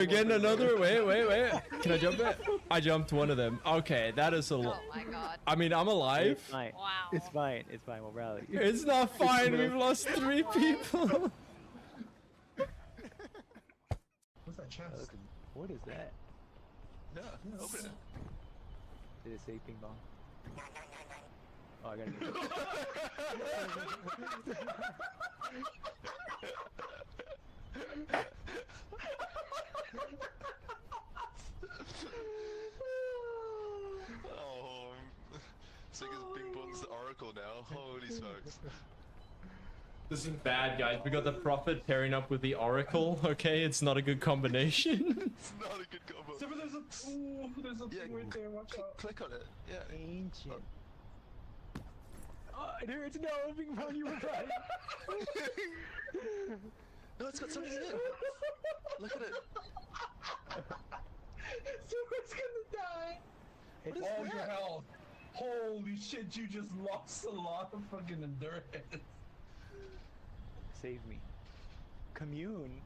Again, another. Wait. Can I jump it? I jumped one of them. Okay, that is a lot. Oh my god. I mean, I'm alive. It's fine. Wow. It's fine. It's fine. We'll rally. It's not fine. We've lost 3 people. What's that chest? What is that? Yeah, open it. Did it say ping pong? Oh, I gotta get Oh, sick as Bing Bong's the Oracle now. Holy smokes. This is bad, guys. We got the Prophet pairing up with the Oracle. Okay, it's not a good combination. It's not a good combo. So there's a thing right there. Watch out. Click on it. Yeah. ancient. Oh, there it's no ping pong. You were right. No, it's got something in it. Look at it. Someone's gonna die. It's Oh, your health. Holy shit, you just lost a lot of fucking endurance. Save me. Commune.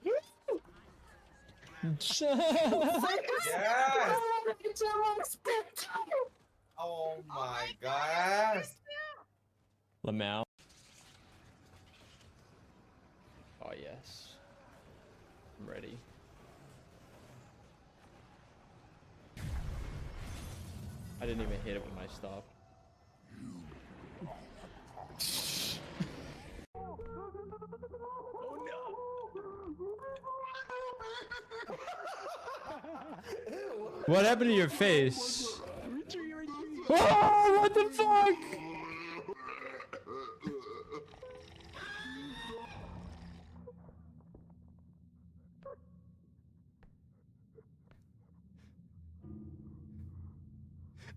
Yes! Oh my god! Lamau. Oh yes. I'm ready. I didn't even hit it with my stop. What happened to your face? Oh, what the fuck?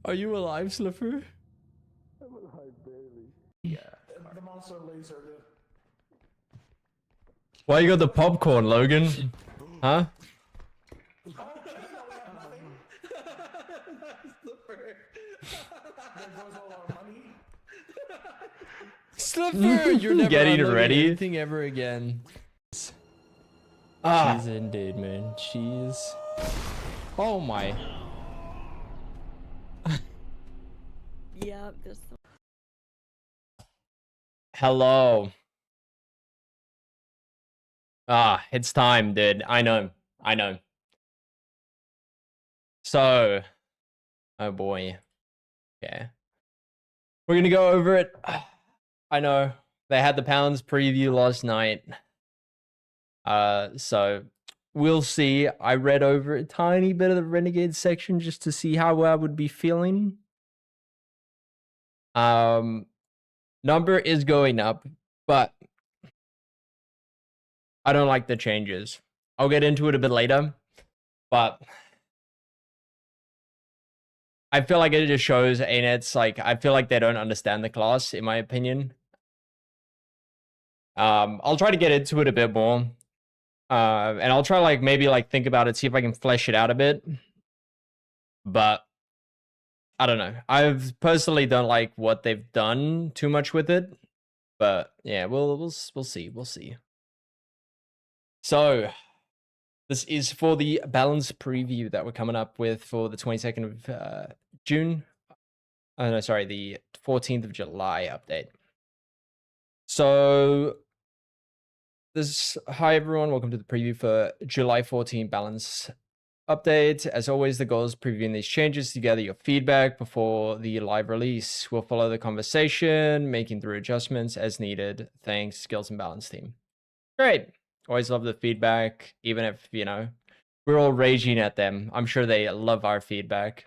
Are you alive, Slipper? I'm alive, barely. Yeah. The monster laser. Why you got the popcorn, Logan? Huh? Slipper, you're never Getting unloading ready. anything ever again. Ah. Cheese indeed, man. Cheese. Oh my. Yeah, there's Hello. Ah, it's time, dude. I know. So, oh boy. Okay. We're gonna go over it. I know. They had the Pounds preview last night. So we'll see. I read over a tiny bit of the Renegade section just to see how I would be feeling. Number is going up, but I don't like the changes. I'll get into it a bit later, but I feel like it just shows ANET's, like, I feel like they don't understand the class, in my opinion. I'll try to get into it a bit more. And I'll try, like, maybe, like, think about it, see if I can flesh it out a bit. But I don't know. I've personally don't like what they've done too much with it. But yeah, we'll see. We'll see. So this is for the balance preview that we're coming up with for the 22nd of June. Oh no, sorry, the 14th of July update. So hi everyone, welcome to the preview for July 14 balance update. As always, the goal is previewing these changes to gather your feedback before the live release. We'll follow the conversation, making through adjustments as needed. Thanks, Skills and Balance team. Great. Always love the feedback, even if, you know, we're all raging at them. I'm sure they love our feedback.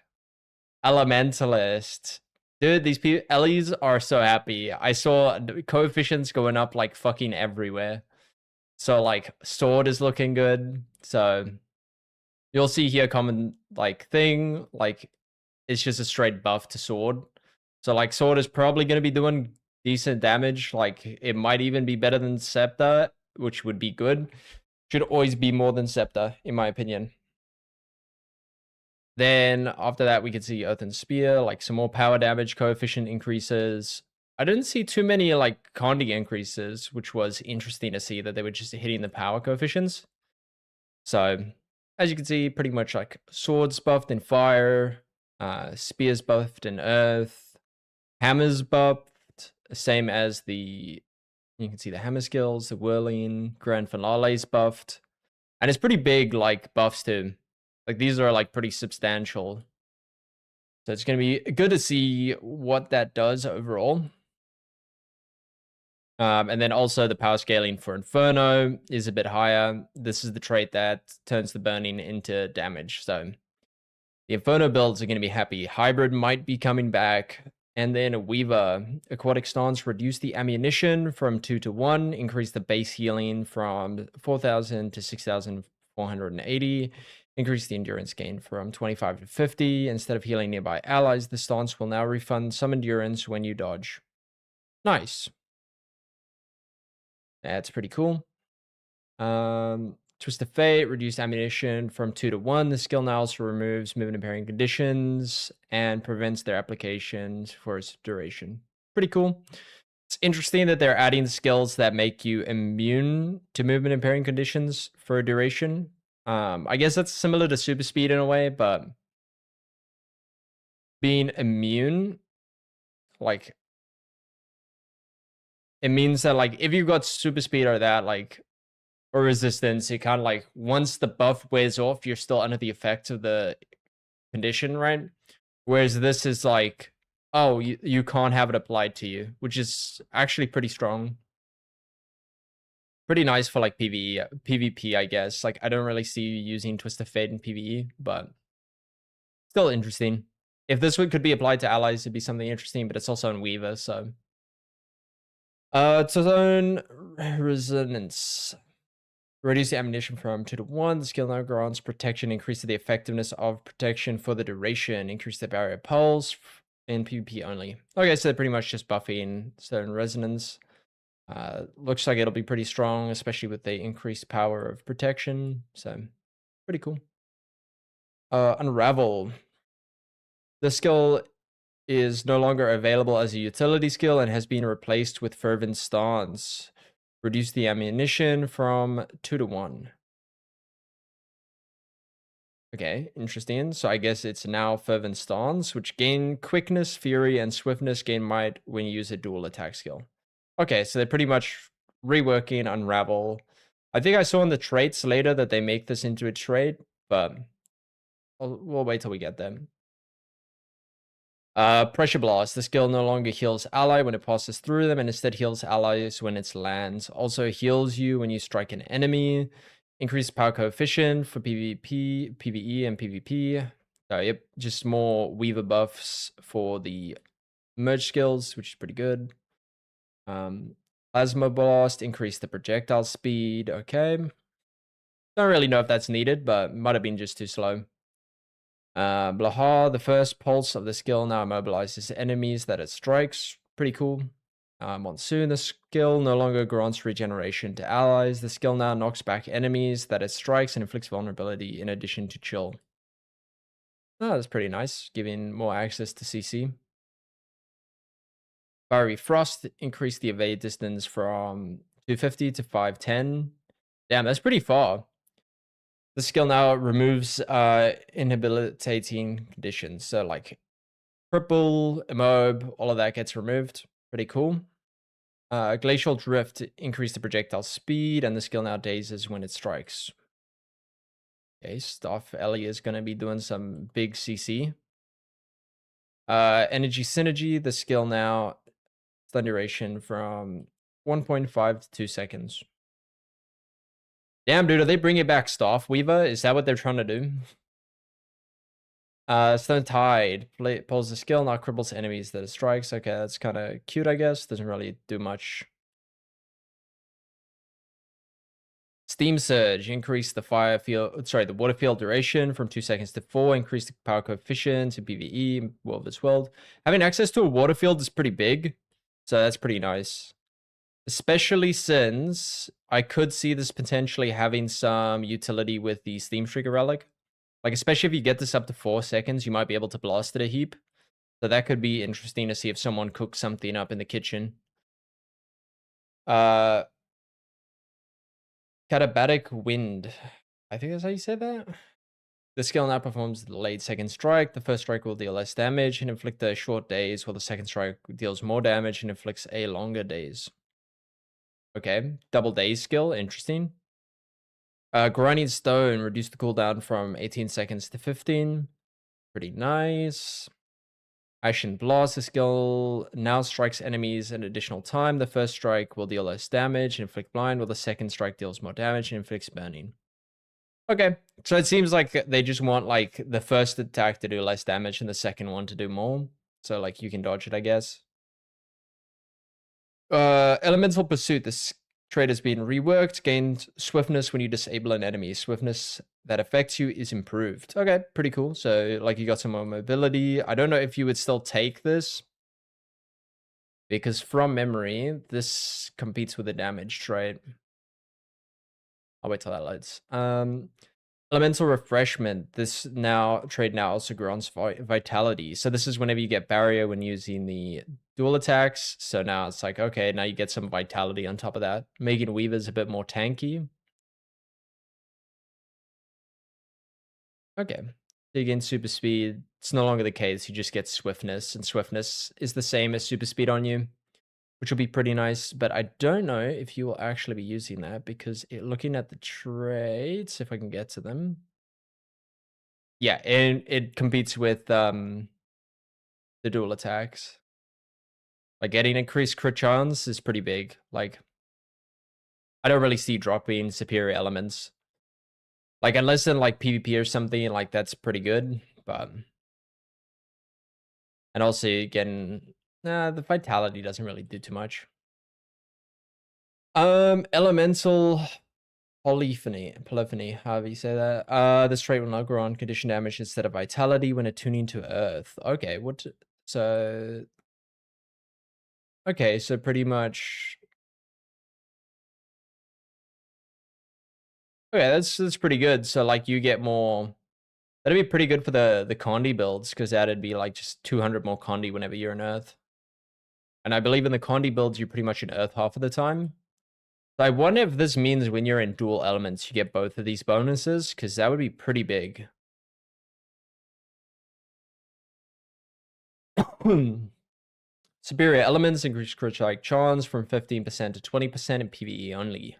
Elementalist. Dude, these people, Ellies are so happy. I saw coefficients going up like fucking everywhere. So like sword is looking good. So you'll see here common like thing, like it's just a straight buff to sword. So like sword is probably going to be doing decent damage. Like it might even be better than Scepter, which would be good. Should always be more than Scepter, in my opinion. Then after that, we can see Earth and Spear, like some more power damage coefficient increases. I didn't see too many like Condi increases, which was interesting to see that they were just hitting the power coefficients. So as you can see, pretty much like swords buffed in fire, spears buffed in earth, hammers buffed, same as the, you can see the hammer skills, the whirling, grand finales buffed. And it's pretty big like buffs too. Like these are like pretty substantial. So it's going to be good to see what that does overall. And then also the power scaling for Inferno is a bit higher. This is the trait that turns the burning into damage. So the Inferno builds are going to be happy. Hybrid might be coming back. And then a Weaver. Aquatic Stance, reduce the ammunition from 2 to 1. Increase the base healing from 4,000 to 6,480. Increase the endurance gain from 25 to 50. Instead of healing nearby allies, the stance will now refund some endurance when you dodge. Nice. That's pretty cool. Twist of Fate, reduce ammunition from 2 to 1. The skill now also removes movement impairing conditions and prevents their application for its duration. Pretty cool. It's interesting that they're adding skills that make you immune to movement impairing conditions for a duration. I guess that's similar to super speed in a way, but being immune, like, it means that like if you've got super speed or that, like, or resistance, it kind of like once the buff wears off, you're still under the effects of the condition, right? Whereas this is like, oh, you can't have it applied to you, which is actually pretty strong. Pretty nice for like PvP, I guess. Like I don't really see you using Twist of Fate in PvE, but still interesting. If this one could be applied to allies, it'd be something interesting, but it's also in Weaver, so. It's its own resonance. Reduce the ammunition from 2 to 1. The skill now grants protection, increases the effectiveness of protection for the duration, increase the barrier pulse in PvP only. Okay, so they're pretty much just buffing certain resonance. Looks like it'll be pretty strong, especially with the increased power of protection. So, pretty cool. Unravel. The skill is no longer available as a utility skill and has been replaced with Fervent Stance. Reduce the ammunition from 2 to 1. Okay, interesting. So I guess it's now Fervent Stance, which gain quickness, fury, and swiftness gain might when you use a dual attack skill. Okay, so they're pretty much reworking Unravel. I think I saw in the traits later that they make this into a trait, but we'll wait till we get them. Pressure Blast. The skill no longer heals ally when it passes through them and instead heals allies when it lands. Also heals you when you strike an enemy. Increase power coefficient for PvP, PvE, and PvP. Yep, just more Weaver buffs for the merge skills, which is pretty good. Plasma Blast. Increase the projectile speed. Okay. Don't really know if that's needed, but might have been just too slow. Blaha, the first pulse of the skill now immobilizes enemies that it strikes. Pretty cool. Monsoon, the skill no longer grants regeneration to allies. The skill now knocks back enemies that it strikes and inflicts vulnerability in addition to chill. Oh, that's pretty nice, giving more access to CC. Fiery Frost, increase the evade distance from 250 to 510. Damn, that's pretty far. The skill now removes inhabilitating conditions. So like cripple, immob, all of that gets removed. Pretty cool. Glacial Drift, increase the projectile speed, and the skill now dazes when it strikes. Okay, Stuff Ellie is going to be doing some big CC. Energy Synergy, the skill now stun duration from 1.5 to 2 seconds. Damn, dude, are they bringing back Staff Weaver? Is that what they're trying to do? Stone Tide. Pulls the skill, now cripples enemies that it strikes. Okay, that's kind of cute, I guess. Doesn't really do much. Steam Surge. Increase the the water field duration from 2 seconds to 4. Increase the power coefficient to PvE, World vs. World. Having access to a water field is pretty big. So that's pretty nice. Especially since I could see this potentially having some utility with the Steam Trigger Relic. Like, especially if you get this up to 4 seconds, you might be able to blast it a heap. So that could be interesting to see if someone cooks something up in the kitchen. Katabatic Wind. I think that's how you say that. The skill now performs the delayed second strike. The first strike will deal less damage and inflict a short daze, while the second strike deals more damage and inflicts a longer daze. Okay, double daze skill, interesting. Grinding Stone, reduce the cooldown from 18 seconds to 15. Pretty nice. Ashen Blast, the skill now strikes enemies an additional time. The first strike will deal less damage and inflict blind, while the second strike deals more damage and inflicts burning. Okay, so it seems like they just want like the first attack to do less damage and the second one to do more. So like you can dodge it, I guess. Elemental Pursuit, this trait has been reworked. Gain swiftness when you disable an enemy. Swiftness that affects you is improved. Okay, pretty cool. So like you got some more mobility. I don't know if you would still take this, because from memory, this competes with the damage trait. I'll wait till that loads. Elemental Refreshment. This trait now also grants vitality. So this is whenever you get barrier when using the dual attacks. So now it's like, okay, now you get some vitality on top of that, making Weavers a bit more tanky. Okay. So you gain super speed. It's no longer the case. You just get swiftness, and swiftness is the same as super speed on you, which will be pretty nice. But I don't know if you will actually be using that, because looking at the traits, if I can get to them. Yeah, and it competes with the dual attacks. Like getting increased crit chance is pretty big. Like, I don't really see dropping superior elements. Like, unless in like PvP or something, like that's pretty good. But and also getting the vitality doesn't really do too much. Elemental Polyphony, however you say that. This trait will now grow on condition damage instead of vitality when attuning to Earth. Okay, so pretty much. Okay, that's pretty good. So like you get more. That'd be pretty good for the Condi builds, because that'd be like just 200 more Condi whenever you're in Earth. And I believe in the Condi builds, you're pretty much in Earth half of the time. So I wonder if this means when you're in dual elements, you get both of these bonuses, because that would be pretty big. Superior elements increase crit strike chance from 15% to 20% in PvE only.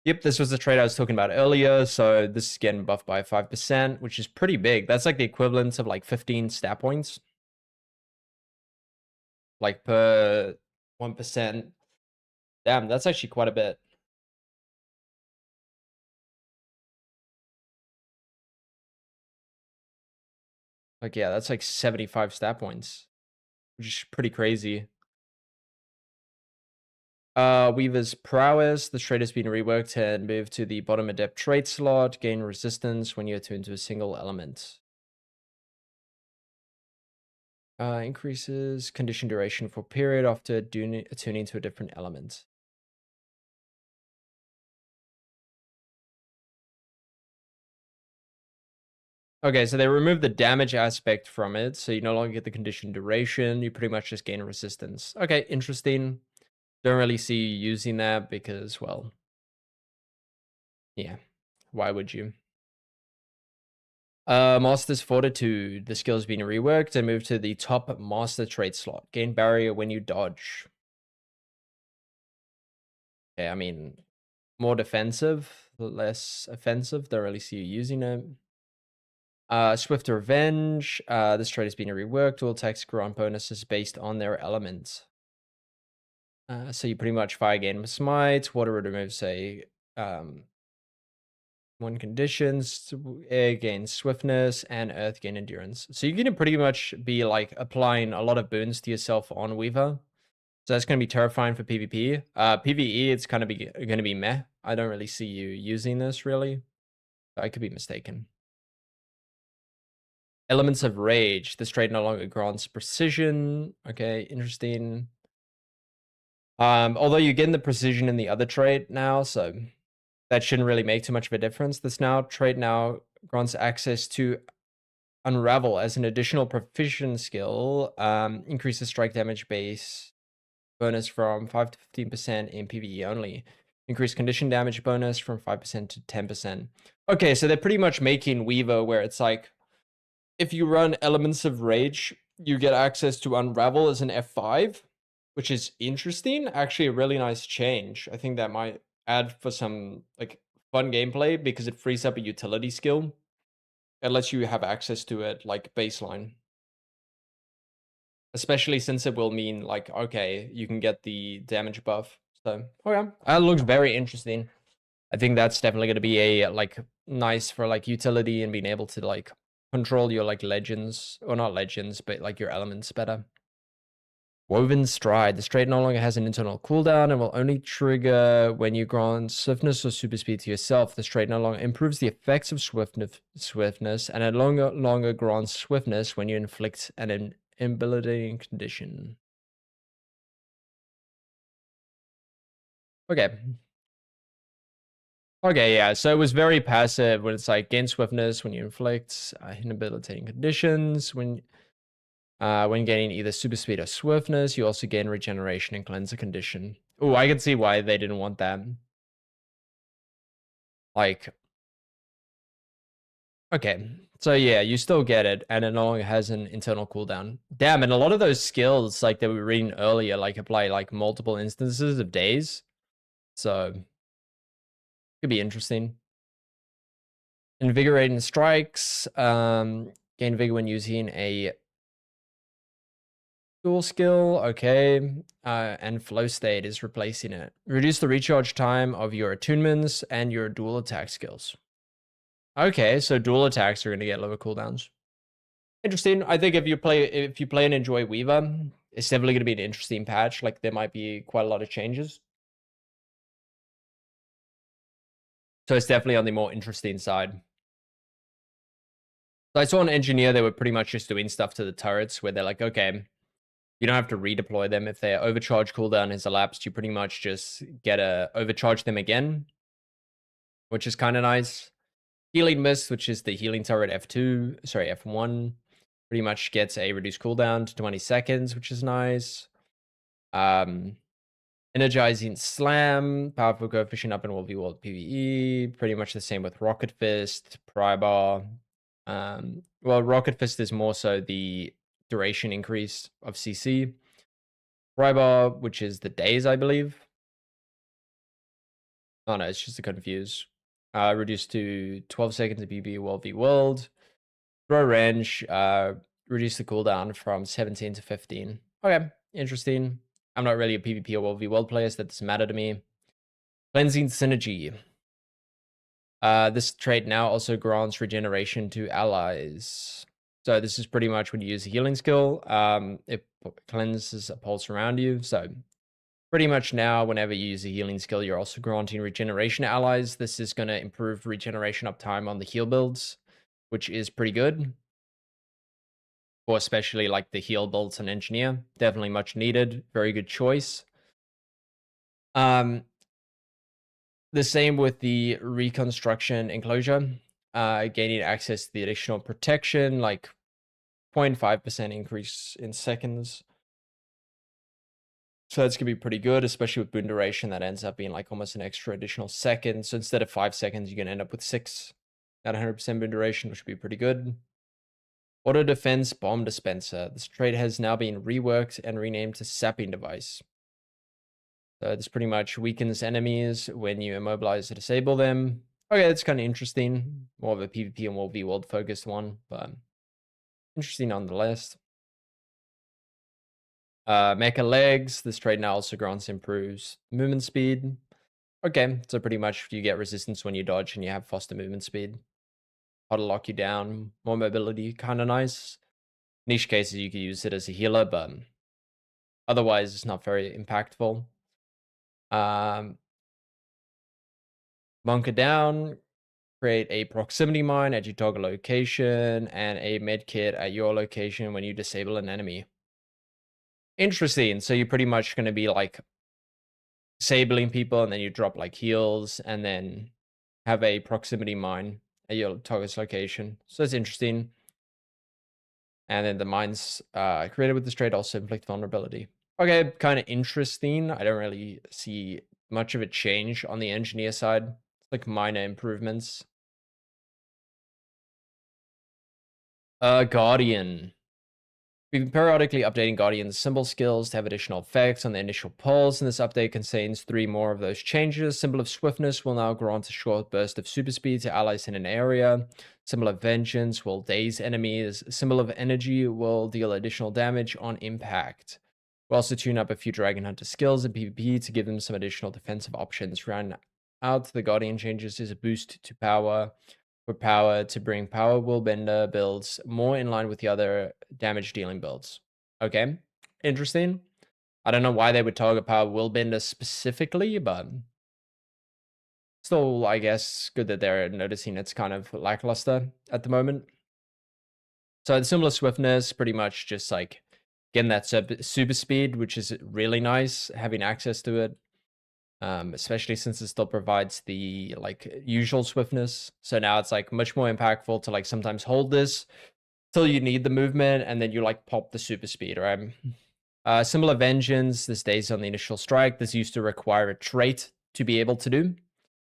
Yep, this was the trait I was talking about earlier. So this is getting buffed by 5%, which is pretty big. That's like the equivalent of like 15 stat points. Like per 1%. Damn, that's actually quite a bit. Like, yeah, that's like 75 stat points, which is pretty crazy. Weaver's Prowess. The trait has been reworked and moved to the bottom adept trait slot. Gain resistance when you attune to a single element. Increases condition duration for period after attuning to a different element. Okay, so they removed the damage aspect from it, so you no longer get the condition duration. You pretty much just gain resistance. Okay, interesting. Don't really see you using that because, well, yeah, why would you? Master's Fortitude. The skill has been reworked and moved to the top master trait slot. Gain barrier when you dodge. Okay, I mean, more defensive, less offensive. Don't really see you using it. Swift Revenge. This trait has been reworked. All attacks grant bonuses based on their elements. So you pretty much fire gain smite. Water removes one conditions, air gains swiftness, and earth gain endurance. So you're gonna pretty much be like applying a lot of boons to yourself on Weaver. So that's gonna be terrifying for PvP. PvE, it's kind of gonna be meh. I don't really see you using this really. I could be mistaken. Elements of Rage. This trait no longer grants precision. Okay, interesting. Although you're getting the precision in the other trait now, so that shouldn't really make too much of a difference. This trait now grants access to Unravel as an additional proficient skill. Increases strike damage base bonus from 5 to 15% in PvE only. Increase condition damage bonus from 5% to 10%. Okay, so they're pretty much making Weaver where it's like, if you run Elements of Rage, you get access to Unravel as an F5, which is interesting. Actually, a really nice change. I think that might add for some like fun gameplay because it frees up a utility skill. It lets you have access to it like baseline. Especially since it will mean like, okay, you can get the damage buff. So, okay, that looks very interesting. I think that's definitely going to be a like nice for like utility and being able to like control your like legends, or not legends, but like your elements better. Woven Stride. The stride no longer has an internal cooldown and will only trigger when you grant swiftness or super speed to yourself. The stride no longer improves the effects of swiftness and it longer grants swiftness when you inflict an invalidating condition. Okay. Okay, yeah, so it was very passive when it's like gain swiftness when you inflict inhabilitating conditions. When gaining either super speed or swiftness, you also gain regeneration and cleanse a condition. Oh, I can see why they didn't want that. Like, okay, so yeah, you still get it, and it no longer has an internal cooldown. Damn, and a lot of those skills, like that we were reading earlier, like apply like multiple instances of days. So, could be interesting. Invigorating Strikes. Gain vigor when using a dual skill. Okay. And Flow State is replacing it. Reduce the recharge time of your attunements and your dual attack skills. Okay, so dual attacks are going to get lower cooldowns. Interesting. I think if you play and enjoy Weaver, it's definitely going to be an interesting patch. Like there might be quite a lot of changes. So it's definitely on the more interesting side. So I saw an engineer, they were pretty much just doing stuff to the turrets where they're like, okay, you don't have to redeploy them. If their overcharge cooldown has elapsed, you pretty much just get a overcharge them again, which is kind of nice. Healing Mist, which is the healing turret F1, pretty much gets a reduced cooldown to 20 seconds, which is nice. Energizing Slam, powerful coefficient up in 1v1 PvE, pretty much the same with Rocket Fist, Prybar. Well, Rocket Fist is more so the duration increase of CC. Prybar, which is the days, I believe. Oh no, it's just a confuse. Reduced to 12 seconds of PvE World v World. Throw range, reduce the cooldown from 17 to 15. Okay, interesting. I'm not really a PvP or World v World player, so that doesn't matter to me. Cleansing Synergy. This trait now also grants regeneration to allies. So this is pretty much when you use a healing skill. It cleanses a pulse around you. So pretty much now, whenever you use a healing skill, you're also granting regeneration to allies. This is going to improve regeneration uptime on the heal builds, which is pretty good. Or especially like the heal builds and engineer. Definitely much needed. Very good choice. The same with the reconstruction enclosure. Gaining access to the additional protection, like 0.5% increase in seconds. So that's going to be pretty good, especially with boon duration. That ends up being like almost an extra additional second. So instead of 5 seconds, you're going to end up with 6 at 100% boon duration, which would be pretty good. Auto Defense Bomb Dispenser. This trait has now been reworked and renamed to Sapping Device. So this pretty much weakens enemies when you immobilize or disable them. Okay, that's kind of interesting. More of a PvP and World v World focused one, but interesting nonetheless. Mecha Legs. This trait now also grants improves movement speed. Okay, so pretty much you get resistance when you dodge and you have faster movement speed. How to lock you down, more mobility, kind of nice. Niche cases you could use it as a healer, but otherwise it's not very impactful. Bunker Down, create a proximity mine at your target location and a med kit at your location when you disable an enemy. Interesting. So you're pretty much going to be like disabling people and then you drop like heals and then have a proximity mine at your target's location. So that's interesting. And then the mines created with this trait also inflict vulnerability. Okay, kind of interesting. I don't really see much of a change on the engineer side. It's like minor improvements. Guardian. We've been periodically updating Guardian's symbol skills to have additional effects on the initial pulse, and this update contains 3 more of those changes. Symbol of Swiftness will now grant a short burst of super speed to allies in an area. Symbol of Vengeance will daze enemies. Symbol of Energy will deal additional damage on impact. We'll also tune up a few Dragon Hunter skills in PvP to give them some additional defensive options. Round out the Guardian changes is a boost to power. For power to bring power willbender builds more in line with the other damage dealing builds. Okay, interesting. I don't know why they would target power willbender specifically, but still, I guess, good that they're noticing it's kind of lackluster at the moment. So the similar swiftness, pretty much just like getting that super speed, which is really nice, having access to it. Especially since it still provides the like usual swiftness. So now it's like much more impactful to like sometimes hold this till you need the movement and then you like pop the super speed, right? Symbol of Vengeance, this dazes on the initial strike. This used to require a trait to be able to do,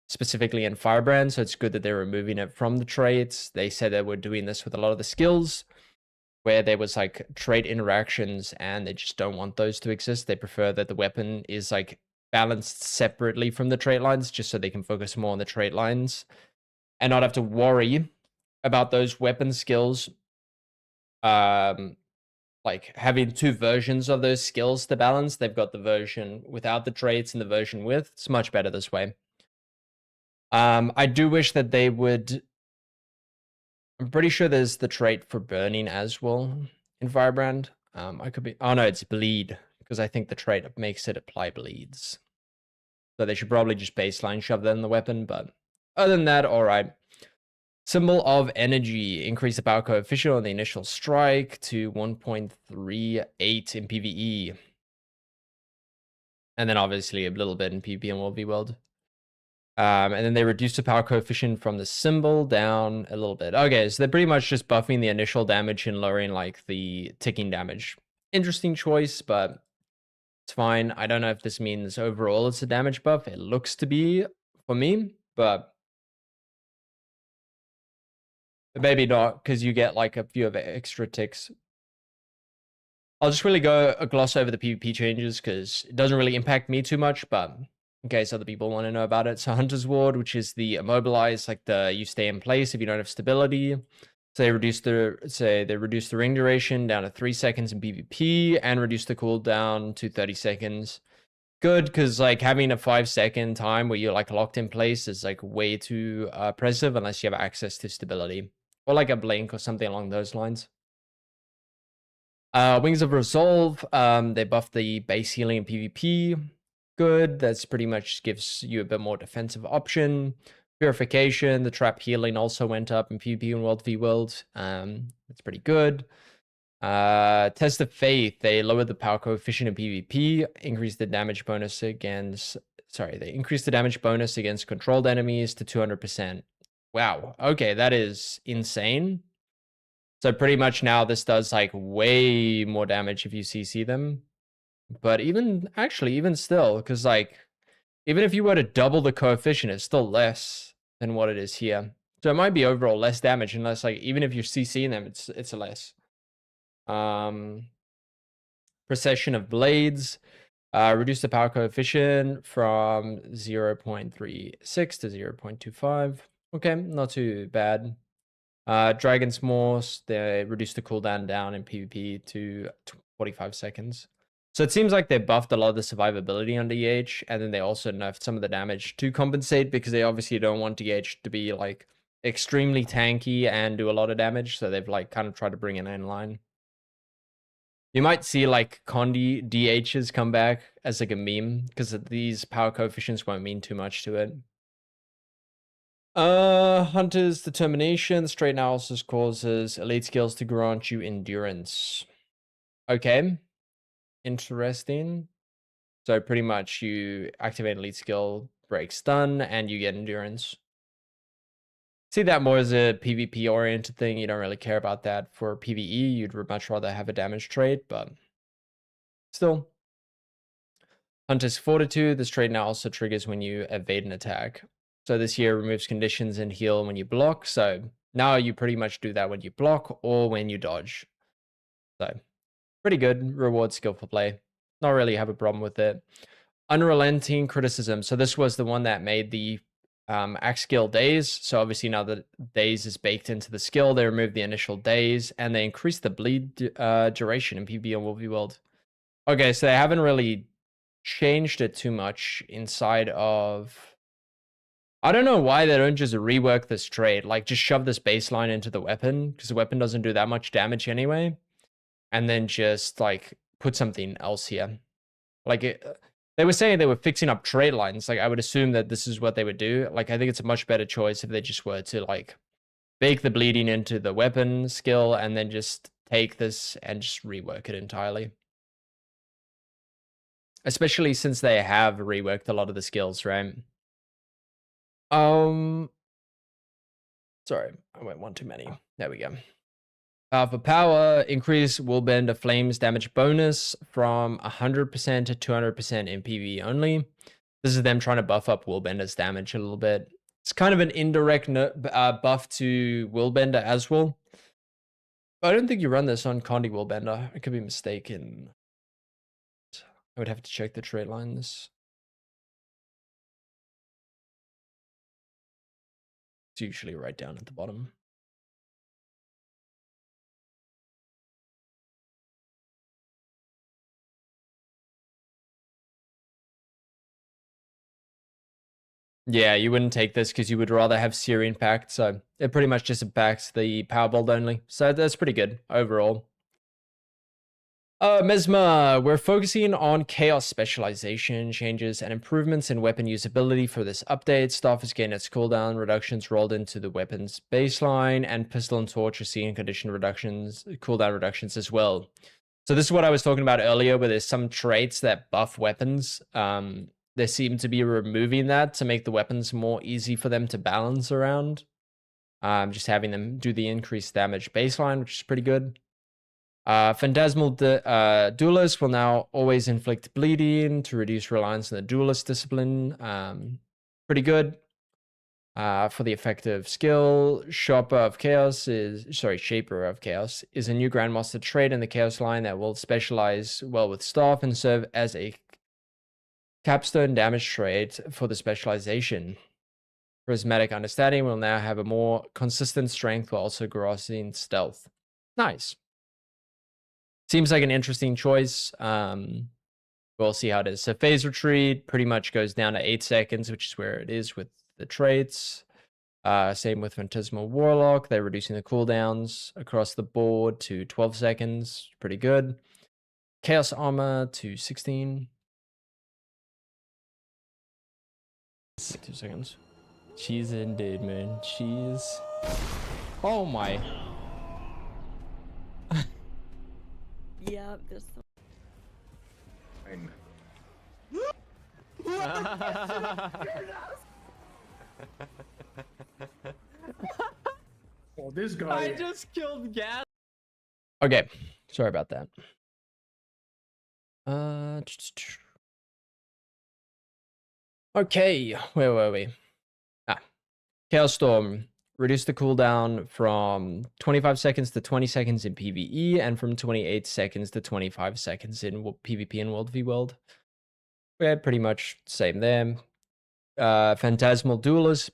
specifically in Firebrand. So it's good that they're removing it from the traits. They said they were doing this with a lot of the skills where there was like trait interactions and they just don't want those to exist. They prefer that the weapon is like balanced separately from the trait lines just so they can focus more on the trait lines and not have to worry about those weapon skills like having 2 versions of those skills to balance. They've got the version without the traits and the version with. It's much better this way. I do wish that they would. I'm pretty sure there's the trait for burning as well in Firebrand. I could be. Oh no, it's bleed because I think the trait makes it apply bleeds. So they should probably just baseline shove that in the weapon, but other than that, all right. Symbol of Energy, increase the power coefficient on the initial strike to 1.38 in PvE. And then obviously a little bit in PvP and World v World. And then they reduce the power coefficient from the symbol down a little bit. Okay, so they're pretty much just buffing the initial damage and lowering like the ticking damage. Interesting choice, but it's fine. I don't know if this means overall it's a damage buff. It looks to be for me, but maybe not because you get like a few of extra ticks. I'll just really go a gloss over the PvP changes because it doesn't really impact me too much, but in case other people want to know about it. So Hunter's Ward, which is the immobilize, like the you stay in place if you don't have stability. So they reduce the ring duration down to 3 seconds in PvP and reduce the cooldown to 30 seconds. Good, because like having a 5-second time where you're like locked in place is like way too oppressive unless you have access to stability. Or like a blink or something along those lines. Wings of Resolve, they buffed the base healing in PvP. Good, that's pretty much gives you a bit more defensive option. Purification, the trap healing also went up in PvP and World v World. That's pretty good. Test of Faith, they lowered the power coefficient in PvP, increased the damage bonus against... Sorry, they increased the damage bonus against controlled enemies to 200%. Wow, okay, that is insane. So pretty much now this does like way more damage if you CC them. But even still, because like even if you were to double the coefficient, it's still less than what it is here. So it might be overall less damage unless like even if you're CCing them, it's less. Procession of Blades. Reduce the power coefficient from 0.36 to 0.25. Okay, not too bad. Dragon's Morse, they reduced the cooldown down in PvP to 45 seconds. So it seems like they buffed a lot of the survivability on DH, and then they also nerfed some of the damage to compensate because they obviously don't want DH to be like extremely tanky and do a lot of damage. So they've like kind of tried to bring it in line. You might see like Condi DHs come back as like a meme because these power coefficients won't mean too much to it. Hunter's Determination. Straight analysis causes elite skills to grant you endurance. Okay. Interesting. So pretty much you activate elite skill, break stun, and you get endurance. see that more as a PvP oriented thing. You don't really care about that for PvE. You'd much rather have a damage trait, but still. Hunter's Fortitude. This trait now also triggers when you evade an attack. So this here removes conditions and heal when you block. So now you pretty much do that when you block or when you dodge. So pretty good. Reward skillful play. Not really have a problem with it. Unrelenting criticism. So this was the one that made the axe skill days. So obviously now that days is baked into the skill, they remove the initial days and they increase the bleed duration in PvP and Wolfie World. Okay, so they haven't really changed it too much inside of... I don't know why they don't just rework this trait, like just shove this baseline into the weapon, because the weapon doesn't do that much damage anyway, and then just like put something else here. Like they were saying they were fixing up trait lines, like I would assume that this is what they would do. Like I think it's a much better choice if they just were to like bake the bleeding into the weapon skill and then just take this and just rework it entirely. Especially since they have reworked a lot of the skills, right? Sorry, I went one too many. There we go. For power, increase Willbender Flames damage bonus from 100% to 200% in PvE only. This is them trying to buff up Willbender's damage a little bit. It's kind of an indirect buff to Willbender as well. I don't think you run this on Condi Willbender. I could be mistaken. I would have to check the trait lines. It's usually right down at the bottom. Yeah, you wouldn't take this because you would rather have Syrian Pact, so it pretty much just impacts the power build only. So that's pretty good overall. Mesmer, we're focusing on chaos specialization changes and improvements in weapon usability for this update. Staff is getting its cooldown reductions rolled into the weapon's baseline, and pistol and torch are seeing condition reductions, cooldown reductions as well. So this is what I was talking about earlier, where there's some traits that buff weapons. They seem to be removing that to make the weapons more easy for them to balance around. Just having them do the increased damage baseline, which is pretty good. Phantasmal Duelist will now always inflict bleeding to reduce reliance on the Duelist discipline. Pretty good. For the effective skill, Shaper of Chaos is a new Grandmaster trait in the Chaos line that will specialize well with staff and serve as a capstone damage trait for the specialization. Prismatic Understanding will now have a more consistent strength while also grasping stealth. Nice. Seems like an interesting choice. We'll see how it is. So phase retreat pretty much goes down to 8 seconds, which is where it is with the traits. Same with Phantasmal Warlock. They're reducing the cooldowns across the board to 12 seconds. Pretty good. Chaos Armor to 16. 2 seconds. Cheese indeed, man. Cheese. Oh my. Yeah, there's some... Oh, this guy. I just killed Gas. Okay, sorry about that. Okay, where were we? Chaos Storm. Reduce the cooldown from 25 seconds to 20 seconds in PvE and from 28 seconds to 25 seconds in PvP and World v World. Yeah, pretty much same there. Phantasmal Duelist.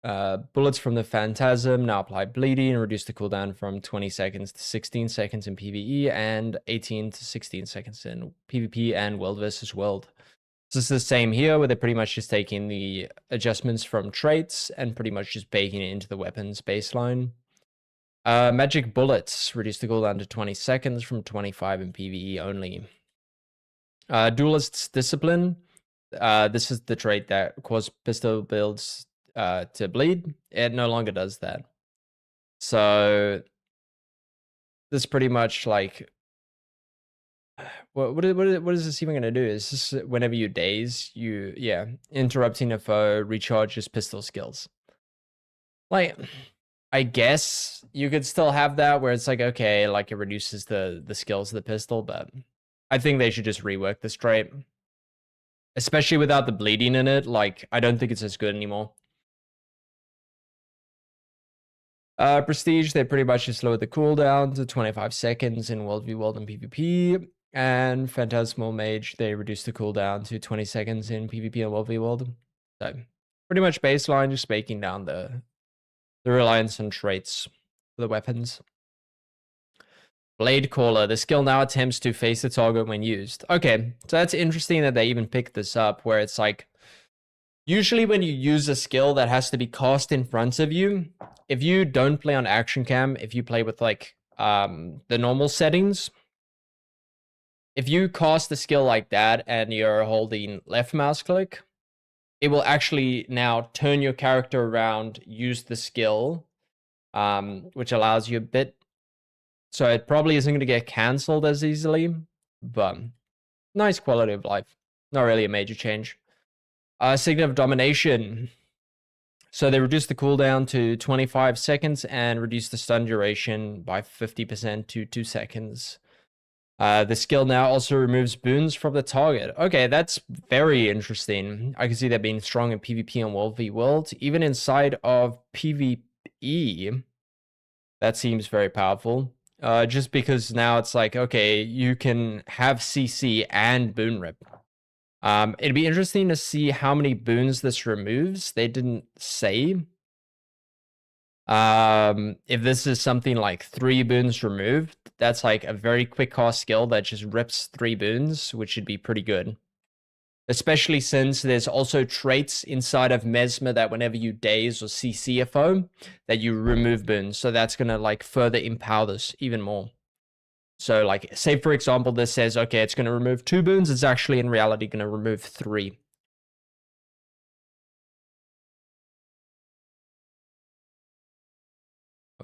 Bullets from the Phantasm now apply bleeding and reduce the cooldown from 20 seconds to 16 seconds in PvE and 18 to 16 seconds in PvP and World vs. World. So it's the same here, where they're pretty much just taking the adjustments from traits and pretty much just baking it into the weapons baseline. Magic Bullets reduce the cooldown to 20 seconds from 25 in PvE only. Duelist's Discipline. This is the trait that caused pistol builds to bleed. It no longer does that. So this pretty much like... What is this even going to do? Is this whenever you daze, interrupting a foe recharges pistol skills. Like, I guess you could still have that where it's like, okay, like it reduces the skills of the pistol, but I think they should just rework this trait. Especially without the bleeding in it, like, I don't think it's as good anymore. Prestige, they pretty much just lowered the cooldown to 25 seconds in World v World and PvP. And Phantasmal Mage, they reduced the cooldown to 20 seconds in PvP and World v World. So, pretty much baseline, just making down the reliance on traits for the weapons. Blade Caller, the skill now attempts to face the target when used. Okay, so that's interesting that they even picked this up, where it's like, usually when you use a skill that has to be cast in front of you, if you don't play on action cam, if you play with like the normal settings, if you cast a skill like that and you're holding left mouse click, it will actually now turn your character around, use the skill, which allows you a bit. So it probably isn't going to get cancelled as easily, but nice quality of life. Not really a major change. Signet of Domination. So they reduced the cooldown to 25 seconds and reduced the stun duration by 50% to 2 seconds. The skill now also removes boons from the target. Okay, that's very interesting. I can see that being strong in PvP and World v World. Even inside of PvE, that seems very powerful. Just because now it's like, okay, you can have CC and boon rip. It'd be interesting to see how many boons this removes. They didn't say. If this is something like 3 boons removed, that's like a very quick cast skill that just rips 3 boons, which should be pretty good. Especially since there's also traits inside of Mesmer that whenever you daze or CC a foe, that you remove boons. So that's going to like further empower this even more. So like, say for example, this says, okay, it's going to remove 2 boons. It's actually in reality going to remove 3.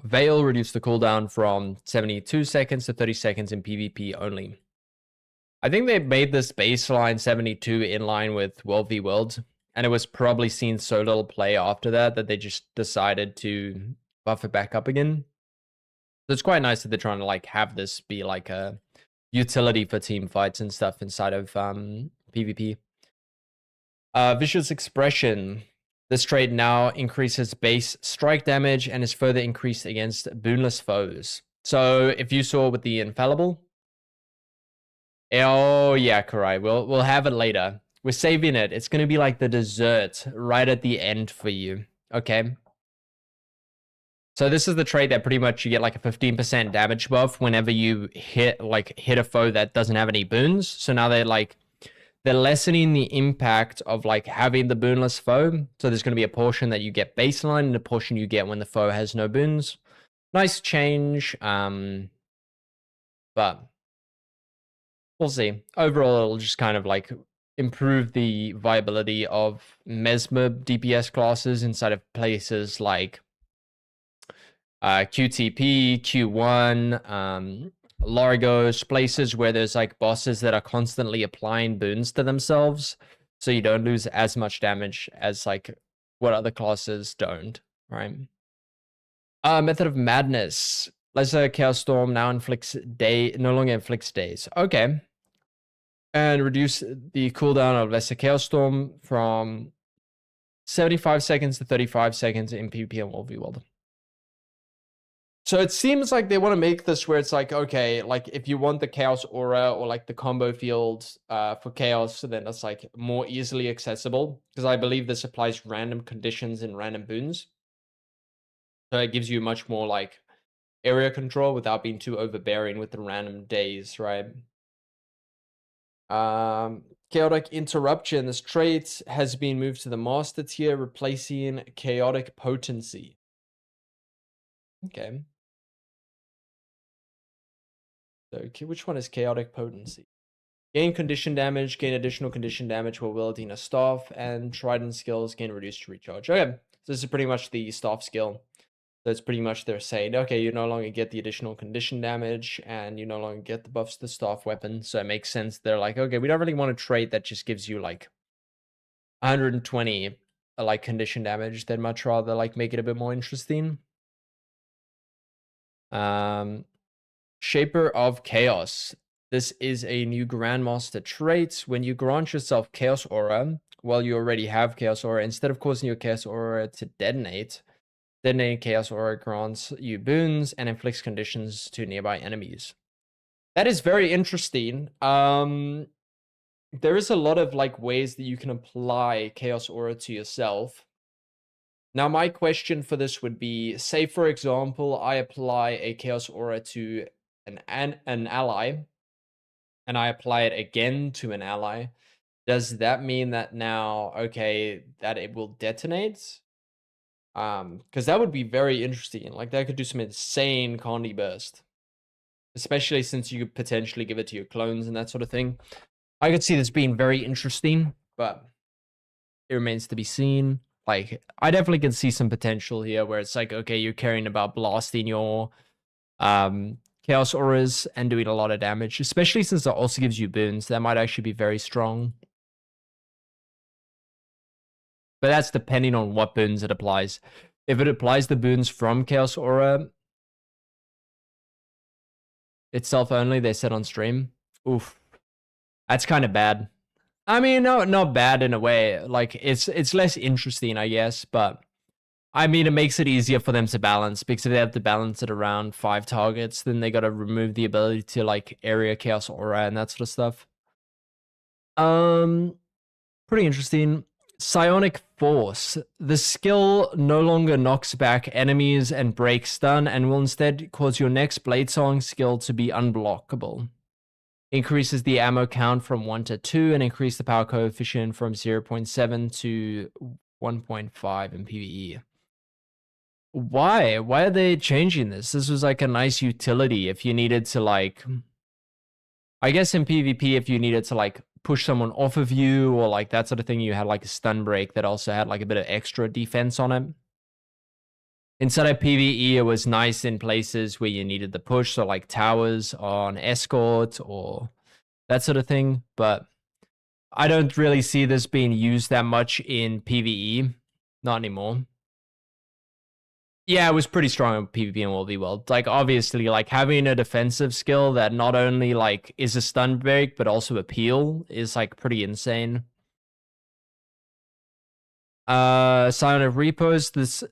Veil reduced the cooldown from 72 seconds to 30 seconds in PvP only. I think they made this baseline 72 in line with World v World, and it was probably seen so little play after that that they just decided to buff it back up again. So it's quite nice that they're trying to like have this be like a utility for team fights and stuff inside of PvP. Vicious Expression. This trait now increases base strike damage and is further increased against boonless foes. So if you saw with the Infallible, oh yeah, Karai, we'll have it later. We're saving it. It's gonna be like the dessert right at the end for you. Okay. So this is the trait that pretty much you get like a 15% damage buff whenever you hit a foe that doesn't have any boons. So now they're lessening the impact of like having the boonless foe. So there's going to be a portion that you get baseline and a portion you get when the foe has no boons. Nice change. But we'll see. Overall, it'll just kind of like improve the viability of Mesmer DPS classes inside of places like QTP, Q1, Largos, places where there's like bosses that are constantly applying boons to themselves, so you don't lose as much damage as like what other classes don't, right? Method of Madness. Lesser Chaos Storm now no longer inflicts days. Okay. And reduce the cooldown of Lesser Chaos Storm from 75 seconds to 35 seconds in PvP and World v World. So it seems like they want to make this where it's like, okay, like if you want the Chaos Aura or like the combo field for Chaos, then it's like more easily accessible. Because I believe this applies random conditions and random boons. So it gives you much more like area control without being too overbearing with the random days, right? Chaotic Interruption. This trait has been moved to the Master tier, replacing Chaotic Potency. Okay. So which one is Chaotic Potency? Gain condition damage, gain additional condition damage while wielding a staff, and Trident skills gain reduced recharge. Okay, so this is pretty much the staff skill. So it's pretty much they're saying, okay, you no longer get the additional condition damage, and you no longer get the buffs to the staff weapon. So it makes sense. They're like, okay, we don't really want a trait that just gives you like 120 like condition damage. They'd much rather like make it a bit more interesting. Shaper of Chaos. This is a new Grandmaster trait. When you grant yourself Chaos Aura, while you already have Chaos Aura, instead of causing your Chaos Aura to detonate, detonating Chaos Aura grants you boons and inflicts conditions to nearby enemies. That is very interesting. There is a lot of like ways that you can apply Chaos Aura to yourself. Now, my question for this would be, say, for example, I apply a Chaos Aura to an ally, and I apply it again to an ally. Does that mean that now, okay, that it will detonate? Because that would be very interesting. Like, that could do some insane Condi burst. Especially since you could potentially give it to your clones and that sort of thing. I could see this being very interesting, but it remains to be seen. Like, I definitely can see some potential here where it's like, okay, you're caring about blasting your Chaos Auras and doing a lot of damage, especially since it also gives you boons. That might actually be very strong. But that's depending on what boons it applies. If it applies the boons from Chaos Aura itself only, they said on stream, oof, that's kind of bad. I mean, no, not bad in a way. Like, it's less interesting, I guess, but I mean, it makes it easier for them to balance, because if they have to balance it around 5 targets, then they got to remove the ability to like area Chaos Aura and that sort of stuff. Pretty interesting. Psionic Force. The skill no longer knocks back enemies and breaks stun, and will instead cause your next Bladesong skill to be unblockable. Increases the ammo count from 1 to 2 and increase the power coefficient from 0.7 to 1.5 in PvE. Why? Why are they changing this? This was like a nice utility if you needed to like... I guess in PvP, if you needed to like push someone off of you or like that sort of thing, you had like a stun break that also had like a bit of extra defense on it. Inside of PvE, it was nice in places where you needed the push, so like towers on escort or that sort of thing. But I don't really see this being used that much in PvE. Not anymore. Yeah, it was pretty strong in PvP and World v World. Like, obviously, like, having a defensive skill that not only, like, is a stun break, but also a peel is, like, pretty insane. Sign of Repos. This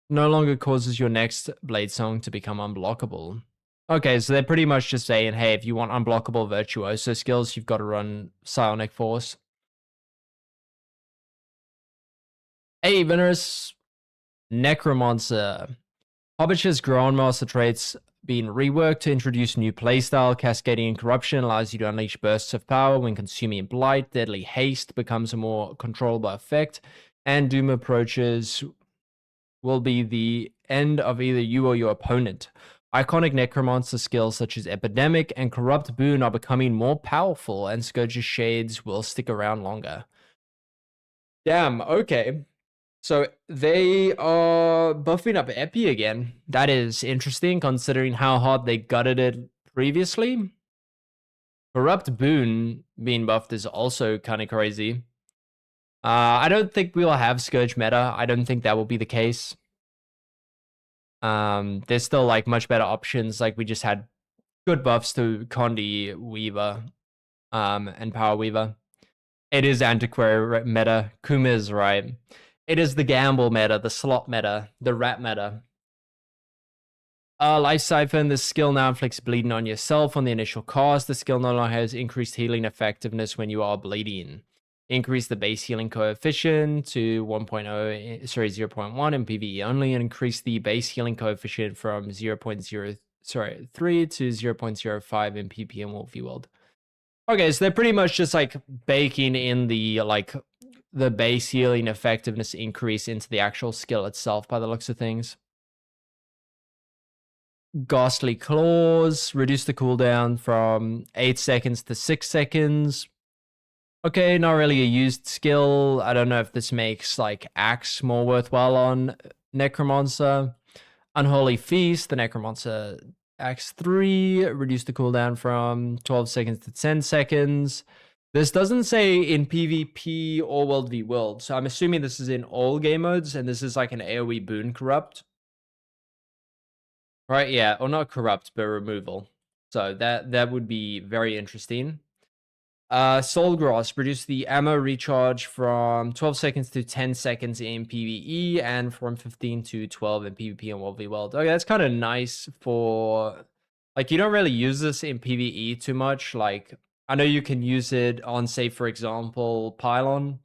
no longer causes your next Bladesong to become unblockable. Okay, so they're pretty much just saying, hey, if you want unblockable Virtuoso skills, you've got to run Psionic Force. Hey, Venerus. Necromancer. Hobbit's Grandmaster traits being reworked to introduce new playstyle. Cascading Corruption allows you to unleash bursts of power when consuming Blight. Deadly Haste becomes a more controllable effect. And Doom Approaches will be the end of either you or your opponent. Iconic Necromancer skills such as Epidemic and Corrupt Boon are becoming more powerful, and Scourge's Shades will stick around longer. Damn, okay. So they are buffing up Epi again. That is interesting considering how hard they gutted it previously. Corrupt Boon being buffed is also kind of crazy. I don't think we'll have Scourge meta. I don't think that will be the case. There's still like much better options. Like we just had good buffs to Condi, Weaver, and Power Weaver. It is Antiquary meta. Kuma is right. It is the gamble meta, the slot meta, the rat meta. Life Siphon, the skill now inflicts bleeding on yourself on the initial cast. The skill no longer has increased healing effectiveness when you are bleeding. Increase the base healing coefficient to 0.1 in PvE only, and increase the base healing coefficient from 3 to 0.05 in PvP and World v World. Okay, so they're pretty much just like baking in the the base healing effectiveness increase into the actual skill itself by the looks of things. Ghastly Claws, reduce the cooldown from 8 seconds to 6 seconds. Okay, not really a used skill. I don't know if this makes like Axe more worthwhile on Necromancer. Unholy Feast, the Necromancer Axe 3, reduce the cooldown from 12 seconds to 10 seconds. This doesn't say in PvP or World v World, so I'm assuming this is in all game modes, and this is like an AoE boon corrupt. Right, yeah, or not corrupt, but removal. So that would be very interesting. Soul Grass, reduce the ammo recharge from 12 seconds to 10 seconds in PvE, and from 15 to 12 in PvP and World v World. Okay, that's kind of nice for... Like, you don't really use this in PvE too much, like... I know you can use it on, say, for example, Pylon.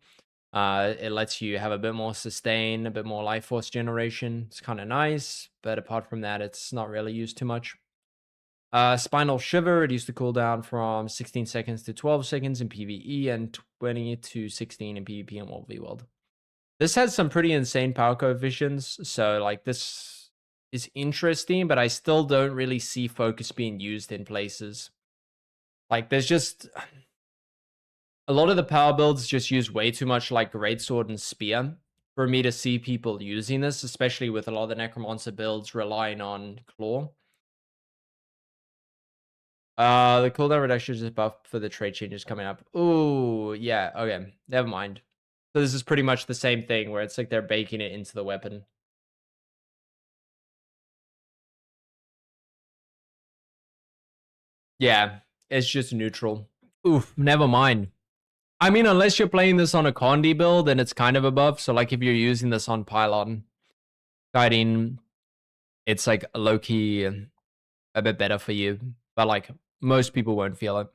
It lets you have a bit more sustain, a bit more life force generation. It's kind of nice, but apart from that, it's not really used too much. Spinal Shiver, reduce the cooldown from 16 seconds to 12 seconds in PvE and 20 to 16 in PvP and World v World. This has some pretty insane power coefficients, so like this is interesting, but I still don't really see focus being used in places. Like, there's just... A lot of the power builds just use way too much, like, Greatsword and Spear for me to see people using this, especially with a lot of the Necromancer builds relying on Claw. The cooldown reduction is buffed for the trade changes coming up. Ooh, yeah, okay. Never mind. So this is pretty much the same thing, where it's like they're baking it into the weapon. Yeah, it's just neutral. Oof, never mind. I mean, unless you're playing this on a Condi build, then it's kind of a buff. So, like, if you're using this on Pylon guiding, it's like low-key a bit better for you. But, like, most people won't feel it.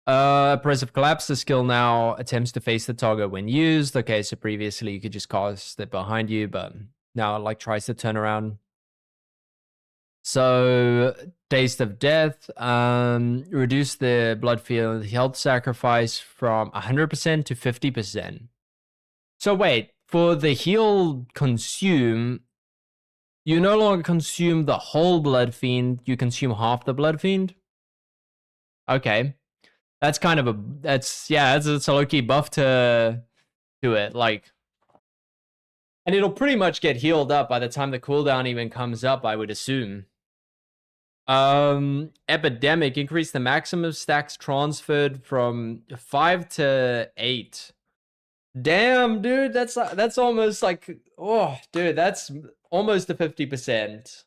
Oppressive Collapse, the skill now attempts to face the target when used. Okay, so previously you could just cast it behind you, but now it, like, tries to turn around. So, Taste of Death, reduce the blood field health sacrifice from 100% to 50%. So wait, for the heal consume, you no longer consume the whole blood fiend, you consume half the blood fiend? Okay. That's kind of a, that's a low-key buff to it, like. And it'll pretty much get healed up by the time the cooldown even comes up, I would assume. Epidemic, increase the maximum stacks transferred from 5 to 8. Damn, dude, that's almost like, oh, dude, that's almost a 50%.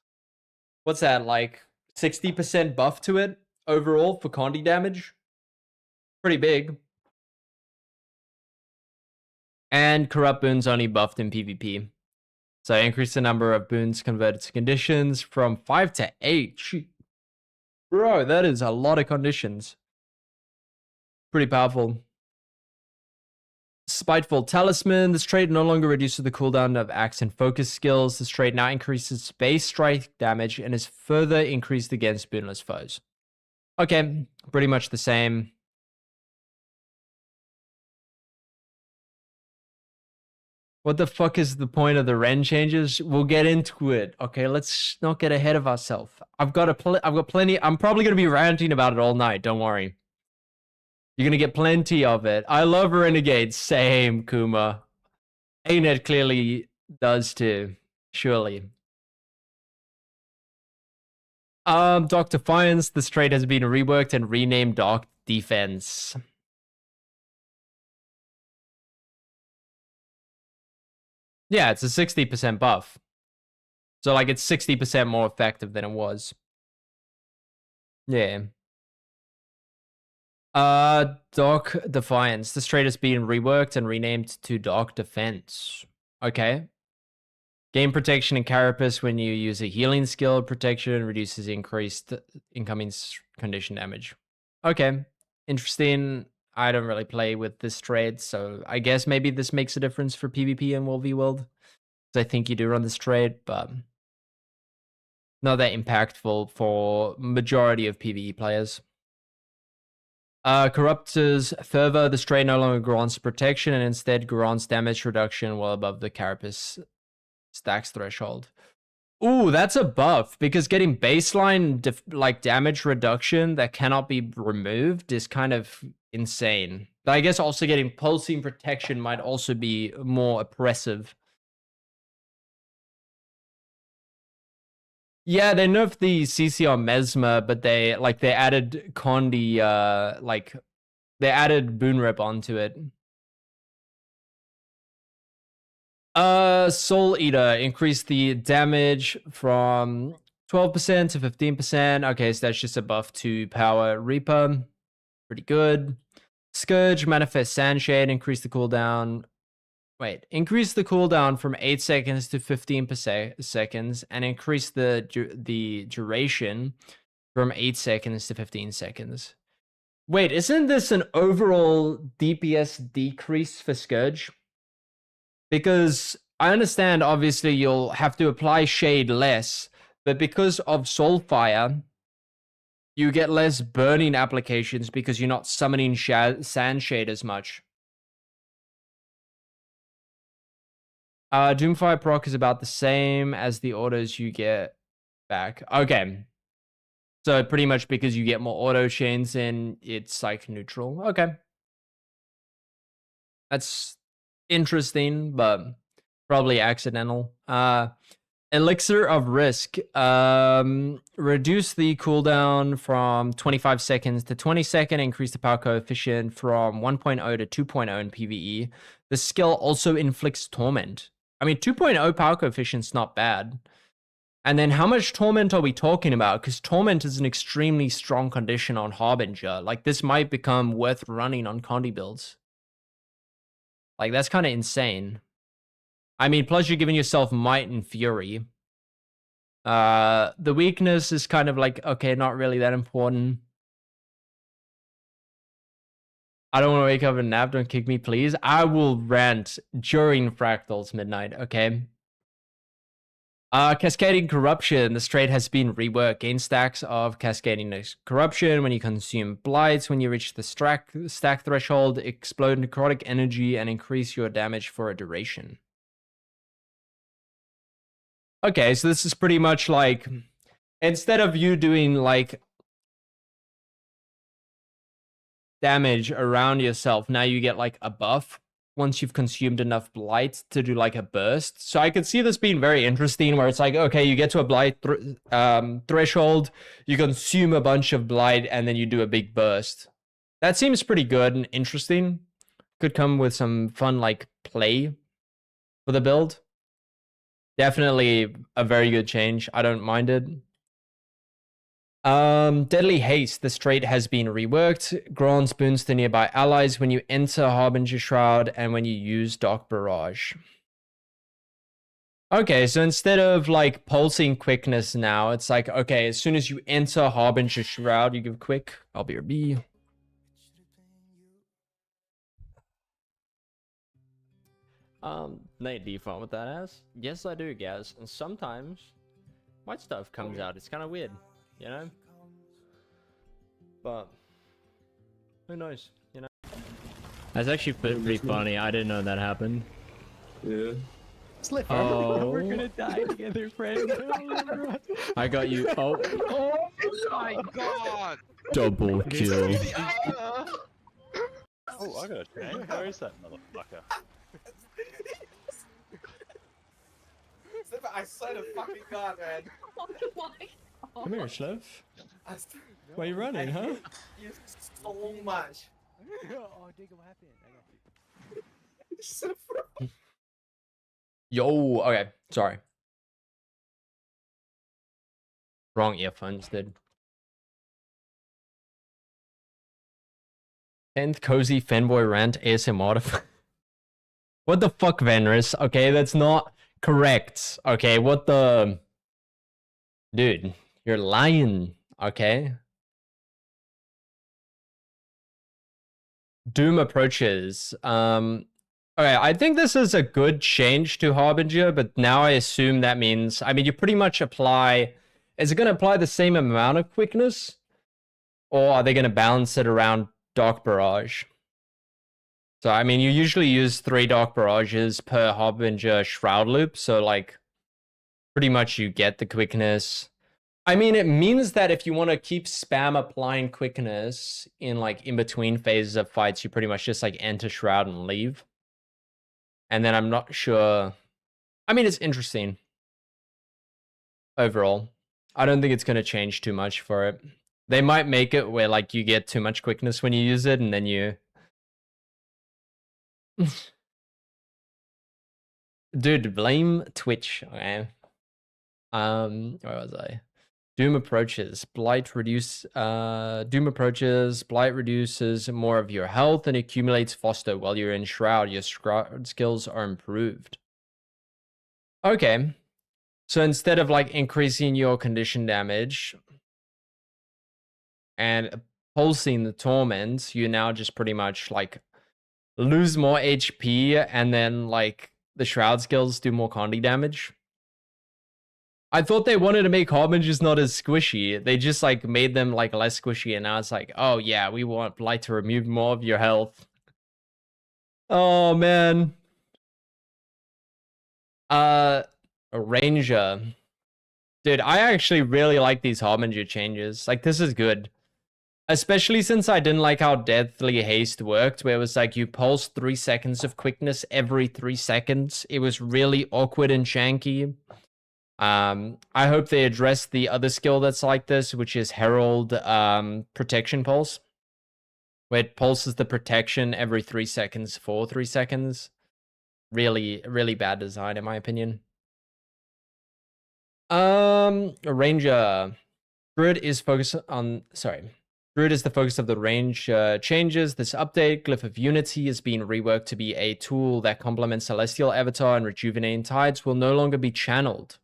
What's that, like 60% buff to it overall for Condi damage? Pretty big. And corrupt boons only buffed in PvP. So increase the number of boons converted to conditions from 5 to 8. Bro, that is a lot of conditions. Pretty powerful. Spiteful Talisman. This trait no longer reduces the cooldown of axe and focus skills. This trait now increases base strike damage and is further increased against boonless foes. Okay, pretty much the same. What the fuck is the point of the Ren changes? We'll get into it. Okay, let's not get ahead of ourselves. I've got plenty. I'm probably gonna be ranting about it all night. Don't worry. You're gonna get plenty of it. I love Renegade. Same, Kuma. ANET clearly does too. Surely. Dark Defiance. This trait has been reworked and renamed Dark Defense. Yeah, it's a 60% buff. So, like, it's 60% more effective than it was. Yeah. Dark Defiance. This trait has been reworked and renamed to Dark Defense. Okay. Gain protection and carapace when you use a healing skill. Protection reduces increased incoming condition damage. Okay. Interesting. I don't really play with this trade, so I guess maybe this makes a difference for PvP and World v World. I think you do run this trade, but not that impactful for majority of PvE players. Corruptor's Fervor. This trade no longer grants protection and instead grants damage reduction well above the carapace stacks threshold. Ooh, that's a buff, because getting baseline like damage reduction that cannot be removed is kind of insane. But I guess also getting pulsing protection might also be more oppressive. Yeah, they nerfed the CC on Mesmer, but they added Condi, they added Boon Rip onto it. Soul Eater increased the damage from 12% to 15%. Okay, so that's just a buff to Power Reaper. Pretty good. Scourge, Manifest Sandshade, increased the cooldown. Wait, increase the cooldown from 8 seconds to 15 seconds, and increase the duration from 8 seconds to 15 seconds. Wait, isn't this an overall DPS decrease for Scourge? Because I understand, obviously, you'll have to apply Shade less, but because of Soulfire, you get less burning applications because you're not summoning Sandshade as much. Doomfire proc is about the same as the autos you get back. Okay. So pretty much because you get more auto chains in, it's like neutral. Okay. That's interesting, but probably accidental. Elixir of Risk. Reduce the cooldown from 25 seconds to 20 seconds. Increase the power coefficient from 1.0 to 2.0 in PvE. The skill also inflicts torment. I mean, 2.0 power coefficient's not bad. And then how much torment are we talking about? Because torment is an extremely strong condition on Harbinger. Like, this might become worth running on Condi builds. Like, that's kind of insane. I mean, plus you're giving yourself Might and Fury. The weakness is kind of like, okay, not really that important. I don't want to wake up and nap. Don't kick me, please. I will rant during Fractal's midnight, okay? Cascading Corruption. The trait has been reworked. Gain stacks of Cascading Corruption when you consume Blights. When you reach the stack threshold, explode necrotic energy and increase your damage for a duration. Okay, so this is pretty much like, instead of you doing like damage around yourself, now you get like a buff once you've consumed enough blight to do like a burst. So I could see this being very interesting, where it's like, okay, you get to a blight threshold, you consume a bunch of blight, and then you do a big burst. That seems pretty good and interesting. Could come with some fun like play for the build. Definitely a very good change. I don't mind it. Deadly Haste. This trait has been reworked. Grants boons to nearby allies when you enter Harbinger Shroud and when you use Dark Barrage. Okay, so instead of like pulsing quickness now, it's like, okay, as soon as you enter Harbinger Shroud, you give quick. I'll be your B. Nate, do you fun with that ass? Yes, I do, Gaz. And sometimes white stuff comes out. It's kind of weird, you know? But who knows, you know? That's actually pretty funny. I didn't know that happened. Yeah. Slipper. Oh. We're gonna die together, friend. I got you. Oh. Oh my god! Double kill. Oh, I got a tank. Where is that motherfucker? I swear to fucking god, man. Oh my god. Come here, Schleff. I Why are you running, huh? hate you so much. Oh, Digga, what happened? I got you. Yo, okay, sorry. Wrong earphones, dude. 10th Cozy Fanboy Rant ASMR. What the fuck, Venris? Okay, that's not correct. Okay, what the... Dude, you're lying, okay? Doom approaches. Okay, I think this is a good change to Harbinger, but now I assume that means... I mean, you pretty much apply... Is it going to apply the same amount of quickness? Or are they going to balance it around Dark Barrage? So, I mean, you usually use 3 Dark Barrages per Harbinger Shroud Loop, so, like, pretty much you get the quickness. I mean, it means that if you want to keep spam applying quickness in, like, in-between phases of fights, you pretty much just, like, enter Shroud and leave. And then I'm not sure... I mean, it's interesting. Overall. I don't think it's going to change too much for it. They might make it where like you get too much quickness when you use it and then you... Dude, blame Twitch. Okay. Where was I? Doom approaches. Blight reduces more of your health and accumulates faster while you're in Shroud. Your Shroud skills are improved. Okay. So instead of like increasing your condition damage and pulsing the torment, you now just pretty much like lose more HP and then like the Shroud skills do more condi damage. I thought they wanted to make Harbingers not as squishy. They just like made them like less squishy, and now it's like, oh yeah, we want Blight to remove more of your health. Oh man. Ranger. Dude, I actually really like these Harbinger changes. Like, this is good. Especially since I didn't like how Deathly Haste worked, where it was like you pulse 3 seconds of quickness every 3 seconds. It was really awkward and janky. I hope they address the other skill that's like this, which is Herald Protection Pulse, where it pulses the protection every 3 seconds for 3 seconds. Really, really bad design, in my opinion. Ranger. Druid is focused on... Sorry. Druid is the focus of the range changes. This update, Glyph of Unity, is being reworked to be a tool that complements Celestial Avatar, and Rejuvenating Tides will no longer be channeled.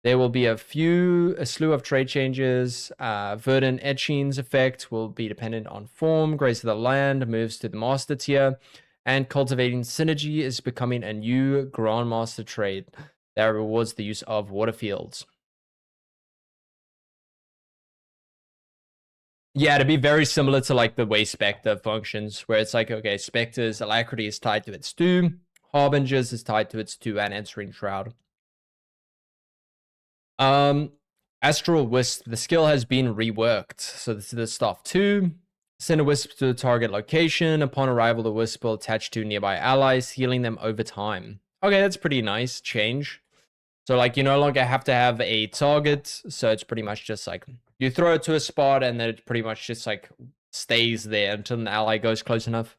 There will be a slew of trade changes. Verdant Etching's effect will be dependent on form. Grace of the Land moves to the Master tier. And Cultivating Synergy is becoming a new Grandmaster trait that rewards the use of water fields. Yeah, to be very similar to like the way Spectre functions, where it's like, okay, Spectre's Alacrity is tied to its 2. Harbingers is tied to its 2 and Entering Shroud. Astral Wisp, the skill has been reworked. So this is the stuff 2. Send a wisp to the target location. Upon arrival, the wisp will attach to nearby allies, healing them over time. Okay, that's pretty nice change. So like you no longer have to have a target. So it's pretty much just like you throw it to a spot and then it pretty much just like stays there until an ally goes close enough.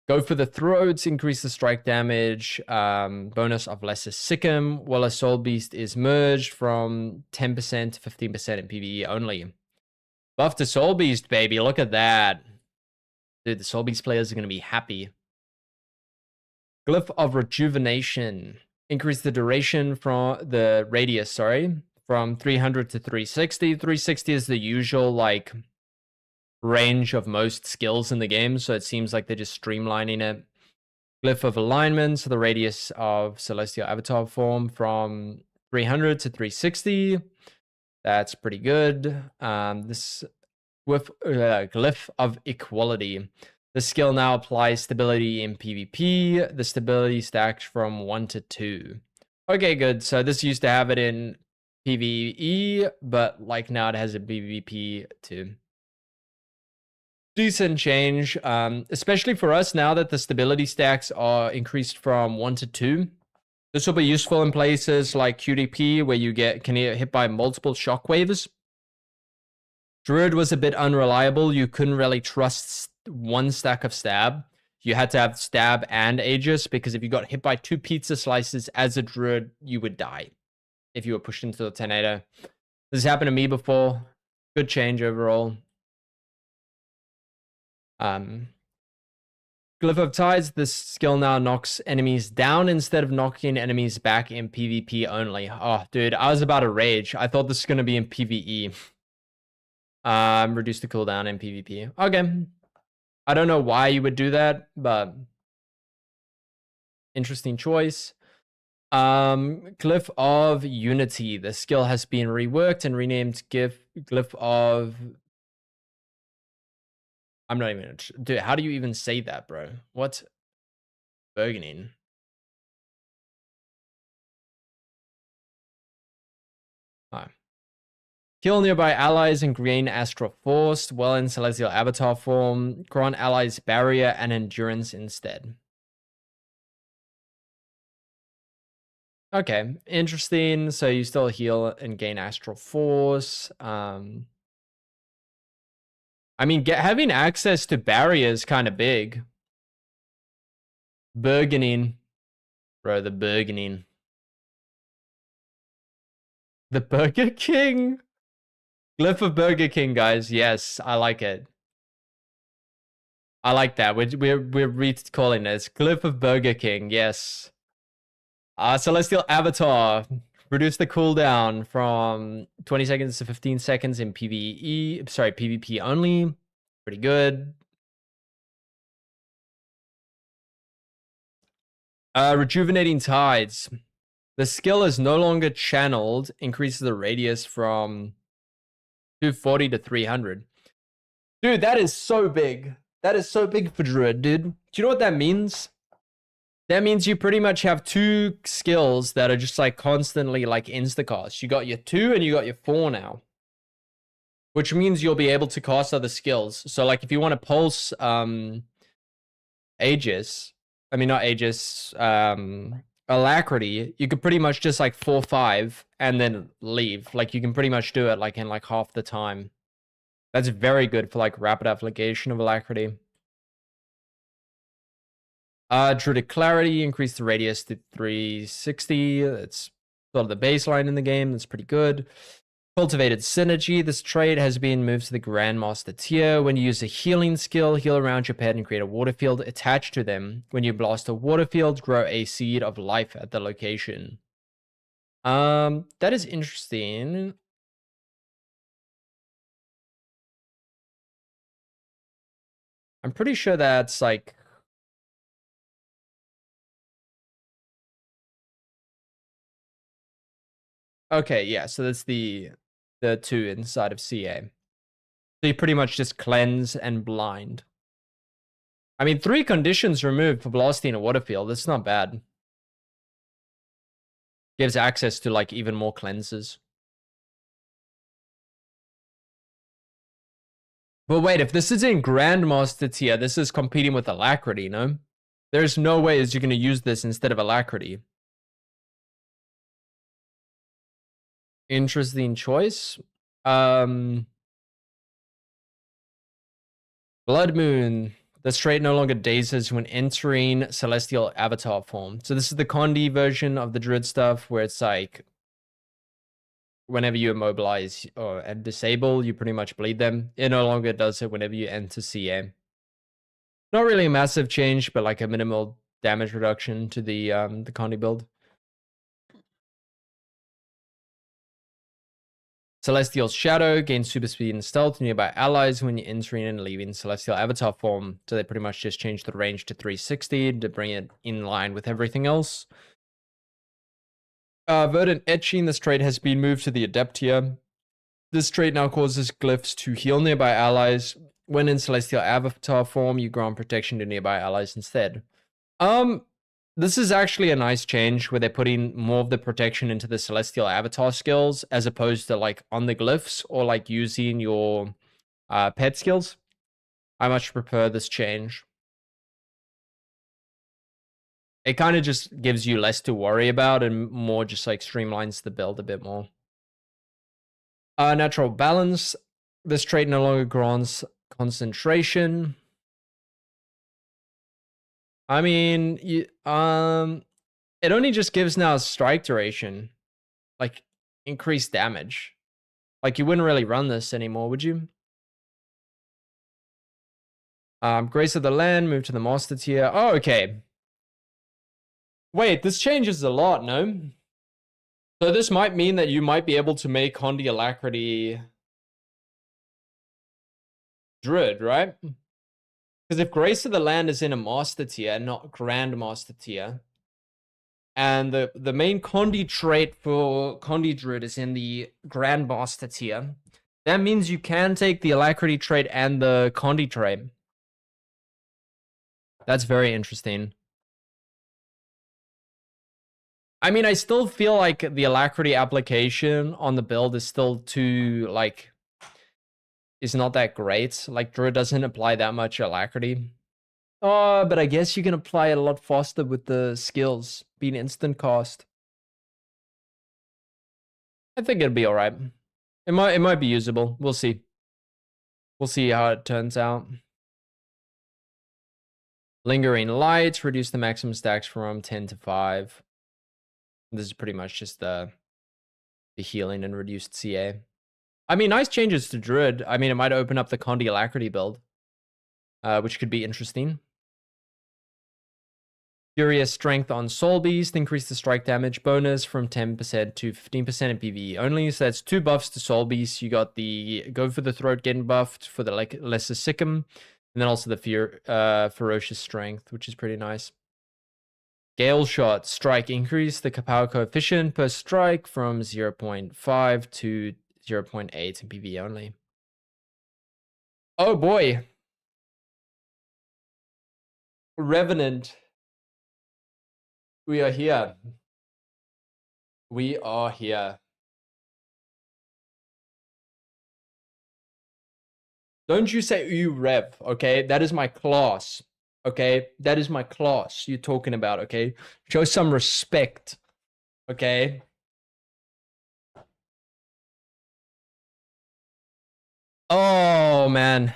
Go for the throats, increase the strike damage, bonus of Lesser Sikkim, while a Soul Beast is merged from 10% to 15% in PvE only. Buff to Soul Beast, baby, look at that. Dude, the Soul Beast players are going to be happy. Glyph of Rejuvenation. Increase the duration from the radius, from 300 to 360. 360 is the usual, like, range of most skills in the game, so it seems like they're just streamlining it. Glyph of Alignment, so the radius of Celestial Avatar form from 300 to 360. That's pretty good. This with Glyph of Equality. The skill now applies stability in PvP. The stability stacks from 1 to 2. Okay, good. So this used to have it in PvE, but like now it has a PvP too. Decent change, especially for us now that the stability stacks are increased from 1 to 2. This will be useful in places like QDP where you can get hit by multiple shockwaves. Druid was a bit unreliable. You couldn't really trust one stack of stab. You had to have stab and Aegis, because if you got hit by 2 pizza slices as a Druid, you would die if you were pushed into the tornado. This has happened to me before. Good change overall. Glyph of Tides, this skill now knocks enemies down instead of knocking enemies back in PvP only. Oh, dude, I was about to rage. I thought this was going to be in PvE. Reduce the cooldown in PvP. Okay. I don't know why you would do that, but interesting choice. Glyph of Unity. The skill has been reworked and renamed Glyph of... I'm not even... Dude, how do you even say that, bro? What? Bergening. Alright. Kill nearby allies and gain Astral Force while in Celestial Avatar form. Grant allies Barrier and Endurance instead. Okay, interesting. So you still heal and gain astral force. I mean, having access to barriers kind of big. Burgeoning. Bro, the burgeoning. The Burger King? Glyph of Burger King, guys. Yes, I like it. I like that. We're recalling this. Glyph of Burger King, yes. Celestial Avatar. Reduce the cooldown from 20 seconds to 15 seconds in PvE. Sorry, PvP only. Pretty good. Rejuvenating Tides. The skill is no longer channeled. Increases the radius from 240 to 300. Dude, that is so big. That is so big for Druid, dude. Do you know what that means? That means you pretty much have two skills that are just like constantly like insta-cast. You got your 2 and you got your 4 now. Which means you'll be able to cast other skills. So like if you want to pulse Aegis, I mean not Aegis, Alacrity, you could pretty much just like 4-5 and then leave. Like you can pretty much do it like in like half the time. That's very good for like rapid application of Alacrity. Druidic Clarity, increase the radius to 360. That's sort of the baseline in the game. That's pretty good. Cultivated Synergy. This trait has been moved to the Grandmaster tier. When you use a healing skill, heal around your pet and create a water field attached to them. When you blast a water field, grow a seed of life at the location. That is interesting. I'm pretty sure that's like... Okay, yeah, so that's the 2 inside of CA. So you pretty much just cleanse and blind. I mean, 3 conditions removed for blasting a water field. That's not bad. Gives access to like even more cleanses. But wait, if this is in Grandmaster tier, this is competing with Alacrity, no? There's no way you're going to use this instead of Alacrity. Interesting choice. Blood Moon. The trait no longer dazes when entering Celestial Avatar form. So this is the Condi version of the Druid stuff where it's like whenever you immobilize or and disable, you pretty much bleed them. It no longer does it whenever you enter CA. Not really a massive change, but like a minimal damage reduction to the Condi build. Celestial Shadow gains super speed and stealth to nearby allies when you're entering and leaving Celestial Avatar form. So they pretty much just changed the range to 360 to bring it in line with everything else. Verdant Etching, this trait has been moved to the Adept tier. This trait now causes glyphs to heal nearby allies. When in Celestial Avatar form, you grant protection to nearby allies instead. This is actually a nice change where they're putting more of the protection into the Celestial Avatar skills as opposed to like on the glyphs or like using your pet skills. I much prefer this change. It kind of just gives you less to worry about and more just like streamlines the build a bit more. Natural Balance. This trait no longer grants concentration. I mean, it only just gives now strike duration, like increased damage. Like you wouldn't really run this anymore, would you? Grace of the Land, move to the Master tier. Oh, okay. Wait, this changes a lot, no? So this might mean that you might be able to make Condi Alacrity Druid, right? Because if Grace of the Land is in a Master tier, not Grandmaster tier, and the main Condi trait for Condi Druid is in the Grandmaster tier, that means you can take the Alacrity trait and the Condi trait. That's very interesting. I mean, I still feel like the Alacrity application on the build is still too, like... is not that great. Like, Druid doesn't apply that much Alacrity. Oh, but I guess you can apply it a lot faster with the skills being instant cast. I think it'll be all right. It might be usable. We'll see. We'll see how it turns out. Lingering Light, reduce the maximum stacks from 10 to 5. This is pretty much just the healing and reduced CA. I mean, nice changes to Druid. I mean, it might open up the Condi Alacrity build, which could be interesting. Furious Strength on Soul Beast, increase the strike damage bonus from 10% to 15% in PvE only. So that's 2 buffs to Soul Beast. You got the Go for the Throat getting buffed for the Lesser Sikkim, and then also the Ferocious Strength, which is pretty nice. Gale Shot, strike, increase the power coefficient per strike from 0.5 to 0.8 in PvE only. Oh boy. Revenant. We are here. We are here. Don't you say you rev, okay? That is my class, okay? That is my class you're talking about, okay? Show some respect, okay? Oh, man.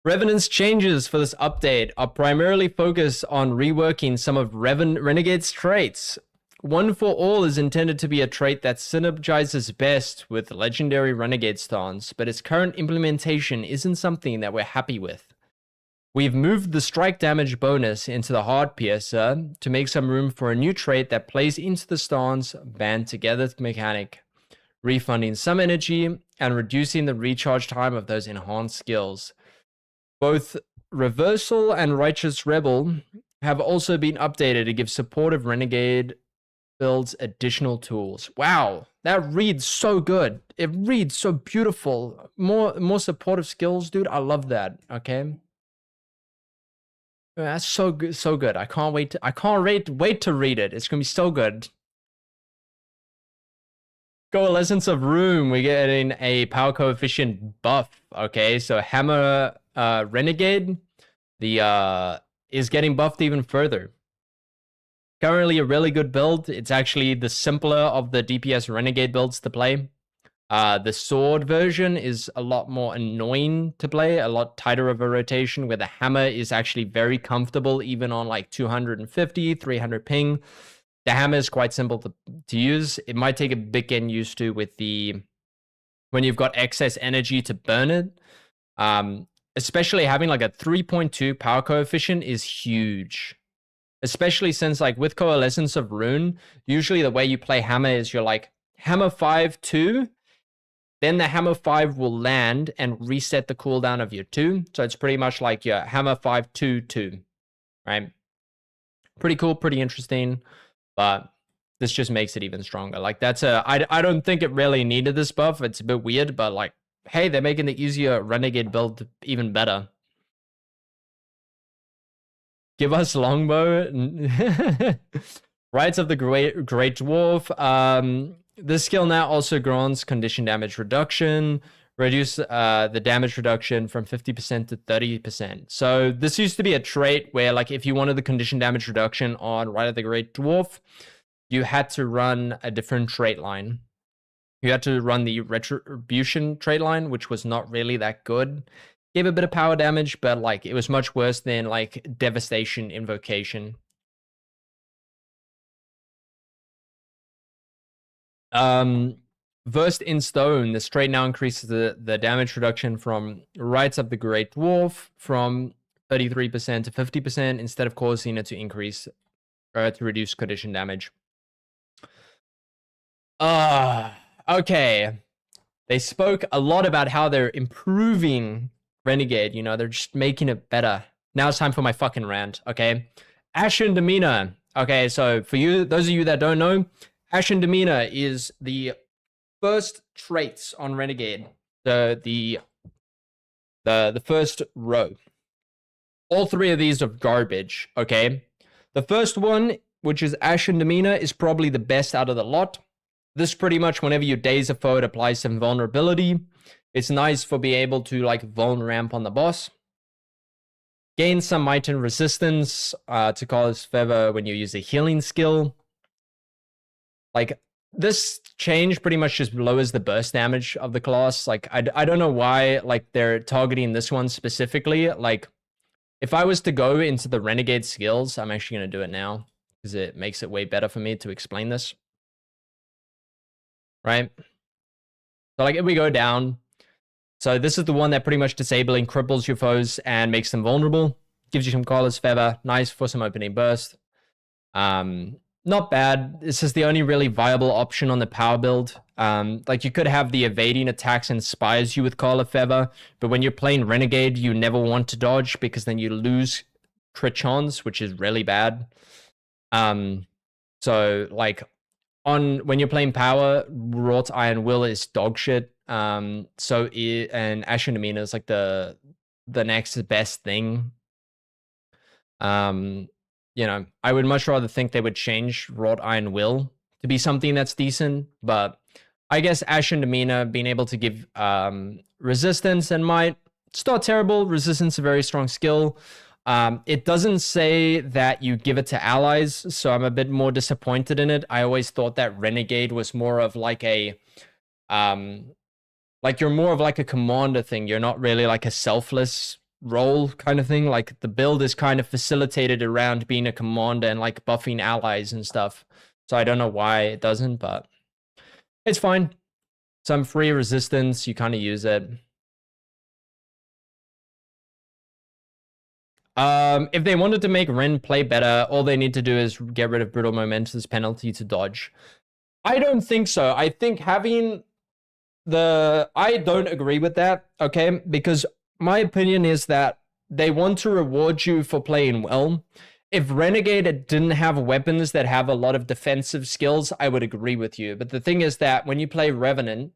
Revenant's changes for this update are primarily focused on reworking some of Renegade's traits. One for All is intended to be a trait that synergizes best with legendary Renegade stance, but its current implementation isn't something that we're happy with. We've moved the strike damage bonus into the Hard Piercer to make some room for a new trait that plays into the stance band together mechanic, refunding some energy and reducing the recharge time of those enhanced skills. Both Reversal and Righteous Rebel have also been updated to give supportive Renegade builds additional tools. Wow, that reads so good. It reads so beautiful. More supportive skills, dude. I love that. Okay. That's so good, so good. I can't wait to read it. It's gonna be so good. Coalescence of Room, we're getting a power coefficient buff. Okay, so Hammer Renegade is getting buffed even further. Currently a really good build. It's actually the simpler of the DPS Renegade builds to play. The sword version is a lot more annoying to play, a lot tighter of a rotation, where the hammer is actually very comfortable even on like 250, 300 ping. The hammer is quite simple to use. It might take a bit getting used to with when you've got excess energy to burn it. Especially having like a 3.2 power coefficient is huge. Especially since like with Coalescence of Rune, usually the way you play hammer is you're like hammer 5-2, then the hammer 5 will land and reset the cooldown of your 2. So it's pretty much like your hammer 5-2-2, right? Pretty cool, pretty interesting, but this just makes it even stronger. Like I don't think it really needed this buff. It's a bit weird, but like, hey, they're making the easier Renegade build even better. Give us Longbow. Rites of the Great Dwarf. This skill now also grants condition damage reduction. Reduce the damage reduction from 50% to 30%. So this used to be a trait where like if you wanted the condition damage reduction on Rite of the Great Dwarf, you had to run a different trait line. You had to run the Retribution trait line, which was not really that good. Gave a bit of power damage, but like it was much worse than like Devastation Invocation. Versed in Stone, the trait now increases the damage reduction from Rites of the Great Dwarf from 33% to 50% instead of causing it to increase to reduce condition damage. Okay. They spoke a lot about how they're improving Renegade, you know, they're just making it better. Now it's time for my fucking rant, okay? Ashen Demeanor. Okay, so for you, those of you that don't know, Ashen Demeanor is the first traits on Renegade. The first row. All three of these are garbage, okay? The first one, which is Ashen Demeanor, is probably the best out of the lot. This pretty much, whenever you daze a foe, it applies some vulnerability. It's nice for being able to like vuln ramp on the boss. Gain some might and resistance to cause favor when you use a healing skill. Like this change pretty much just lowers the burst damage of the class. Like, I don't know why, like, they're targeting this one specifically. Like, if I was to go into the Renegade skills, I'm actually going to do it now because it makes it way better for me to explain this. Right? So, like, if we go down, so this is the one that pretty much disabling cripples your foes and makes them vulnerable. Gives you some Carlos Feather. Nice for some opening burst. Not bad. This is the only really viable option on the power build. Like, you could have the evading attacks inspires you with Carla Feather, but when you're playing Renegade, you never want to dodge because then you lose crit chance, which is really bad. So like when you're playing power, Wrought Iron Will is dog shit. And Ashen Demeanor is like the next best thing. You know, I would much rather think they would change Wrought Iron Will to be something that's decent, but I guess Ashen Demeanor being able to give resistance and might, it's not terrible. Resistance is a very strong skill. It doesn't say that you give it to allies, so I'm a bit more disappointed in it. I always thought that Renegade was more of like a, like you're more of like a commander thing. You're not really like a selfless role kind of thing. Like the build is kind of facilitated around being a commander and like buffing allies and stuff. So I don't know why it doesn't, but it's fine. Some free resistance, you kind of use it. If they wanted to make Ren play better, all they need to do is get rid of Brutal Momentum's penalty to dodge. I don't think so. I think having I don't agree with that, okay? Because my opinion is that they want to reward you for playing well. If Renegade didn't have weapons that have a lot of defensive skills, I would agree with you. But the thing is that when you play Revenant,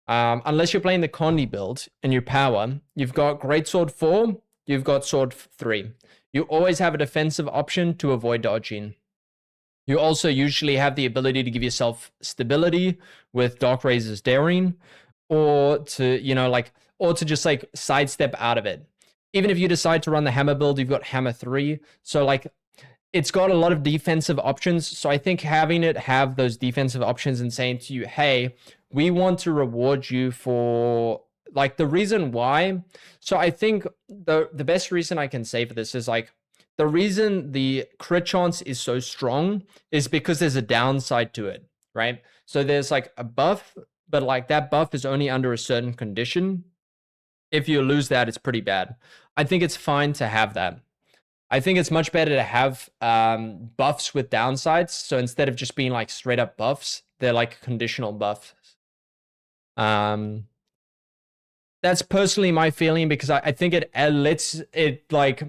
unless you're playing the Condi build and your power, you've got Greatsword 4, you've got Sword 3. You always have a defensive option to avoid dodging. You also usually have the ability to give yourself stability with Dark Razor's Daring, or to, you know, like, or to just like sidestep out of it. Even if you decide to run the Hammer build, you've got Hammer 3. So like, it's got a lot of defensive options. So I think having it have those defensive options and saying to you, hey, we want to reward you for like the reason why. So I think the best reason I can say for this is like, the reason the crit chance is so strong is because there's a downside to it, right? So there's like a buff, but like that buff is only under a certain condition. If you lose that, it's pretty bad. I think it's fine to have that. I think it's much better to have buffs with downsides. So instead of just being like straight up buffs, they're like conditional buffs. That's personally my feeling, because I think it lets it like,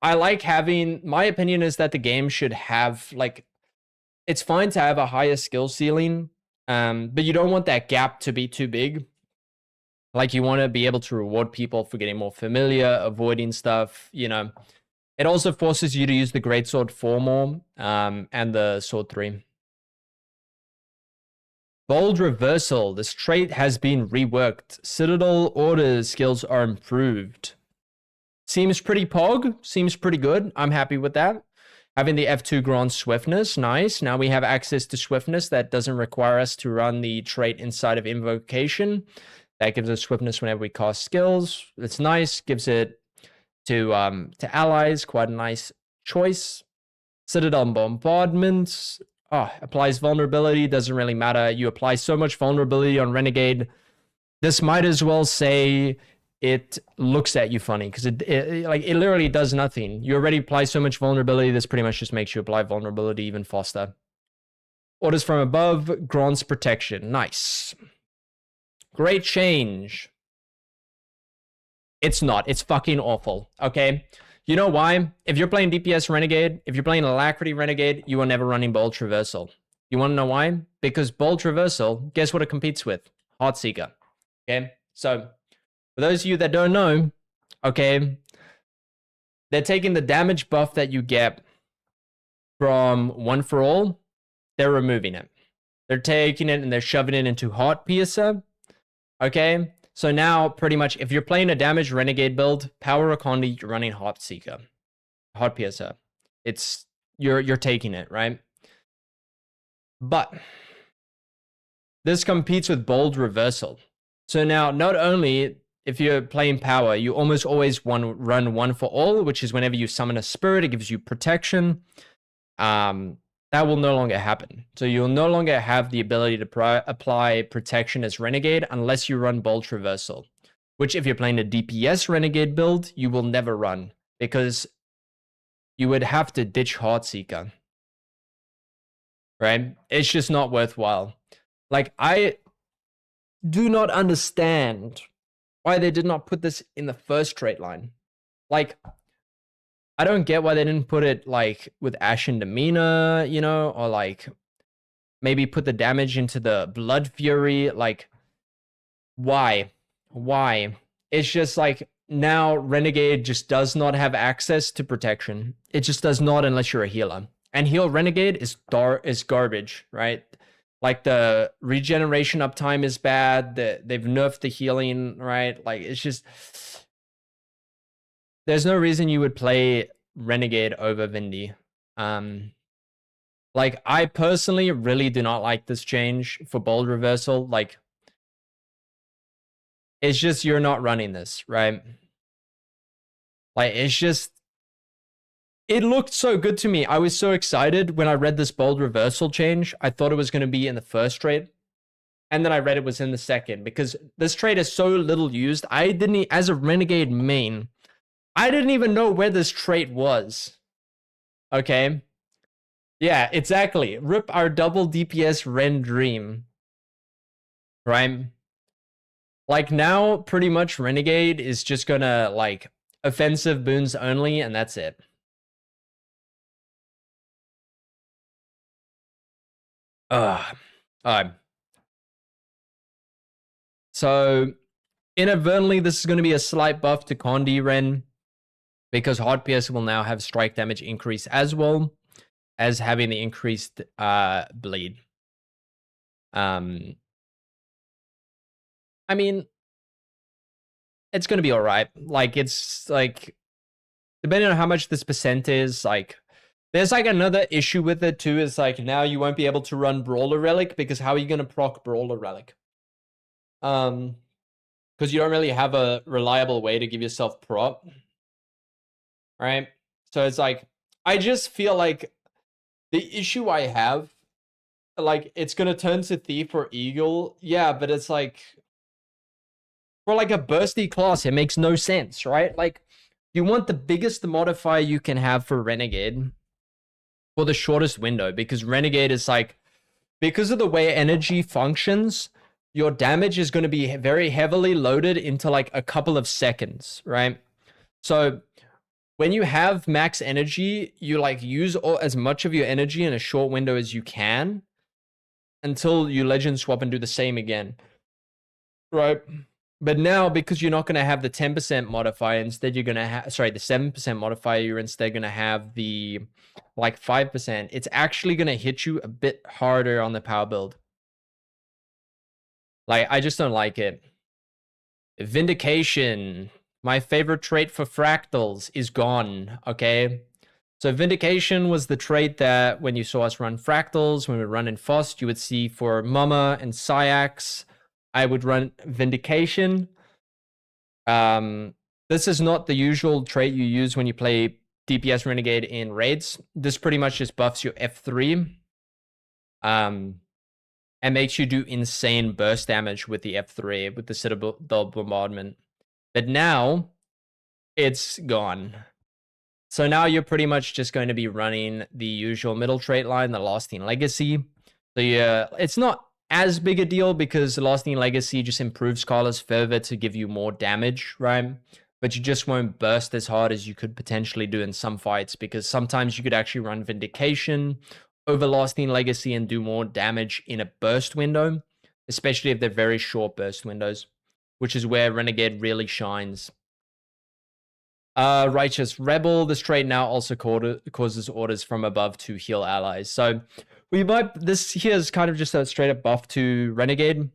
I like having, my opinion is that the game should have like, it's fine to have a higher skill ceiling, but you don't want that gap to be too big. Like you want to be able to reward people for getting more familiar, avoiding stuff, you know. It also forces you to use the Greatsword 4 more, and the Sword 3. Bold Reversal. This trait has been reworked. Citadel Order skills are improved. Seems pretty pog. Seems pretty good. I'm happy with that. Having the F2 grants swiftness. Nice. Now we have access to swiftness that doesn't require us to run the trait inside of invocation. That gives us swiftness whenever we cast skills. It's nice. Gives it to allies. Quite a nice choice. Citadel Bombardment. Oh, applies vulnerability. Doesn't really matter. You apply so much vulnerability on Renegade. This might as well say it looks at you funny, because it literally does nothing. You already apply so much vulnerability. This pretty much just makes you apply vulnerability even faster. Orders from above grants protection. Nice. Great change. It's not. It's fucking awful. Okay. You know why? If you're playing DPS Renegade, if you're playing Alacrity Renegade, you are never running Bold Traversal. You want to know why? Because Bold Traversal, guess what it competes with? Heartseeker. Okay? So, for those of you that don't know, okay, they're taking the damage buff that you get from One for All, they're removing it. They're taking it and they're shoving it into Heart Piercer. Okay? So now, pretty much, if you're playing a damaged Renegade build, Power Recondi, you're running Heart Piercer. It's you're taking it, right? But this competes with bold reversal. So now, not only if you're playing power, you almost always run one for all, which is whenever you summon a spirit, it gives you protection. That will no longer happen. So you'll no longer have the ability to apply protection as Renegade unless you run bold reversal, which if you're playing a DPS Renegade build, you will never run because you would have to ditch Heartseeker. Right? It's just not worthwhile. Like, I do not understand why they did not put this in the first trait line. Like, I don't get why they didn't put it, like, with Ashen Demeanor, you know, or, like, maybe put the damage into the Blood Fury. Like, why? Why? It's just, like, now Renegade just does not have access to protection. It just does not unless you're a healer. And heal Renegade is garbage, right? Like, the regeneration uptime is bad. They've nerfed the healing, right? Like, it's just... There's no reason you would play Renegade over Vindy. Like, I personally really do not like this change for bold reversal. Like, it's just you're not running this, right? Like, it's just... It looked so good to me. I was so excited when I read this bold reversal change. I thought it was going to be in the first trait. And then I read it was in the second. Because this trait is so little used. I didn't, as a Renegade main, I didn't even know where this trait was. Okay? Yeah, exactly. Rip our double DPS Ren dream. Right? Like, now, pretty much Renegade is just gonna, like, offensive boons only, and that's it. So, inadvertently, this is going to be a slight buff to Condi Ren, because Hard Pierce will now have strike damage increase as well as having the increased bleed. I mean, it's going to be all right. Like, it's like, depending on how much this percent is, like, there's like another issue with it too, is like now you won't be able to run Brawler Relic, because how are you going to proc Brawler Relic? Because you don't really have a reliable way to give yourself prop. Right? So it's like, I just feel like the issue I have, like, it's going to turn to Thief or Eagle. Yeah, but it's like, for like a bursty class, it makes no sense, right? Like, you want the biggest modifier you can have for Renegade for the shortest window, because Renegade is like, because of the way energy functions, your damage is going to be very heavily loaded into like a couple of seconds, right? So when you have max energy, you like use as much of your energy in a short window as you can until you legend swap and do the same again, right? But now, because you're not going to have the 10% modifier, instead you're going to have, sorry, the 7% modifier, you're instead going to have the like 5%. It's actually going to hit you a bit harder on the power build. Like, I just don't like it. Vindication, my favorite trait for fractals, is gone, okay? So Vindication was the trait that when you saw us run fractals, when we run in Fost, you would see for Mama and Syax, I would run Vindication. This is not the usual trait you use when you play DPS Renegade in raids. This pretty much just buffs your F3. And makes you do insane burst damage with the F3, with the Citadel Bombardment. But now, it's gone. So now you're pretty much just going to be running the usual middle trait line, the Lasting Legacy. So yeah, it's not as big a deal because the Lasting Legacy just improves Scarlet's Fervor to give you more damage, right? But you just won't burst as hard as you could potentially do in some fights, because sometimes you could actually run Vindication over Lasting Legacy and do more damage in a burst window, especially if they're very short burst windows, which is where Renegade really shines. Righteous Rebel, this trait now also causes orders from above to heal allies. So we might, this here is kind of just a straight up buff to Renegade.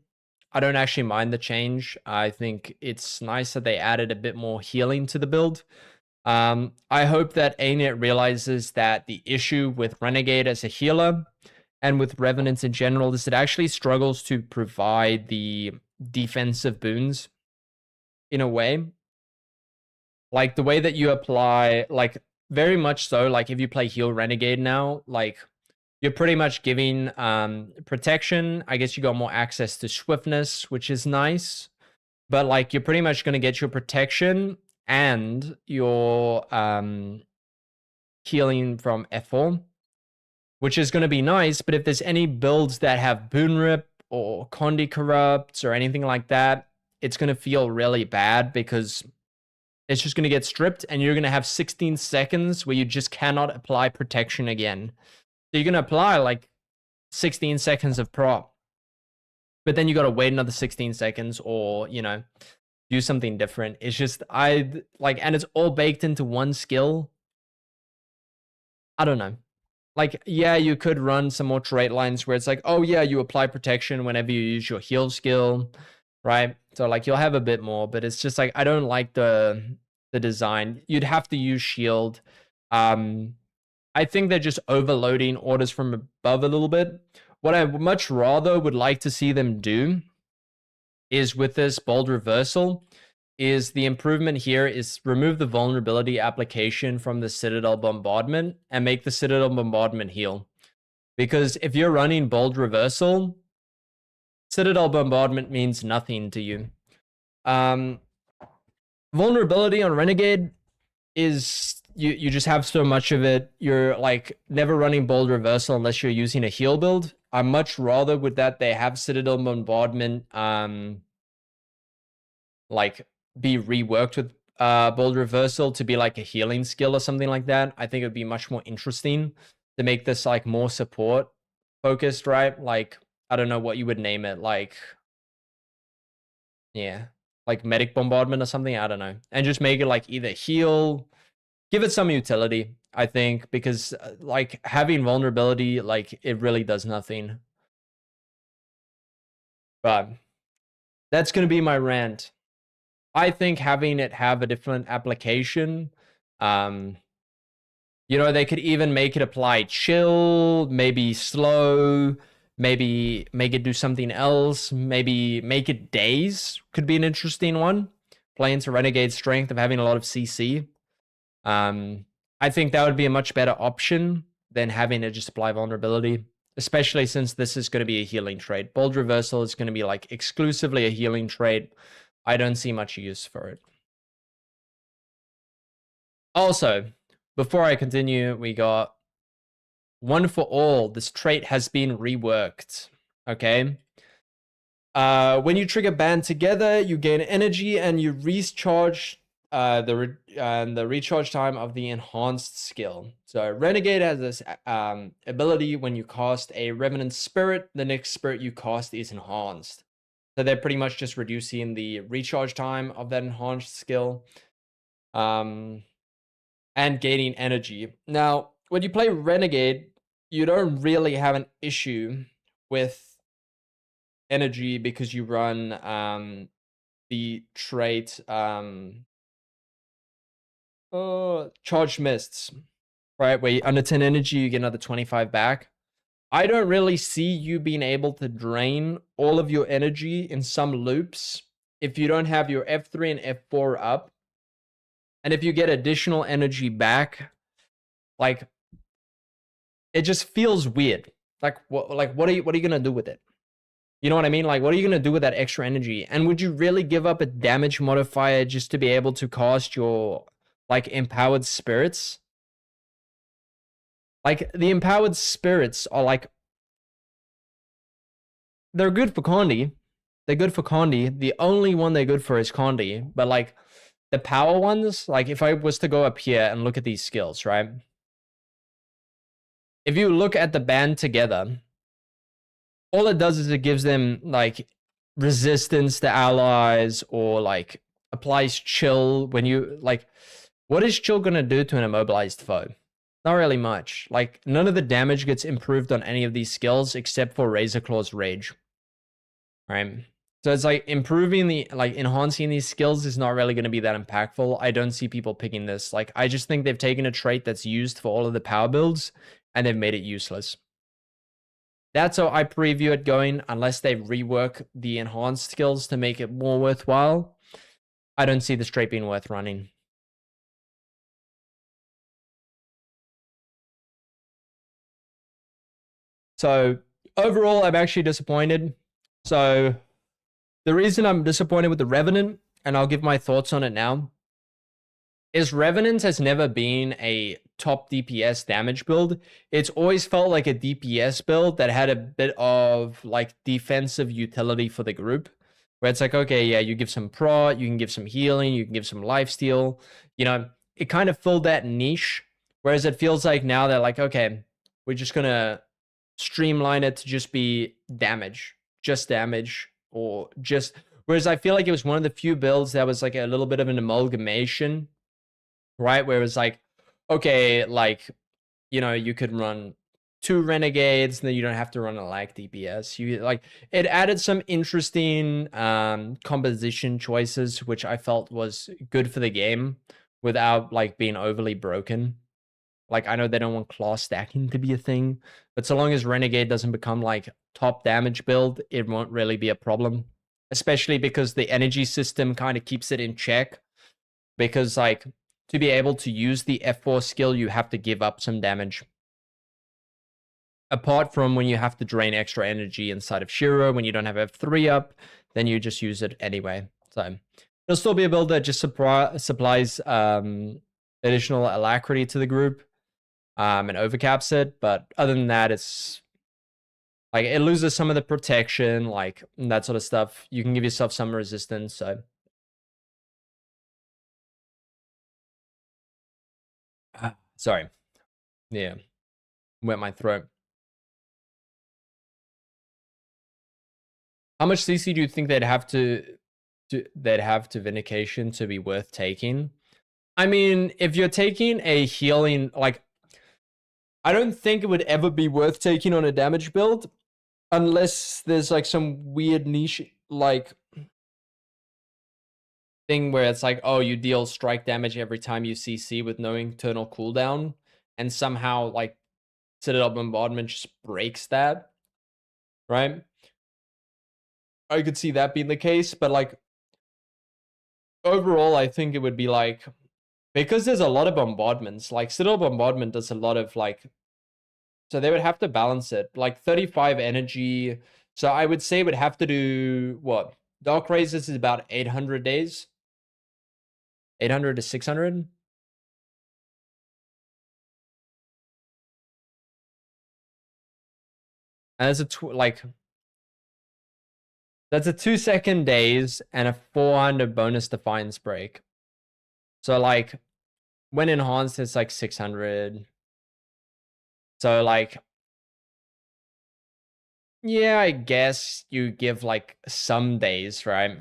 I don't actually mind the change. I think it's nice that they added a bit more healing to the build. I hope that ANET realizes that the issue with Renegade as a healer and with Revenants in general is it actually struggles to provide the defensive boons in a way. Like the way that you apply, like very much so, like if you play Heal Renegade now, like you're pretty much giving protection. I guess you got more access to swiftness, which is nice. But like you're pretty much going to get your protection and your healing from F4, which is going to be nice. But if there's any builds that have Boon Rip or Condi Corrupts or anything like that, it's going to feel really bad because it's just going to get stripped and you're going to have 16 seconds where you just cannot apply protection again. So you're going to apply like 16 seconds of prop, but then you got to wait another 16 seconds or, you know, do something different. It's just, and it's all baked into one skill. I don't know. Like, yeah, you could run some more trait lines where it's like, oh yeah, you apply protection whenever you use your heal skill, right? So like you'll have a bit more, but it's just like, I don't like the design. You'd have to use shield. I think they're just overloading orders from above a little bit. What I much rather would like to see them do is with this bold reversal is the improvement here is remove the vulnerability application from the Citadel Bombardment and make the Citadel Bombardment heal. Because if you're running bold reversal, Citadel Bombardment means nothing to you. Vulnerability on Renegade is you just have so much of it. You're like never running bold reversal unless you're using a heal build. I much rather with that they have Citadel Bombardment like be reworked with bold reversal to be like a healing skill or something like that. I think it would be much more interesting to make this like more support focused, right? Like I don't know what you would name it, like yeah, like medic bombardment or something. I don't know, and just make it like either heal. Give it some utility, I think, because like having vulnerability, like it really does nothing. But that's going to be my rant. I think having it have a different application, you know, they could even make it apply chill, maybe slow, maybe make it do something else, maybe make it daze could be an interesting one. Play into Renegade's strength of having a lot of CC. I think that would be a much better option than having it just apply vulnerability, especially since this is going to be a healing trait. Bold reversal is going to be like exclusively a healing trait. I don't see much use for it. Also, before I continue, we got one for all. This trait has been reworked. Okay. When you trigger band together, you gain energy and you recharge the recharge time of the enhanced skill. So Renegade has this ability when you cast a Revenant Spirit, the next spirit you cast is enhanced. So they're pretty much just reducing the recharge time of that enhanced skill and gaining energy. Now, when you play Renegade, you don't really have an issue with energy because you run the trait Charged Mists, right? Where you under 10 energy, you get another 25 back. I don't really see you being able to drain all of your energy in some loops if you don't have your F3 and F4 up. And if you get additional energy back, like it just feels weird. Like what are you gonna do with it? You know what I mean? Like, what are you going to do with that extra energy? And would you really give up a damage modifier just to be able to cast your, like, empowered spirits? Like, the empowered spirits are, like... They're good for Condi. They're good for Condi. The only one they're good for is Condi. But, like, the power ones, like, if I was to go up here and look at these skills, right? If you look at the band together... all it does is it gives them, like, resistance to allies or, like, applies chill when you, like... What is chill going to do to an immobilized foe? Not really much. Like, none of the damage gets improved on any of these skills except for Razorclaw's Rage. Right? So it's like improving the, like, enhancing these skills is not really going to be that impactful. I don't see people picking this. Like, I just think they've taken a trait that's used for all of the power builds and they've made it useless. That's how I preview it going, unless they rework the enhanced skills to make it more worthwhile. I don't see the straight being worth running. So overall, I'm actually disappointed. So the reason I'm disappointed with the Revenant, and I'll give my thoughts on it now, is Revenant has never been a top DPS damage build. It's always felt like a DPS build that had a bit of like defensive utility for the group. Where it's like, okay, yeah, you give some prot, you can give some healing, you can give some lifesteal. You know, it kind of filled that niche. Whereas it feels like now they're like, okay, we're just going to streamline it to just be damage. Just damage. Or just... Whereas I feel like it was one of the few builds that was like a little bit of an amalgamation. Right? Where it was like, okay, like, you know, you could run 2 renegades, and then you don't have to run a lag DPS. You like it added some interesting composition choices, which I felt was good for the game without like being overly broken. Like I know they don't want class stacking to be a thing, but so long as renegade doesn't become like top damage build, it won't really be a problem. Especially because the energy system kind of keeps it in check. Because like to be able to use the F4 skill, you have to give up some damage. Apart from when you have to drain extra energy inside of Shiro, when you don't have F3 up, then you just use it anyway. So it'll still be a build that just supplies additional alacrity to the group and overcaps it. But other than that, it's like it loses some of the protection, like that sort of stuff. You can give yourself some resistance. So sorry. Yeah. Wet my throat. How much CC do you think they'd have to Vindication to be worth taking? I mean, if you're taking a healing, like, I don't think it would ever be worth taking on a damage build unless there's like some weird niche like thing where it's like, oh, you deal strike damage every time you CC with no internal cooldown, and somehow like Citadel Bombardment just breaks that, right? I could see that being the case, but like overall, I think it would be like, because there's a lot of bombardments, like Citadel Bombardment does a lot of like, so they would have to balance it, like 35 energy. So I would say it would have to do what? Dark Razors is about 800 days, 800 to 600. And that's that's a 2-second daze and a 400 bonus Defiance break. So like when enhanced, it's like 600. So like, yeah, I guess you give like some days, right?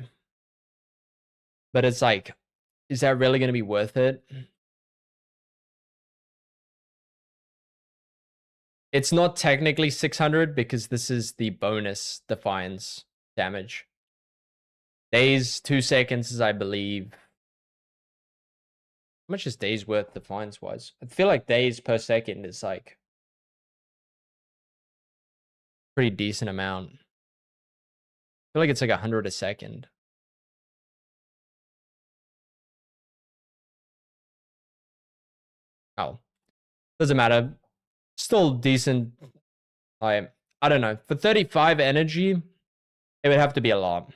But it's like, is that really going to be worth it? It's not technically 600 because this is the bonus Defiance damage. Days, 2 seconds is, I believe. How much is days worth Defiance wise? I feel like days per second is like pretty decent amount. I feel like it's like 100 a second. Oh, doesn't matter. Still decent. I don't know. For 35 energy, it would have to be a lot.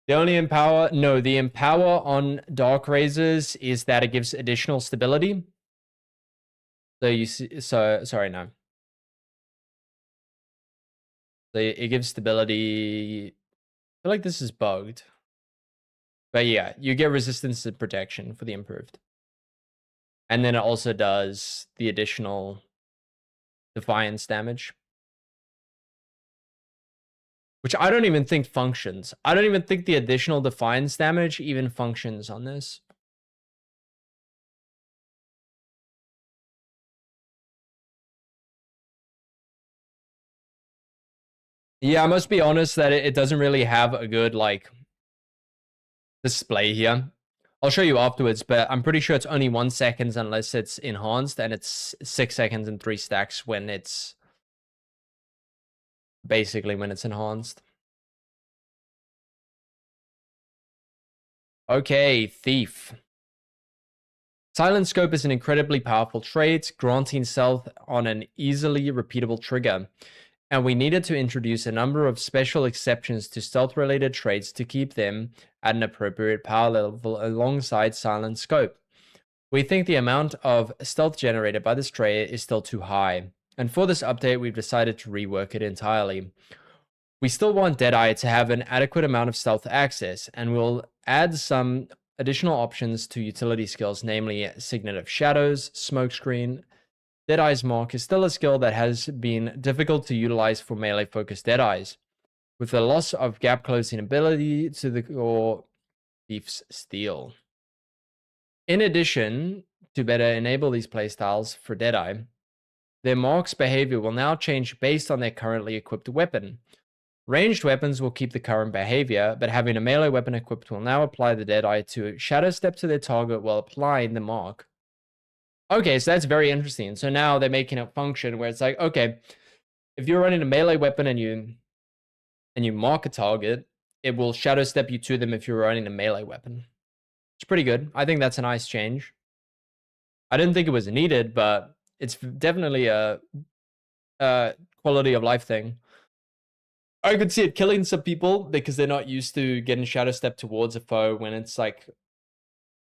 The only empower, no, the empower on Dark Razors is that it gives additional stability. So you see, sorry, no. So it gives stability. I feel like this is bugged. But yeah, you get resistance and protection for the improved. And then it also does the additional Defiance damage. Which I don't even think functions. I don't even think the additional Defiance damage even functions on this. Yeah, I must be honest that it doesn't really have a good, like, display here. I'll show you afterwards, but I'm pretty sure it's only 1 second unless it's enhanced, and it's 6 seconds and 3 stacks when it's basically when it's enhanced. Okay, Thief. Silent Scope is an incredibly powerful trait, granting stealth on an easily repeatable trigger, and we needed to introduce a number of special exceptions to stealth-related traits to keep them at an appropriate power level alongside Silent Scope. We think the amount of stealth generated by this trait is still too high, and for this update we've decided to rework it entirely. We still want Deadeye to have an adequate amount of stealth access, and we'll add some additional options to utility skills, namely Signet of Shadows, Smokescreen. Deadeye's Mark is still a skill that has been difficult to utilize for melee-focused Deadeyes, with the loss of gap closing ability to the core Thief's Steel. In addition, to better enable these playstyles for Deadeye, their Mark's behavior will now change based on their currently equipped weapon. Ranged weapons will keep the current behavior, but having a melee weapon equipped will now apply the Deadeye to shadow step to their target while applying the Mark. Okay, so that's very interesting. So now they're making it function where it's like, okay, if you're running a melee weapon and you mark a target, it will shadow step you to them if you're running a melee weapon. It's pretty good. I think that's a nice change. I didn't think it was needed, but it's definitely a quality of life thing. I could see it killing some people because they're not used to getting shadow step towards a foe when it's like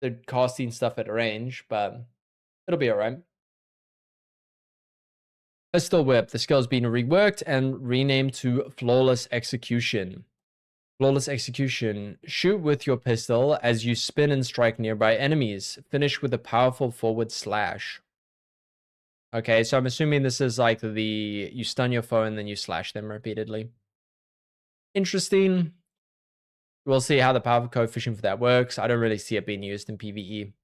they're casting stuff at range, but it'll be alright. Pistol Whip. The skill's been reworked and renamed to Flawless Execution. Flawless Execution. Shoot with your pistol as you spin and strike nearby enemies. Finish with a powerful forward slash. Okay, so I'm assuming this is like you stun your foe and then you slash them repeatedly. Interesting. We'll see how the power coefficient for that works. I don't really see it being used in PvE.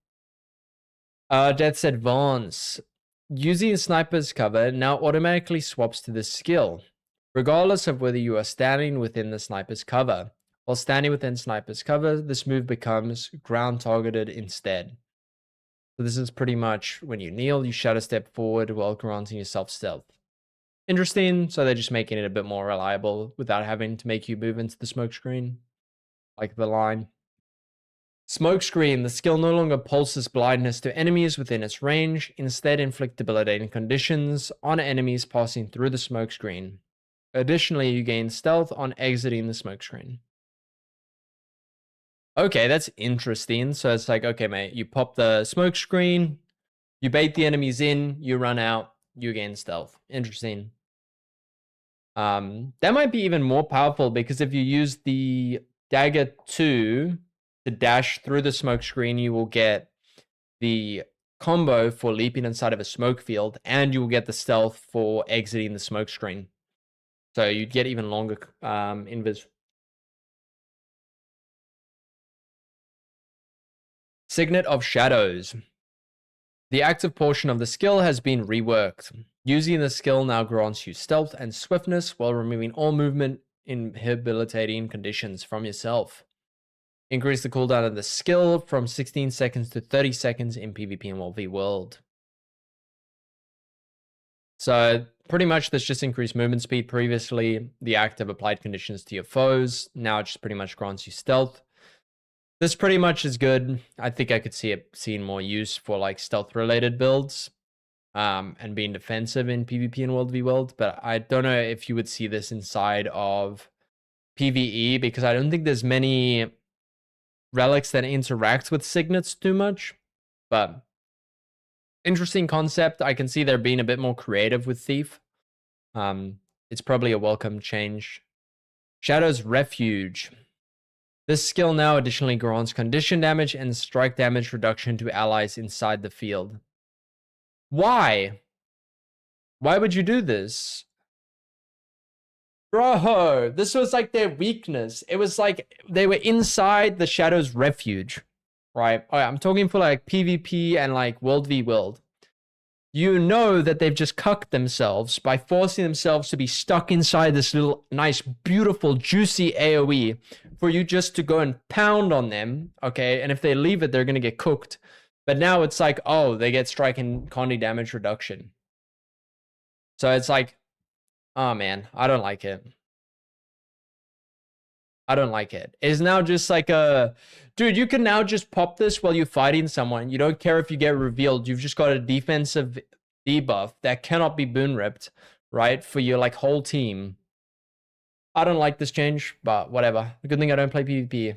Death's Advance. Using Sniper's Cover now automatically swaps to this skill, regardless of whether you are standing within the Sniper's Cover. While standing within Sniper's Cover, this move becomes ground targeted instead. So this is pretty much when you kneel, you shadow step forward while granting yourself stealth. Interesting, so they're just making it a bit more reliable without having to make you move into the smoke screen, like the line. Smokescreen. The skill no longer pulses blindness to enemies within its range, instead inflict debilitating conditions on enemies passing through the smokescreen. Additionally, you gain stealth on exiting the smokescreen. Okay, that's interesting. So it's like, okay, mate, you pop the smokescreen, you bait the enemies in, you run out, you gain stealth. Interesting. That might be even more powerful because if you use the Dagger 2 to dash through the smoke screen, you will get the combo for leaping inside of a smoke field, and you will get the stealth for exiting the smoke screen. So you'd get even longer invis. Signet of Shadows. The active portion of the skill has been reworked. Using the skill now grants you stealth and swiftness while removing all movement inhabilitating conditions from yourself. Increase the cooldown of the skill from 16 seconds to 30 seconds in PvP and 1v World. So pretty much this just increased movement speed. Previously, the active applied conditions to your foes. Now it just pretty much grants you stealth. This pretty much is good. I think I could see it seeing more use for like stealth related builds and being defensive in PvP and World v World. But I don't know if you would see this inside of PvE because I don't think there's many relics that interact with signets too much. But interesting concept. I can see they're being a bit more creative with Thief. It's probably a welcome change. Shadow's Refuge. This skill now additionally grants condition damage and strike damage reduction to allies inside the field. Why? Why would you do this? Bro, this was like their weakness. It was like they were inside the Shadow's Refuge, right? I'm talking for like PvP and like World v World. you know that they've just cucked themselves by forcing themselves to be stuck inside this little nice, beautiful, juicy AoE for you just to go and pound on them, okay? And if they leave it, they're going to get cooked. But now it's like, oh, they get strike and condi damage reduction. So it's like, oh man, I don't like it. I don't like it. It's now just like a... Dude, you can now just pop this while you're fighting someone. You don't care if you get revealed. You've just got a defensive debuff that cannot be boon ripped, right? For your like whole team. I don't like this change, but whatever. Good thing I don't play PvP.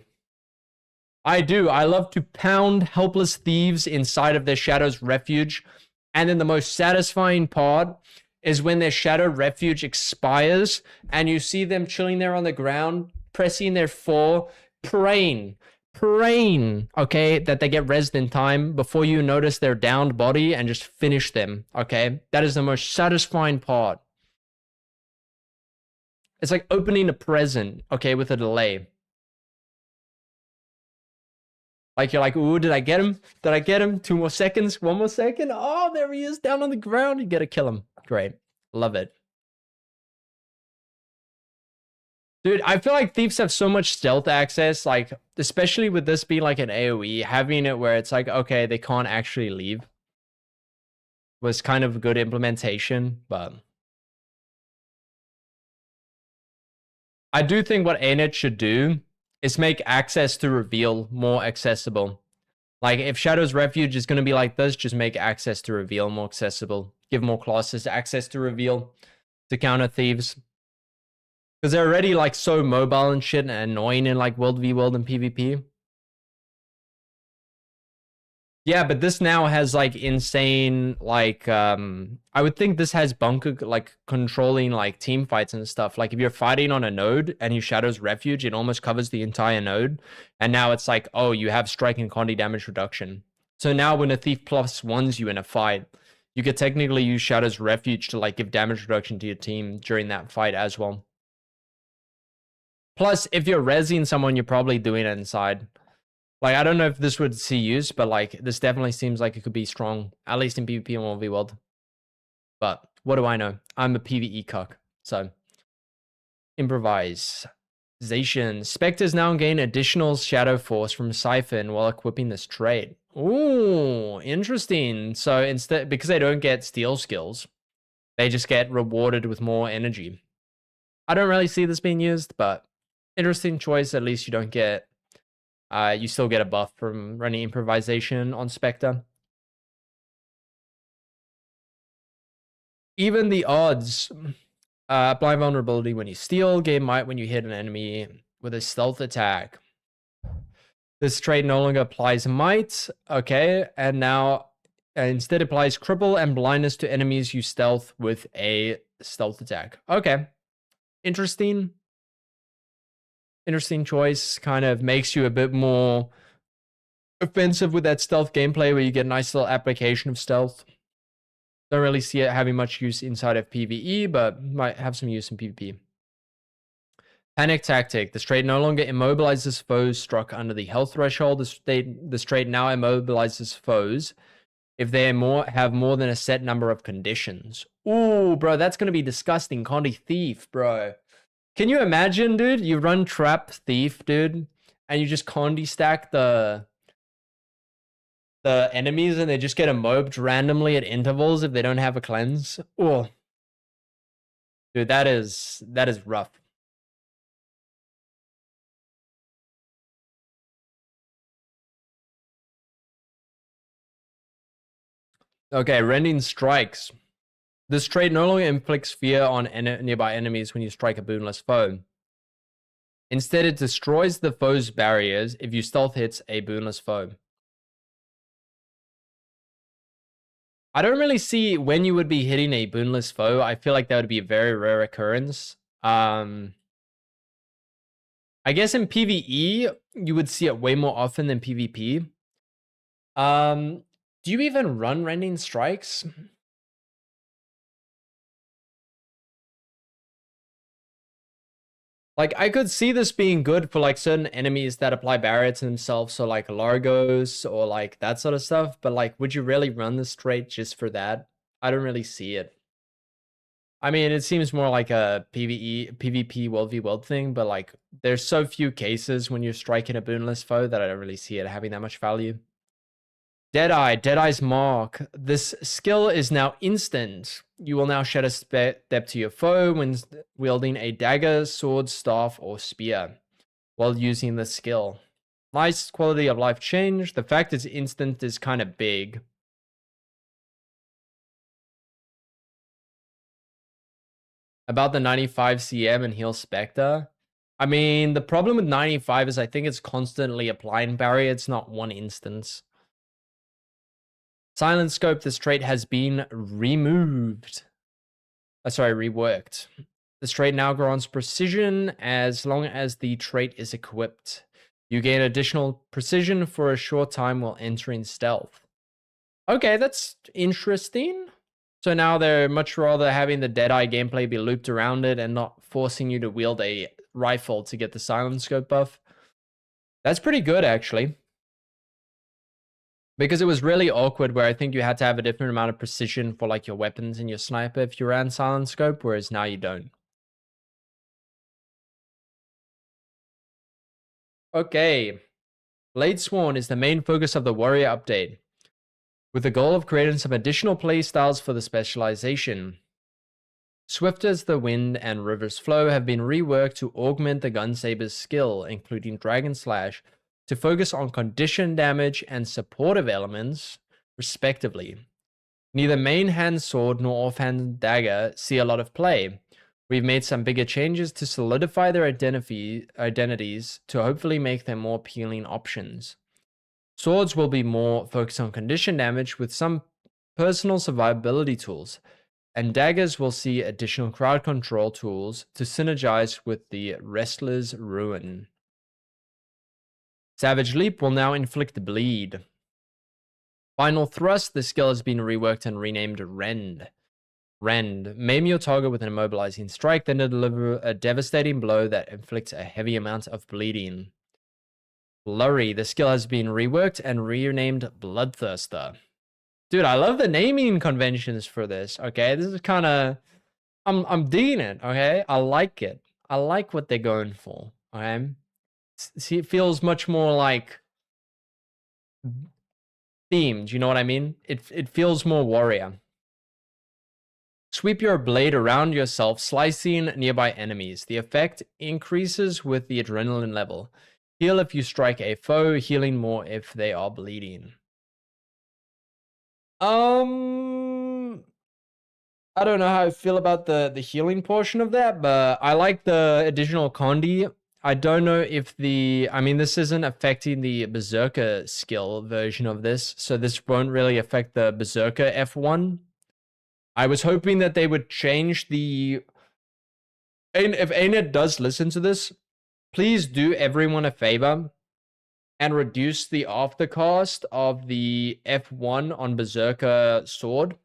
I do. I love to pound helpless thieves inside of their Shadow's Refuge. And then the most satisfying part is when their Shadow Refuge expires and you see them chilling there on the ground, pressing their 4, praying, okay, that they get rezzed in time before you notice their downed body and just finish them, okay? That is the most satisfying part. It's like opening a present, okay, with a delay. Like, you're like, ooh, did I get him? Did I get him? 2 more seconds, 1 more second. Oh, there he is down on the ground. You gotta kill him. Great. Love it. Dude, I feel like thieves have so much stealth access, like, especially with this being like an AoE, having it where it's like, okay, they can't actually leave was kind of a good implementation, but I do think what ANET should do is make access to reveal more accessible. Like, if Shadow's Refuge is going to be like this, just make access to reveal more accessible. Give more classes access to reveal to counter thieves. Because they're already like so mobile and shit and annoying in like World v World and PvP. Yeah, but this now has like insane, like, I would think this has bunker, like, controlling like team fights and stuff. Like if you're fighting on a node and you Shadow's Refuge, it almost covers the entire node. And now it's like, oh, you have strike and condi damage reduction. So now when a thief plus ones you in a fight, you could technically use Shadow's Refuge to like give damage reduction to your team during that fight as well. Plus, if you're rezzing someone, you're probably doing it inside. Like, I don't know if this would see use, but like, this definitely seems like it could be strong, at least in PvP and 1v World. But what do I know? I'm a PvE cuck, so. Improvisation. Spectres now gain additional Shadow Force from Siphon while equipping this trait. Ooh, interesting. So instead, because they don't get steal skills, they just get rewarded with more energy. I don't really see this being used, but interesting choice. At least you don't get, you still get a buff from running improvisation on Spectre. Even the odds. Apply vulnerability when you steal, gain might when you hit an enemy with a stealth attack. This trait no longer applies might, okay, and now instead applies cripple and blindness to enemies you stealth with a stealth attack. Okay, interesting. Interesting choice. Kind of makes you a bit more offensive with that stealth gameplay where you get a nice little application of stealth. Don't really see it having much use inside of PvE, but might have some use in PvP. Panic Tactic. This trait no longer immobilizes foes struck under the health threshold. This trait now immobilizes foes if they have more than a set number of conditions. Ooh, bro, that's going to be disgusting. Condi Thief, bro. Can you imagine, dude? You run Trap Thief, dude, and you just Condi stack the enemies and they just get mobbed randomly at intervals if they don't have a cleanse. Oh, dude, that is rough. Okay, Rending Strikes. This trait no longer inflicts fear on nearby enemies when you strike a boonless foe. Instead, it destroys the foe's barriers if you stealth hits a boonless foe. I don't really see when you would be hitting a boonless foe. I feel like that would be a very rare occurrence. I guess in PvE, you would see it way more often than PvP. Do you even run Rending Strikes? Like, I could see this being good for, like, certain enemies that apply barrier to themselves, so, like, Largos or, like, that sort of stuff. But, like, would you really run this trait just for that? I don't really see it. I mean, it seems more like a PvP world v world thing, but like there's so few cases when you're striking a boonless foe that I don't really see it having that much value. Deadeye's Mark. This skill is now instant. You will now shed a step to your foe when wielding a dagger, sword, staff, or spear while using the skill. Nice quality of life change. The fact it's instant is kind of big. About the 95 CM and heal Spectre. I mean, the problem with 95 is I think it's constantly applying barrier. It's not one instance. Silent Scope, this trait has been removed. Reworked. This trait now grants precision as long as the trait is equipped. You gain additional precision for a short time while entering stealth. Okay, that's interesting. So now they're much rather having the Deadeye gameplay be looped around it and not forcing you to wield a rifle to get the Silent Scope buff. That's pretty good, actually. Because it was really awkward where I think you had to have a different amount of precision for like your weapons and your sniper if you ran Silent Scope, whereas now you don't. Okay. Blade Sworn is the main focus of the Warrior update, with the goal of creating some additional playstyles for the specialization. Swift as the Wind and River's Flow have been reworked to augment the Gunsaber's skill, including Dragon Slash, to focus on condition damage and supportive elements, respectively. Neither main hand sword nor offhand dagger see a lot of play. We've made some bigger changes to solidify their identities to hopefully make them more appealing options. Swords will be more focused on condition damage with some personal survivability tools, and daggers will see additional crowd control tools to synergize with the Wrestler's Ruin. Savage Leap will now inflict bleed. Final Thrust, the skill has been reworked and renamed Rend. Rend, maim your target with an immobilizing strike, then deliver a devastating blow that inflicts a heavy amount of bleeding. Flurry, the skill has been reworked and renamed Bloodthirster. Dude, I love the naming conventions for this, okay? This is kind of... I'm digging it, okay? I like it. I like what they're going for, okay? See, it feels much more like themed, you know what I mean? It feels more warrior. Sweep your blade around yourself, slicing nearby enemies. The effect increases with the adrenaline level. Heal if you strike a foe, healing more if they are bleeding. I don't know how I feel about the healing portion of that, but I like the additional Condi. I don't know if this isn't affecting the Berserker skill version of this, so this won't really affect the Berserker F1. I was hoping that they would change the... And if ANET does listen to this, please do everyone a favor and reduce the aftercast of the F1 on Berserker Sword.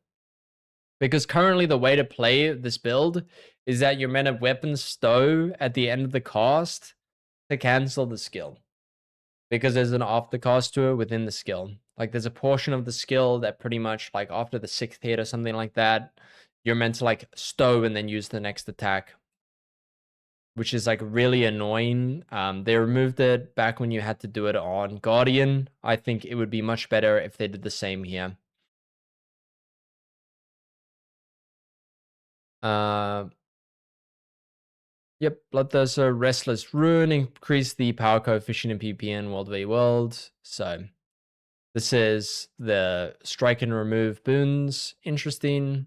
Because currently the way to play this build is that your men of weapons stow at the end of the cast to cancel the skill. Because there's an aftercast to it within the skill. Like there's a portion of the skill that pretty much like after the 6th hit or something like that, you're meant to like stow and then use the next attack. Which is like really annoying. They removed it back when you had to do it on Guardian. I think it would be much better if they did the same here. Yep, Bloodthirster, Restless Ruin, increase the power coefficient in PPN World v World. So this is the strike and remove boons. Interesting.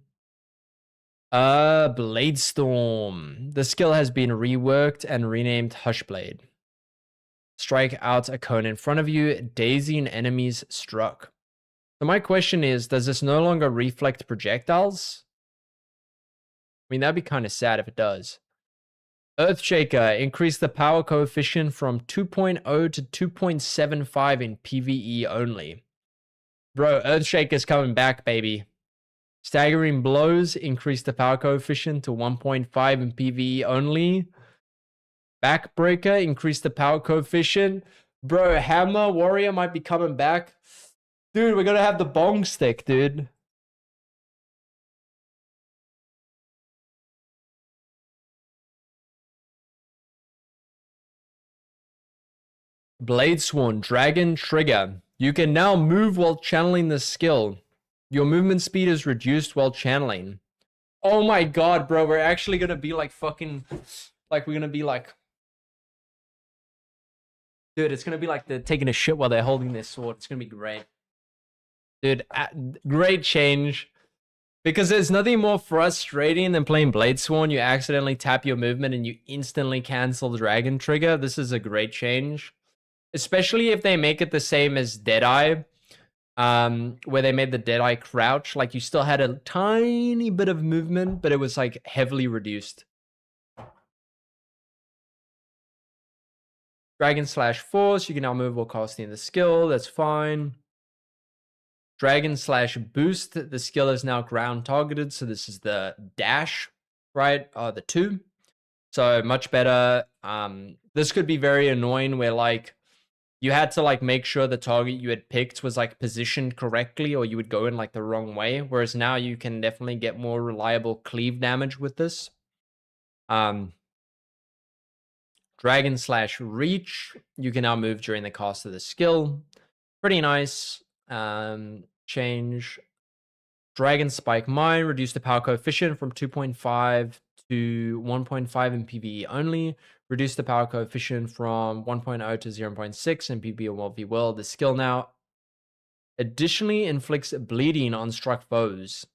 Blade Storm. The skill has been reworked and renamed Hushblade. Strike out a cone in front of you, dazing enemies struck. So my question is, does this no longer reflect projectiles? I mean, that'd be kind of sad if it does. Earthshaker, increase the power coefficient from 2.0 to 2.75 in PvE only. Bro, Earthshaker's coming back, baby. Staggering Blows, increase the power coefficient to 1.5 in PvE only. Backbreaker, increase the power coefficient. Bro, Hammer Warrior might be coming back. Dude, we're gonna have the bong stick, dude. Blade Sworn, Dragon Trigger. You can now move while channeling this skill. Your movement speed is reduced while channeling. Oh my god, bro, we're actually gonna be like fucking... Like, we're gonna be like... Dude, it's gonna be like they're taking a shit while they're holding their sword. It's gonna be great. Dude, great change. Because there's nothing more frustrating than playing Blade Sworn. You accidentally tap your movement and you instantly cancel the Dragon Trigger. This is a great change. Especially if they make it the same as Deadeye. Where they made the Deadeye crouch. Like, you still had a tiny bit of movement, but it was, like, heavily reduced. Dragon Slash Force. You can now move while casting the skill. That's fine. Dragon Slash Boost. The skill is now ground targeted. So this is the dash, right? The 2. So much better. This could be very annoying where like you had to like make sure the target you had picked was like positioned correctly or you would go in like the wrong way. Whereas now you can definitely get more reliable cleave damage with this. Dragon Slash Reach. You can now move during the cast of the skill. Pretty nice. Change. Dragon Spike Mine. Reduce the power coefficient from 2.5 to 1.5 in PvE only. Reduce the power coefficient from 1.0 to 0.6 in PvE or multi-world. The skill now additionally inflicts bleeding on struck foes.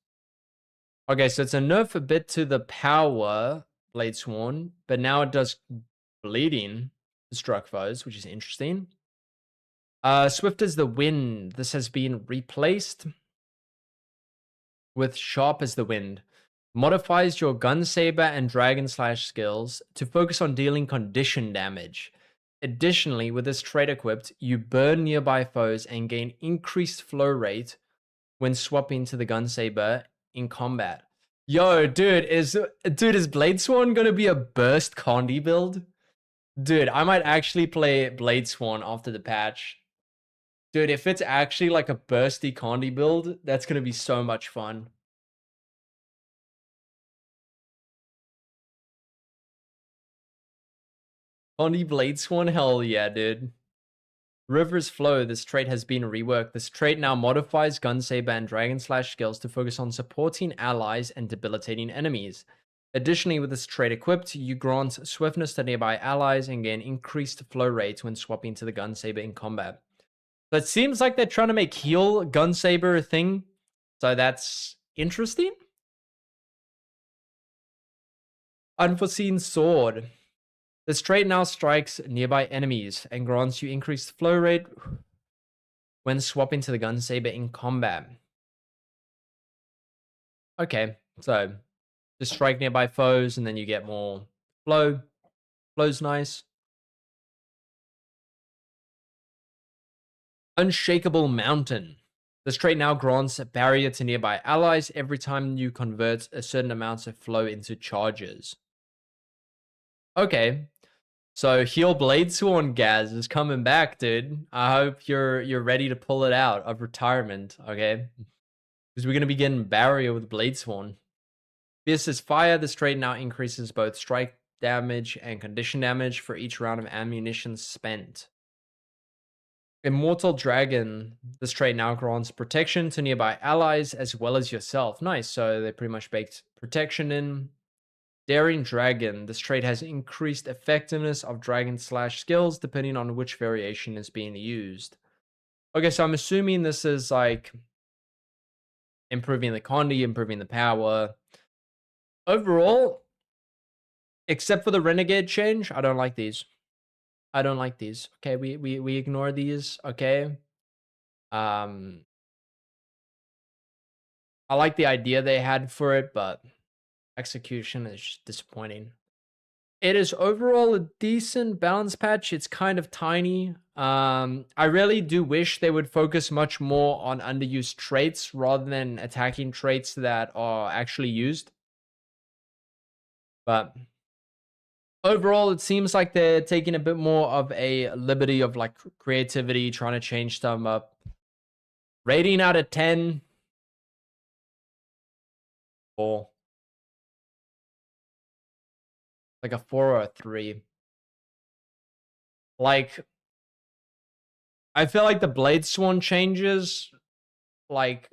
Okay, so it's a nerf a bit to the power Blade Sworn, but now it does bleeding to struck foes, which is interesting. Swift as the Wind. This has been replaced with Sharp as the Wind. Modifies your Gun Saber and Dragon Slash skills to focus on dealing condition damage. Additionally, with this trait equipped, you burn nearby foes and gain increased flow rate when swapping to the Gun Saber in combat. Yo, dude, is Blade Sworn gonna be a burst Condi build? Dude, I might actually play Blade Sworn after the patch. Dude, if it's actually like a bursty Condi build, that's gonna be so much fun. Condi Blade Sworn, hell yeah, dude. River's Flow, this trait has been reworked. This trait now modifies Gun Saber and Dragon Slash skills to focus on supporting allies and debilitating enemies. Additionally, with this trait equipped, you grant swiftness to nearby allies and gain increased flow rate when swapping to the Gun Saber in combat. So it seems like they're trying to make heal Gun Saber a thing. So that's interesting. Unforeseen Sword. This trait now strikes nearby enemies and grants you increased flow rate when swapping to the Gun Saber in combat. Okay, so just strike nearby foes and then you get more flow. Flow's nice. Unshakable Mountain. This trait now grants a barrier to nearby allies every time you convert a certain amount of flow into charges. Okay. So Heal Blade Sworn Gaz is coming back, dude. I hope you're ready to pull it out of retirement, okay? Because we're gonna be getting barrier with Blade Sworn. Fierce as Fire, this trait now increases both strike damage and condition damage for each round of ammunition spent. Immortal Dragon, this trait now grants protection to nearby allies as well as yourself. Nice, so they pretty much baked protection in. Daring Dragon, this trait has increased effectiveness of Dragon Slash skills depending on which variation is being used. Okay, so I'm assuming this is like improving the Condi, improving the power. Overall, except for the Renegade change, I don't like these. I don't like these. Okay, we ignore these, okay? I like the idea they had for it, but execution is just disappointing. It is overall a decent balance patch. It's kind of tiny. I really do wish they would focus much more on underused traits rather than attacking traits that are actually used. But overall, it seems like they're taking a bit more of a liberty of like creativity, trying to change stuff up. Rating out of 10. 4. Like a 4 or a 3. Like, I feel like the Blade Swan changes, like,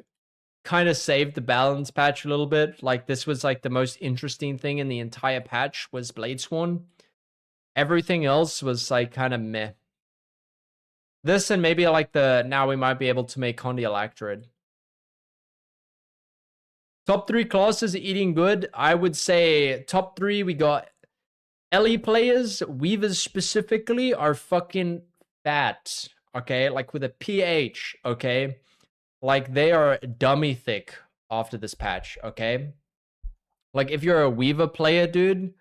kind of saved the balance patch a little bit. Like, this was like the most interesting thing in the entire patch was Blade Swan. Everything else was like kind of meh. This and maybe like now we might be able to make Condylactrid. Top 3 classes eating good. I would say top 3 we got LE players, Weavers specifically, are fucking fat. Okay, like with a PH, okay? Like they are dummy thick after this patch, okay? Like if you're a Weaver player, dude,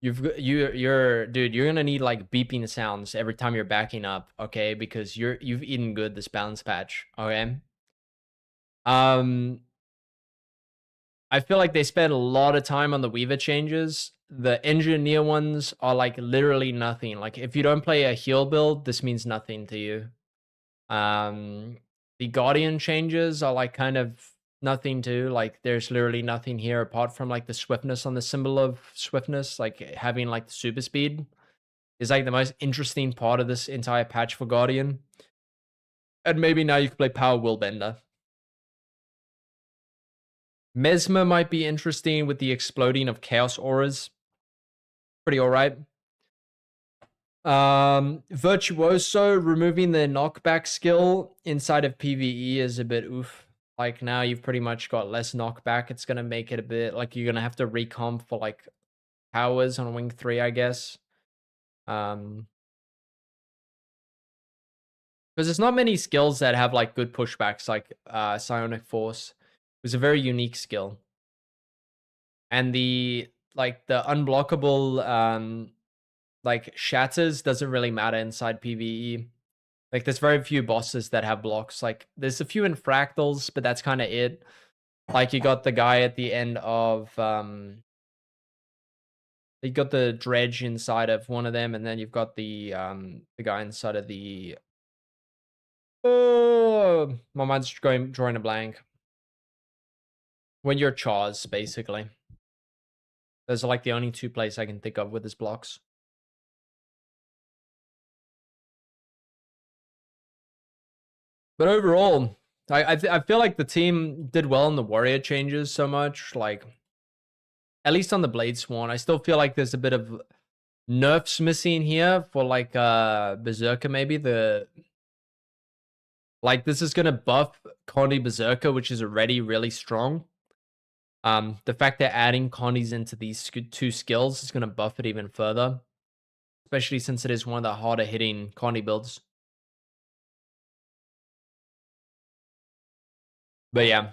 you're gonna need like beeping sounds every time you're backing up, okay? Because you've eaten good this balance patch, okay? I feel like they spent a lot of time on the Weaver changes. The engineer ones are like literally nothing. Like if you don't play a heal build, this means nothing to you. The Guardian changes are like kind of nothing too. Like there's literally nothing here apart from like the swiftness on the symbol of swiftness. Like having like the super speed is like the most interesting part of this entire patch for Guardian. And maybe now you can play Power Willbender. Mesmer might be interesting with the exploding of Chaos Auras. Pretty alright. Virtuoso, removing the knockback skill inside of PvE is a bit oof. Like now you've pretty much got less knockback. It's going to make it a bit like you're going to have to recomp for like powers on Wing 3, I guess. Because there's not many skills that have like good pushbacks like Psionic Force. It was a very unique skill. And the unblockable like shatters doesn't really matter inside PvE. Like there's very few bosses that have blocks. Like there's a few in Fractals, but that's kind of it. Like you got the guy at the end of you got the dredge inside of one of them, and then you've got the guy inside of the my mind's drawing a blank. When you're Chars, basically. Those are like the only 2 places I can think of with his blocks. But overall, I feel like the team did well in the warrior changes so much. Like, at least on the Blade Swan, I still feel like there's a bit of nerfs missing here for like Berserker maybe. Like this is gonna buff Condi Berserker, which is already really strong. The fact they're adding Condis into these 2 skills is gonna buff it even further. Especially since it is one of the harder hitting Condi builds. But yeah,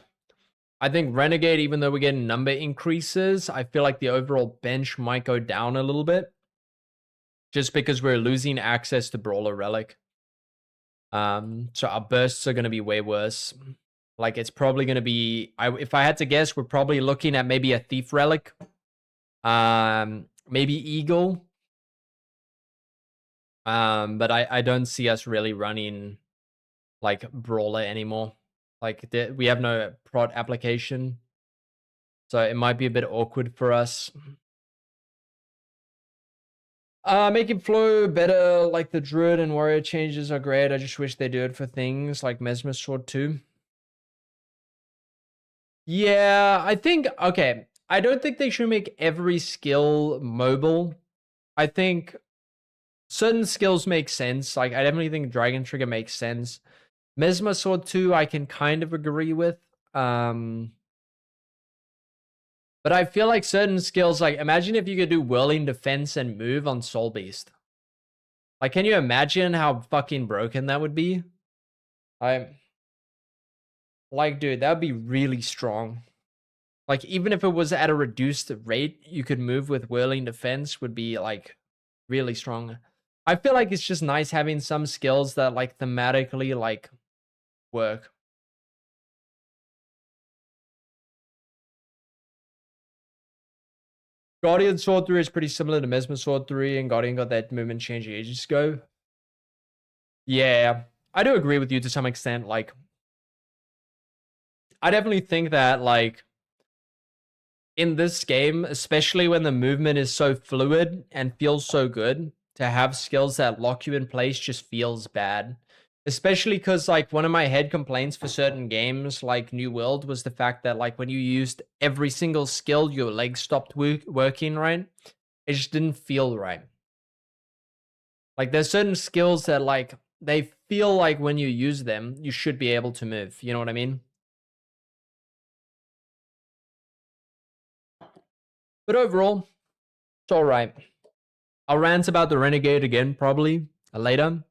I think Renegade, even though we're getting number increases, I feel like the overall bench might go down a little bit. Just because we're losing access to Brawler Relic. So our bursts are going to be way worse. Like it's probably going to be, if I had to guess, we're probably looking at maybe a Thief Relic. Maybe Eagle. But I don't see us really running like Brawler anymore. Like we have no prod application. So it might be a bit awkward for us. Making flow better, like the Druid and Warrior changes are great. I just wish they do it for things like Mesmer Sword too. Yeah, I think, okay. I don't think they should make every skill mobile. I think certain skills make sense. Like, I definitely think Dragon Trigger makes sense. Mesmer Sword 2, I can kind of agree with. But I feel like certain skills, like, imagine if you could do Whirling Defense and Move on Soul Beast. Like, can you imagine how fucking broken that would be? Like, dude, that would be really strong. Like, even if it was at a reduced rate, you could move with Whirling Defense would be, like, really strong. I feel like it's just nice having some skills that, like, thematically, like, work. Guardian Sword 3 is pretty similar to Mesmer Sword 3, and Guardian got that movement change ages ago. Yeah, I do agree with you to some extent. Like, I definitely think that, like, in this game, especially when the movement is so fluid and feels so good, to have skills that lock you in place just feels bad. Especially because, like, one of my head complaints for certain games, like New World, was the fact that, like, when you used every single skill, your legs stopped working right. It just didn't feel right. Like, there's certain skills that, like, they feel like when you use them, you should be able to move. You know what I mean? But overall, it's all right. I'll rant about the Renegade again, probably later.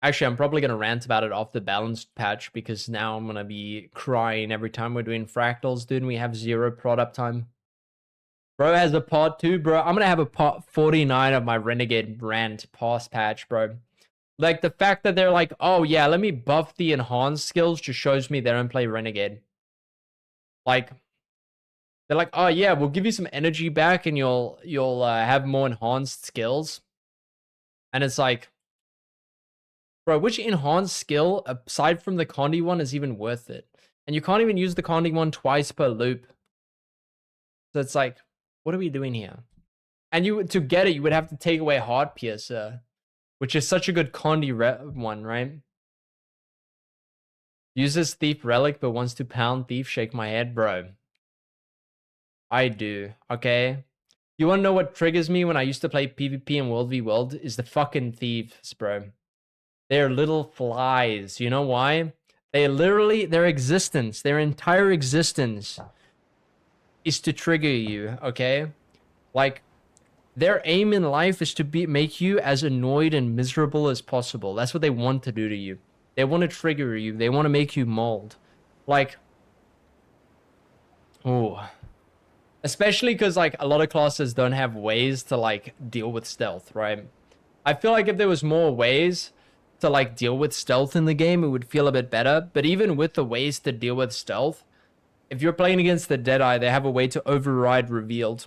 Actually, I'm probably going to rant about it off the balanced patch because now I'm going to be crying every time we're doing fractals, dude, and we have 0 prod uptime. Bro has a part 2, bro. I'm going to have a part 49 of my Renegade rant past patch, bro. Like, the fact that they're like, oh, yeah, let me buff the enhanced skills just shows me they don't play Renegade. Like, they're like, oh, yeah, we'll give you some energy back and you'll have more enhanced skills. And it's like, bro, which enhanced skill, aside from the Condi one, is even worth it? And you can't even use the Condi one twice per loop. So it's like, what are we doing here? And to get it, you would have to take away Heart Piercer, which is such a good Condi one, right? Uses Thief Relic, but wants to pound Thief. Shake my head, bro. I do, okay? You wanna know what triggers me when I used to play PvP in World v World? Is the fucking thieves, bro. They're little flies. You know why? They literally, their existence, their entire existence is to trigger you, okay? Like, their aim in life is to make you as annoyed and miserable as possible. That's what they want to do to you. They want to trigger you. They want to make you mold. Like, oh. Especially because, like, a lot of classes don't have ways to, like, deal with stealth, right? I feel like if there was more ways to, like, deal with stealth in the game, it would feel a bit better. But even with the ways to deal with stealth, if you're playing against the Deadeye, they have a way to override revealed.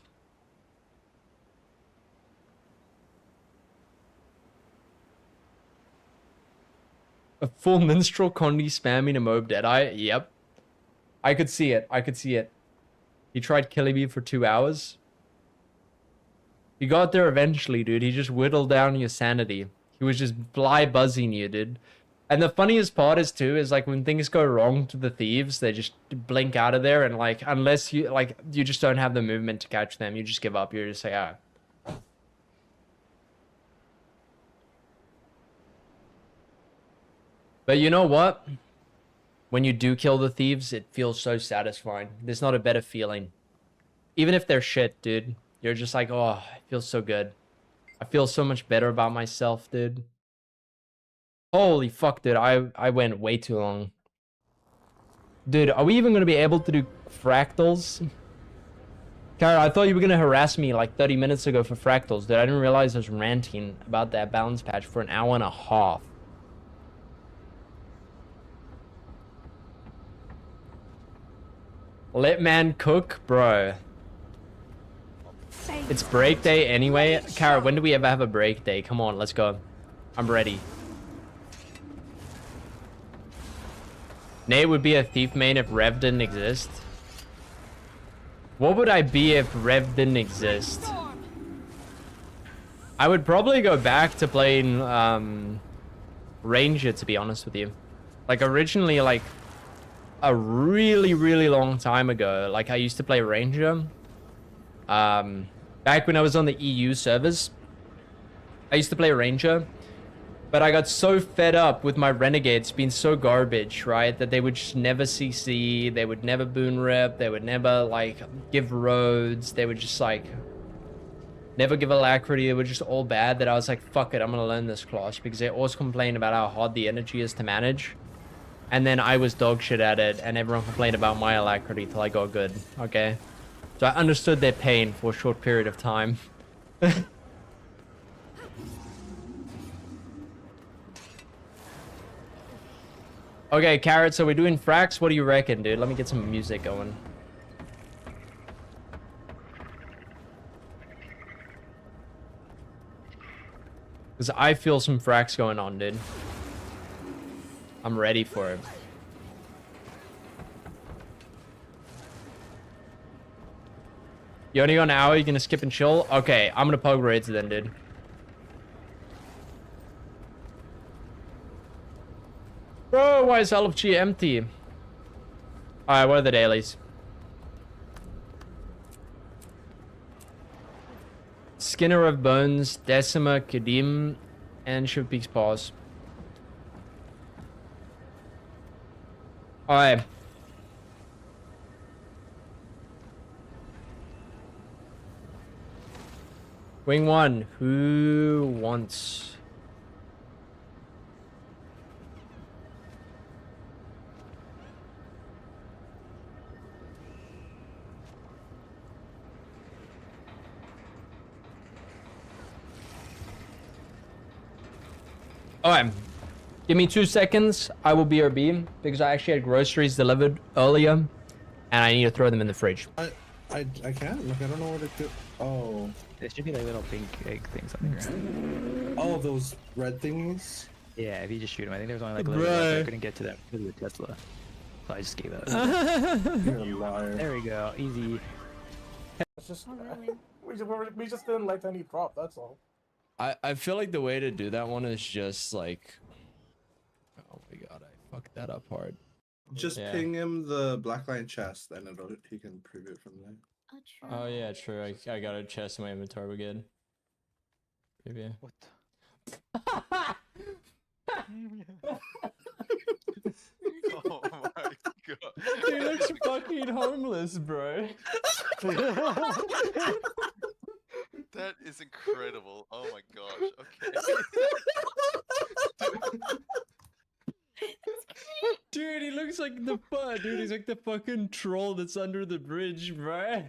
A full minstrel Condi spamming a mob Deadeye? Yep. I could see it. I could see it. He tried killing me for 2 hours. He got there eventually, dude. He just whittled down your sanity. He was just fly buzzing you, dude. And the funniest part is, too, is, like, when things go wrong to the thieves, they just blink out of there. And, like, unless you, like, you just don't have the movement to catch them, you just give up. You're just like, ah. But you know what? When you do kill the thieves, it feels so satisfying. There's not a better feeling. Even if they're shit, dude. You're just like, oh, it feels so good. I feel so much better about myself, dude. Holy fuck, dude. I went way too long. Dude, are we even going to be able to do fractals? Kara, I thought you were going to harass me like 30 minutes ago for fractals, dude. I didn't realize I was ranting about that balance patch for an hour and a half. Let man cook, bro. It's break day anyway. Kara, when do we ever have a break day? Come on, let's go. I'm ready. Nate would be a thief main if Rev didn't exist. What would I be if Rev didn't exist? I would probably go back to playing Ranger, to be honest with you. Like, originally, like, a really long time ago, like, I used to play Ranger. Back when I was on the EU servers, I used to play Ranger. But I got so fed up with my Renegades being so garbage, right? That they would just never CC, they would never boon rep, they would never, like, give roads, they would just, like, never give alacrity, they were just all bad, that I was like, fuck it, I'm gonna learn this class, because they always complain about how hard the energy is to manage. And then I was dog shit at it, and everyone complained about my alacrity till I got good, okay? So I understood their pain for a short period of time. Okay, Carrot, so we're doing fracs. What do you reckon, dude? Let me get some music going. Because I feel some fracs going on, dude. I'm ready for it. You only got an hour? You gonna skip and chill? Okay, I'm gonna pug raids then, dude. Bro, why is LFG empty? Alright, what are the dailies? Skinner of Bones, Decima, Kadim, and Shiv Peaks Paws. Alright. Wing 1, who wants? Alright, give me 2 seconds. I will BRB because I actually had groceries delivered earlier and I need to throw them in the fridge. I can't. Like, I don't know what to do. Oh. There should be like little pink egg things on the ground. Oh, those red thingies? Yeah, if you just shoot them. I think there was only like a little bit. I couldn't get to that with the Tesla. So I just gave up. You're a liar. There we go. Easy. It's just, we just didn't like any prop, that's all. I feel like the way to do that one is just like, oh my god, I fucked that up hard. Just ping him the blackline chest, and he can preview it from there. Oh, true. Oh yeah, true. I got a chest in my inventory. We're good. Maybe. What? Oh my god. He looks fucking harmless, bro. That is incredible. Oh my gosh. Okay. Dude, he looks like the dude. He's like the fucking troll that's under the bridge, bro.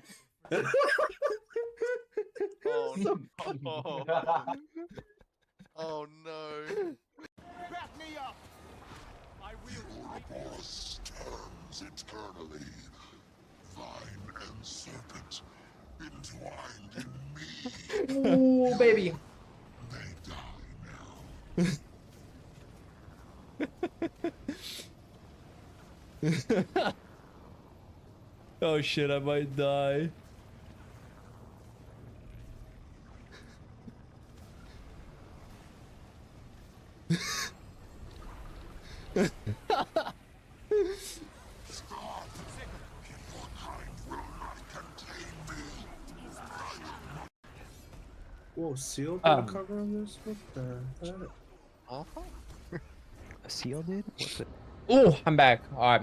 Oh no. Oh no. Back me up! I will Boss turns eternally. Vine and serpent entwined in me. Ooh, baby. They die now. Oh shit, I might die. Whoa, seal put a cover on this? What the heck? A seal did? What the? Oh, I'm back. Alright.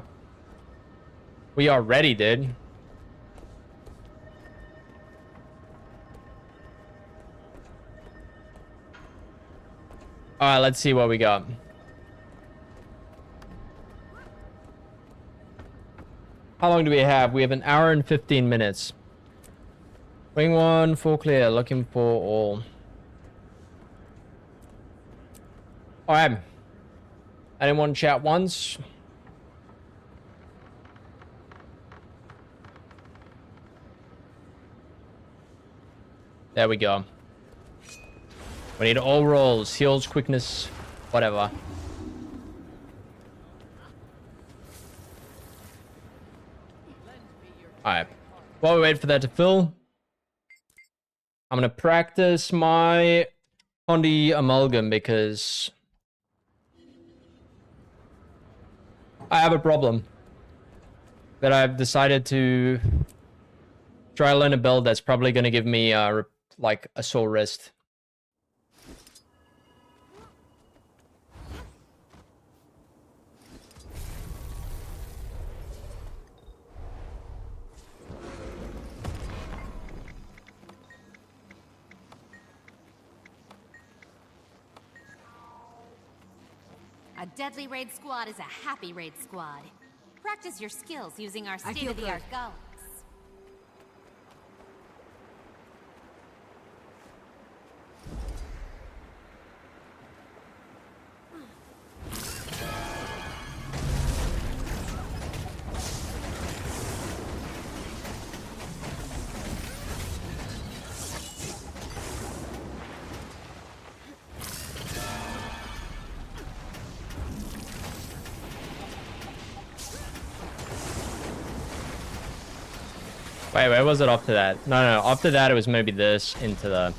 We are ready, dude. Alright, let's see what we got. How long do we have? We have 1 hour and 15 minutes. Wing 1, full clear. Looking for all. Alright. Anyone chat once? There we go. We need all rolls, heals, quickness, whatever. Alright. While we wait for that to fill, I'm gonna practice my Condi Amalgam because I have a problem that I've decided to try learn a build that's probably gonna give me like a sore wrist. A deadly raid squad is a happy raid squad. Practice your skills using our state-of-the-art guns. Wait, where was it after that? No, after that it was maybe this into the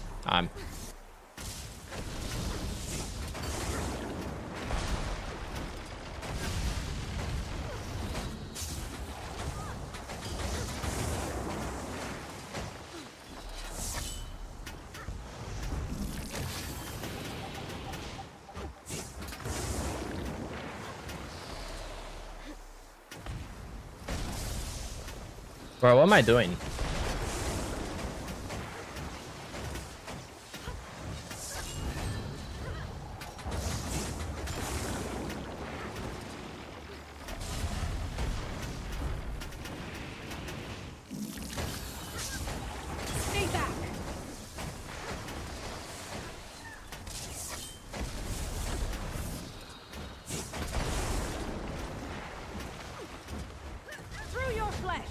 Bro, what am I doing? Stay back. Through your flesh.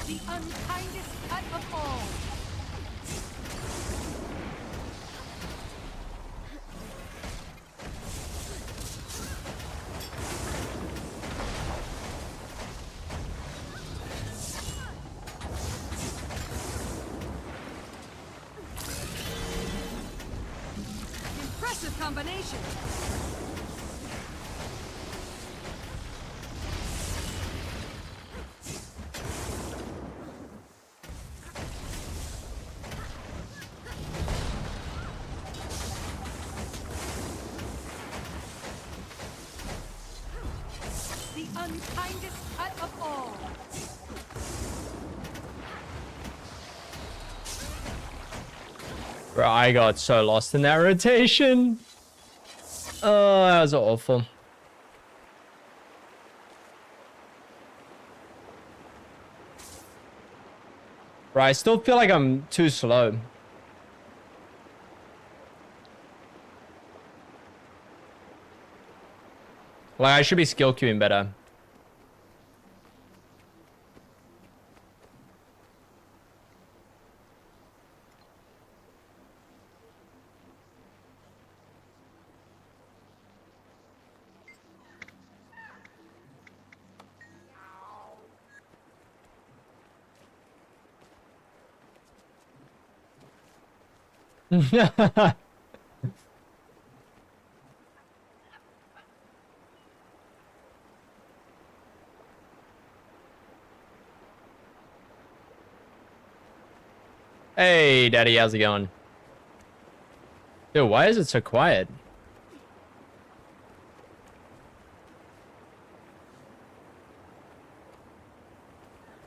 The unkindest cut of all. Impressive combination. The unkindest cut of all. Bro, I got so lost in that rotation. Oh, that was awful. Bro, I still feel like I'm too slow. Like, I should be skill queuing better. Hey, Daddy, how's it going? Dude, why is it so quiet?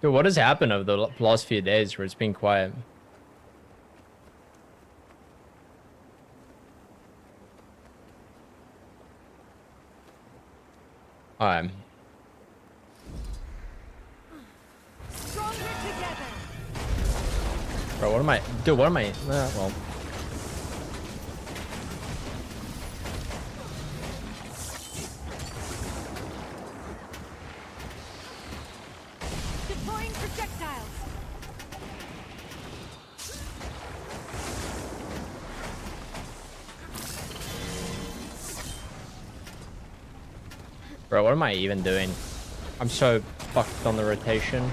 Dude, what has happened over the last few days where it's been quiet? Alright. Stronger together. Bro, what am I... Dude, what am I... well... Deploying projectiles. Bro, what am I even doing? I'm so fucked on the rotation.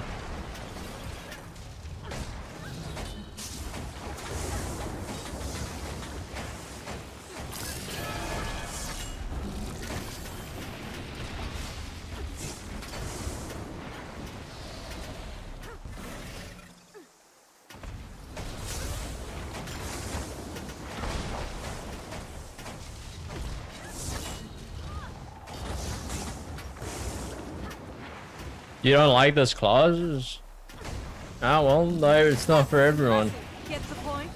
You don't like those clauses? Ah, well, no, it's not for everyone. Get the point?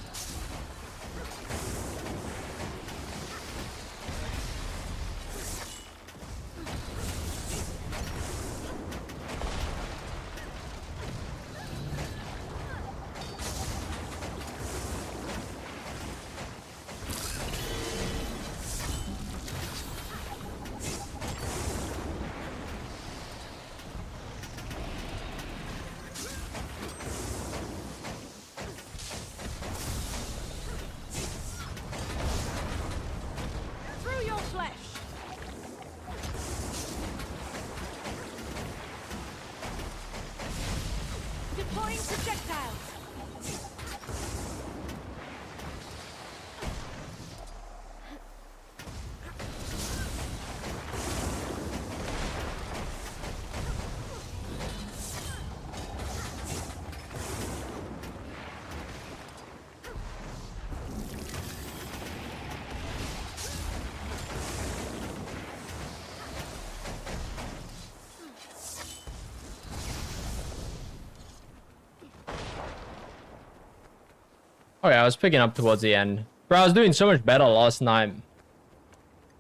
Oh yeah, I was picking up towards the end. Bro, I was doing so much better last night.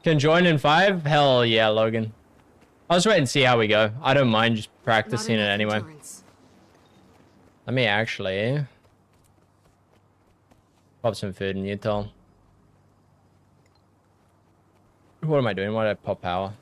Can join in 5? Hell yeah, Logan. I'll just wait and see how we go. I don't mind just practicing it anyway. Let me actually pop some food in Utah. What am I doing? Why did I pop power?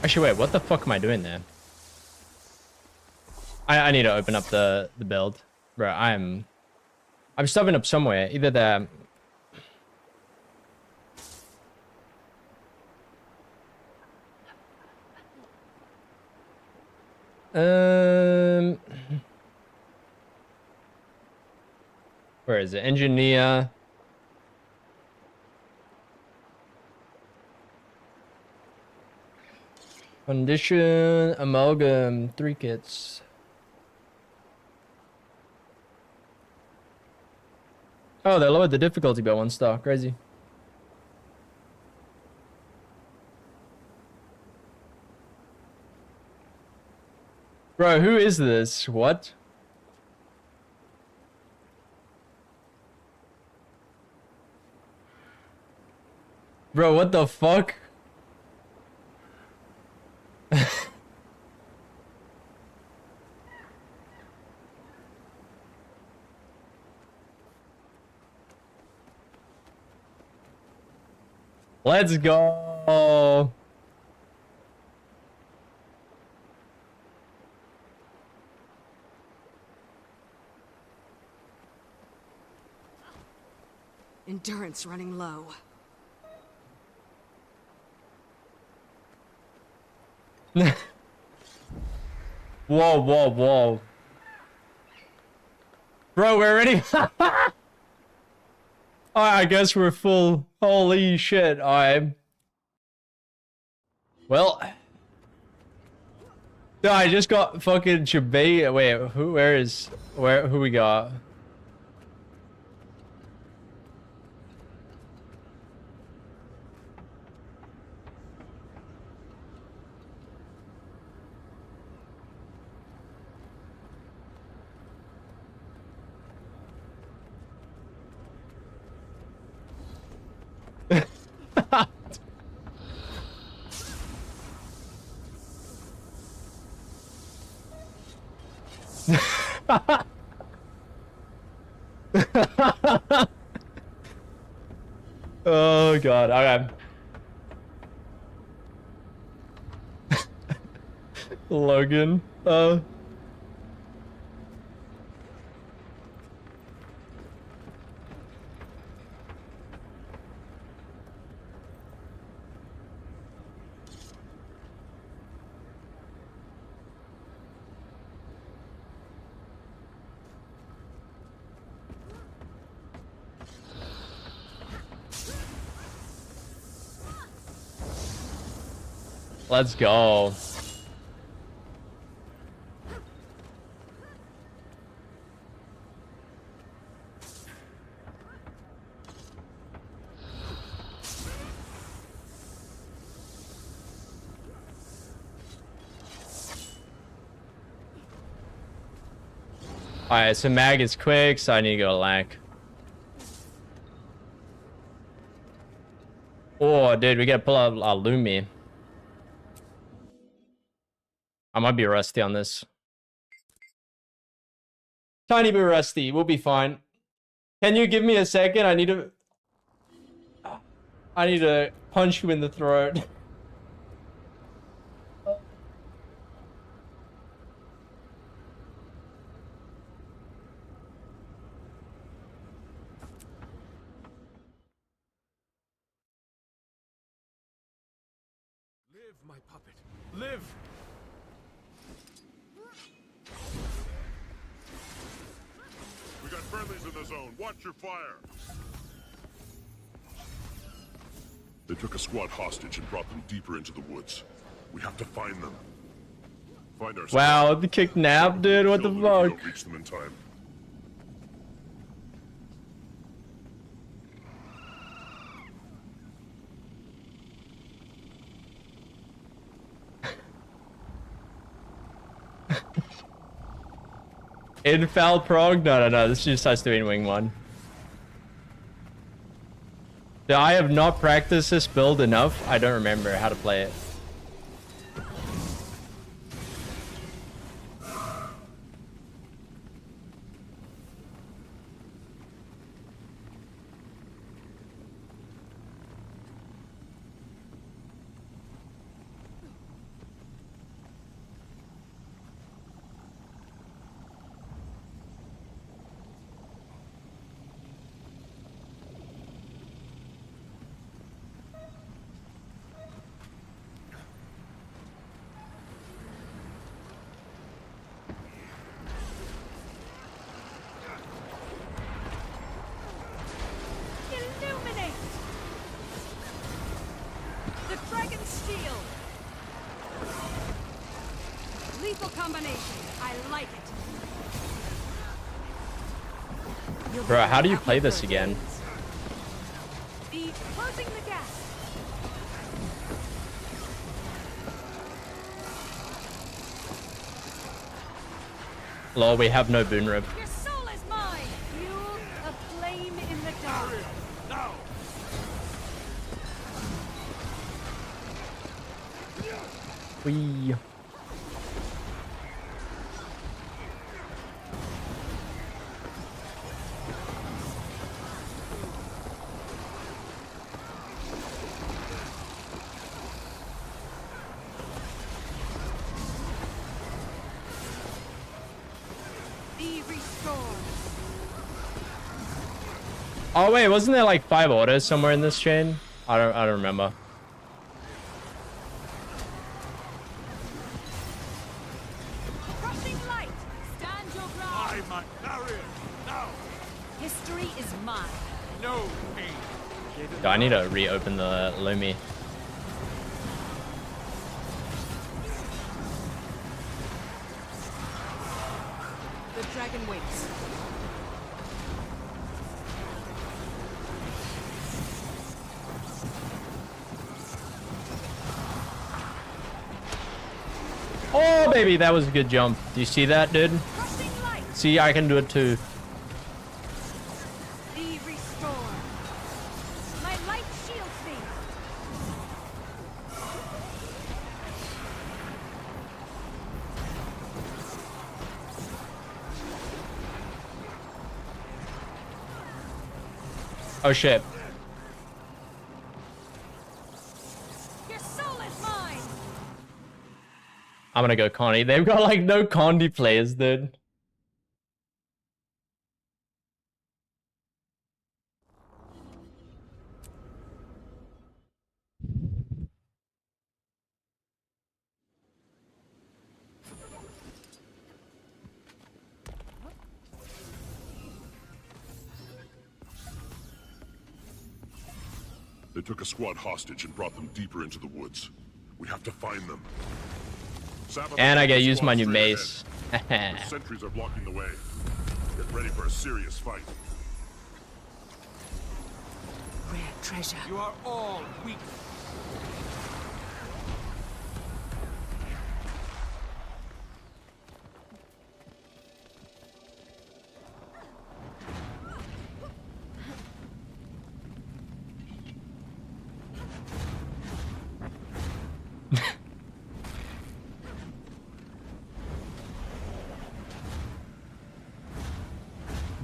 Actually, wait, what the fuck am I doing there? I need to open up the build. Bro, I'm stubbing up somewhere. Either the... Where is it? Engineer. Condition, amalgam, 3 kits. Oh, they lowered the difficulty by 1 star. Crazy. Bro, who is this? What? Bro, what the fuck? Let's go. Endurance running low. Whoa, whoa, whoa. Bro, we're ready. I guess we're full. Holy shit, well, I just got fucking Chibai. Wait, who we got? Oh god, okay. Logan, let's go. Alright, so mag is quick, so I need to go lack. Oh, dude, we gotta pull out Lumi. I might be rusty on this. Tiny bit rusty. We'll be fine. Can you give me a second? I need to punch you in the throat. Live, my puppet. Live! the zone. Watch your fire. They took a squad hostage and brought them deeper into the woods. We have to find them. Find our Wow, the kick nap, dude. What the Kill them if we fuck? don't reach them in time. Infall Prog? No. This just has to be in Wing 1. I have not practiced this build enough. I don't remember how to play it. Illuminate! The Dragon Steel! Lethal combination. I like it. Bro, how do you play this again? The closing the gap. Lol, we have no boon rib. Your soul is mine. Fuel a flame in the dark. Now! Wee. Be restored. Oh wait, wasn't there like 5 orders somewhere in this chain? I don't remember. Crushing light. Stand your ground. I'm a barrier! Now! History is mine. No pain! Yo, I need to reopen the Lumi. The dragon waits. Oh baby, that was a good jump. Do you see that, dude? Crushing light. See, I can do it too. Be restored. My light shields thee. Oh shit. Your soul is mine. I'm gonna go Connie. They've got like no Condi players, dude. They took a squad hostage and brought them deeper into the woods. We have to find them. And I get to use my new Squad straight mace. ahead. The sentries are blocking the way. Get ready for a serious fight. Rare treasure. You are all weak.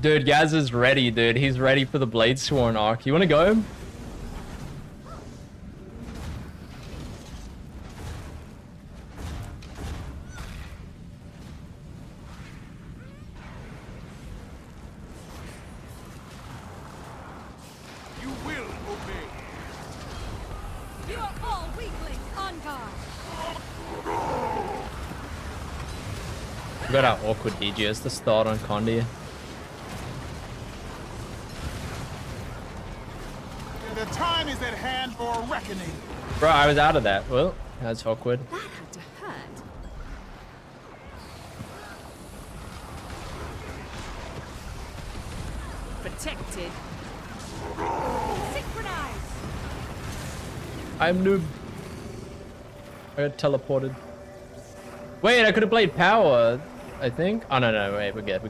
Dude, Gaz is ready, dude. He's ready for the Blade Sworn arc. You wanna go? You will obey. You are all weaklings on guard. We got our awkward DG as the start on Condi. is at hand for a reckoning. Bro, I was out of that. Well, that's awkward. That had to hurt. Protected. Synchronize. I'm noob. I got teleported. Wait, I could have played power, I think. Oh, no, wait, we're good.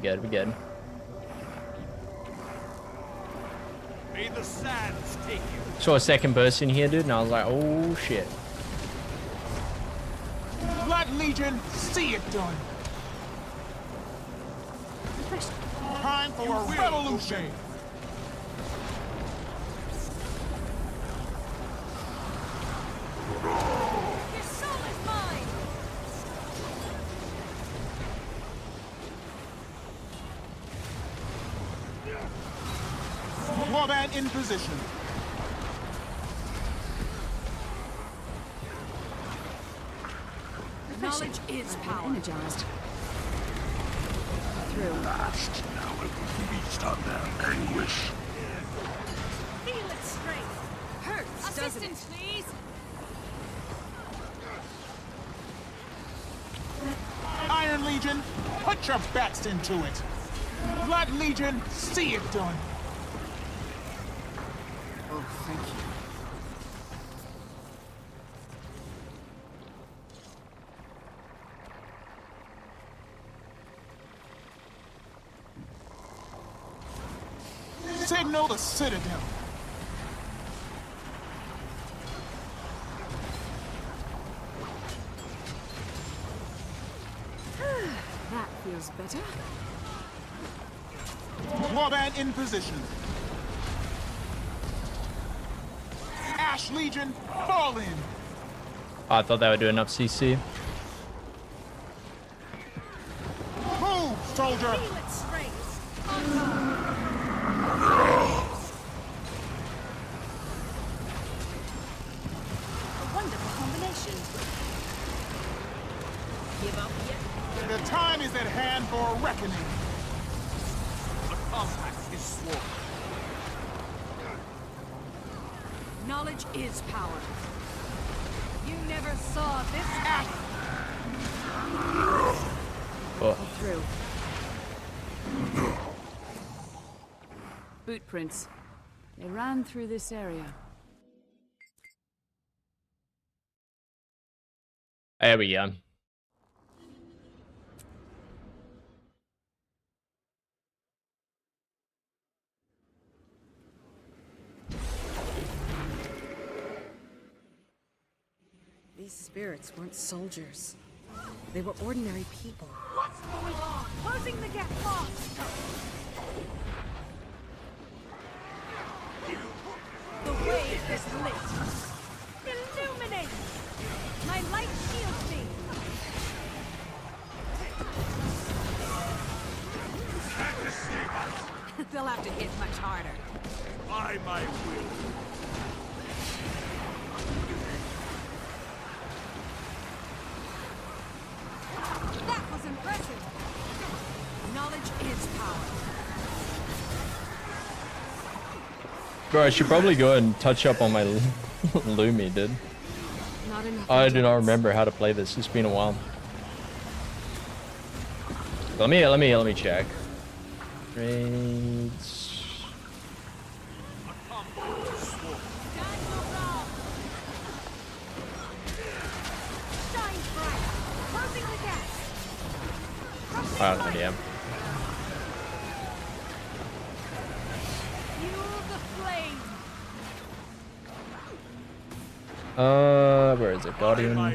May the sands take you. Saw a second burst in here, dude, and I was like, oh, shit. Blood Legion, see it done. Time for a revolution. Your soul is mine. Warband in position. Knowledge is power. Energized. Last, now it will feast on their anguish. Feel its strength. Hurts, doesn't it? Assistance, please. Iron Legion, put your backs into it. Blood Legion, see it done. Oh, thank you. Signal the Citadel. That feels better. Warband in position. Ash Legion, fall in. Oh, I thought that would do enough CC. Move, soldier. Feel its strength. On guard. A wonderful combination. Give up yet? The time is at hand for a reckoning. The combat is sworn. Knowledge is power. You never saw this happen. Oh. Through. Boot prints. They ran through this area. There we go. These spirits weren't soldiers. They were ordinary people. What's going on? Closing the gap fast! The way is lit. Illuminate! My light shields me! They'll have to hit much harder. By my will. That was impressive. Knowledge is power. Bro, I should probably go and touch up on my Lumi, dude. Not enough. I do not remember how to play this. It's been a while. Let me check. Raids. I have no idea. Where is it? Guardian. No!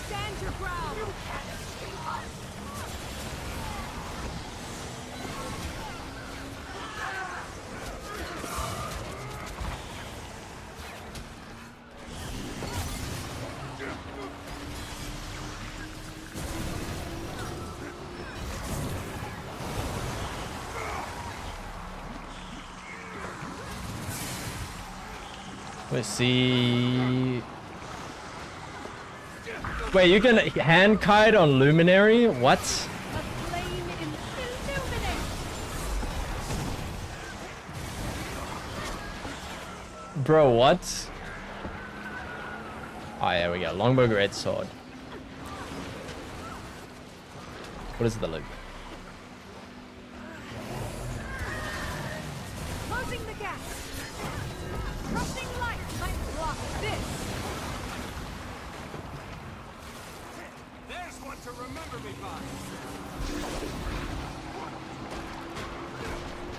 Stand your ground! Let's see. Wait, you can hand kite on Luminary? What? Bro, what? Oh, yeah, we go. Longbow great sword. What is the loop? Closing the gap. Crushing light might block this. There's one to remember me by.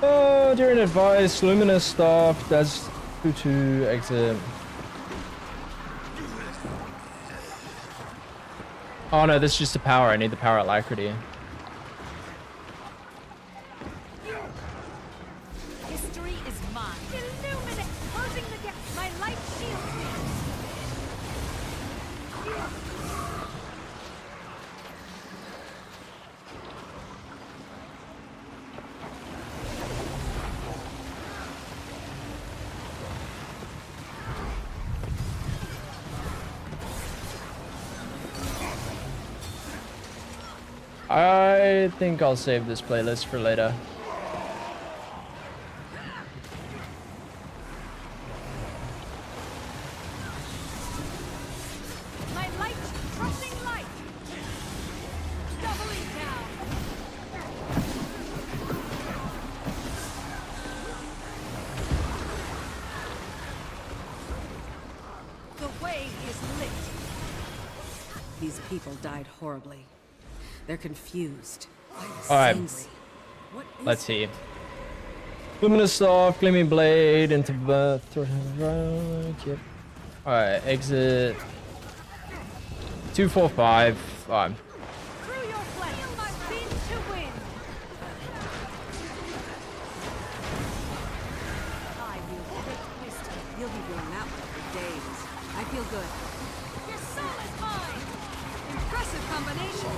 Oh, during advice, luminous stuff. That's GW2 exit. Oh no, this is just the power. I need the power alacrity. History is mine. Illuminate. Closing the gap. My light shields me. I think I'll save this playlist for later. My light, crushing light. Doubling down. The way is lit. These people died horribly. They're confused. Alright. Let's see. Luminous Soft, Gleaming Blade, into birth. Yep. Alright, exit. 245. Alright. Through your flesh, my spin to win. I will take wisdom. You'll be doing that one for days. I feel good. Your soul is mine. Impressive combination.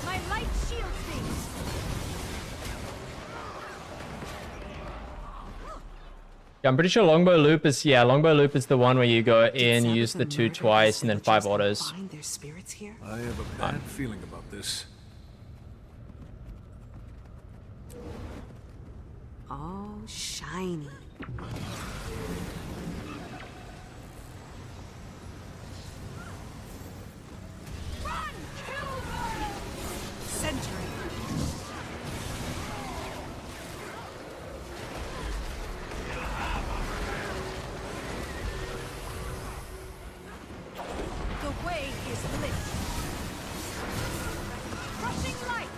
My light shields me. Yeah, I'm pretty sure Longbow Loop is, Longbow Loop is the one where you go in, use the 2 twice, and then 5 autos. Their spirits here? I have a bad feeling about this. Oh, shiny. Run! Kill them! Century. The way is lit. Crushing light.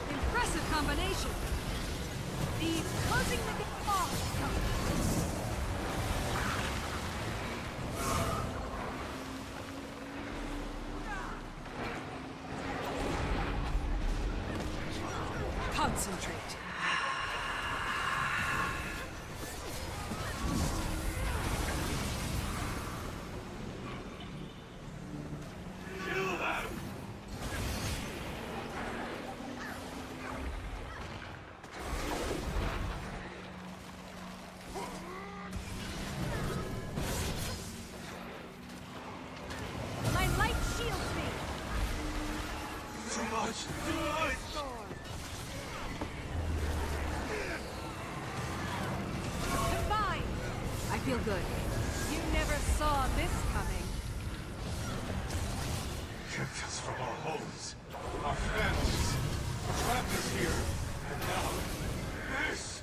Impressive combination. The closing the gap. Concentrate. My light shields me. Too much. Combine. I feel good. You never saw this coming. Kept us from our homes, our families, trapped us here, and now this.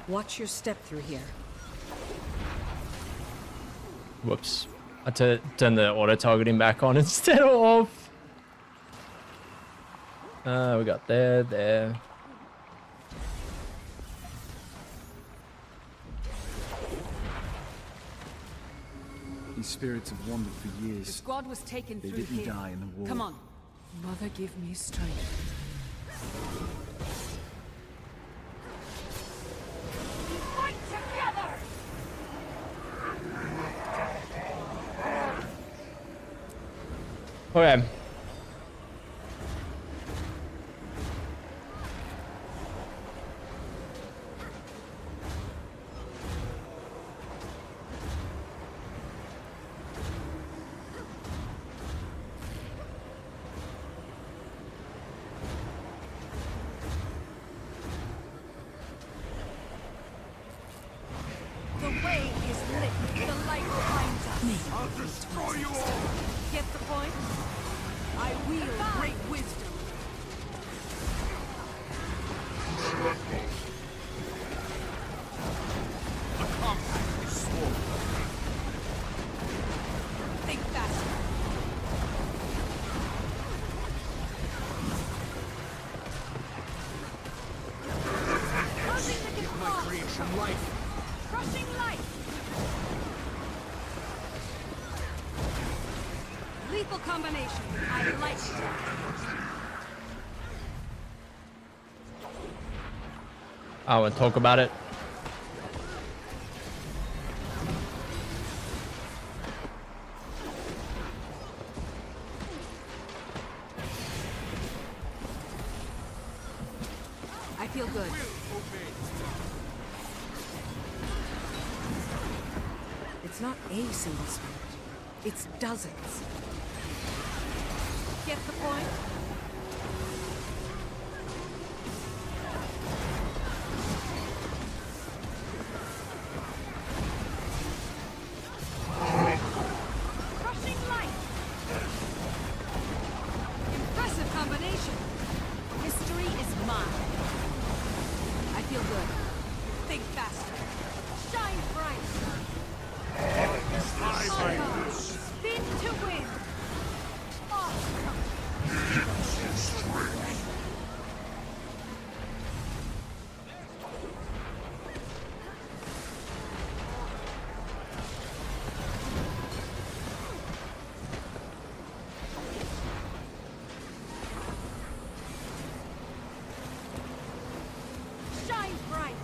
Watch your step through here. Whoops. I had to turn the auto targeting back on instead of off. We got there. These spirits have wandered for The years. squad was taken They through didn't here. die in the war. Come on. Mother, give me strength. Fight together! Okay. The way is lit. The light finds us. I'll destroy you all! Get the point? I wield great wisdom. The compact is sworn. Think faster. Causing the Give my control. creation life. Crushing light. Lethal combination. I like it. I want to talk about it. I feel good. It's not a single spirit. It's dozens. Get the point? Crushing light. Impressive combination. History is mine. I feel good. Think faster. Shine bright. Spin to win. Awesome. Shine bright.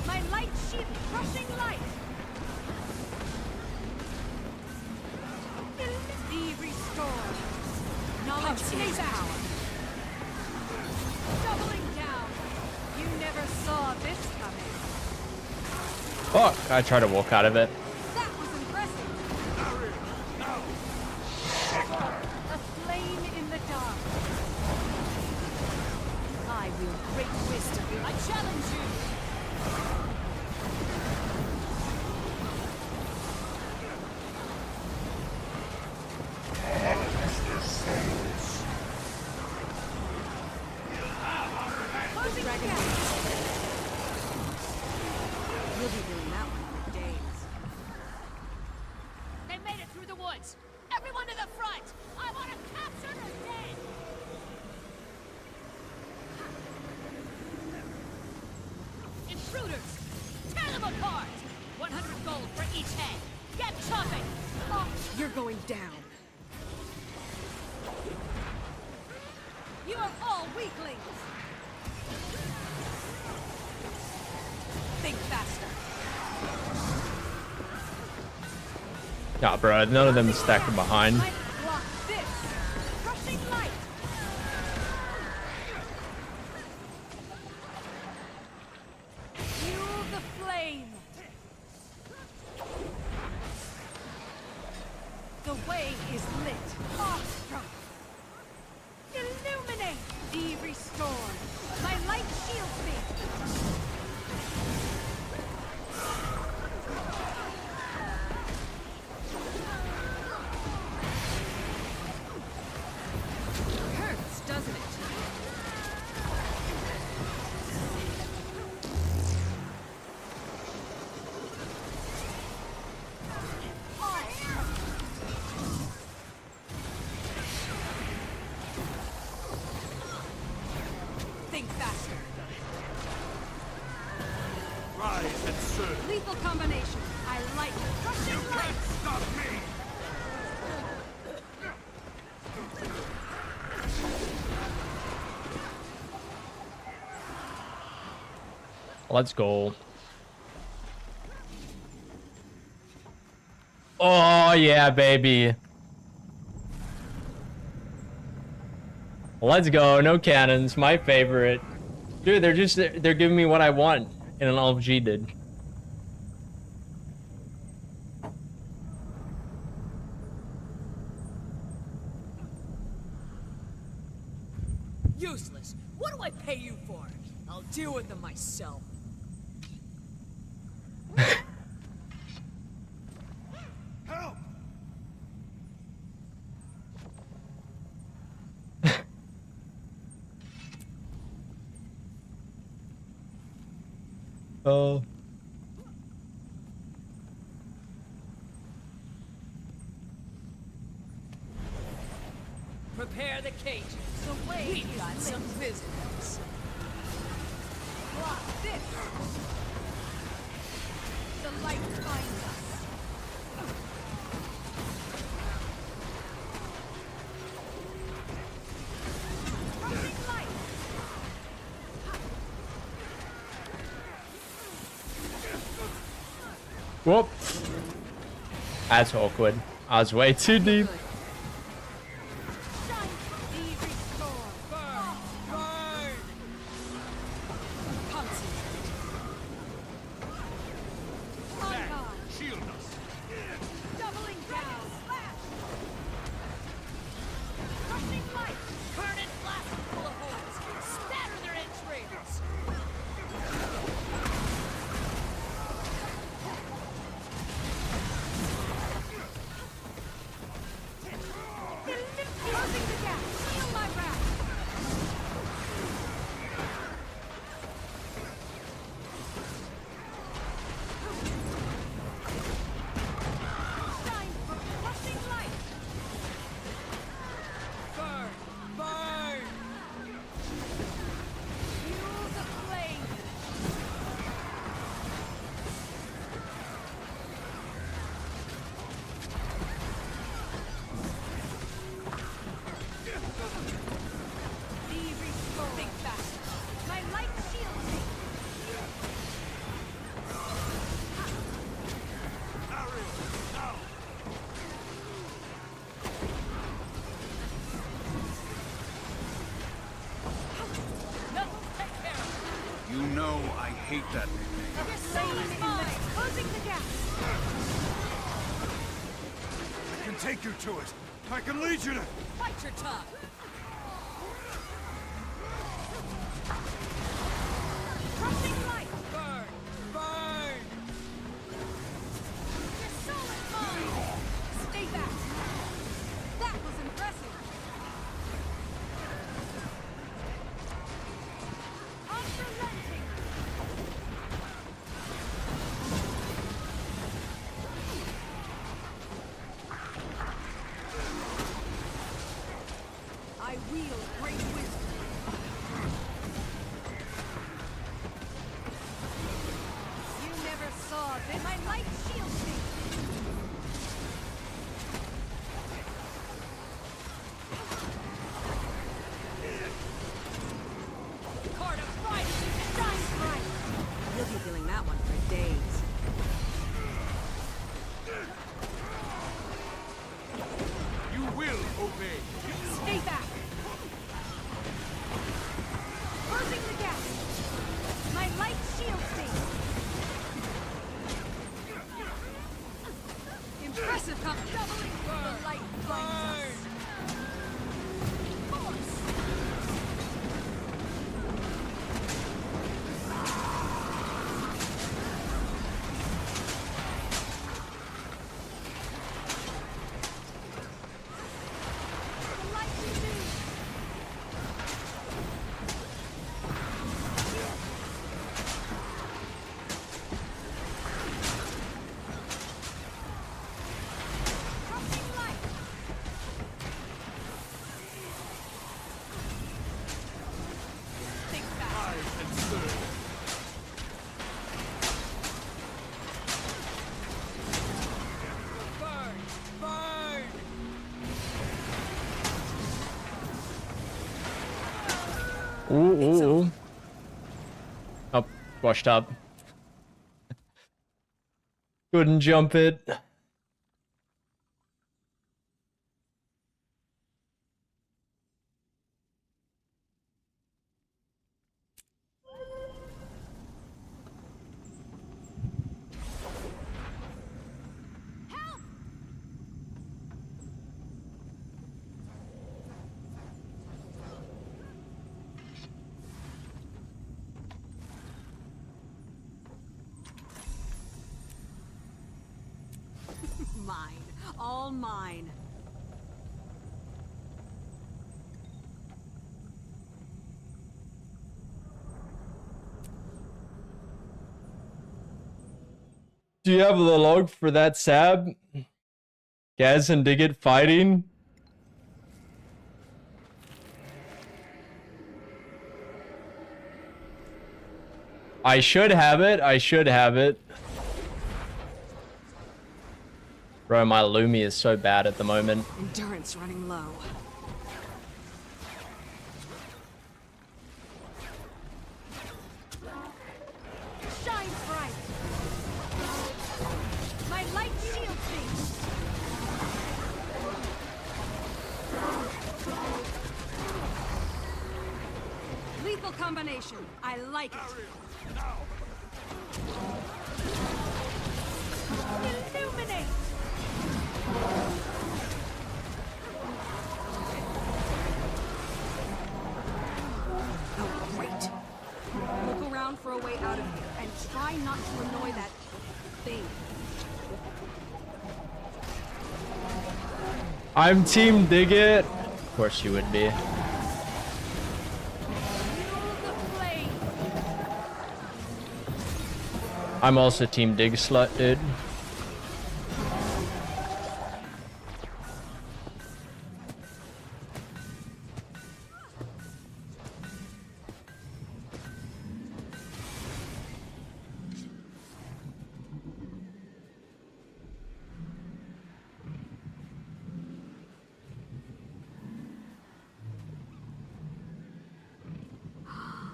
My light shield crushing light. Be restored. Knowledge is power. Doubling down. You never saw this coming. Fuck, I tried to walk out of it. That was impressive. A flame in the dark. I wield great wisdom. I challenge you. Closing the gap. You'll be doing that one for days. They made it through the woods. Everyone to the front. I want to capture the dead. Intruders. Tear them apart. 100 gold for each head. Get chopping. Oh, you're going down. You are all weaklings. Think faster. Nah, bro, none of them stacked behind. Might block this. Crushing light. Fuel the flame. The way is lit. Awestruck. Illuminate. Be restored. My light shields me. Hurts, doesn't it? Think faster. Rise and serve. Lethal combination. I like it. Crushing light. Stop me! Let's go. Oh, yeah, baby. Let's go. No cannons. My favorite. Dude, they're giving me what I want in an LFG, dude. Useless. What do I pay you for? I'll deal with them myself. Help! Oh. Prepare the cages. We've got some visitors. Block this. The light finds us. Crushing light. Whoop. That's awkward. I was way too deep. You know I hate that nickname. Closing the gap. I can take you to it. I can lead you to... Bite your tongue. Crushing light. Burn. Burn. Your soul is mine. Stay back. That was impressive. Unrelenting. I wield great wisdom. You never saw this. My light shields me. Card of Friday and Dying Friday. You'll be feeling that one for days. You will obey. Stay back. Closing the gap. My light shields me. Impressive doubling the light blinds us. Force. The light resumes. Crushing light. Think fast. Burn. Burn. Ooh. Oh, washed up. Couldn't jump it. all mine. Do you have the log for that Sab? Gaz and Diggit fighting? I should have it. I should have it. Bro, my Lumi is so bad at the moment. Endurance running low. Shine bright. My light shields me. Lethal combination. I like it. Illuminate. Oh, great. Look around for a way out of here and try not to annoy that thing. I'm Team Diggit. Of course you would be. I'm also Team Dig Slut, dude.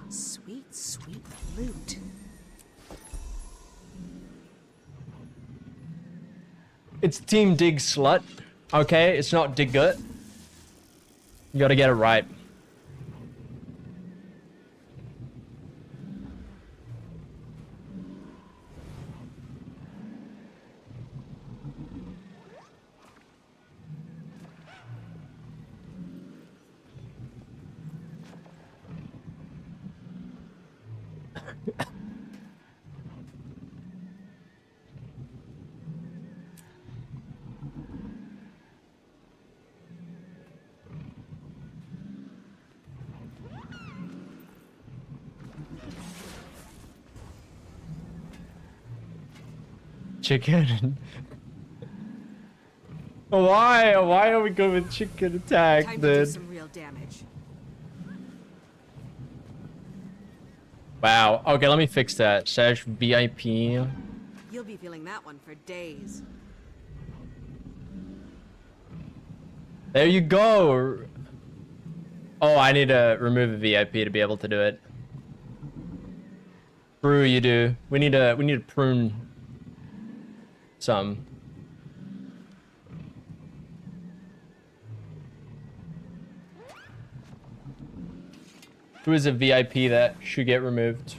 Sweet, sweet loot. It's Team Dig Slut, okay? It's not Dig Gut. You gotta get it right. Chicken. Why are we going with chicken attack, Time to do dude? some real damage. Wow. Okay, let me fix that. Slash VIP. You'll be feeling that one for days. There you go. Oh, I need to remove a VIP to be able to do it. Brew, you do. We need to prune some. Who is a VIP that should get removed?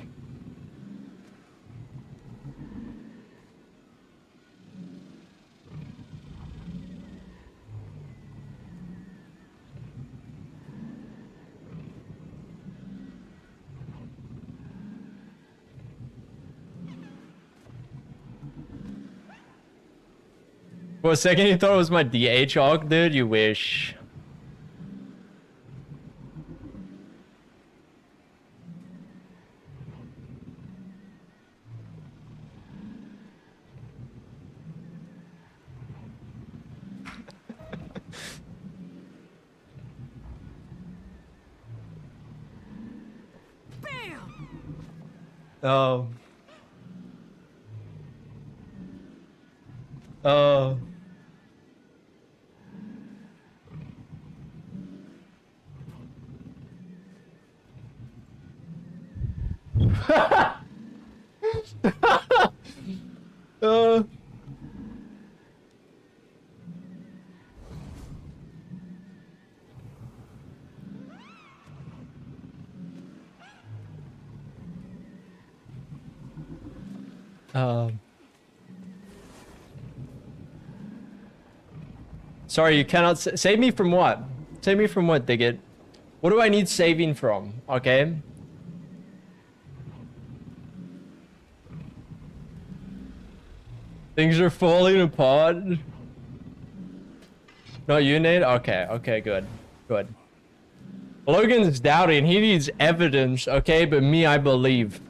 For a second you thought it was my DH arc, dude? You wish. Oh. Oh. uh. Sorry, you cannot save me from what? Save me from what, Diggit? What do I need saving from? Okay. Things are falling apart. No, you need? Okay, okay, good. Good. Logan's doubting. He needs evidence, okay? But me, I believe.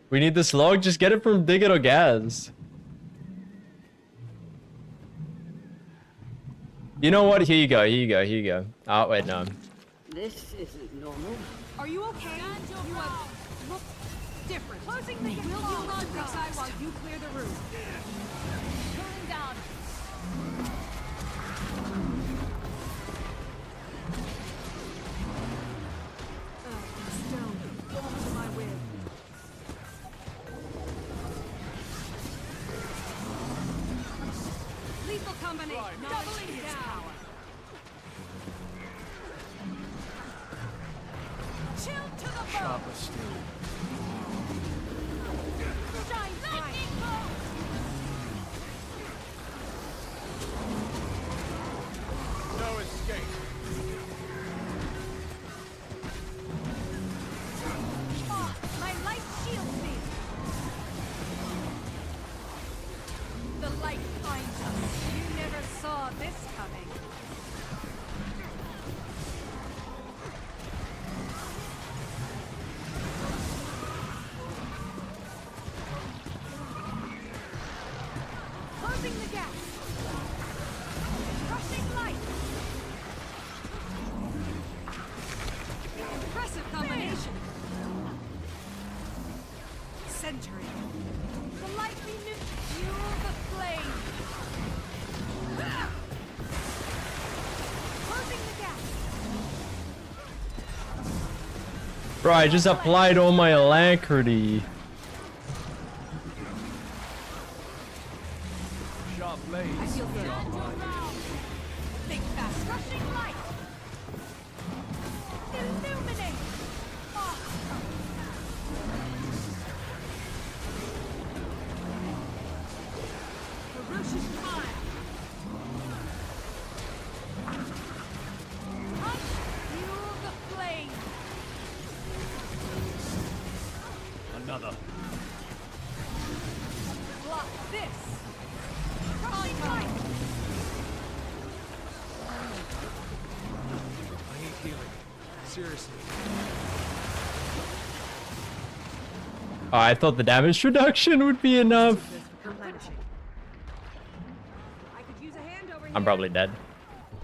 We need this log. Just get it from Dig It or Gaz. You know what? Here you go. Here you go. Here you go. Oh, wait, no. This isn't normal. Are you okay? You look different. Closing the will hold on to Exile while you clear the room. Going down. Stone, fall to my will. Lethal combination. Doubling his power. Chill to the bone. Sharper still. Shine lightning bolt. No escape. Oh, my light shields me. The light finds us. You never saw this coming. Closing the gap. Crushing light. Impressive combination. Centering. The light renew. Fuel the flame. Closing the gap. Bro, I just applied all my alacrity. Sharp I blades. feel good. Think fast. Crushing light. Illuminate. Oh. Ferocious fire. Fuel the flame. Another. Block this. Crushing light. I need healing. Seriously. Oh, I thought the damage reduction would be enough. Replenishing. I could use a hand over here. I'm probably dead.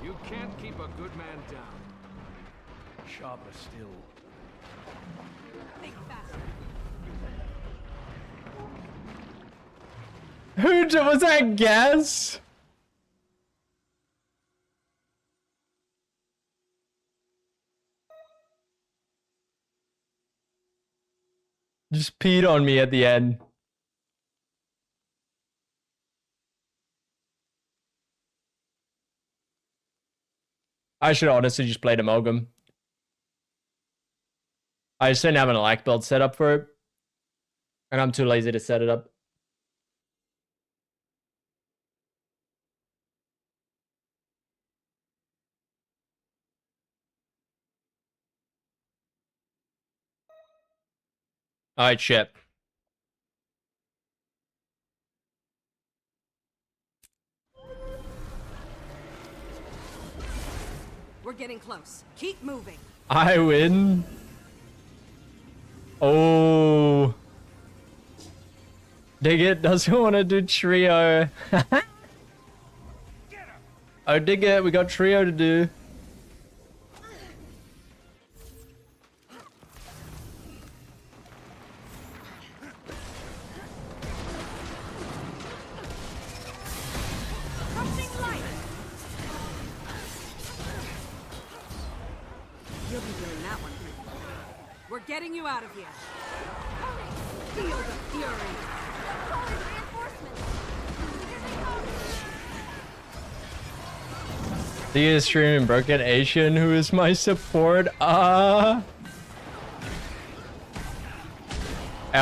You can't keep a good man down. Sharper still. Think faster. Was that Gaz? Just peed on me at the end. I should honestly just play Amalgam. I just didn't have an Alac build set up for it. And I'm too lazy to set it up. Alright, shit. We're getting close. Keep moving. I win. Oh. Dig It doesn't want to do trio. Oh, Dig It, we got trio to do. Crushing light. You'll be doing that one pretty well. We're getting you out of here. Feel the fury. Calling reinforcements. Here they come. The stream Broken Asian, who is my support. That'll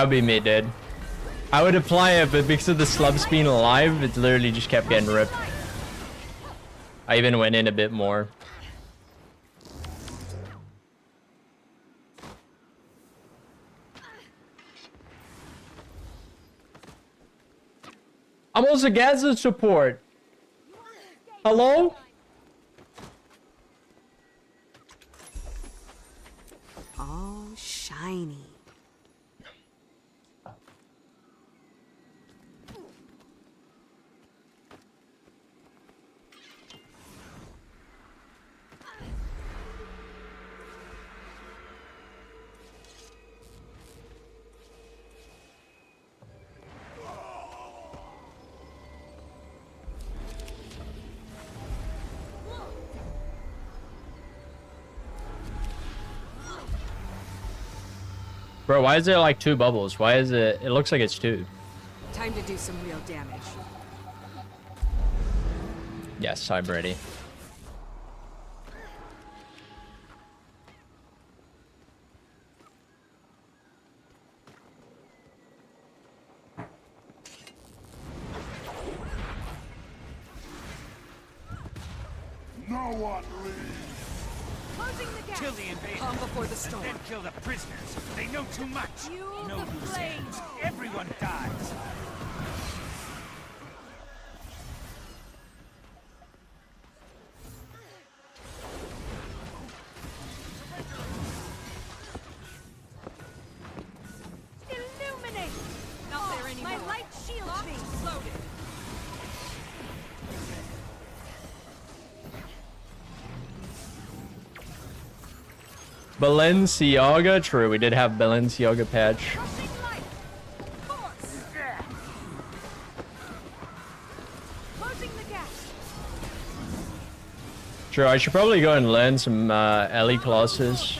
be me, dude. I would apply it, but because of the slubs being alive, it literally just kept getting ripped. I even went in a bit more. I'm also Gaza support. Hello? All shiny. Bro, why is there like 2 bubbles? Why is it? It looks like it's 2. Time to do some real damage. Yes, I'm ready. No one leaves. Closing the gap. Kill the invaders. Calm before the storm. And then kill the prisoners. They know too much. Fuel No the loose flames. ends. Everyone dies. Illuminate. Not there anymore. My light shield me. Loaded. Balenciaga? True, we did have Balenciaga patch. Rushing light. Force. Closing the gap. True, I should probably go and learn some Ellie classes.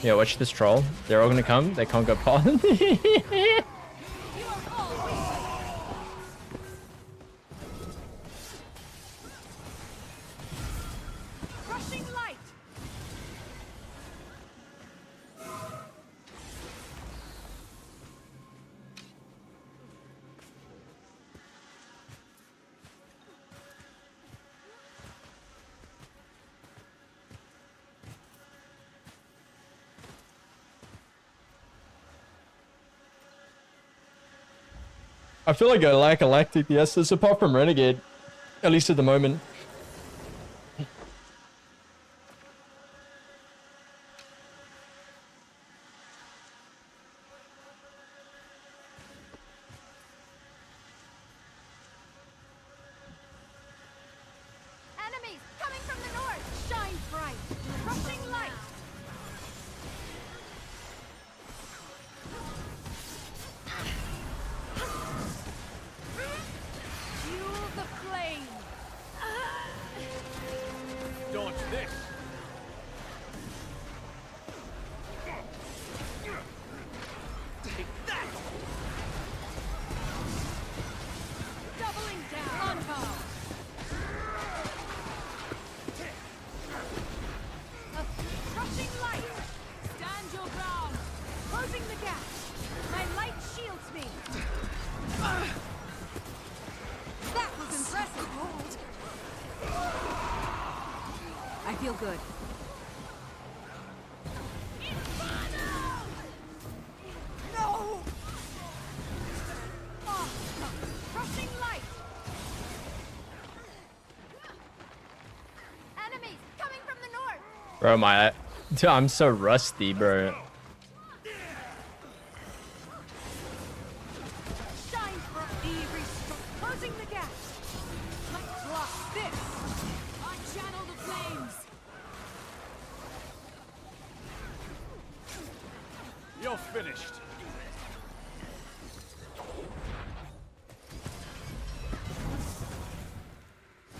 Yeah, watch this troll. They're all gonna come. They can't go past. Rushing light. I feel like I lack Galactic DPS apart from Renegade. At least at the moment. Enemies coming from the north! Shine bright! Rushing light! Fuel the flame. Dodge this. Take that. Doubling down. Longbow. Rushing light. Stand your ground. Closing the gap. My light shields me. That was impressive. Hold. I feel good. No! Rushing light. Enemies coming from the north! Bro, dude, I'm so rusty, bro. Shine for every storm. Closing the gap. Block this. I channel the flames. You're finished.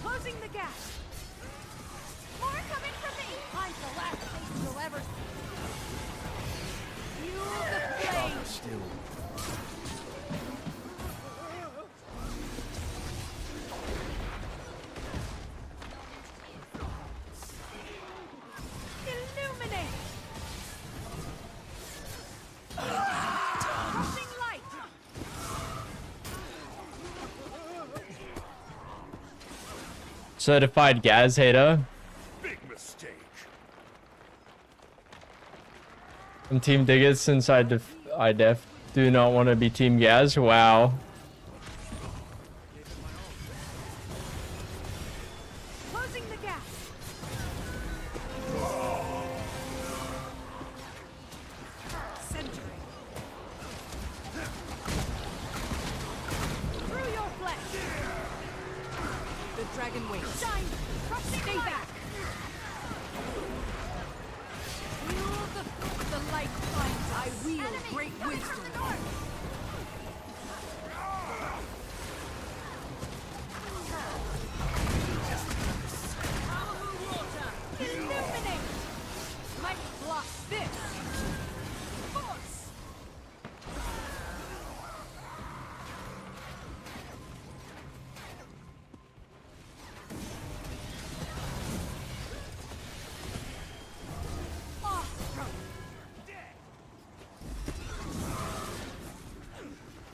Closing the gap. More coming from me! I'm the last face you'll ever see. Fuel the flames. Certified Gaz hater. Big mistake. I'm Team Diggers since I def do not want to be Team Gaz. Wow. Closing the gap. Centering. Through your flesh. The dragon waits. Shine. Stay back. Feel the light finds. I wield great wisdom. Illuminate! Might block this! Force!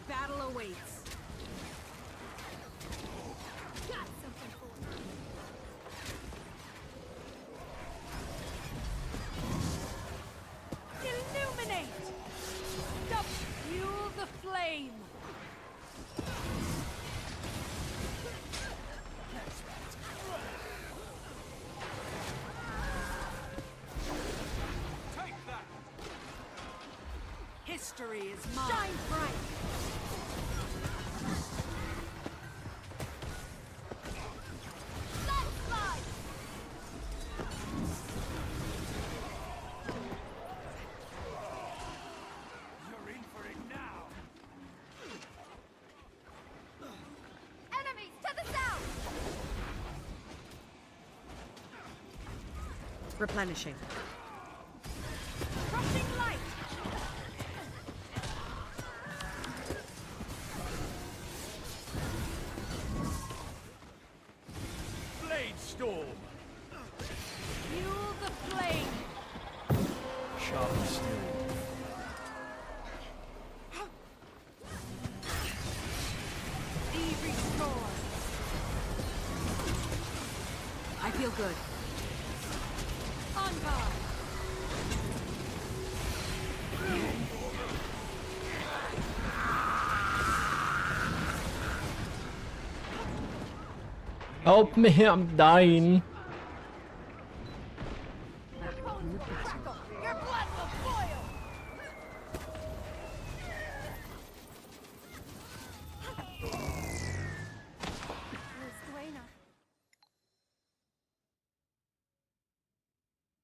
Battle awaits. Got something for you. Illuminate! Fuel the flame! Take that. History is mine. Shine bright! Landslide! You're in for it now. Enemies to the south! Replenishing. Crushing light! Blade storm. Fuel the flame! Sharp steel. Be restored! I feel good. On guard! Help me, I'm dying. Your blood will boil!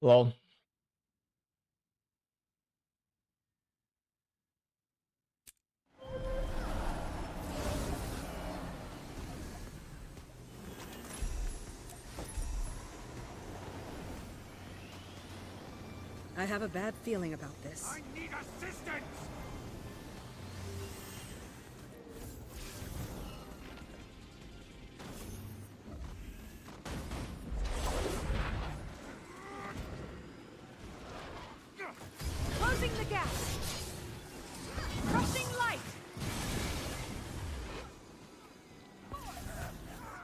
Lol. I have a bad feeling about this. I need assistance. Closing the gap! Crushing light!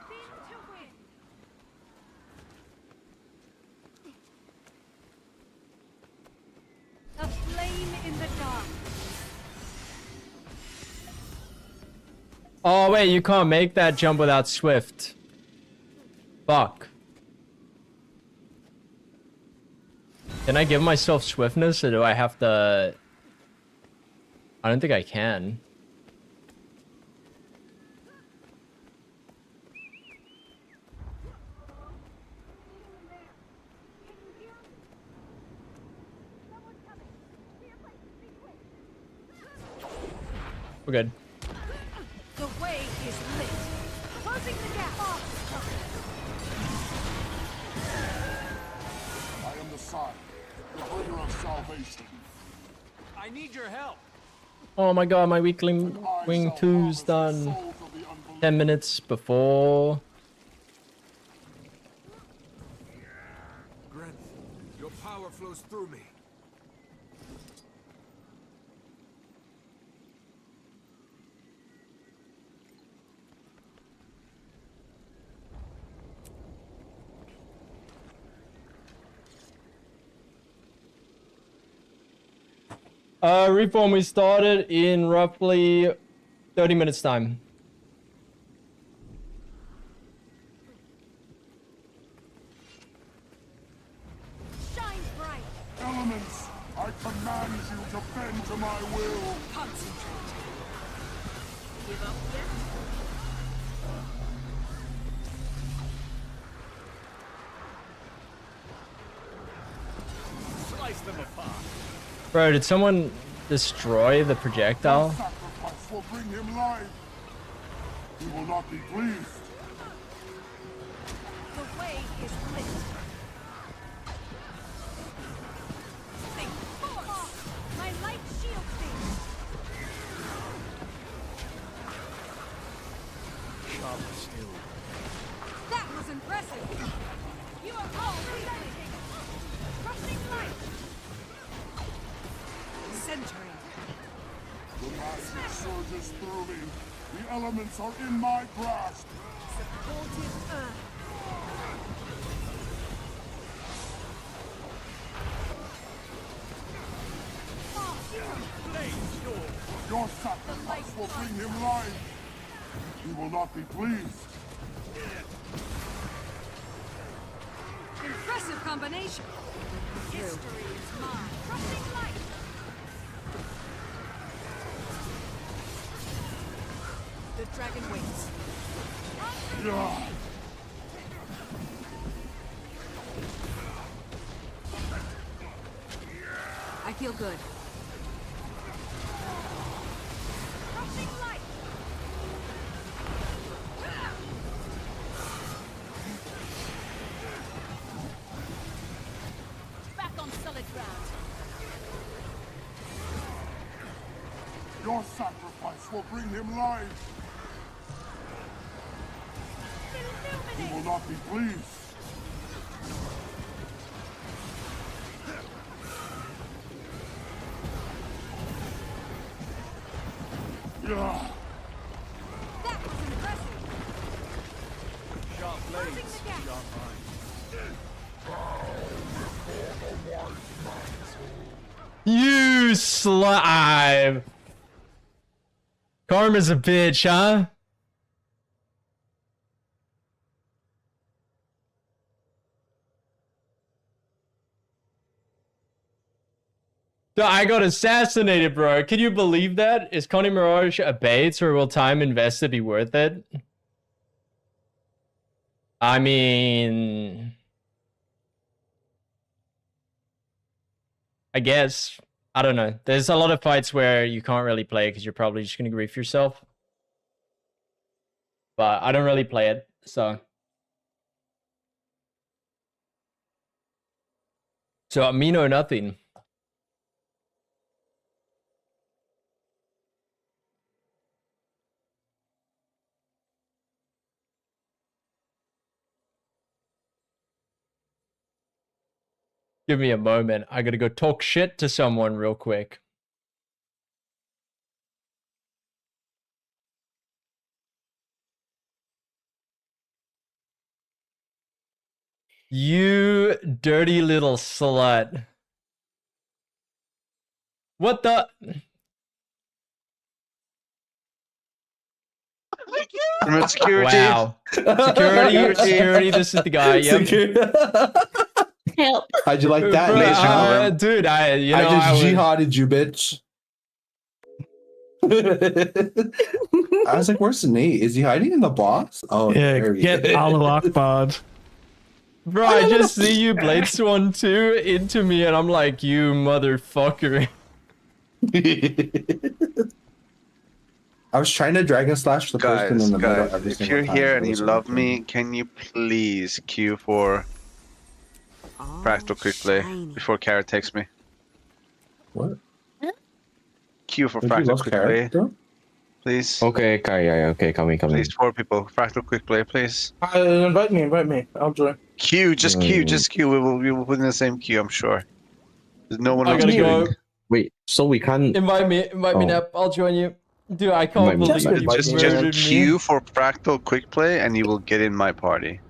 Spin to win! A flame in the dark! Oh wait, you can't make that jump without Swift. Fuck. Can I give myself swiftness, or do I have to... I don't think I can. We're good. The way is lit! Closing the gap! I am the Sun, the bringer of salvation. I need your help. Oh my god, my weakling wing 2's done. 10 minutes before. Gren, your power flows through me. Reform, we started in roughly 30 minutes time. Shine bright. Elements, I command you to bend to my will. Concentrate. Give up yet? Bro, did someone destroy the projectile? Sacrifice will bring him life. He will not be pleased. The way is lit. Think force. My light shields thee. That was impressive. You are all relenting. Crushing light. Centering. The magic surges through me. The elements are in my grasp. Supportive earth. Your sacrifice will bring him life. He will not be pleased. Impressive combination. History is mine. Crushing light. The dragon waits. Yeah. I feel good. Crushing light. Back on solid ground. Your sacrifice will bring him life. He will not be pleased. Yeah. That was impressive. Sharp blades. Sharp You slime! Karma's a bitch, huh? Dude, I got assassinated, bro. Can you believe that? Is Connie Mirage a bait, or will time invested be worth it? I mean, I guess. I don't know. There's a lot of fights where you can't really play because you're probably just going to grief yourself. But I don't really play it, so. So, me know nothing. Give me a moment. I gotta go talk shit to someone real quick. You dirty little slut. What the? Security. Wow. Security, this is the guy. Yep. Help. How'd you like that? Dude, I just jihaded you, bitch. I was like, where's Nate? Is he hiding in the box? Oh, yeah, there he get is. Allahu Akbar. Bro, I just see you Blade Swan 2 into me and I'm like, you motherfucker. I was trying to Dragon Slash the person in the middle every if single you're time. here and you love me, can you please queue for Fractal quickly before Kara takes me? What? Queue for Would you Fractal love Kara, quickly, bro? please. Okay, okay, coming. Please, 4 people. Fractal quick play, please. Invite me. I'll join. Queue, just queue. We will put in the same queue, I'm sure. There's no one I else gotta queuing. go. Wait, so we can't... Invite me, Nep. I'll join you. Dude, I can't believe you Just murdered me. queue for Fractal quick play and you will get in my party.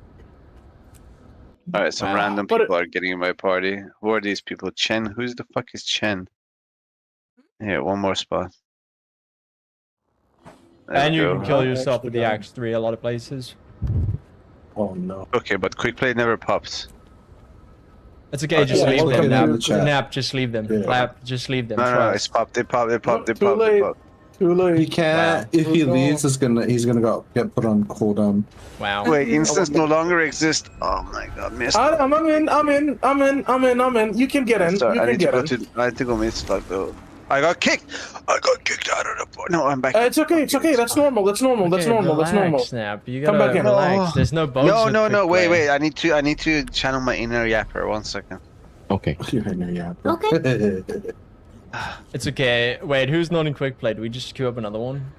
Alright, some random people are getting in my party. Who are these people? Chen? Who's the fuck is Chen? Yeah, one more spot. There And we you go. can kill yourself with the Axe 3 a lot of places. Oh no. Okay, but quick play never pops. It's okay, just yeah, leave welcome them. to Nap, the chat. Nap, just leave them. Yeah. Nap, just leave them. No, Trust. it's popped. They popped. They popped. They Too popped. They late. popped. Too late. He can't. If he leaves, he's gonna get put on cooldown. Wow. Wait, instants no longer exist. Oh my god, missed. I'm in. You can get in. Sorry, You I can need to get go in. to. I have to go mid-slug though. I got kicked. I got kicked out of the board. No, I'm back. It's okay. It's okay. That's normal. That's normal. That's Okay, normal. That's normal. relax, Snap. You Come gotta back in. relax. There's no boats. No, with no, quick no. Wait, play. wait. I need to channel my inner yapper. 1 second. Okay. Okay. It's okay. Wait, who's not in quick play? Do we just queue up another one?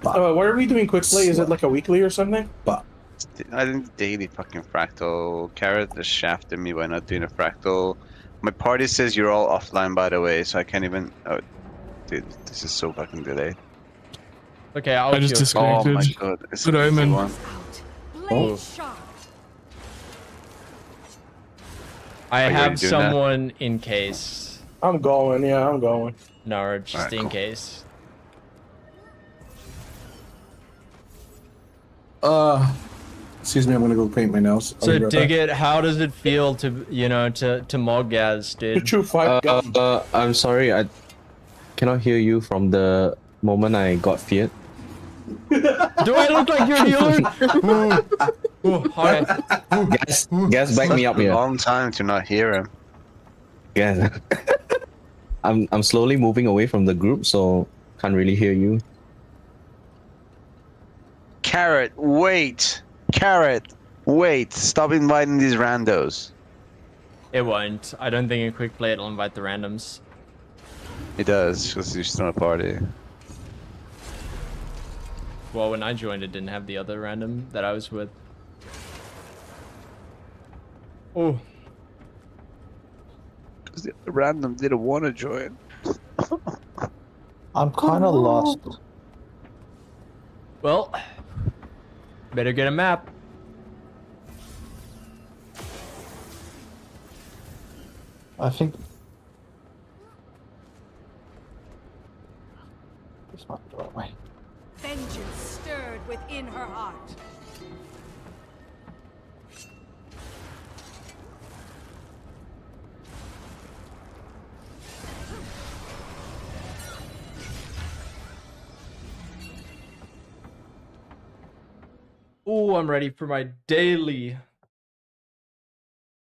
Why are we doing quick play? Is it like a weekly or something? I think daily fucking fractal. Carrot just shafted me by not doing a fractal. My party says you're all offline, by the way, so I can't even. Oh, dude, this is so fucking delayed. Okay, I'll I just queue up. Oh disconnected. my god, it's Good omen. one. Blade sharp. I Are you have already doing that? someone in case. I'm going. Yeah, I'm going. No, just Alright, in cool. case. Excuse me. I'm gonna go paint my nails. I'll So be right dig back. it. How does it feel to to mog Gaz, dude? Did you fight? I'm sorry. I cannot hear you from the moment I got feared. Do I look like your healer? Alright. Gas, back me up A here. long time to not hear him. Gas. I'm slowly moving away from the group, so can't really hear you. Carrot, wait. Carrot, wait. Stop inviting these randos. It won't. I don't think in quick play it'll invite the randoms. It does, because you're still in a party. Well, when I joined, it didn't have the other random that I was with. Oh. Because the random didn't want to join. I'm kind of lost. Well, better get a map. I think. It's not the right way. Vengeance stirred within her heart. Oh, I'm ready for my daily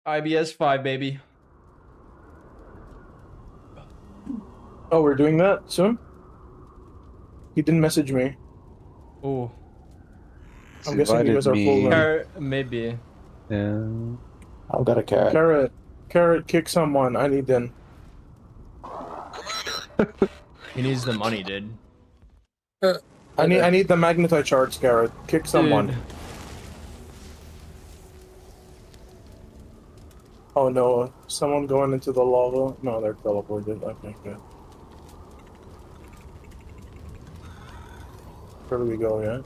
IBS 5, baby. Oh, we're doing that soon? He didn't message me. Oh. I'm guessing he was our full run. Maybe. Yeah. I've got a carrot. Carrot, kick someone. I need them. He needs the money, dude. I need the magnetite shards, Carrot. Kick someone. Dude. Oh no, someone going into the lava? No, they're teleported. Okay, good. Where do we go, yeah?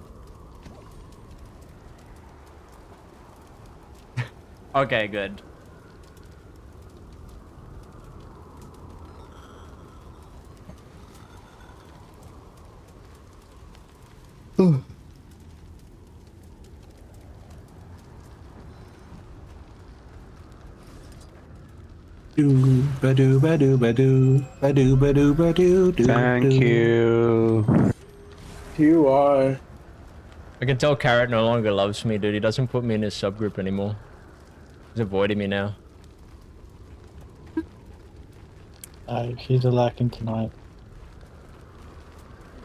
Okay, good. Thank you. QI. I can tell Carrot no longer loves me, dude. He doesn't put me in his subgroup anymore. He's avoiding me now. He's lacking tonight.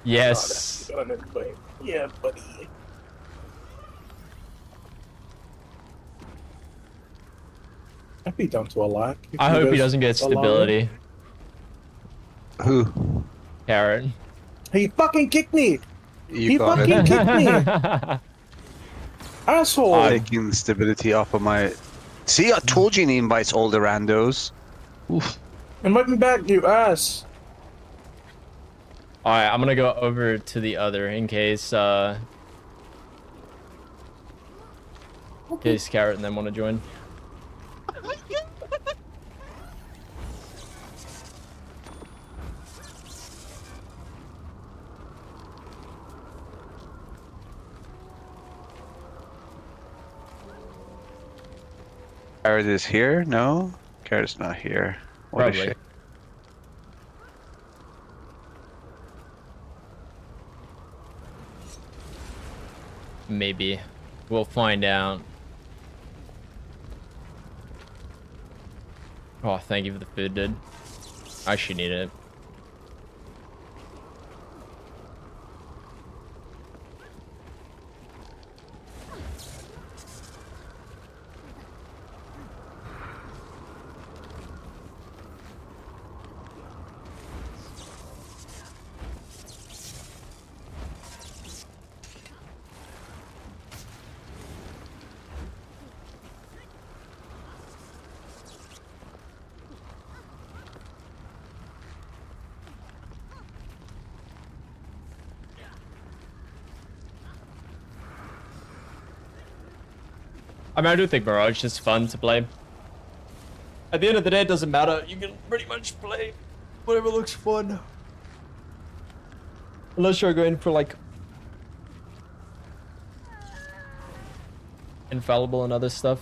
Yes. Oh, yeah, buddy. I'd be down to a lack. I hope he doesn't get stability. Who? Carrot. He fucking kicked me! You He got fucking it. kicked me! Asshole! Taking stability off of my. See, I told you he invites all the randos. Oof. Invite me back, you ass! Alright, I'm gonna go over to the other in case Carrot and them want to join. Carrot is here? No? Carrot's not here. What a Probably. shit. Maybe. We'll find out. Oh, thank you for the food, dude. I should need it. I mean, I do think Mirage is fun to play. At the end of the day, it doesn't matter. You can pretty much play whatever looks fun. Unless you're going for, like, Infallible and other stuff.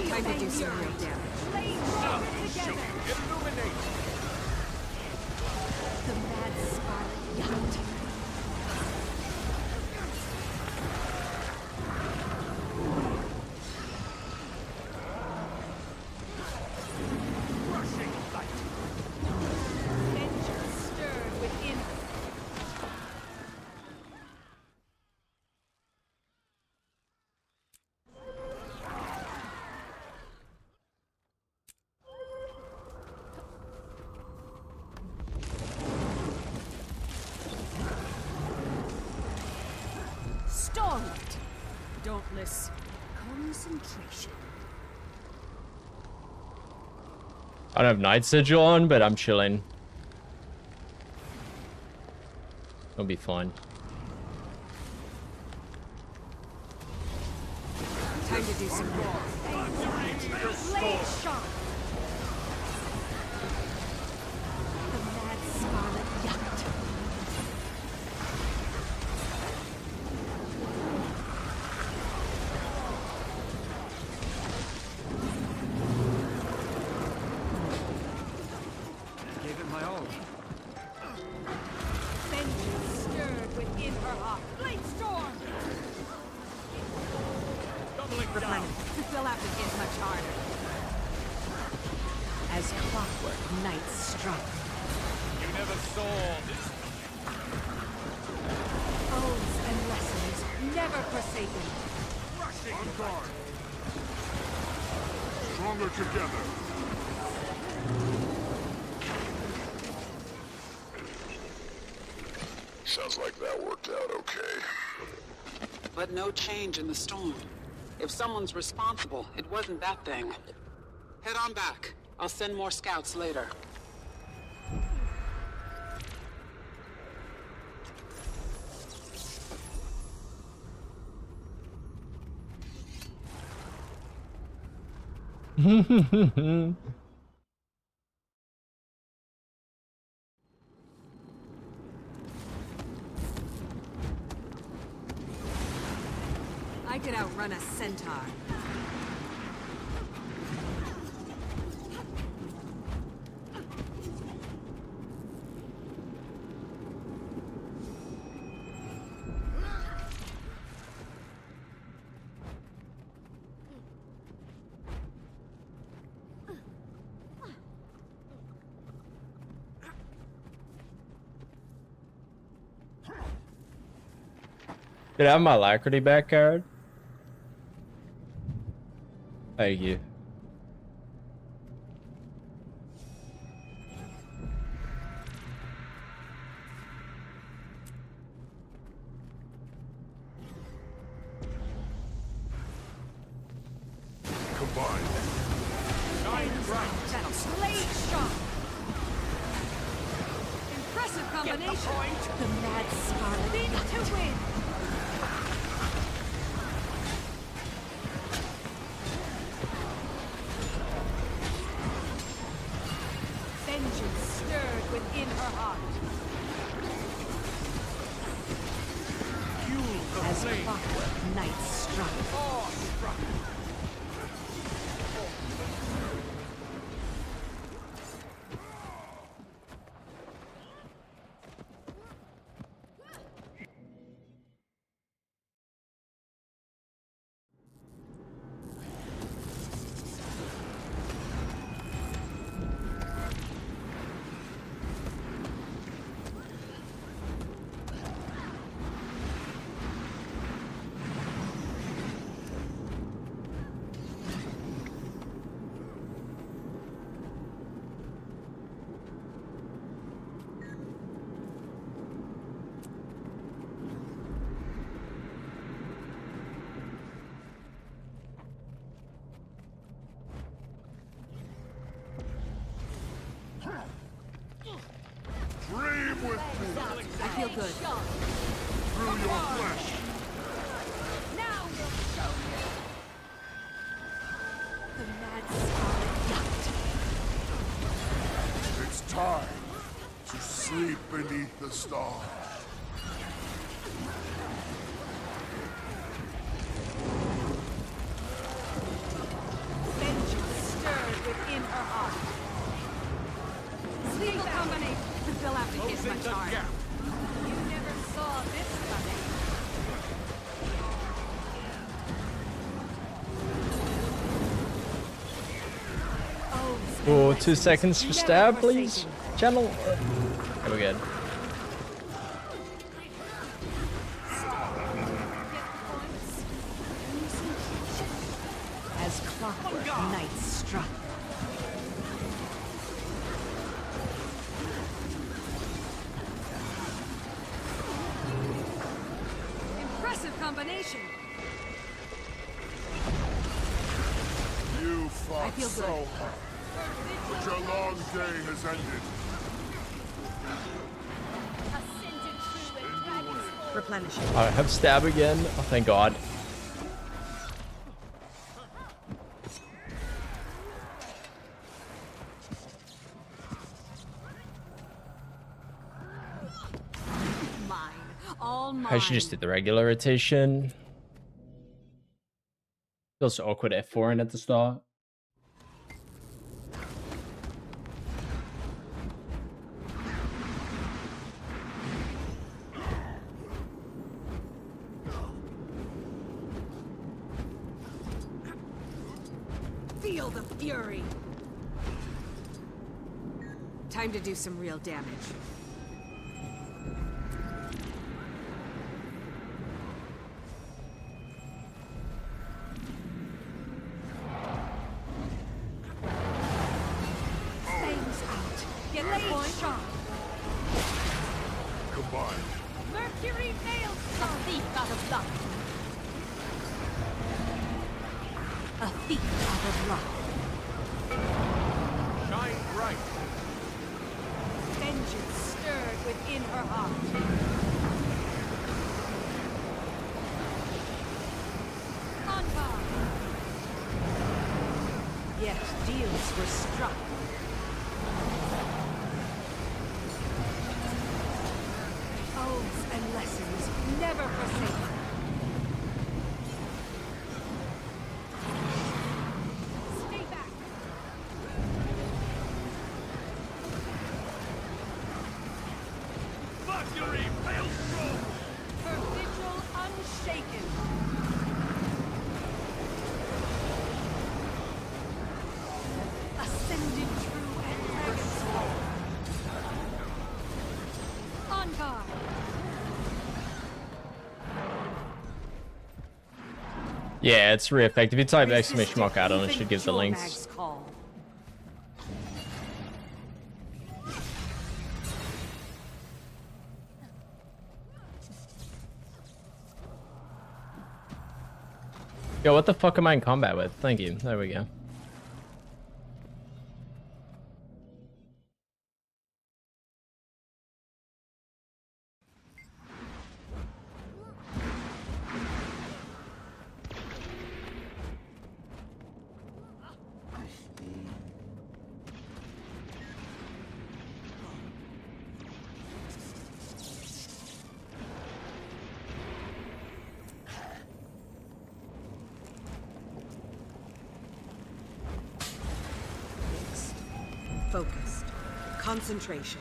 Time to do some real damage. Illuminate! The mad scarlet yacht. Rushing light! Vengeance stirred within. Starlight. Dauntless concentration. I don't have Night Sigil on, but I'm chilling. It'll be fine. Time to do some more. Blade shot. The mad scarlet yacht. Gave it my all. Vengeance stirred within her heart. Blade storm. Doubling down. They'll have to hit much harder. As clockwork, night struck. You never saw this. Oaths and lessons never forsaken. Rushing On guard. Stronger together. Sounds like that worked out okay. But no change in the storm. If someone's responsible, it wasn't that thing. Head on back. I'll send more scouts later. I could outrun a centaur. Did I have my alacrity back card? Thank you. Combine. That's blade shot. Impressive combination. The mad scarlet in to win. Vengeance stirred within her heart. As clockwork, night struck. Dream with me. I feel good. Through your flesh. Now we'll show you. The mad scarlet yacht. It's time to sleep beneath the stars. Vengeance stirred within her heart. Lethal combination. They'll have to hit much harder. You never saw this coming. Oh, 2 seconds for stab, please. Channel. Okay, we're good. As clockwork, night struck. Impressive combination. You fought feel so good. hard, but your long day has ended. Replenishing. I have stab again. Oh, thank God. Mine. All mine. I should just did the regular rotation. Feels so awkward F4 in at the start. Feel the fury. Time to do some real damage. Fangs out. Get the point shot. Combine. Mercury nails. A thief out of luck. A thief out of luck. Shine bright. Vengeance stirred within her heart. On guard. Yes. were struck. Oaths and lessons never forsaken. Stay back. Mercury, Maelstrom! Her vigil unshaken. Ascended true at Dragon's Fall. On guard. Yeah, it's really effective. If you type Resisted exclamation mark out on it, even should give the links. Jormag's call. Yo, what the fuck am I in combat with? Thank you. There we go. Focused. Concentration.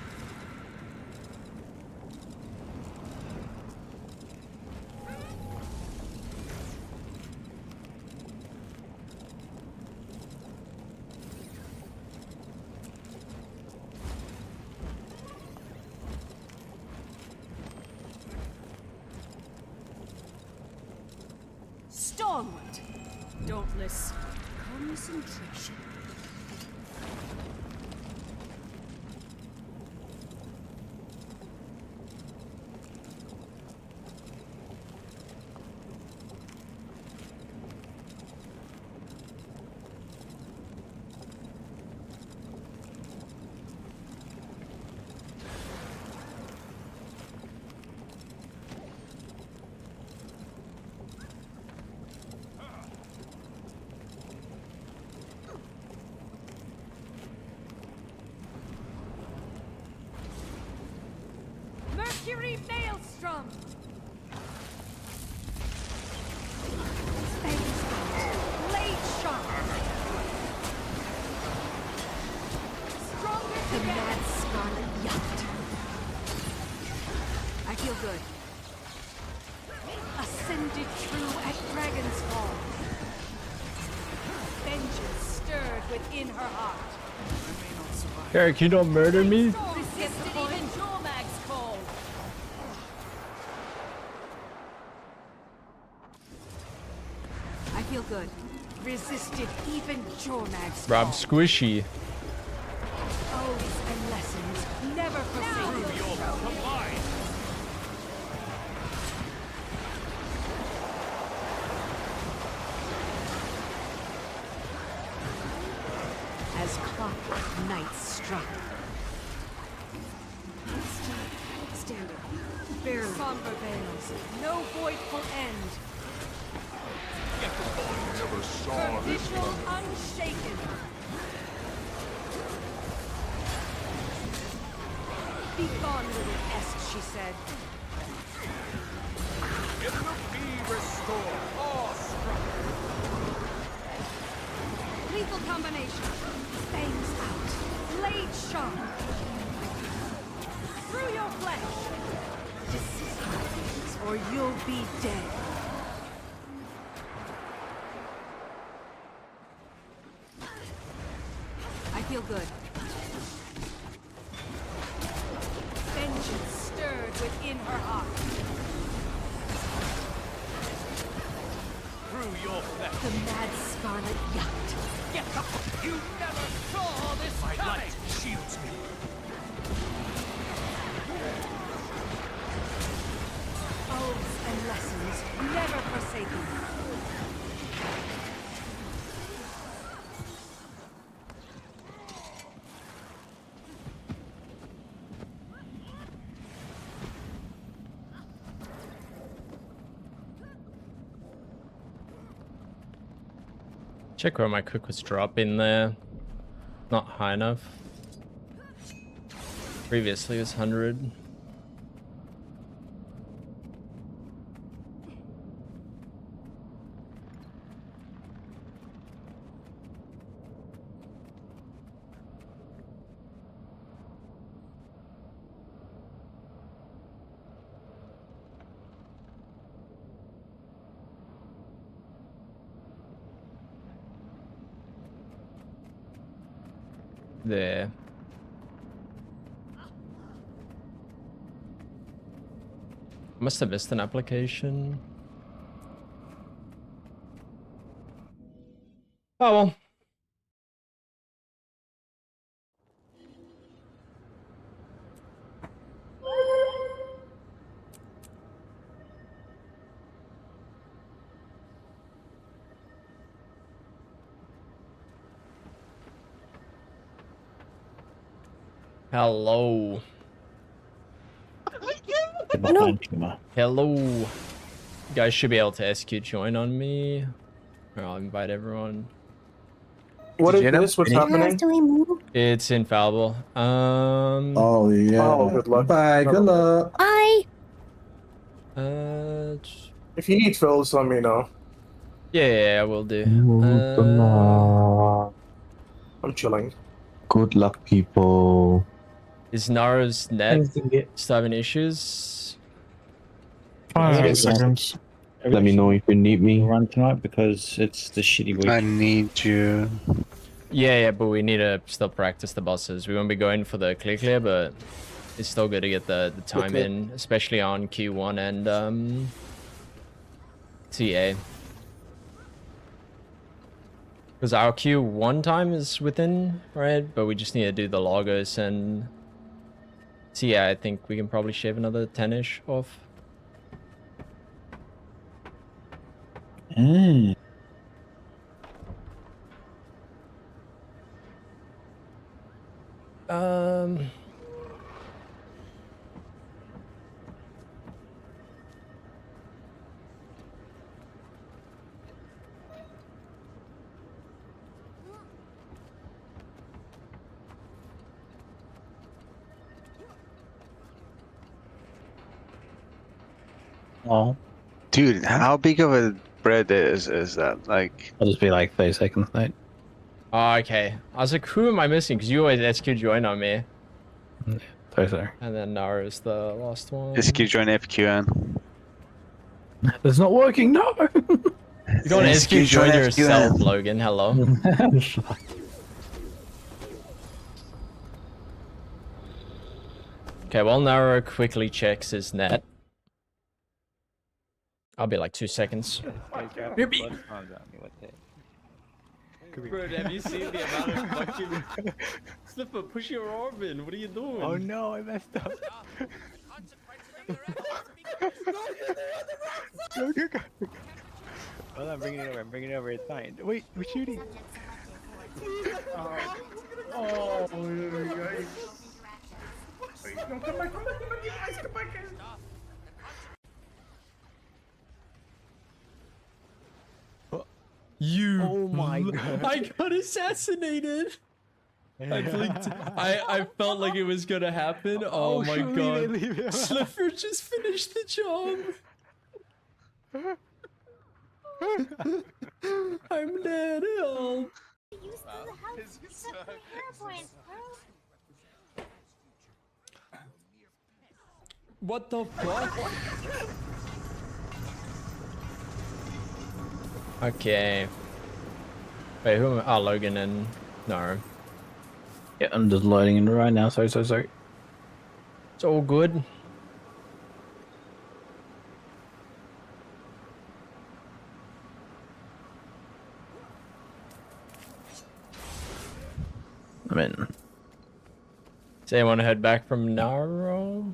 Stormward. Dauntless. Concentration. Mercury Maelstrom! Blade sharp! Stronger the mad scarlet yacht. I feel good. Ascended true at Dragon's Fall. Vengeance stirred within her heart. Eric, you don't murder me? Resisted even Jormag's call. I feel good. Resisted even Jormag's Rob call. Squishy. Oaths and lessons never forsaken. As clockwork nights struck. Stand up. Barely. Somber veils. No voidful end. Never saw Her this visual one. unshaken. Be gone, little pest, she said. It will be restored. Awestruck. Lethal combination. Fangs out. Blade sharp. Through your flesh. Desist my things, or you'll be dead. I feel good. Vengeance stirred within her heart. Through your flesh. The mad scarlet yacht. Get up! You never saw this My light shields me. Oaths and lessons never forsaken. Check where my cook was dropping there. high enough. Previously it was 100. There. Must have missed an application. Oh well. Hello. Hello. You guys should be able to SQ join on me. Or I'll invite everyone. What is this? What's happening? It's infallible. Oh yeah. Oh, good luck. Bye. Good luck. Bye. If you need fills, let me know. Yeah, I will do. I'm chilling. Good luck, people. Is Nara's net still having issues? 5 seconds. Let me know if you need me. Run tonight because it's the shitty week. I need you. Yeah, but we need to still practice the bosses. We won't be going for the clear, but it's still good to get the time in, especially on Q1 and TA. Because our Q1 time is within, right? But we just need to do the logos and TA. I think we can probably shave another 10-ish off. Oh. Dude, how big of a bread is that? Like, I'll just be like 30 seconds late. Oh, okay. I was like, who am I missing? Because you always SQ join on me. Sorry. And then Nara's the last one. SQ join FQN. It's not working, no! You don't SQ join yourself, Logan. Hello. Okay, while Nara quickly checks his net. I'll be like 2 seconds. Bro, have you seen the amount of fucking... Slipper, push your arm in. What are you doing? Oh no, I messed up. Go. Well, I'm bringing it over, it's fine. Wait, we're shooting. Oh, guys. No, come back, guys, come back. You. Oh my god. I got assassinated. I blinked. I felt like it was gonna happen. Oh my god. Slipper just finished the job. I'm dead. Help. What the fuck? Okay. Wait, who am I? Oh, Logan and Nara. Yeah, I'm just loading in right now. Sorry. It's all good. I'm in. Does anyone head back from Nara?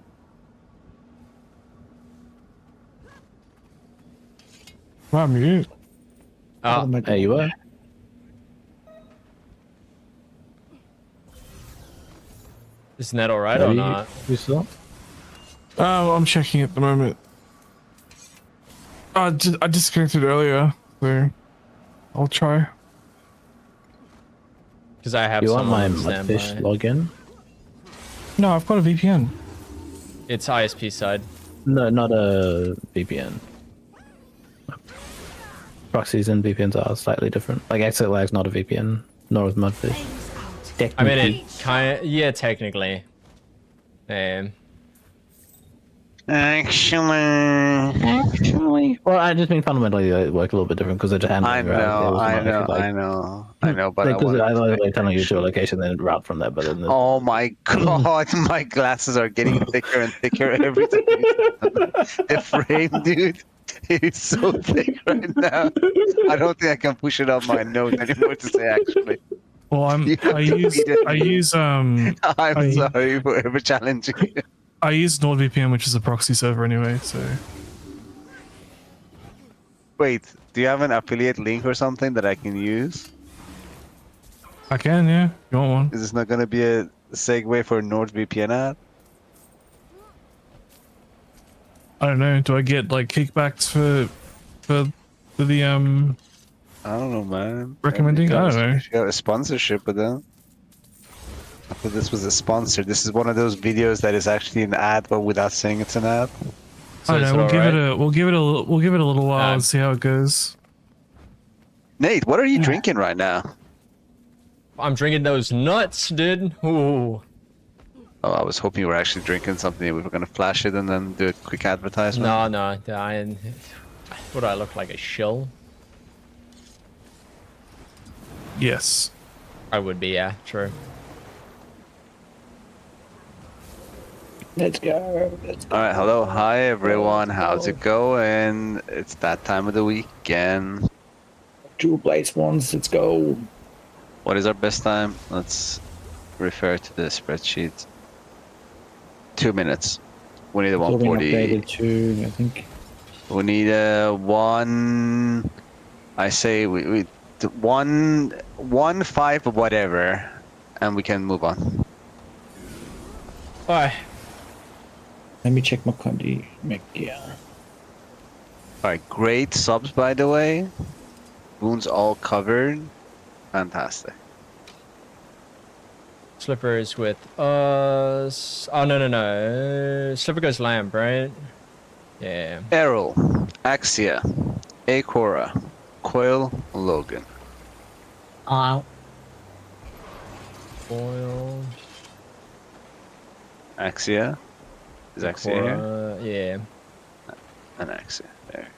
I'm mute. Oh, there you are. Is net alright or not? You saw? I'm checking at the moment. I disconnected earlier, so I'll try. Because I have You want someone my on standby. Mudfish login? No, I've got a VPN. It's ISP side. No, not a VPN. Proxies and VPNs are slightly different. Like Exile lag's not a VPN, nor is Mudfish. I mean, it kind of, yeah, technically. Actually. Well, I just mean fundamentally they work a little bit different because they're just handling. I know. But because I like telling you to a location, then route from there. But then oh my god, my glasses are getting thicker and thicker every time. The frame, dude, is so thick right now. I don't think I can push it up my nose anymore to say actually. Well, I use I'm sorry for ever challenging you. I use NordVPN, which is a proxy server anyway, so. Wait, do you have an affiliate link or something that I can use? I can, yeah. You want one? Is this not gonna be a segue for NordVPN ad? I don't know. Do I get like kickbacks for the I don't know, man. recommending? I don't know. You got a sponsorship with them. I thought this was a sponsor. This is one of those videos that is actually an ad, but without saying it's an ad. I don't know. We'll give it a little while and see how it goes. Nate, what are you drinking right now? I'm drinking those nuts, dude. Ooh. Oh, I was hoping you were actually drinking something. We were gonna flash it and then do a quick advertisement. No. Would I look like a shill? Yes. I would be, yeah, true. Let's go. Alright, hello, hi everyone, how's it going? It's that time of the week again. 2 blades once, let's go. What is our best time? Let's refer to the spreadsheet. 2 minutes. We need a 140. Updated to, I think. We need a one. I say we 1.5 or whatever, and we can move on. Alright. Let me check my country. Yeah. Alright, great subs by the way. Wounds all covered. Fantastic. Slipper is with us. Oh, no. Slipper goes lamp, right? Yeah. Aerell, Axia, Akora, Coil, Logan. Ow. Foil. Axia? Is Axia here? Yeah. And Axia. There you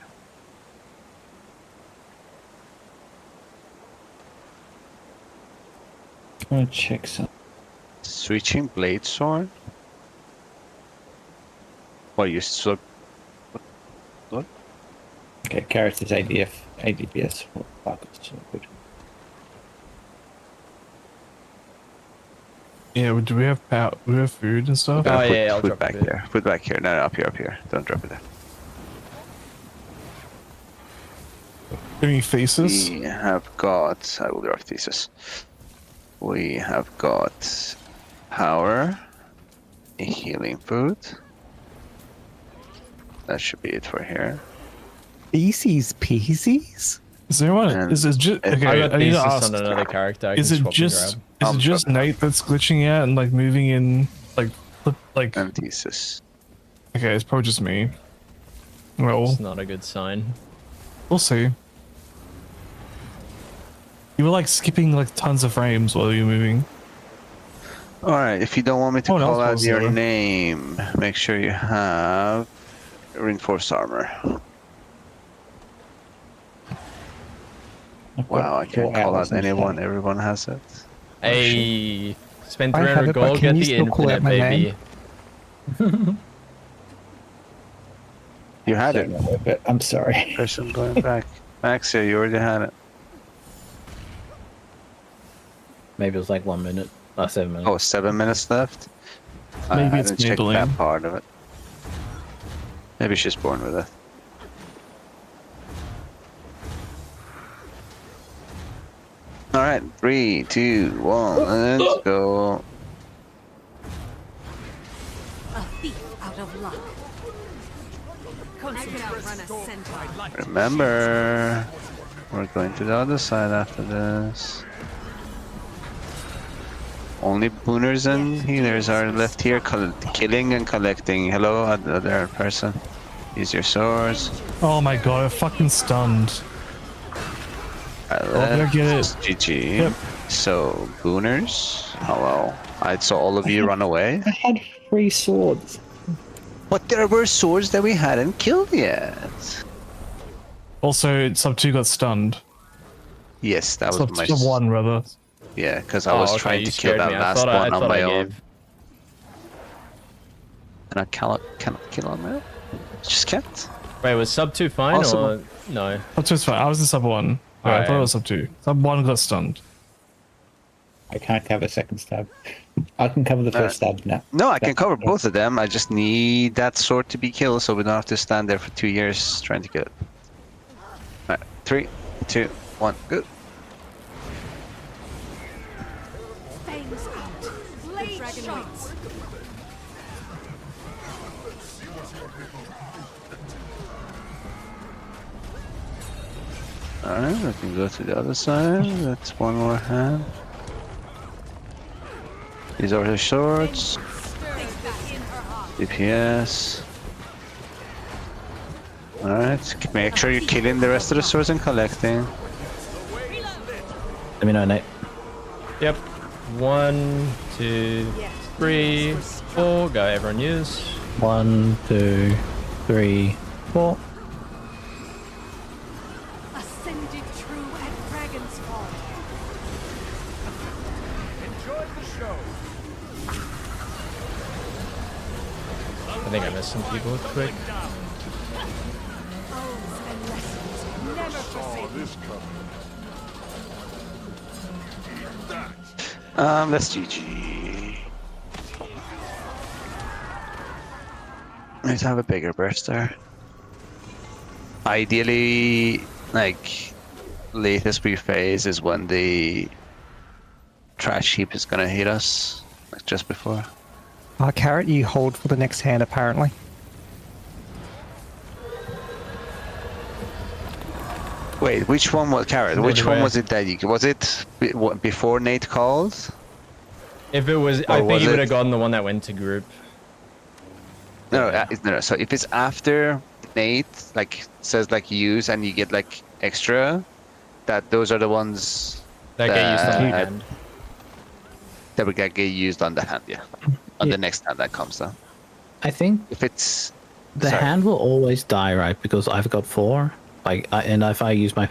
I'm gonna check some. Switching blade sword? What you so? What? Okay, carrot is ADPS. Yeah, do we have power? Do we have food and stuff? Oh yeah, I'll put drop back it. there. Put back here. No, up here. Don't drop it there. Any faces? We have got. I will drop thesis. We have got power, a healing food. That should be it for here. Pieces? Is there one? And Is it just okay? I got I need to thesis ask. on another character. I Is can it swap and just? grab. Is it just Nate that's glitching out and like moving in like? And thesis. Okay, it's probably just me. Well, It's not a good sign. we'll see. You were like skipping like tons of frames while you were moving. Alright, if you don't want me to Oh, that call was out close, your though. name, make sure you have reinforced armor. Wow, I can't call out anyone, everyone has it. Hey, spend I have 300 it, but gold, can get you the still call out infinite, my baby. name? You had it. But I'm sorry. Person going back. Maxia, you already had it. Maybe it was like 1 minute. 7 minutes. Oh, 7 minutes left? Maybe I it's didn't check Maybelline. that part of it. Maybe she's born with it. Alright, 3, 2, 1, let's go. A thief out of luck. I could outrun a centaur. Remember, we're going to the other side after this. Only booners and healers are left here, killing and collecting. Hello, other person. Use your swords. Oh my god, I fucking stunned. Gonna get it. GG. Yep. So, booners. Hello. I saw all of you run away. I had 3 swords. But there were swords that we hadn't killed yet. Also, sub 2 got stunned. Yes, that was Sub my... 1 rather. Yeah, because I was trying to kill that last one on my own. And I cannot kill on my own. Just can't. Wait, was sub 2 fine or no? Sub 2 is fine. I was in sub 1. Alright, I thought it was sub 2. Sub 1 got stunned. I can't cover second stab. I can cover the first stab now. No, I can cover both of them. I just need that sword to be killed so we don't have to stand there for 2 years trying to kill it. Alright, 3, 2, 1, good. Fangs out. Blade shots. Alright, we can go to the other side. That's one more hand. These are the swords. DPS. Alright, make sure you're killing the rest of the swords and collecting. Let me know, Nate. Yep. 1, 2, 3, 4. Go, everyone use. 1, 2, 3, 4. Ascended true at Dragon's Fall. Enjoy the show. I think I missed some people quick. Let's GG. Let's have a bigger burster. Ideally, like, latest phase is when the trash heap is gonna hit us, like just before. Carrot, you hold for the next hand apparently. Wait, which one was Carrot? Which one was it that you... Was it before Nate called? If it was, I think he would have gotten the one that went to group. No, no. So if it's after Nate, like, says like use and you get like extra, those are the ones that get used on the hand. That would get used on the hand, yeah. On the next hand that comes down. I think if it's the hand will always die, right? Because I've got 4. Like, and if I use my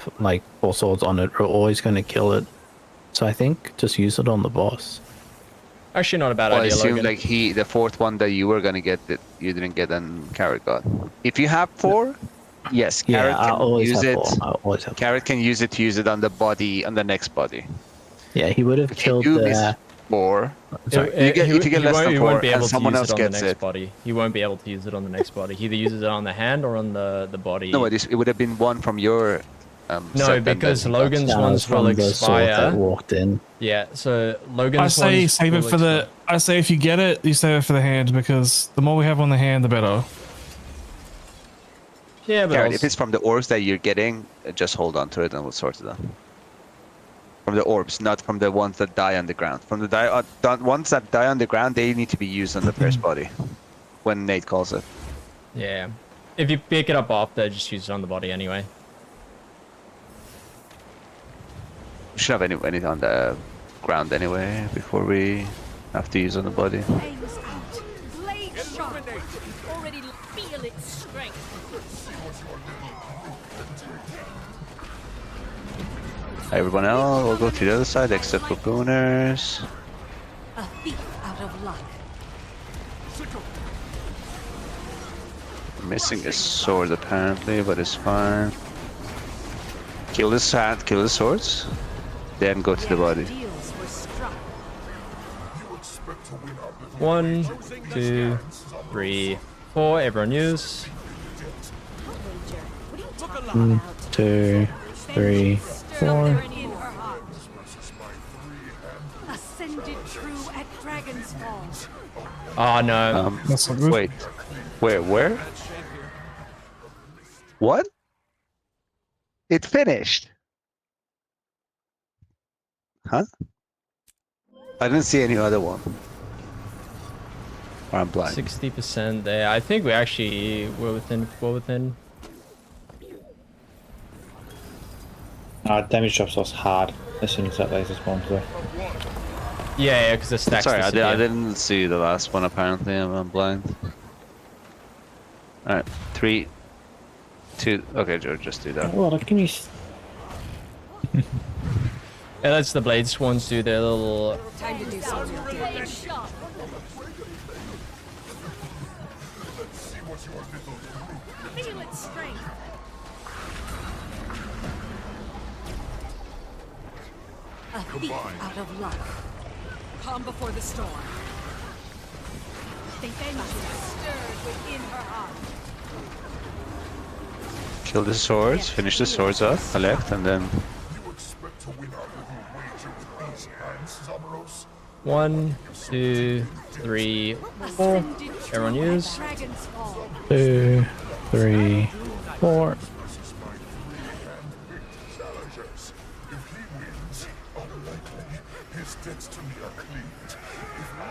4 swords on it, we're always going to kill it. So I think just use it on the boss. Actually, not a bad idea. idea, I assume Logan. like the 4th one that you were gonna get that you didn't get and Carrot got. If you have 4, yes, Carrot can use it. Carrot can use it to use it on the body, on the next body. Yeah, he would have killed the... 4. If you get less than 4 and someone else gets it. Body. He won't be able to use it on the next body. He either uses it on the hand or on the body. No, it would have been one from your. No, because Logan's ones will expire. That walked in. Yeah, so Logan's I say ones save it for the. I say if you get it, you save it for the hand because the more we have on the hand, the better. Yeah, but Carrot, if it's from the orbs that you're getting, just hold on to it and we'll sort it out. From the orbs, not from the ones that die on the ground. From the ones that die on the ground, they need to be used on the first body when Nate calls it. Yeah, if you pick it up after, just use it on the body anyway. We should have anything on the ground anyway before we have to use on the body. Fangs out. Blade shot. Already feel its strength. Everyone else will go to the other side except for Booners. A thief out of luck. Missing a sword apparently, but it's fine. Kill this hand, kill the swords, then go to the body. 1, 2, 3, 4. Everyone use. 1, 2, 3, 4. Ascended true at Dragon's Fall. Oh no. Wait, where? What? It finished. Huh? I didn't see any other one. Or I'm blind. 60% there. I think we actually were within. Damage drops us hard as soon as that laser spawns though. Yeah, because the stacks. Sorry, I didn't see the last one apparently. I'm blind. Alright, 3, 2. Okay, Joe, just do that. Oh, can you? Yeah, that's the blade swans do their little. Time to do some damage. Feel its strength. A thief out of luck. Calm before the storm. Think they must have stirred within her heart. Kill the swords, finish the swords up, collect, and then. You expect to win our little wager with these hands, Zamaros? 1, 2, 3, 4. Everyone use. 2, 3, 4. Challengers. If he wins, unlikely, his debts to me are cleared. If I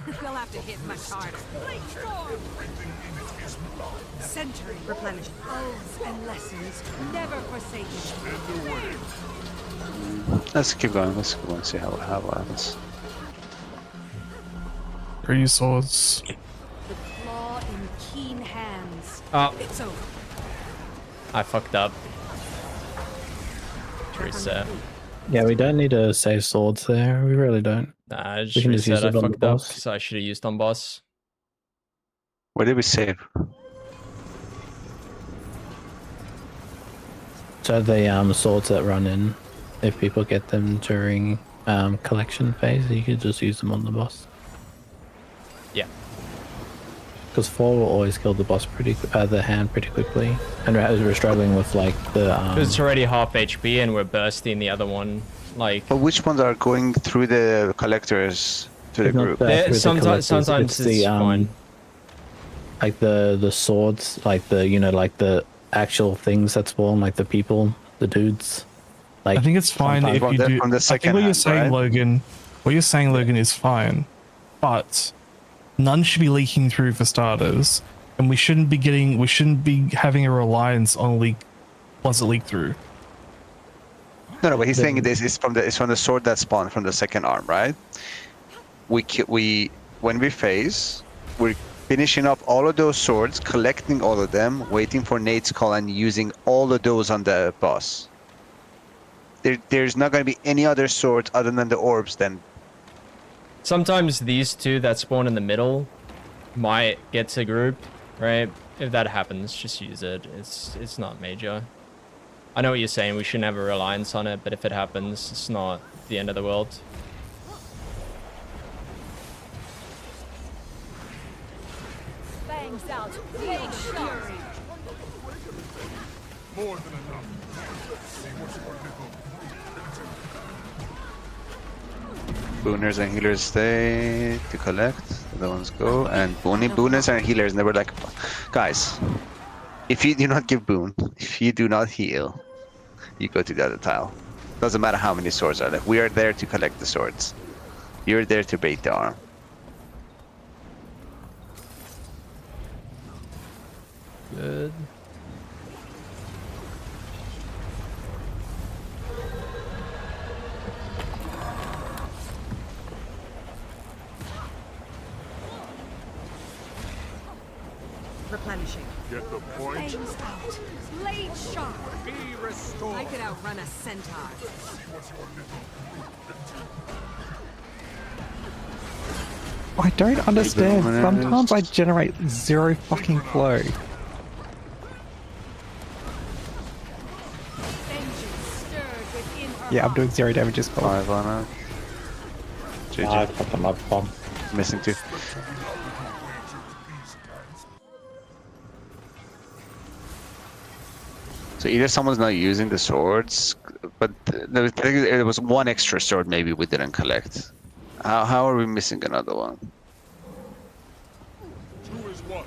win, We'll have to hit much harder. Blade storm! everything in it is mine. Centering. Replenish. Oaths and lessons. Never forsaken. Let's keep going, see how it happens. 3 swords. The claw in keen hands. Oh. It's over. I fucked up. Reset. Yeah, we don't need to save swords there. We really don't. Nah, I We just can just use reset. I it on the fucked up boss. because I should have used on boss. Where did we save? So the swords that run in, if people get them during collection phase, you could just use them on the boss. Yeah. Because 4 will always kill the boss the hand pretty quickly, and we're struggling with like the. It's already half HP and we're bursting the other one. Like. But which ones are going through the collectors to the Not group? through the Sometimes collectors, it's fine. Like the swords, like the actual things that spawn, like the people, the dudes. Like I think it's fine if you do. I think what you're saying, Logan, is fine, but none should be leaking through for starters, and we shouldn't be having a reliance on once it leak through. No, but he's saying this is from the sword that spawned from the second arm, right? When we phase, we're finishing up all of those swords, collecting all of them, waiting for Nate's call, and using all of those on the boss. There's not going to be any other swords other than the orbs then. Sometimes these two that spawn in the middle might get to group, right? If that happens, just use it. It's not major. I know what you're saying, we shouldn't have a reliance on it, but if it happens, it's not the end of the world. Bangs out. Blade fury. More than enough. See what you are, little. Booners and healers stay to collect. The other ones go. And booners and healers never like... Guys, if you do not give boon, if you do not heal, you go to the other tile. Doesn't matter how many swords are left. We are there to collect the swords. You're there to bait the arm. Good. Replenishing. Get the point? Bangs out. Blade sharp. Be restored. I could outrun a centaur. I don't understand. Sometimes I generate zero fucking flow. Yeah, I'm doing 0 damage as well. 5 on it. GG. I fucked up my bomb. Missing 2. So either someone's not using the swords, but there was one extra sword maybe we didn't collect. How are we missing another one? 2 is 1.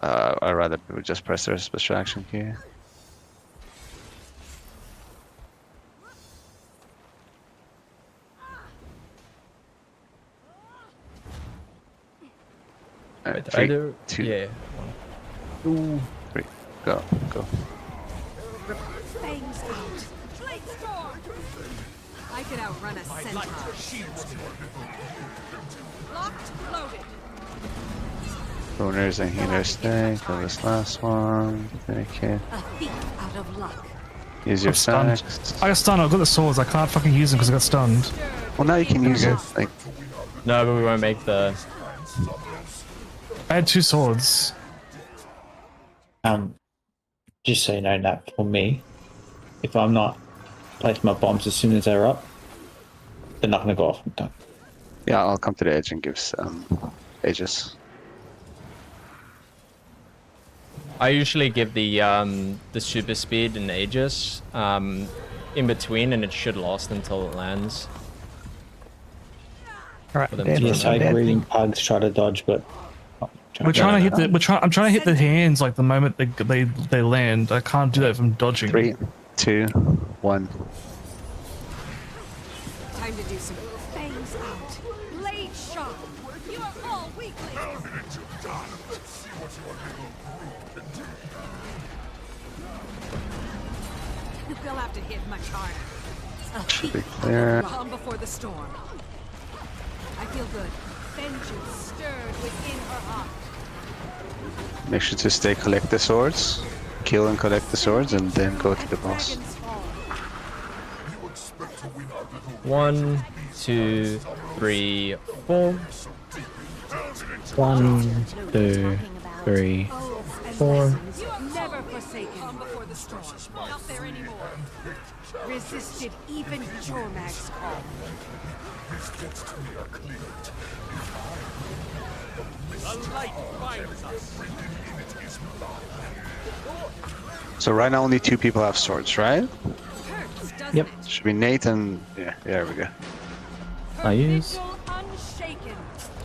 I'd rather just press their special action key. Wait, did I 3, do? 2, Yeah. 1, 2, 3. Go, go. Fangs out. Blade storm. I could outrun a centaur. Locked, loaded. Boners and healers stay. Kill this last one. Okay. A thief out of luck. Use your I'm stunned. stacks. I got stunned. I've got the swords. I can't fucking use them because I got stunned. Well, now you can use it. Like, No, but we won't make the. I had 2 swords. Just so you know, Nat, for me, if I'm not placing my bombs as soon as they're up, they're not going to go off in time. yeah, I'll come to the edge and give Aegis. I usually give the super speed and Aegis in between, and it should last until it lands. Alright, For them Dan, to Yes, I agree. Pugs try to dodge, but We're trying to hit the. I'm trying to hit the hands like the moment they land. I can't do that if I'm dodging. 3, 2, 1. Time to do some fangs out. Blade shot. You are all weaklings. They'll have to hit much harder. Should be clear. Calm before the storm. I feel good. Vengeance stirred within her heart. Make sure to stay, collect the swords. Kill and collect the swords, and then go to the boss. 1, 2, 3, 4. 1, 2, 3, 4. Never forsaken. Calm before the storm. Not there anymore. Resisted even Jormag's call. So right now only 2 people have swords, right? Yep. Should be Nate and yeah, there we go. I use.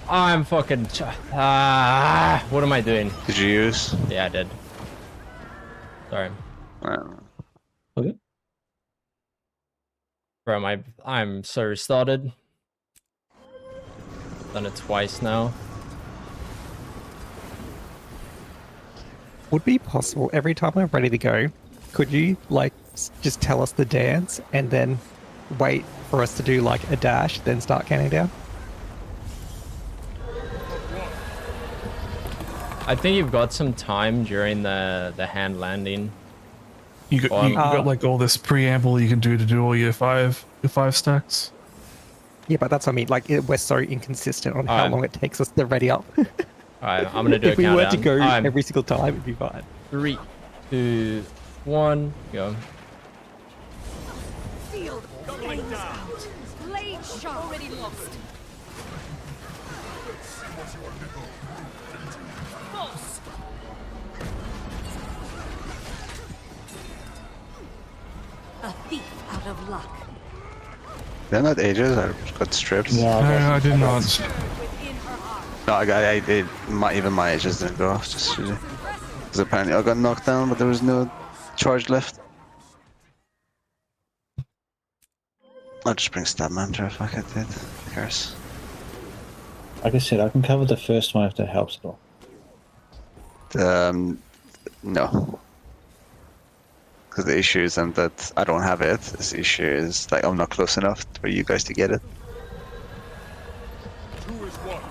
I'm fucking. What am I doing? Did you use? Yeah, I did. Sorry. Okay. Bro, I'm so restarted. Done it twice now. Would be possible every time we're ready to go, could you like just tell us the dance and then wait for us to do like a dash, then start counting down? I think you've got some time during the hand landing. You got like all this preamble you can do all your five stacks. Yeah, but that's what I mean. Like we're so inconsistent on how long it takes us to ready up. Alright, I'm gonna do a if we countdown. were to go every single time, it'd be fine. 3, 2, 1, go. Field fangs out. Blade shot. Already lost. False. A thief out of luck. They're not Aegis, I got stripped. No, I did not. No, I did. Even my Aegis didn't go off, just because apparently I got knocked down, but there was no charge left. I'll just bring Stab Mantra if I get it. Who cares? Like I said, I can cover the first one if that helps at all. No. Because the issue isn't that I don't have it. The issue is like I'm not close enough for you guys to get it. 2 is 1.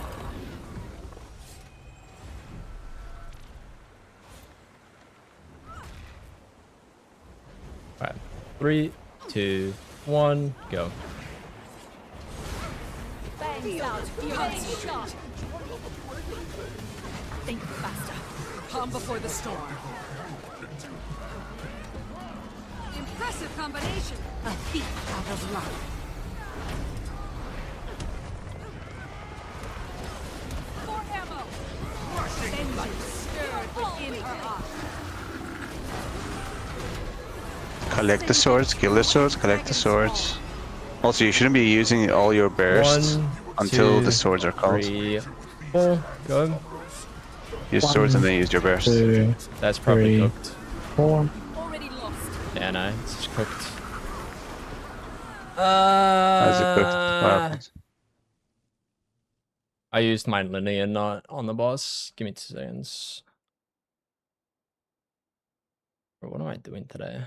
Alright. 3, 2, 1, go. Fangs out. Blade shot. Think faster. Calm before the storm. Impressive combination. A thief out of luck. More ammo. Vengeance stirred within her heart. Collect the swords, kill the swords, collect the swords. Also, you shouldn't be using all your bursts 1, until 2, the swords are called. 3, 4, go. Use swords and then use your burst. 2, That's probably 3, cooked. 4. Already lost. Yeah, no, it's just cooked. How's it cooked? What happened? I used my linear knot on the boss. Give me 2 seconds. Bro, what am I doing today?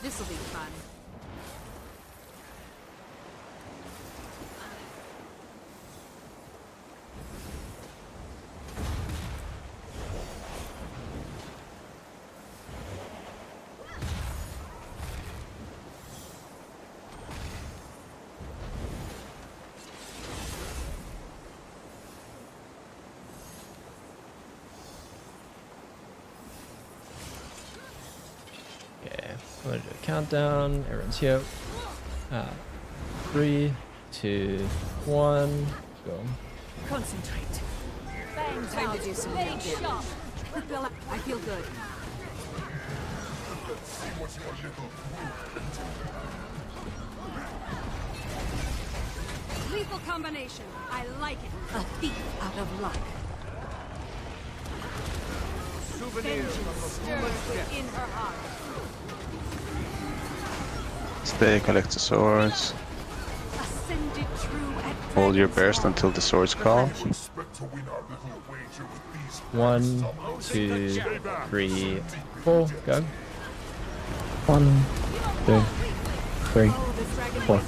This'll be fun. Okay, I'm gonna do a countdown. Everyone's here. 3, 2, 1, go. Concentrate. Bang time to do some real damage. I feel good. Lethal combination. I like it. A thief out of luck. Vengeance stirs within her heart. Stay, collect the swords. Ascended true at Hold your burst until the swords call. 1, 2, 3, 4, go. 1, 2, 3, 4.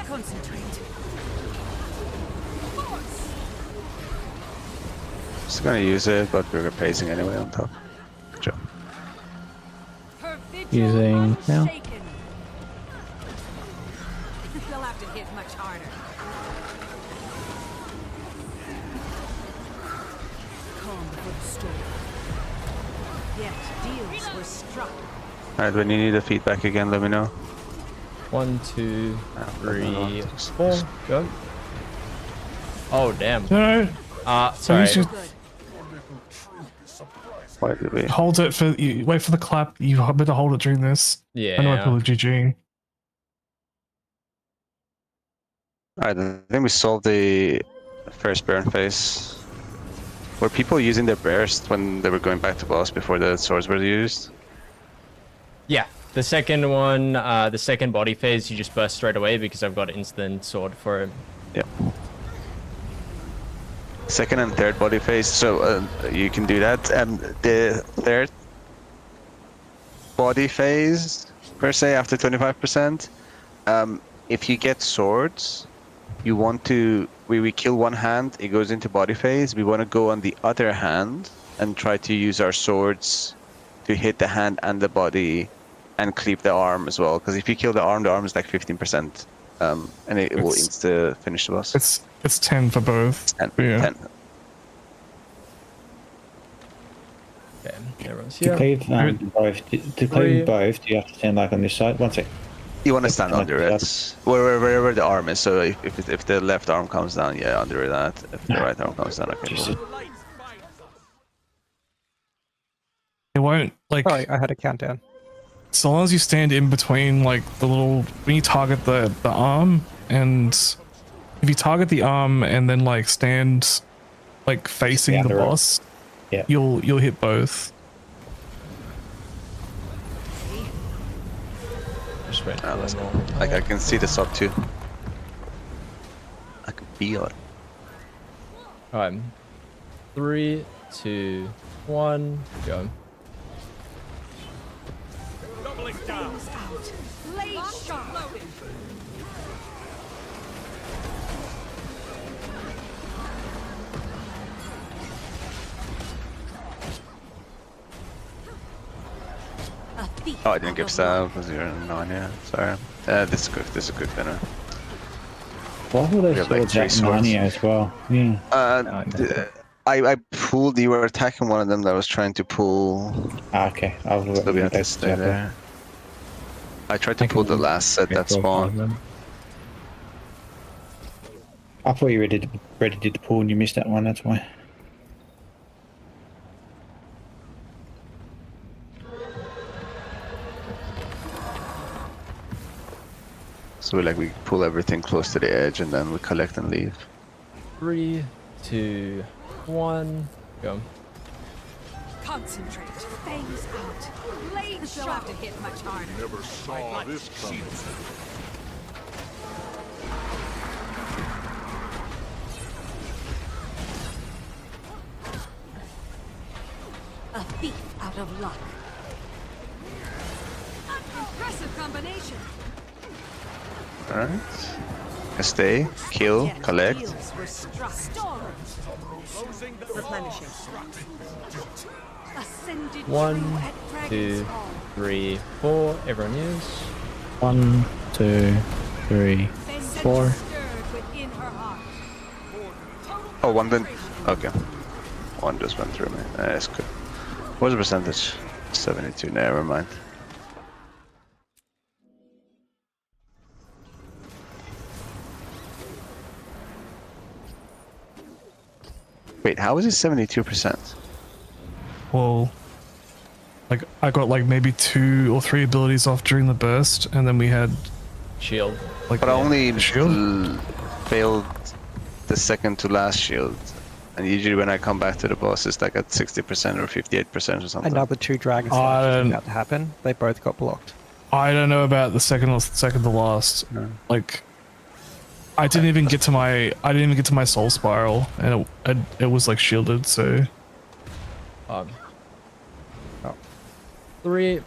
Concentrate. Just gonna use it, but we're pacing anyway on top. Good job. Using now. They'll have to hit much harder. Calm before the storm. Yet deals were struck. Alright, when you need the feedback again, let me know. 1, 2, 3, 4, go. Oh damn. No. Sorry. Why did we? Hold it for you. Wait for the clap. You better hold it during this. Yeah. I know I pulled a GG. Alright, I think we solved the first burn phase. Were people using their burst when they were going back to boss before the swords were used? Yeah. The second one, the second body phase, you just burst straight away because I've got instant sword for it. Yep. Second and third body phase, so you can do that. The third body phase, per se, after 25%, if you get swords, you want to, we kill one hand, it goes into body phase. We want to go on the other hand and try to use our swords to hit the hand and the body and cleave the arm as well. Because if you kill the arm is like 15%, and it will insta finish the boss. It's 10 for both. 10. Yeah. 10. Okay, everyone's To here. cleave both, to cleave both, do you have to stand like on this side? 1 sec. You want to stand under it, wherever the arm is. So if the left arm comes down, yeah, under that. If the right arm comes down, okay. Cool. It won't like. Sorry, I had a countdown. So long as you stand in between, like the little, when you target the arm, and if you target the arm and then like stand, like facing the boss, yeah, you'll hit both. Like I can see the sub too. I can feel it. Alright. 3, 2, 1, go. Doubling down. Out. Blade sharp. Loading. Oh, I didn't give stab because you're in 9, yeah. Sorry. This is good. This is a good winner. Why would I like sword that Narnia as well? Yeah. I pulled. You were attacking one of them that was trying to pull. Okay. So we had to stay there. I tried to pull the last set that spawned. I thought you already did the pool and you missed that one, that's why. So we pull everything close to the edge and then we collect and leave. 3, 2, 1, go. Concentrate. Fangs out. Blade shot. Have to hit much harder. Never saw this coming. A thief out of luck. Impressive combination. Alright. Stay, kill, collect. Replenishing. 1, 2, 3, 4. Everyone use. 1, 2, 3, 4. Oh, one didn't. Okay. One just went through me. That's good. What's the percentage? 72. Never mind. Wait, how is it 72%? Well, like I got like maybe 2 or 3 abilities off during the burst, and then we had shield. Like, but I only failed the second to last shield, and usually when I come back to the boss, it's like at 60% or 58% or something. Another 2 dragons about to happen. They both got blocked. I don't know about the second to last. No. Like, I didn't even get to my soul spiral, and it was like shielded. So, 3,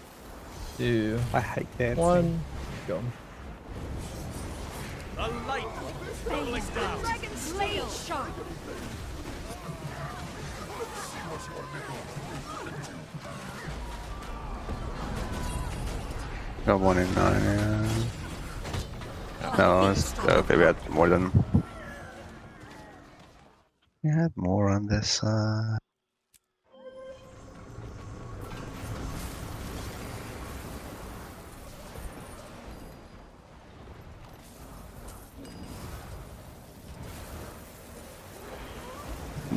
2, I hate dancing. 1, go. The light falling down. Dragon's blade shot. Got 1 in 9. Yeah. No, it's okay. We had more than. We had more on this side.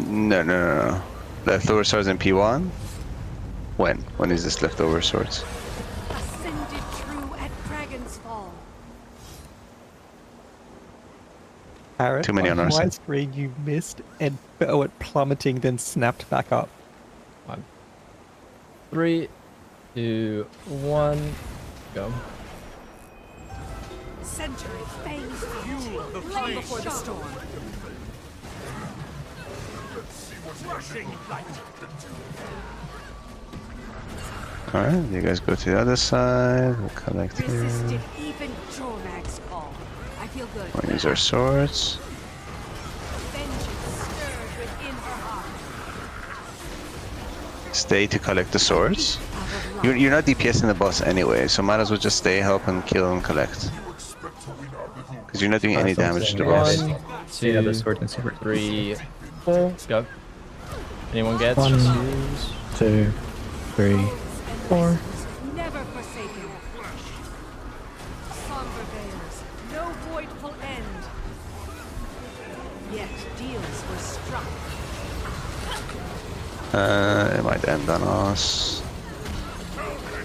No. Leftover swords in P1? When? When is this leftover swords? Ascended true at Dragon's Fall. Aerell, Too many on our my side. screen you missed and fell it plummeting, then snapped back up. 3, 2, 1, go. Century fangs out. Flame before the storm. Rushing light. Alright, you guys go to the other side. We'll collect here. Resisted even Jormag's call. I feel good. We'll use our swords. Vengeance stirred within her heart. Stay to collect the swords. You're not DPSing the boss anyway, so might as well just stay, help, and kill and collect. Because you're not doing any damage to the boss. 1, 2, 3, 4, go. Anyone gets? 1, Just use. 2, 3, 4. Never forsaken. Somber veils, no voidful end. Yet deals were struck. It might end on us.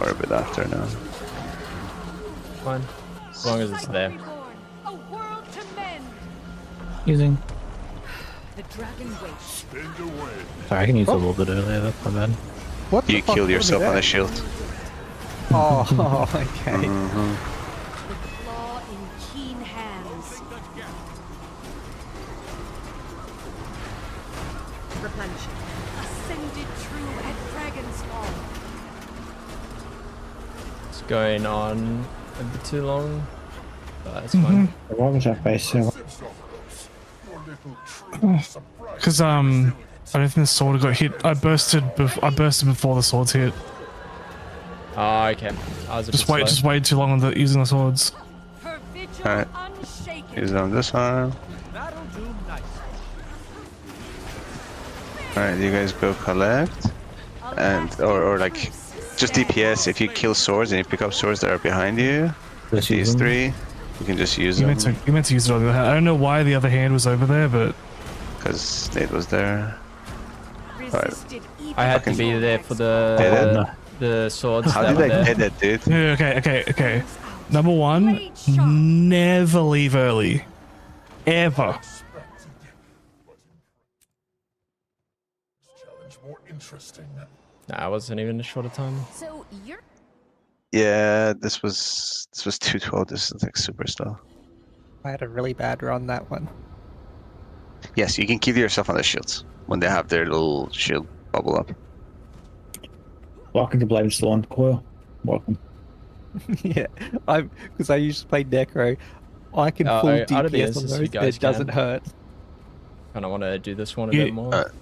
Or a bit after now. Fine. As long as it's there. A world to mend. Using. The dragon waits. Sorry, I can use a little bit earlier. That's not bad. What You killed yourself on the shield. Oh, okay. Mm-hmm. The claw in keen hands. Replenishing. Ascended true at Dragon's Fall. It's going on a bit too long. But that's fine. What was that base? because I don't think the sword got hit. I bursted before the swords hit. Oh, okay. I was a Just bit wait, slow. just waited too long on using the swords. Alright. Use it on this one. Alright, you guys go collect. And, or like, just DPS if you kill swords and you pick up swords that are behind you. Let's These use them. 3. You can just use You them. meant to use it on the other hand. I don't know why the other hand was over there, but because Nate was there. Right. I had to be there for the swords. How that did were I there. get it, dude? Okay. Number one, never leave early, ever. More interesting. Nah, I wasn't even a shorter time. So you're Yeah, this was 212. This is like super slow. I had a really bad run that one. Yes, you can keep yourself on the shields when they have their little shield bubble up. Welcome to Blade Storm Coil. Welcome. Yeah, because I used to play Necro. I can full DPS on those. It doesn't hurt. Kind of want to do this one a bit more.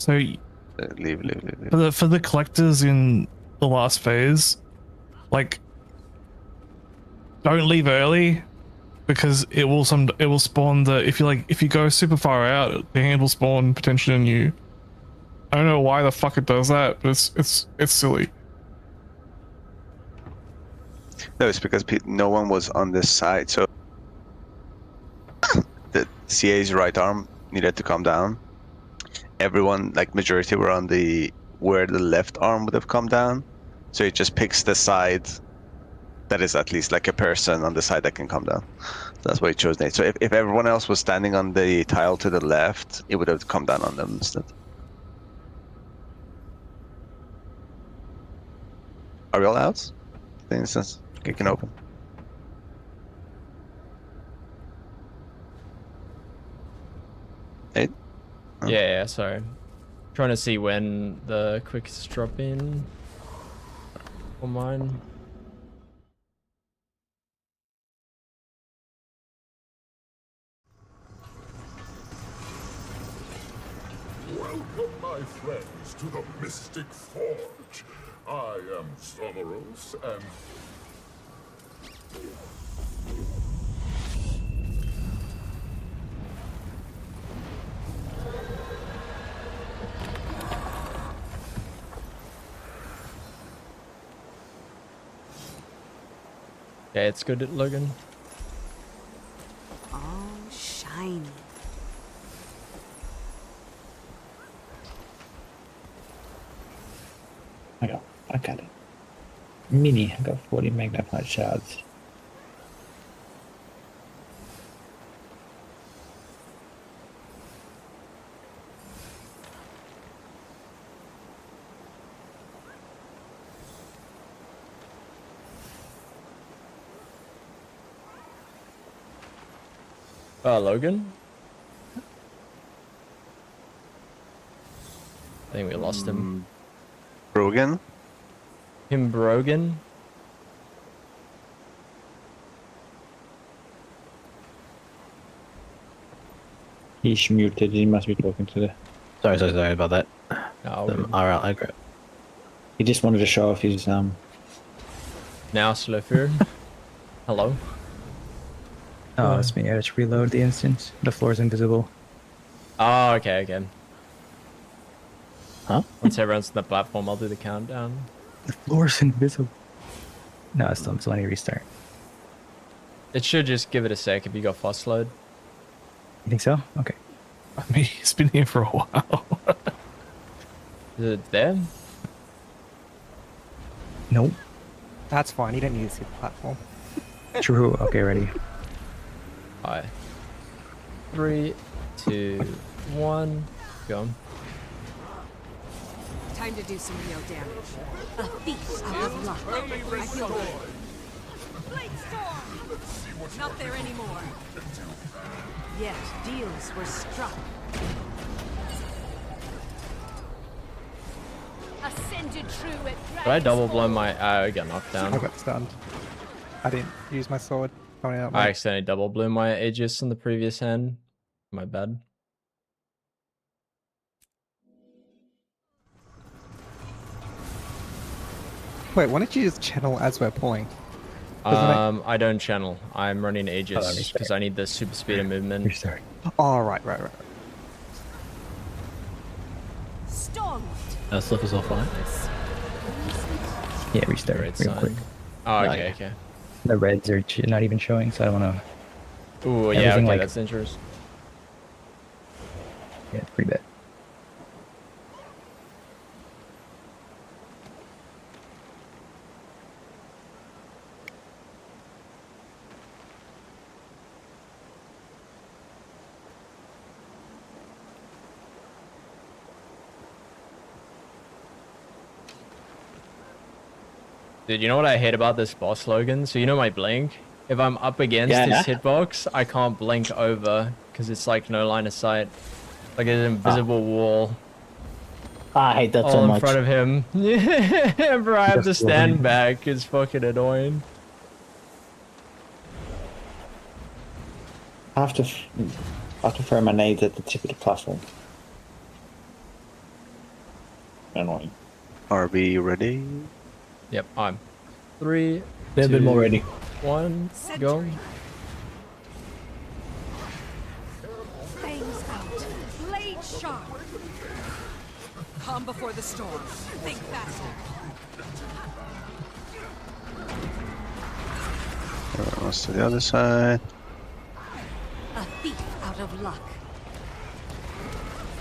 Leave. For the collectors in the last phase, like, don't leave early, because it will spawn if you go super far out, the hand will spawn potentially on you. I don't know why the fuck it does that, but it's silly. No, it's because no one was on this side, so the CA's right arm needed to come down. Everyone, like majority, were on where the left arm would have come down, so it just picks the side that is at least like a person on the side that can come down. That's why it chose Nate. So if everyone else was standing on the tile to the left, it would have come down on them instead. Are we all out? The instance can open. Nate? Yeah, sorry. Trying to see when the quickest drop in on mine. Welcome, my friends, to the Mystic Forge. I am Sonoros, and... Yeah, it's good at Logan. Oh, shiny. I got it. Mini, I got 40 magnified shards. Logan? I think we lost him. Brogan? Him Brogan? He's muted, he must be talking to the... Sorry about that. Aerell aggro. He just wanted to show off his Now Slowfear. Hello. Oh, it's me. I just reload the instance. The floor is invisible. Oh, okay. Huh? Once everyone's on the platform, I'll do the countdown. The floor is invisible. No, it's still let me restart. It should just give it a sec if you got fast load. You think so? Okay. I mean, he's been here for a while. Is it there? Nope. That's fine. You don't need to see the platform. True. Okay, ready. Alright. 3, 2, 1, go. Time to do some real damage. A feast of luck. I feel good. Blade storm! Not there anymore. Yet deals were struck. Ascended true at Did I double blow my... I got knocked down. I got stunned. I didn't use my sword. Coming out, I accidentally double blew my Aegis in the previous hand. My bad. Wait, why don't you just channel as we're playing? I don't channel. I'm running Aegis because I need the super speed of movement. Restart. Oh, right. Storm. Stuff is all fine. Yeah, restart Red real sign. quick. Oh, Oh, okay, yeah. okay. The reds are not even showing, so I don't want to. Ooh, yeah, okay, that's dangerous. Yeah, it's pretty bad. Dude, you know what I hate about this boss, Logan? So you know my blink? If I'm up against his hitbox, I can't blink over because it's like no line of sight. Like an invisible wall. I hate that all so much. in front of him. Yeah, bro, I have to stand back. It's fucking annoying. I have to throw my nades at the tip of the platform. Annoying. Are we ready? Yep, I'm 3, They're a bit more ready. 1, go. Fangs out. Blade sharp. Calm before the storm. Think faster. What's to the other side? A thief out of luck.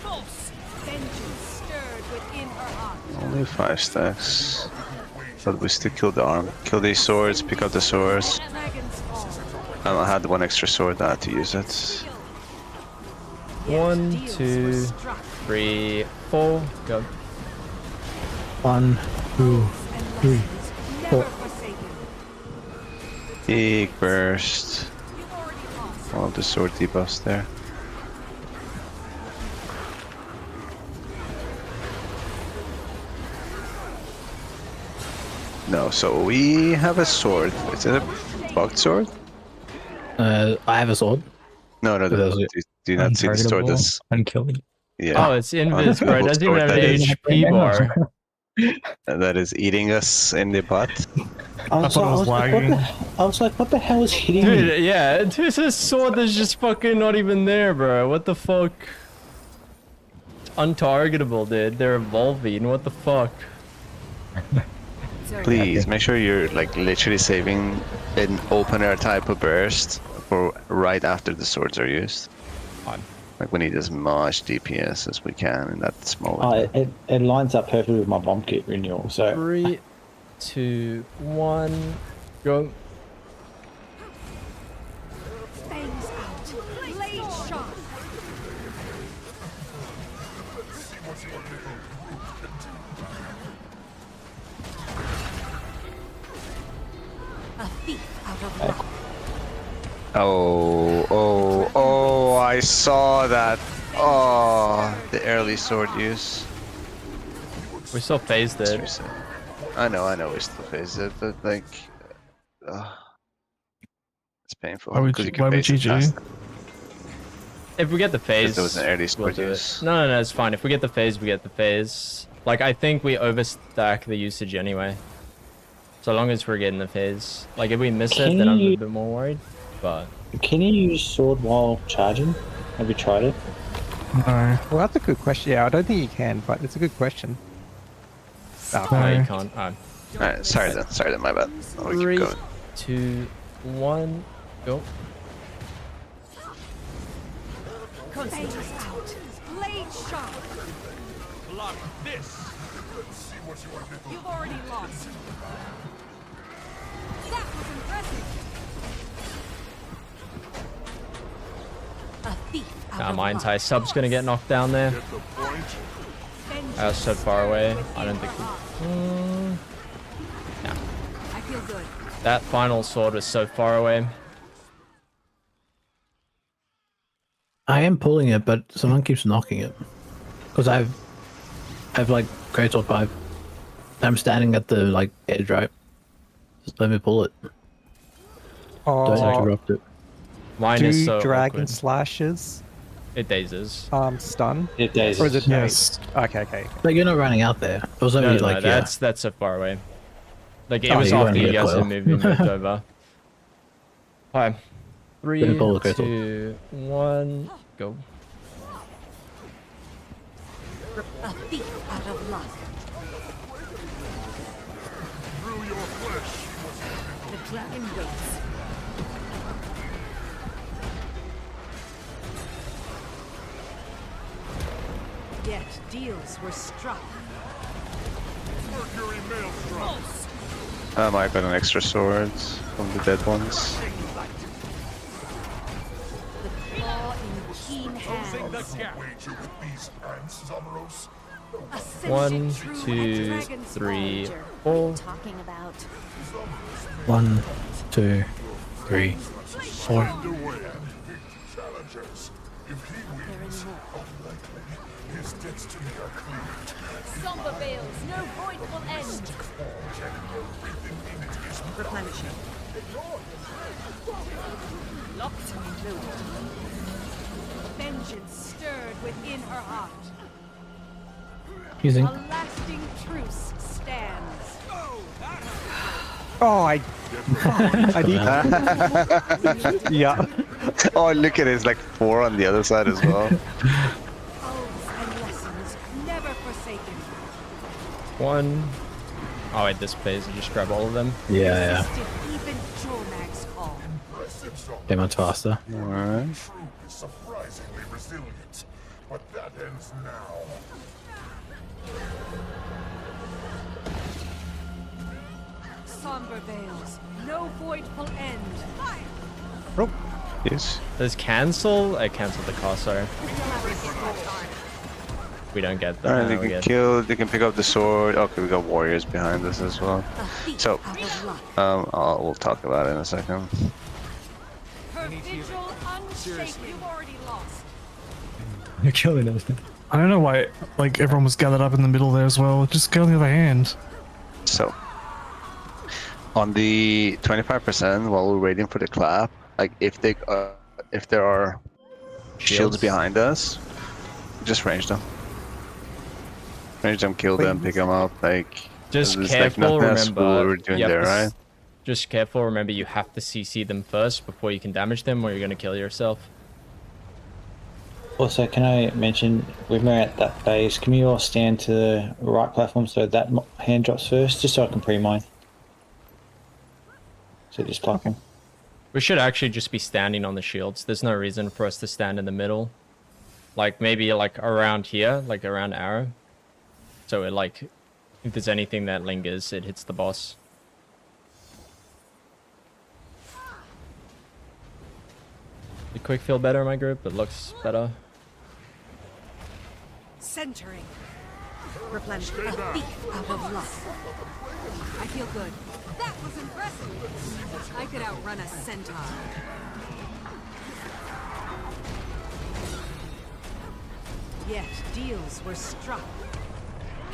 False. Vengeance stirred within her heart. Only 5 stacks. But we still kill the arm. Kill these swords, pick up the swords. I had one extra sword, I had to use it. 1, 2, 3, 4, go. 1, 2, 3, 4. Big burst. All of the sword debuffs there. No, so we have a sword. Is it a bugged sword? I have a sword. No, do you not see the sword that's unkilling? Yeah. Oh, it's invis, bro. It doesn't even have an HP bar. That is eating us in the butt. I was like, what the hell is hitting me? Dude, yeah, there's a sword that's just fucking not even there, bro. What the fuck? It's untargetable, dude. They're evolving. What the fuck? Please make sure you're like literally saving an open air type of burst for right after the swords are used. Like we need as much DPS as we can in that small window. It lines up perfectly with my bomb kit renewal. So 3, 2, 1, go. Fangs out. Blade sharp. A thief out of luck. Oh, I saw that. Oh, the early sword use. We still phased it. I know, we still phased it, but like, it's painful. Why would GG? If we get the phase, there was an early sword use. No, it's fine. If we get the phase, we get the phase. Like, I think we overstack the usage anyway. So long as we're getting the phase. Like, if we miss it, then I'm a bit more worried. But can you use sword while charging? Have you tried it? No. Well, that's a good question. Yeah, I don't think you can, but it's a good question. no, you can't. Alright, sorry then, my bad. Oh, 3, 2, 1, go. Fangs out. Blade sharp. Block this. You've already lost. That was impressive. A thief out Nah, of my luck. entire sub's gonna get knocked down there. I was so far away. I don't think. Yeah. I feel good. That final sword was so far away. I am pulling it, but someone keeps knocking it. Because I have like Greatsword 5. I'm standing at the like edge, right? Just let me pull it. Don't interrupt it. Mine is so dragon awkward. slashes It dazes. stun? It dazes. Or is it Yes. Okay. But you're not running out there. It was No, only no, like that's so far away. Like it Oh, was you after only you get guys coil. had moved over. Alright. 3, pull the crystal. 2, 1, go. A thief out of luck. Through your flesh. The Dragon waits. Yet deals were struck. Mercury Maelstrom. I might got an extra sword from the dead ones. The claw in keen hands. One, two, three, four. Talking about 1, 2, 3, 4. His destiny are cleared. somber veils, no void will end. Replenishing. Locked and loaded. Vengeance stirred within her heart. Using. A lasting truce stands. Oh, I need. Yeah. Oh, look at it. It's like 4 on the other side as well. Oaths and lessons never forsaken. 1. Oh wait, this phase, you just grab all of them. Yeah. Even Jormag's call. Came on faster. Alright. Is surprisingly resilient, but that ends now. Somber veils, no voidful end. Oh, yes. Does cancel? I canceled the cost, sorry. We don't get that. Alright, they can kill, they can pick up the sword. Okay, we got warriors behind us as well. So, we'll talk about it in a second. Her vigil unshaken. You've already lost. You're killing us. I don't know why, like, everyone was gathered up in the middle there as well. Just go on the other hand. So, on the 25%, while we're waiting for the clap, like, if there are shields behind us, just range them. Range them, kill them, pick them up, like... Just there's, careful, like, nothing else remember. we're doing you have there, to right? Just careful, remember you have to CC them first before you can damage them or you're going to kill yourself. Also, can I mention, when we're at that phase, can we all stand to the right platform so that hand drops first, just so I can pre-mine? So just block him. We should actually just be standing on the shields. There's no reason for us to stand in the middle. Like, maybe, like, around here, like, around Aerell. So, it, like, if there's anything that lingers, it hits the boss. Did Quick feel better in my group? It looks better. Centering. Replenish. A thief out of luck. I feel good. That was impressive. I could outrun a centaur. Yet deals were struck.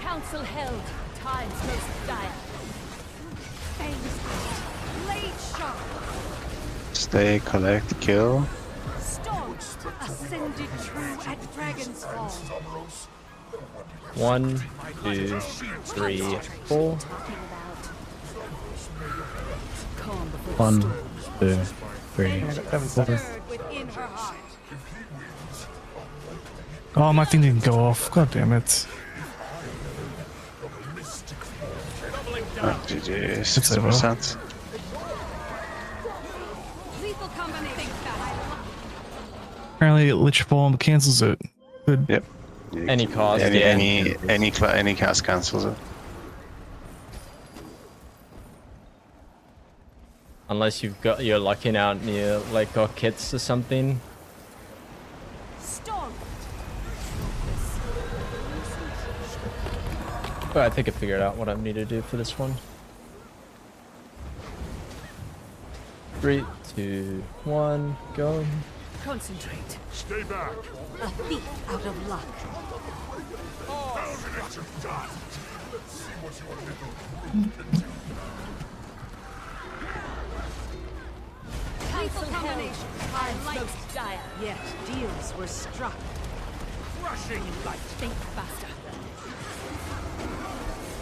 Council held, times most dire. Fangs out. Blade sharp. Stay, collect, kill. Storm. Ascended true at Dragon's Fall. 1, 2, 3, 4. 1, 2, 3, 4. Within her heart. Oh, my thing didn't go off. God damn it. GG, 60%. Lethal combination. Apparently, Lich Bomb cancels it. Good. Yep. Any cost, any cast cancels it. Unless you're lucking out and you like got kits or something. Storm. But I think I figured out what I need to do for this one. 3, 2, 1, go. Concentrate. Stay back. A thief out of luck. Let's see what your little can do. Lethal combination. Times most dire. Yet deals were struck. Rushing light. Think faster.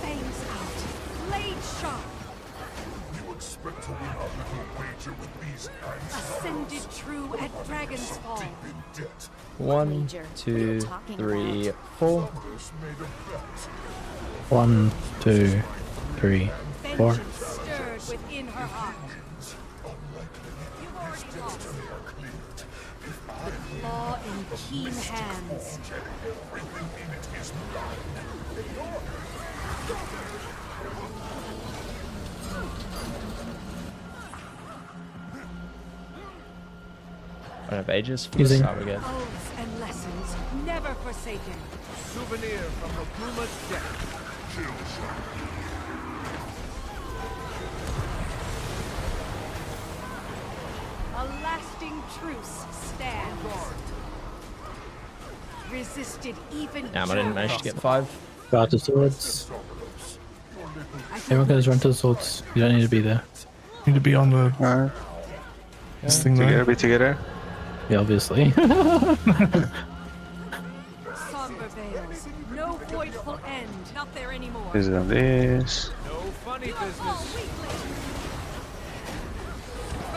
Fangs out. Blade sharp. You expect to win a little wager with these hands? Ascended true at Dragon's Fall. Deep in debt. 1, 2, 3, 4. 1, 2, 3, 4. Vengeance stirred within her heart. Claw in keen hands. I don't have ages for Using- this. Oh, we're good. Oaths and lessons never forsaken. Souvenir from Hakuma's death. A lasting truce stands. Resisted even. Damn, I didn't manage to get 5. Go out to swords. Everyone can just run to the swords. You don't need to be there. Need to be on the this thing Together, there. be together. Yeah, obviously. Somber veils. No voidful end. Not there anymore. This is on this. No funny business.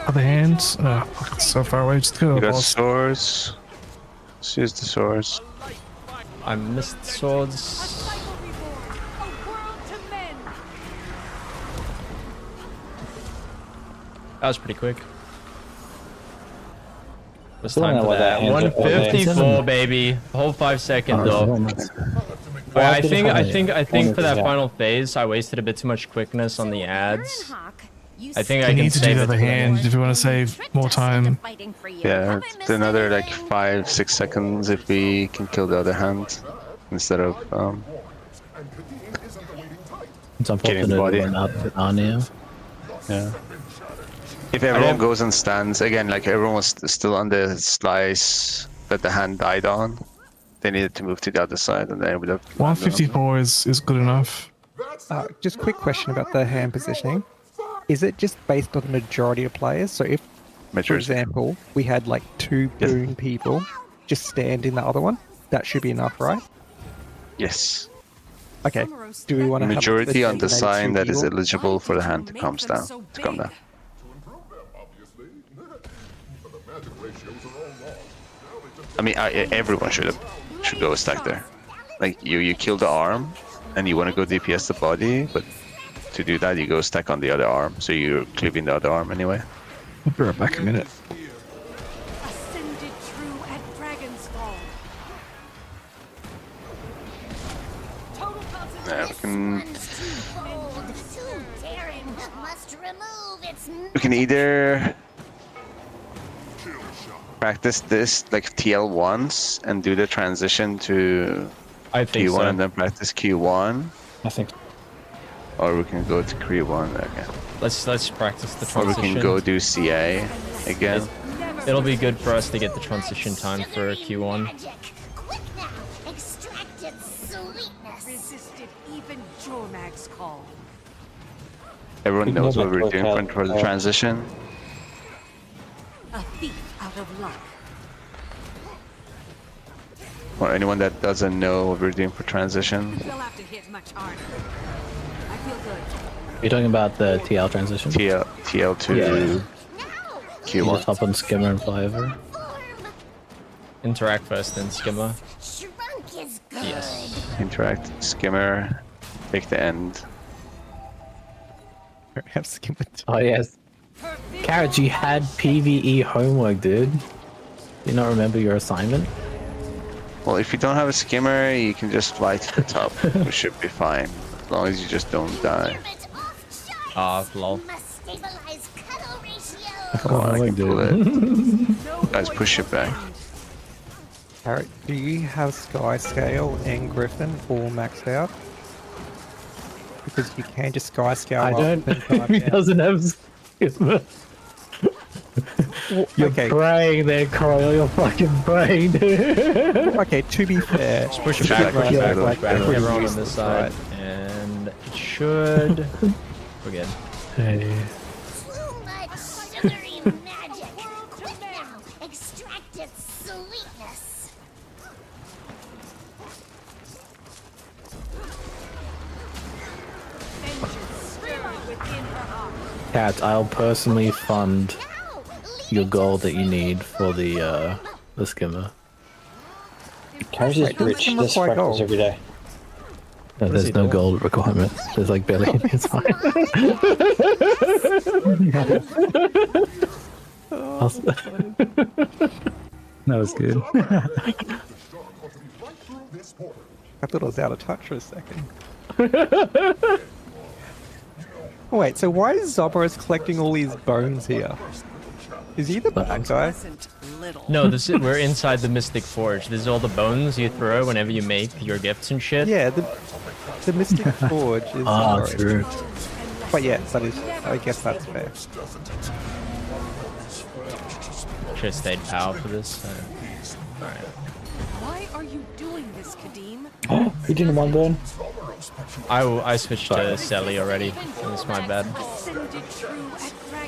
Other hands. Oh, fuck, it's so far away. Just go to You the got boss. swords. Let's use the swords. I missed swords. Cycle reborn. A world to mend. That was pretty quick. It was Still don't time know for what that that. hands are- 154, baby. Whole 5 seconds though. Wait, I think for that final phase, I wasted a bit too much quickness on the ads. I think You I can need to do save the it other to the hand end. if you want to save more time. Yeah, it's another like 5-6 seconds if we can kill the other hand instead of It's getting the unfortunate body. to run out to Narnia. Yeah. If everyone goes and stands again, like everyone was still on the slice that the hand died on, they needed to move to the other side, and then we would have. 154 is good enough. Just quick question about the hand positioning. Is it just based on the majority of players? So if, for Majority. example, we had like 2 boon people just stand in the other one, that should be enough, right? Yes. Okay. Do we want to Majority on the designated sign that is evil? eligible for the hand to come down. To come down. I mean, everyone should go stack there. Like you kill the arm, and you want to go DPS the body, but to do that you go stack on the other arm, so you're cleaving the other arm anyway. I'll be right back in a minute. Ascended true at Dragon's Fall. Total Yeah, concentration. we can either practice this like TL once and do the transition to I think Q1 so. and then practice Q1. I think. Or we can go to Q1 again. Let's practice the Or we transition. can go do CA again. It'll be good for us to get the transition time for Q1. Extracted sweetness. Resisted even Jormag's call. Everyone We can knows go what back we're to doing hotel. for the transition. A thief out of luck. Or anyone that doesn't know what we're doing for transition. You'll have to hit much harder. I feel good. You're talking about the TL transition? TL to You Q1. just hop on skimmer and fly over. Interact first, then skimmer. Shrunk is good. Yes. Interact, skimmer, take the end. Have skimmer. Oh yes. Carrot, you had PvE homework, dude. Do you not remember your assignment? Well, if you don't have a skimmer, you can just fly to the top. We should be fine. As long as you just don't die. Ah, lol. Come on, I can pull it. Guys, push it back. Carrot, do you have Sky Scale and Griffin all maxed out? Because you can just Sky Scale I up don't. and dive He down. doesn't have skimmer. You're Okay. praying there, Coyle. You're fucking praying, dude. Okay, to be fair, Push it back, push it back, push it back. Everyone on this side. And it should... We're good. Hey. Sugary magic. Quick now. Extracted sweetness. Cat, I'll personally fund your gold that you need for the skimmer. Carrot is Wait, doesn't rich. skimmer This quite practice gold? every day. No, there's no gold requirement. There's like barely any. It's fine. That was good. I thought I was out of touch for a second. Wait, so why is Zobros collecting all these bones here? Is he the bad guy? No, we're inside the Mystic Forge. This is all the bones you throw whenever you make your gifts and shit. Yeah, the Mystic Forge is Zobros. True. But yeah, that is. I guess that's fair. Should have stayed power for this. Alright. Why are you doing this, Kadim? Oh, you didn't one burn. I switched to Sally already. That's my bad.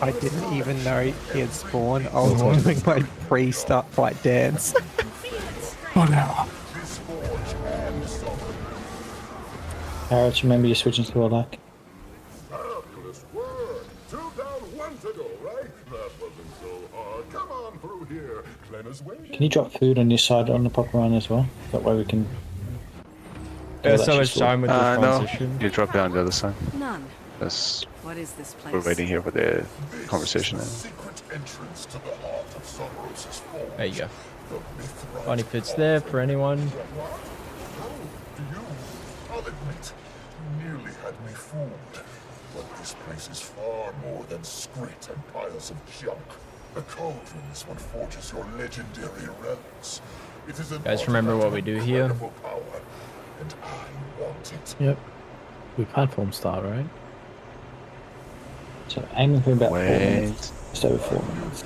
I didn't even know he had spawned. I was doing my pre-start fight dance. Alright, remember you're switching to all that. Can you drop food on your side on the proper run as well? That way we can... There's so much time with the transition. No, you drop it on the other side. None. That's... What is this place? We're waiting here for the conversation. There you go. Bunny fits there for anyone. I'll admit, nearly had me fooled. But this place is far more than scrit and piles of junk. The cauldron is what forges your legendary relics. It is Guys, remember what we do here? power, and I want it. Yep. We platform start, right? So aiming for about 4 minutes. Just over 4 minutes.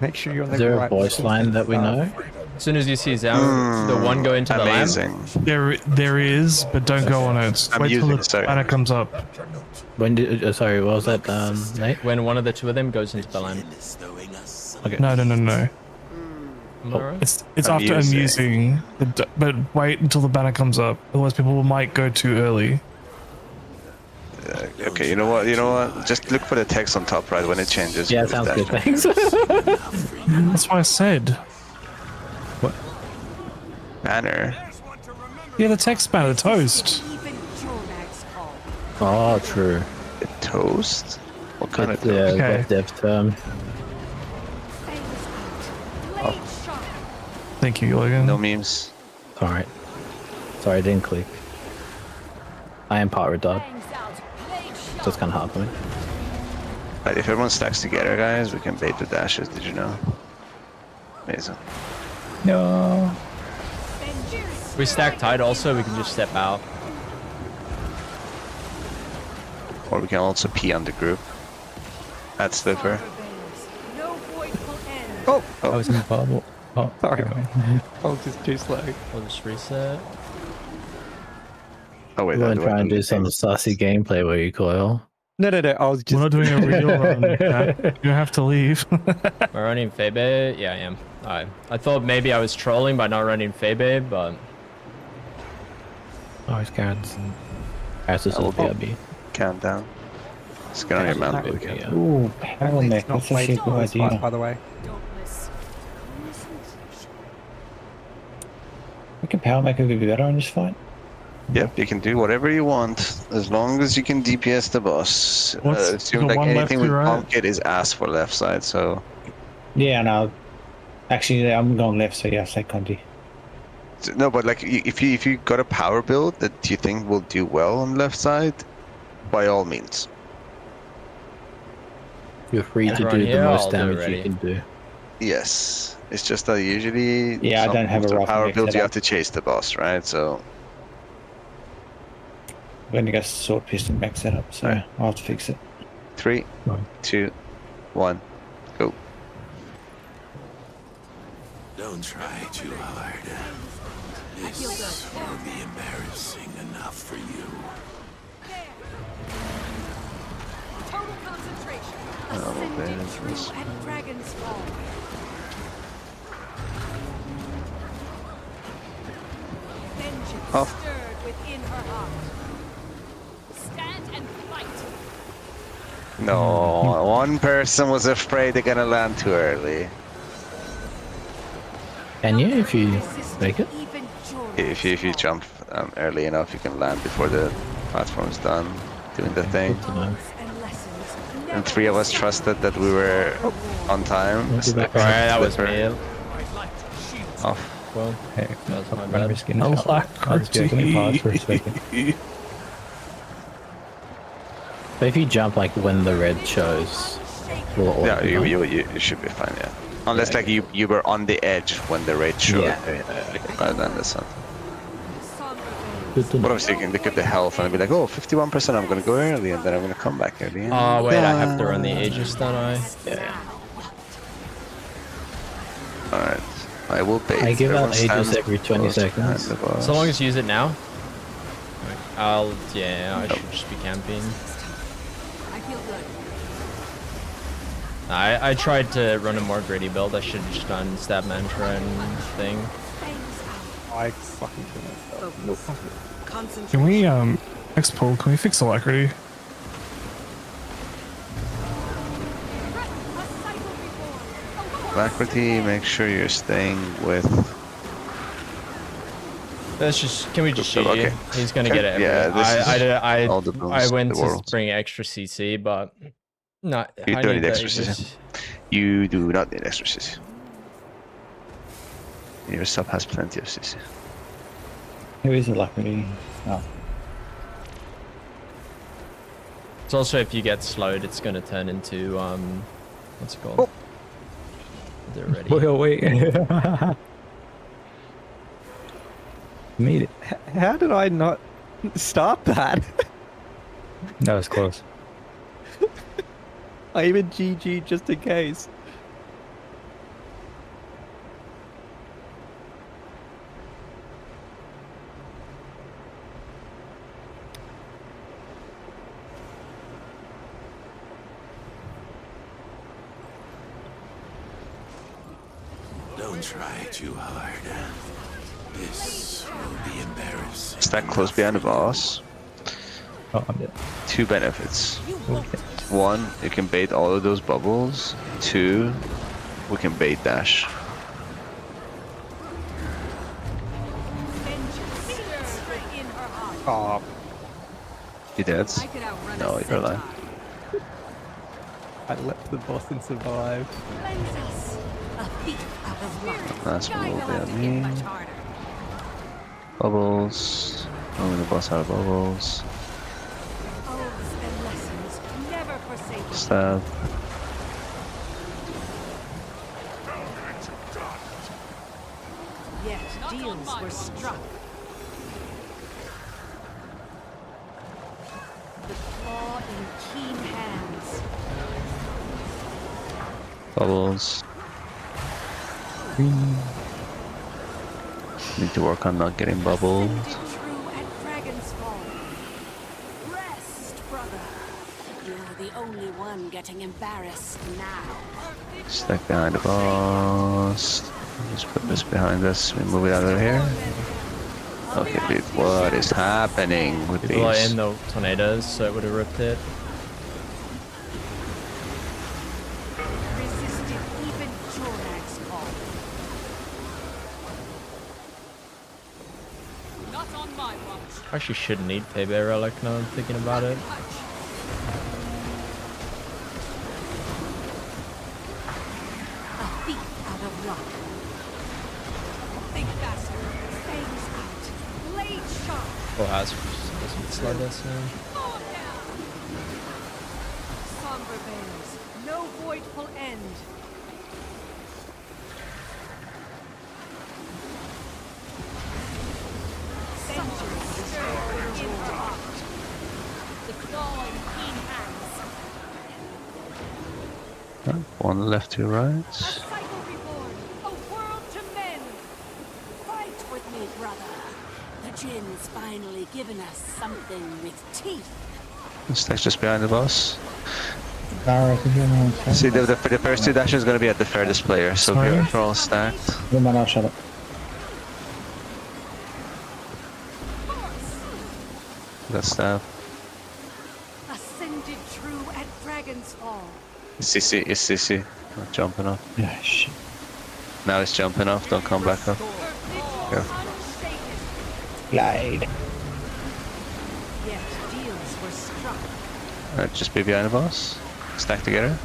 Make sure you're on the Is there right a voice line that we know? As soon as you see Zao, the one go into the lamp. There is, but don't go on it. Wait till the banner comes up. When did? Sorry, what was that, Nate? When one of the two of them goes into the lamp. Okay. No. It's after amusing, but wait until the banner comes up. Otherwise, people might go too early. Okay, you know what? Just look for the text on top right when it changes. Yeah, sounds good. Thanks. That's what I said. What? Banner. Yeah, the text banner, toast. Oh, true. Toast? What kind of toast? Yeah, dev term. Thank you, Logan. No memes. Alright. Sorry, I didn't click. I am part retard. So it's kind of hard for me. Right, if everyone stacks together, guys, we can bait the dashes. Did you know? Amazing. No. If we stack tight also, we can just step out. Or we can also pee on the group. At Slipper. Oh! I was in the bubble. Oh, sorry. I was just too slow. We'll just reset. Oh wait, we're going to try and do some saucy gameplay where you coil. No. I was just. We're not doing a real run. You have to leave. Am I running Febe? Yeah, I am. Alright. I thought maybe I was trolling by not running Febe, but... Oh, it's carrots. Carrots is BRB. Countdown. Let's get on your mount. Ooh, power mech. That's actually a good idea. By the way. We can power mech a bit better on this fight. Yep, you can do whatever you want as long as you can DPS the boss. Assume like anything with pump kit is ass for left side, so. Yeah, no. Actually, I'm going left, so yeah, say Conti. No, but like if you got a power build that you think will do well on left side, by all means. You're free to do the most damage you can do. Yes, it's just that usually. Yeah, I don't have a rough power build. You have to chase the boss, right? So. I'm gonna go sword piston mech setup, so I'll have to fix it. 3, 2, 1, go. Don't try too hard. This will be embarrassing enough for you. Total concentration. Oh, Ascended true at Dragon's Fall. Vengeance stirred within her heart. Stand and fight. No, one person was afraid they're gonna land too early. Can you if you make it? Even If you jump early enough, you can land before the platform's done doing the thing. And 3 of us trusted that we were on time. Alright, that was me. Off. Well, Hey, that was my I'm bad. risking it. Can we pause for a second? But if you jump like when the red shows, will it Yeah, auto- you should be fine, yeah. Unless like you were on the edge when the raid showed. Rather than the sun. But I was thinking, look at the health and I'd be like, oh, 51%, I'm gonna go early and then I'm gonna come back early. Oh wait, I have to run the Aegis, don't I? Yeah. Alright, I will bait. I give out Everyone Aegis stands every 20 close behind seconds. the boss. So long as you use it now. I should just be camping. I feel good. I tried to run a more gritty build. I should have just done stab mantra and thing. I fucking Can we next poll? Can we fix alacrity? Alacrity, make sure you're staying with. Let's just. Can we just shoot Okay. you? He's gonna get it. Yeah, this is all the I boosts went in the to world. bring extra CC, but not. You I don't need need the extra Aegis. CC. You do not need extra CC. Your sub has plenty of CC. Who is Alacrity? Oh. It's also if you get slowed, it's gonna turn into what's it called? They're ready. Wait. Made it. How did I not start that? That was close. I even GG just in case. Don't try too hard. This will be embarrassing. Stack close behind the boss. Oh, I'm dead. 2 benefits. Okay. 1, you can bait all of those bubbles. 2, we can bait dash. Oh, You dead? No, you're alive. I let the boss and survive. Last one will be on me. Bubbles. Oh, the boss out of bubbles. Stab. Yet deals were struck. The claw in keen hands. Bubbles. Need to work on not getting bubbled. You're the only one getting embarrassed now. Stack behind the boss. Just put this behind us. We move it out of here. Okay, dude, what is happening with People are these? in the tornadoes, so it would have ripped it. Resisted even Jornag's call. Not on my watch. I actually shouldn't need Paybear Relic now I'm thinking about it. A thief out of luck. Think faster. Fangs out. Blade sharp. Oh, doesn't slide us now. Somber veils. No voidful end. Centuries in her heart. The claw in keen hands. One left to right. Cycle reborn. A world to mend. Fight with me, brother. The Jin's finally given us something with teeth. Stack's just behind the boss. Barra, See, the first 2 dashes is going to be at the furthest player, so if you're all stacked. No man, I'll shut up. Got stab. Ascended true at Dragon's Fall. It's CC. Not jumping off. Yeah, shit. Now it's jumping off, don't come back up. Careful. Glide. Yet deals were struck. Just be behind the boss. Stack together. I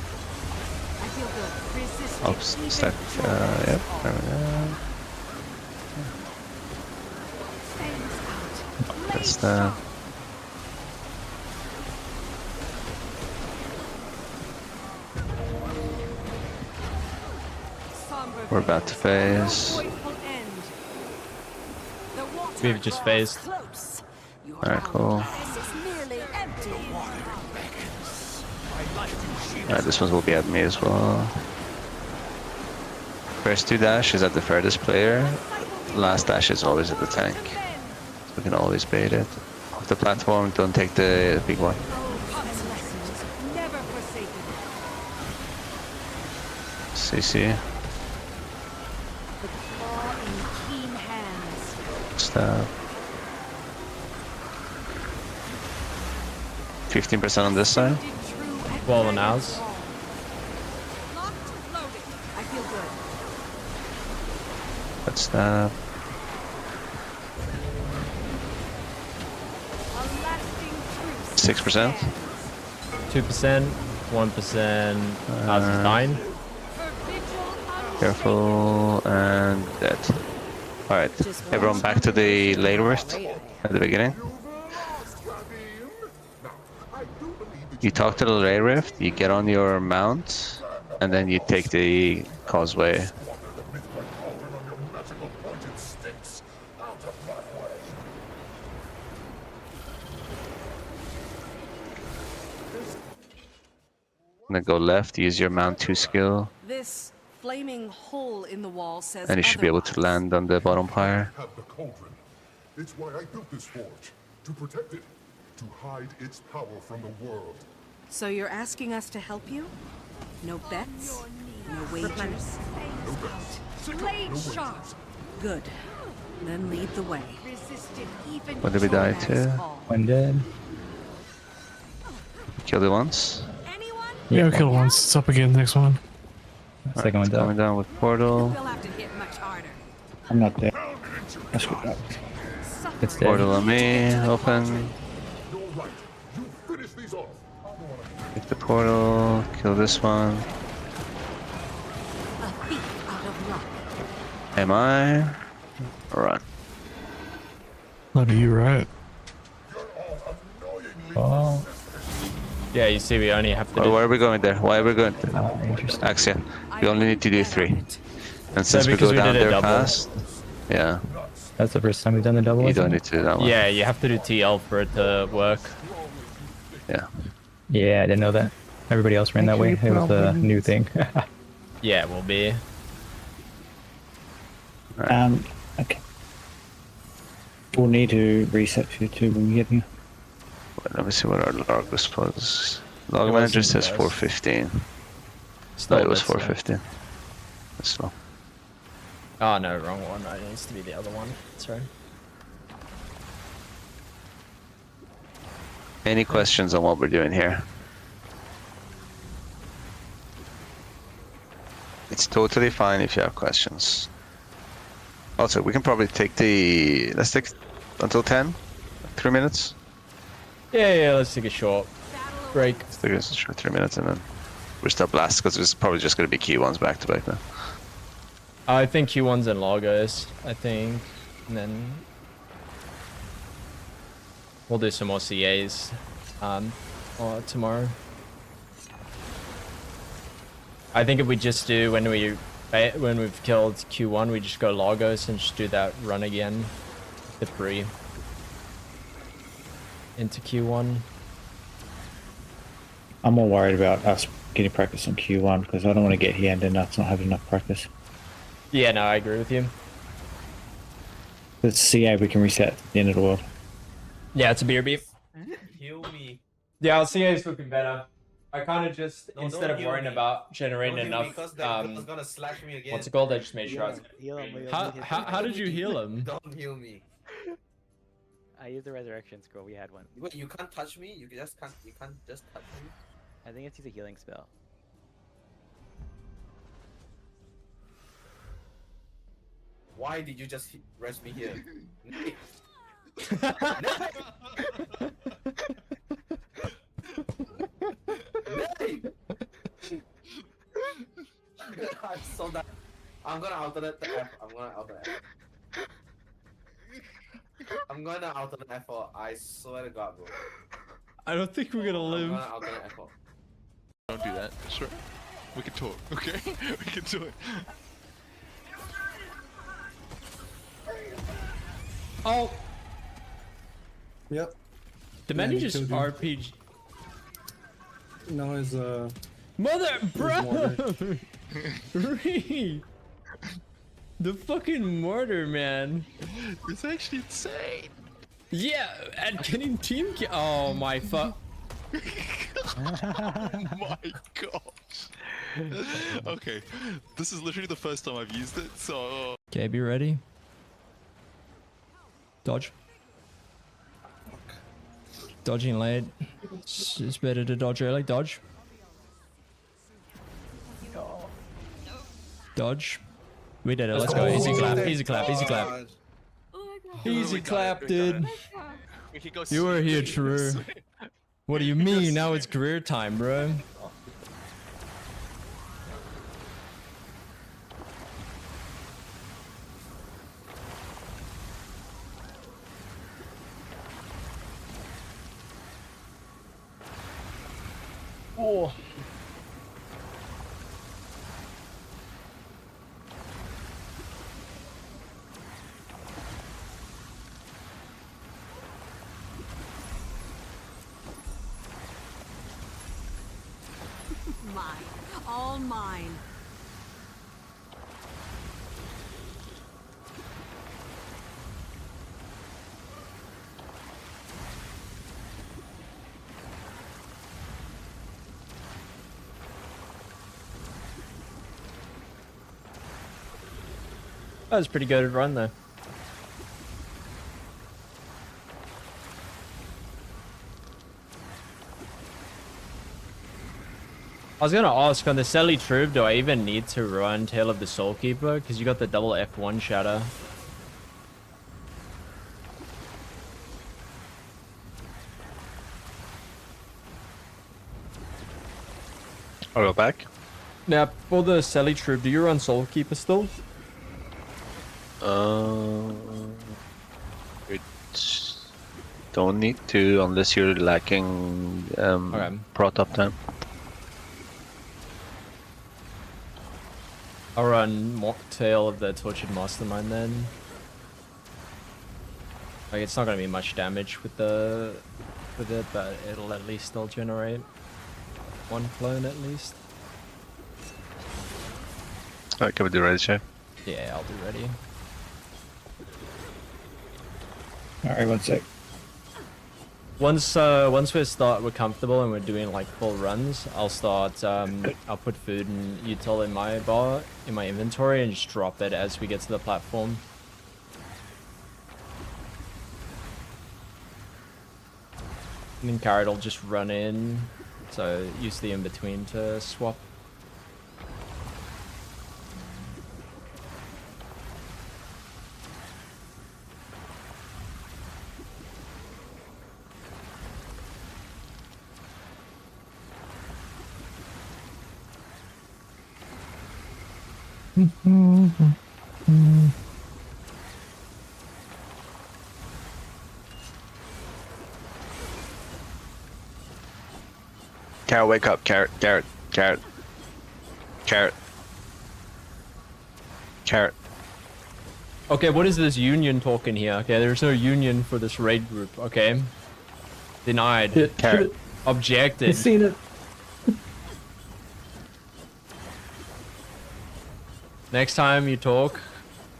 feel good. Resist Oops, even stack. Yep. There we go. That's the. We're about to phase. We've just phased. Alright, cool. Alright, this one will be at me as well. First 2 dash is at the furthest player. Last dash is always at the tank. So we can always bait it. Off the platform, don't take the big one. CC. Stab. 15% on this side. 12 on ours. Let's stab. 6%. 2%. 1%. Ours is 9. Careful and dead. Alright, everyone back to the lane rift at the beginning. You talk to the lane rift, you get on your mount, and then you take the causeway. And then go left, use your mount 2 skill. This flaming hole in the wall says And you should be able to land on the bottom pyre. Have the cauldron. It's why I built this forge. To protect it. To hide its power from the world. So you're asking us to help you? No bets? No wagers? Blade sharp. Good. Then lead the way. When did we die to? One dead. Killed it once. Yeah, we killed it once. It's up again, next one. Second one Coming down with portal. We'll have to hit much harder. I'm not there. That's good. It's dead. Portal on me, open. Hit the portal, kill this one. Am I? Run. Not you, right? Oh. Yeah, you see, we only have to. Why are we going there? Why are we going there? Axia. We only need to do 3. And since we go down there fast, yeah. That's the first time we've done the double. You don't need to do that one. Yeah, you have to do TL for it to work. Yeah. Yeah, I didn't know that. Everybody else ran that way. It was a new thing. Yeah, it will be. Okay. We'll need to reset for you too when we get here. Let me see what our log was. Log manager says 415. No, it was 415. That's slow. Oh no, wrong one. It needs to be the other one. Sorry. Any questions on what we're doing here? It's totally fine if you have questions. Also, we can probably take the... Let's take until 10? 3 minutes? Yeah, let's take a short break. Let's take a short 3 minutes and then we're still blast because it's probably just going to be Q1s back to back now. I think Q1's and Lagos, I think. And then we'll do some more CAs tomorrow. I think if we just do when we've killed Q1, we just go Lagos and just do that run again, the 3 into Q1. I'm more worried about us getting practice on Q1 because I don't want to get here and then us not have enough practice. Yeah, no, I agree with you. Let's see how we can reset the end of the world. Yeah, it's a beer beef. Heal me. Yeah, our CA is looking better. I kind of just, No, instead don't of heal worrying me. about generating Don't heal me enough, because that guy's gonna slash me again. what's it called? I just made sure. Heal him. How did you heal him? Don't heal me. I used the resurrection scroll. We had one. Wait, you can't touch me? You just can't. You can't just touch me? I think it's a healing spell. Why did you just rest me here? I'm so done. I'm gonna alternate the F. I'm gonna alternate F. I'm gonna alternate F4. I swear to God, bro. I don't think we're gonna I'm live. gonna alternate F4. Don't do that. Sure. We can talk, okay? We can do it. Oh. Yep. The man just RPG. No, his Mother, bro. mortar. Re. The fucking mortar, man. It's actually insane. Yeah, and getting team oh my fuck. Oh my gosh. Okay, this is literally the first time I've used it, so... Okay, be ready. Dodge. Dodging late. It's better to dodge early. Dodge. Dodge. We did it. Let's go. Easy clap. Easy clap. Easy clap. Easy clap, dude. You were here, True. What do you mean? Now it's career time, bro. Oh. Mine. All mine. That was a pretty good run though. I was gonna ask, on the Sally Troop, do I even need to run Tale of the Soulkeeper? Because you got the double F1 shatter. I'll go back. Now, for the Sally Troop, do you run Soulkeeper still? It's don't need to unless you're lacking prot up time. I'll run Tale of the Tortured Mastermind then. Like, it's not gonna be much damage with it, but it'll at least still generate one clone at least. Alright, can we do ready, Chef? Yeah, I'll do ready. Alright, 1 sec. Once we're comfortable and we're doing like full runs, I'll start. I'll put food and util in my bar in my inventory and just drop it as we get to the platform. And then Carrot will just run in, so use the in between to swap. Carrot, wake up, Carrot, Carrot, Carrot, Carrot, Carrot. Okay, what is this union talking here? Okay, there's no union for this raid group. Okay, denied. Carrot. Objected. I've seen it. Next time you talk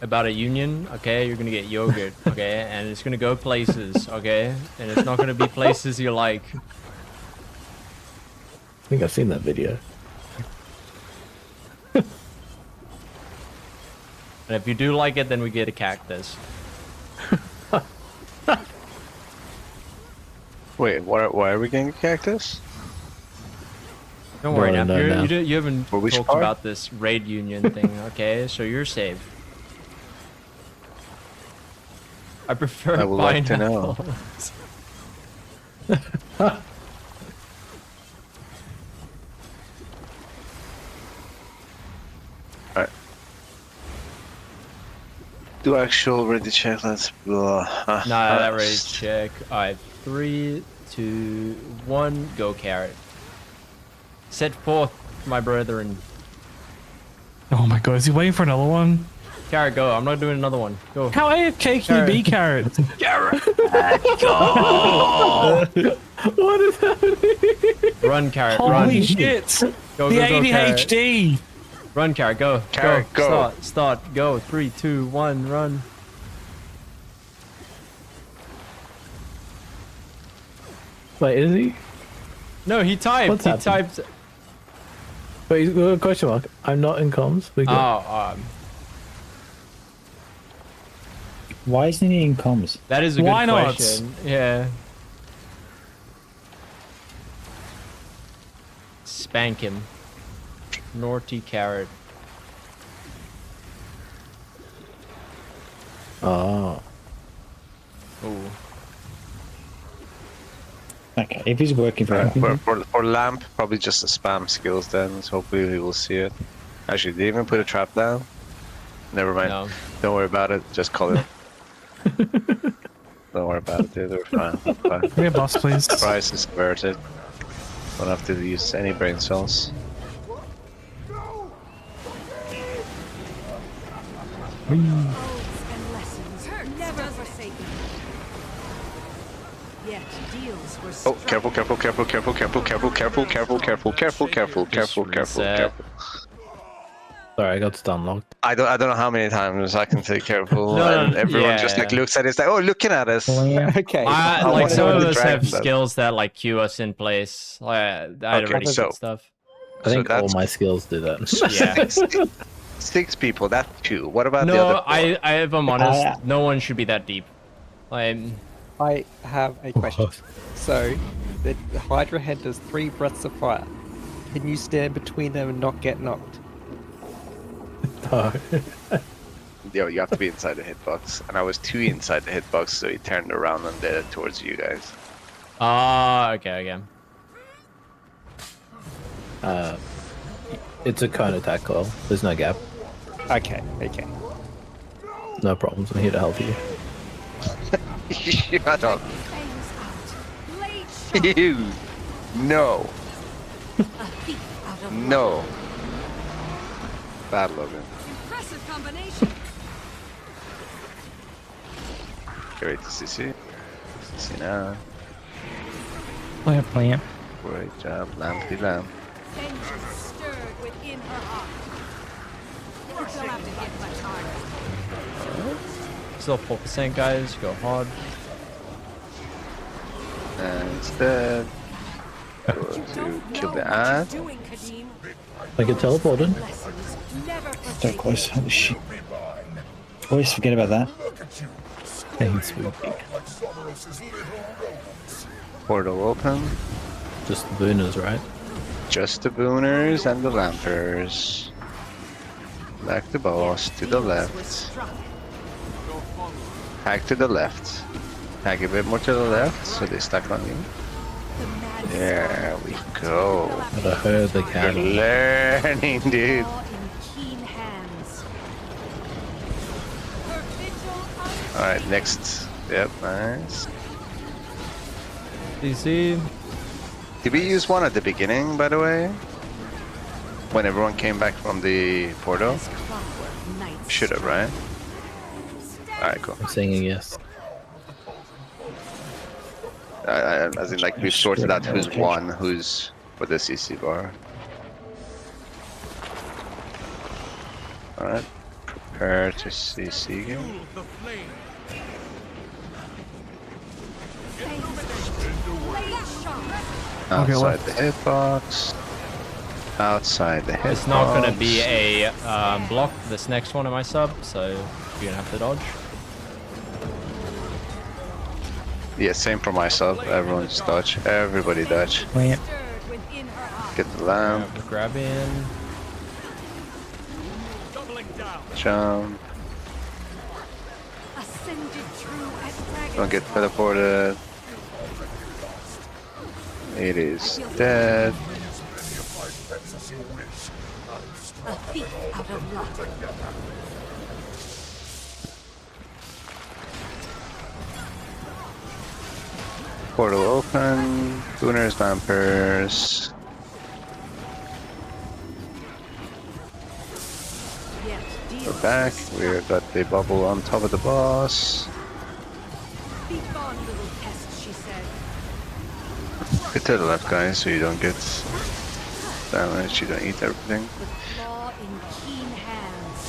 about a union, okay, you're gonna get yogurt, okay, and it's gonna go places, okay, and it's not gonna be places you like. I think I've seen that video. And if you do like it, then we get a cactus. Wait, why are we getting a cactus? Don't worry, now. No. You haven't talked about this raid union thing, okay? So you're safe. I prefer I would like to know. pineapples. Alright. Do actual ready check, let's go. Nah, that ready check. Alright, 3, 2, 1, go carrot. Set forth, my brethren. Oh my god, is he waiting for another one? Carrot, go. I'm not doing another one. Go. How AFK can you be, Carrot? Carrot! Go! What is happening? Run, Carrot, Holy run. shit! Go, The go, go, ADHD! Carrot. Run, Carrot, go. Carrot, go. Start, go. 3, 2, 1, run. Wait, is he? No, he typed. What's he happened? typed. Wait, he's got a question mark. I'm not in comms. We got... Oh, Why isn't he in comms? that is a good Why not? question. Yeah. Spank him. Naughty Carrot. Oh. Ooh. Okay, if he's working for him. For Lamp, probably just a spam skills then, so hopefully we will see it. Actually, did he even put a trap down? Never mind. No. Don't worry about it, just call it. Don't worry about it, dude, we're fine. Fine. Can we have boss, please? Price is worth it. Don't have to use any brain cells. Oh, careful, careful, careful, careful, careful, careful, careful, careful, careful, careful, careful, careful, careful, careful. Sorry, I got stun locked. I don't know how many times I can say careful, No, and everyone just like yeah. looks at it, it's like, oh, looking at us. Okay. Like some of us have that. skills that like cue us in place. Like I Okay, already so- said stuff. I think all that's- my skills do that. Yeah. Six people, that's two. What about the No, other four? if I'm honest, no one should be that deep. Like, I have a question. So, the Hydra head does 3 breaths of fire. Can you stand between them and not get knocked? Yo, you have to be inside the hitbox, and I was too inside the hitbox, so he turned around and did it towards you guys. okay. It's a cone attack call. There's no gap. Okay. No problems. I'm here to help you. Shut up. You. No. No. Bad Logan. Impressive combination. Great to CC. CC now. Plant. Great job, Lampy Lamp. Vengeance stirred within her heart. You'll have to hit much harder. still 4%, guys. Go hard. And instead, go to kill the ad. I get teleported. So close. Holy shit. Always forget about that. Thanks, spooky. Portal open. Just the booners, right? Just the booners and the lampers. Back the boss to the left. Tag to the left. Tag a bit more to the left so they stack on you. There we go. Gotta herd the cattle. You're learning, dude. Alright, next. Yep, nice. DC. Did we use one at the beginning, by the way? When everyone came back from the portal? Should have, right? Alright, cool. I'm singing yes. As in, like, we've sorted out who's won, who's for the CC bar. Alright, prepare to CC again. Outside the hitbox. Outside the hitbox. It's not gonna be a block this next one in my sub, so you're gonna have to dodge. Yeah, same for my sub. Everyone just dodge. Everybody dodge. Plant. Get the lamp. Grab in. Jump. Don't get teleported. It is dead. A thief out of luck. Portal open. Booners, vampires. We're back. We've got the bubble on top of the boss. Be gone, little pest, she said. Get to the left, guys, so you don't get damaged. You don't eat everything. Claw in keen hands.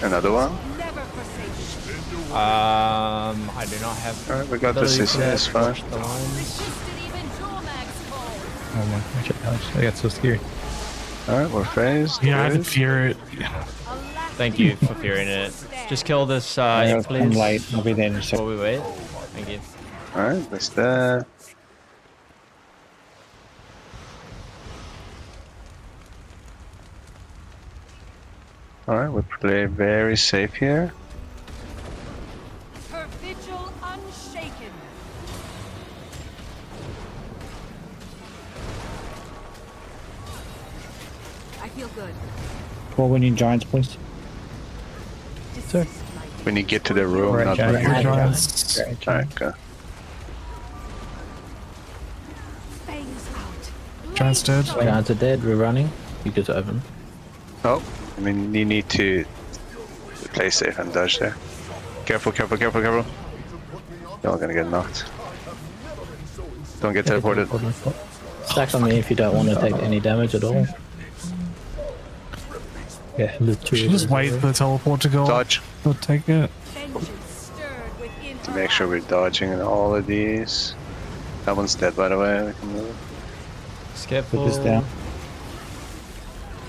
Another one. Never forsake. I do not have. Alright, we got this. It's fine. Oh my, I got so scared. Alright, we're phased. Yeah, I did fear it. Thank you for fearing it. Just kill this I'm please. late. I'll be there in a second. Before we wait. Thank you. Alright, that's that. Alright, we play very safe here. Her vigil unshaken. I feel good. Call when you giants, please. Sir. When you get to the room, Alright, not giants. when you're Giants. Alright, go. Fangs out. Giant's dead. Giants are dead. We're running. You just open. Oh, I mean, you need to play safe and dodge there. Careful, careful, careful, careful. You're all gonna get knocked. Don't get teleported. Stack on me if you don't want to take any damage at all. Yeah, the two. Should just wait for the teleport to go. Dodge. We'll take it. To make sure we're dodging in all of these. That one's dead, by the way. We can move. Skip. Put this down.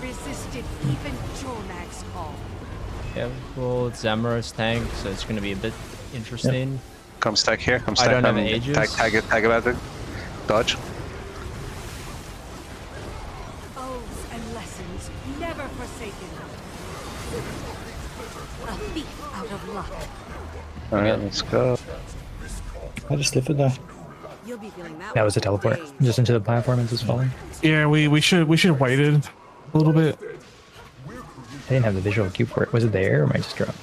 Resisted even Jormag's call. Careful, Zamorous tank, so it's gonna be a bit interesting. Come stack here. Come stack. I don't have on- Aegis. Tag about it. Dodge. Oaths and lessons never forsaken. A thief out of luck. Alright, let's go. I just live it though. You'll be feeling that. That was a teleport. Just into the platform and just falling. Yeah, we should have waited a little bit. I didn't have the visual cue for it. Was it there or am I just drunk?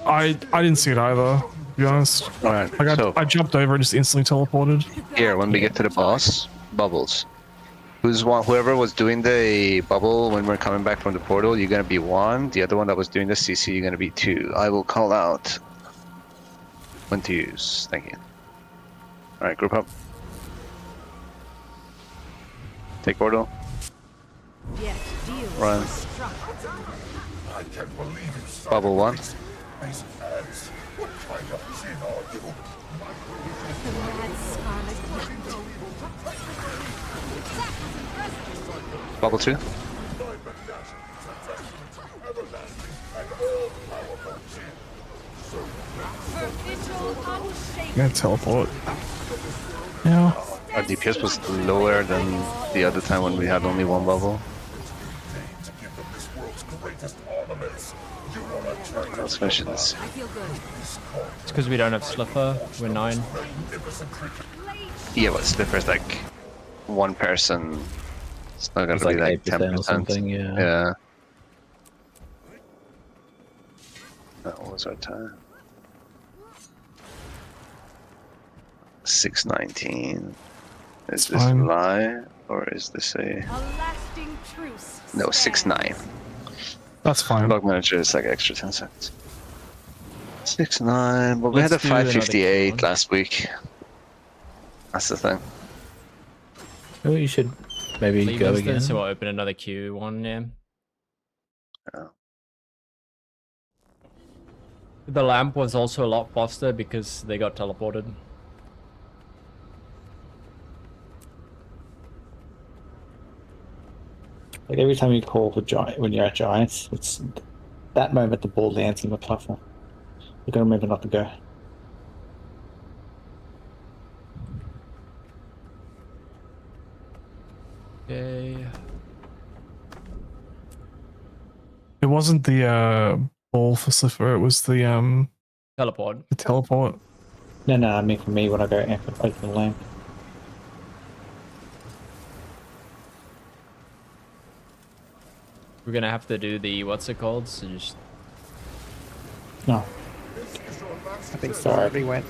I didn't see it either, to be honest. Alright, Like so I jumped over and just instantly teleported. here, when we get to the boss, bubbles. Whoever was doing the bubble when we're coming back from the portal, you're gonna be 1. The other one that was doing the CC, you're gonna be 2. I will call out when to use. Thank you. Alright, group up. Take portal. Yet deals Run. struck. I can't believe you. Bubble 1. These hands. What kind of jinn are you? The mad scarlet Bubble 2. Her vigil unshaken. I'm gonna teleport. Yeah. Our DPS was lower than the other time when we had only 1 bubble. Those missions. I feel good. It's because we don't have Slipper. We're 9. Yeah, but Slipper's like 1 person. It's not gonna It's be like like 8% 10%. or something, yeah. Yeah. That was our time. 619. Is this a fine. lie or is this a A lasting truce. no 6-9? That's fine. Log manager is like extra 10 seconds. 6-9. But we had a Let's do another 558 one. last week. That's the thing. Oh, you should maybe Leave go us again. then, so we'll open another Q1, yeah. The lamp was also a lot faster because they got teleported. Like every time you call the giant when you're at giants, it's that moment the ball lands on the platform. You gotta remember not to go. Okay. It wasn't the ball for Slipper, it was the teleport. The teleport. No, I mean for me when I go open the lamp. We're gonna have to do the what's it called? So just No. I think so. Already went.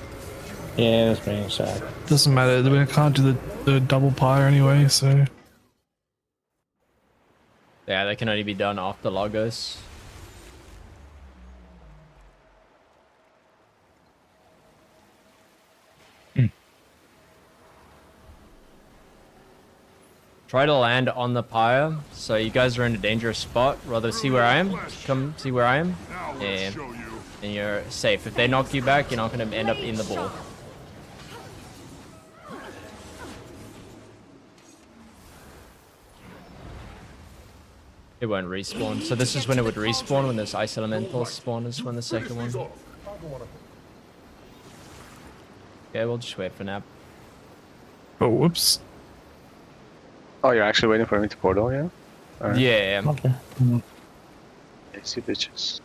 Yeah, that's me. Sorry. Doesn't matter. We can't do the double pyre anyway, so. yeah, they can only be done after Lagos. Try to land on the pyre, so you guys are in a dangerous spot. Rather see where I am. Come see where I am. Yeah. And you're safe. If they knock you back, you're not going to end up in the ball. It won't respawn. So this is when it would respawn, when this ice elemental spawn is when the second one. Yeah, we'll just wait for nap. Oh, whoops. Oh, you're actually waiting for me to portal, yeah? Alright. Yeah. Okay. Easy bitches.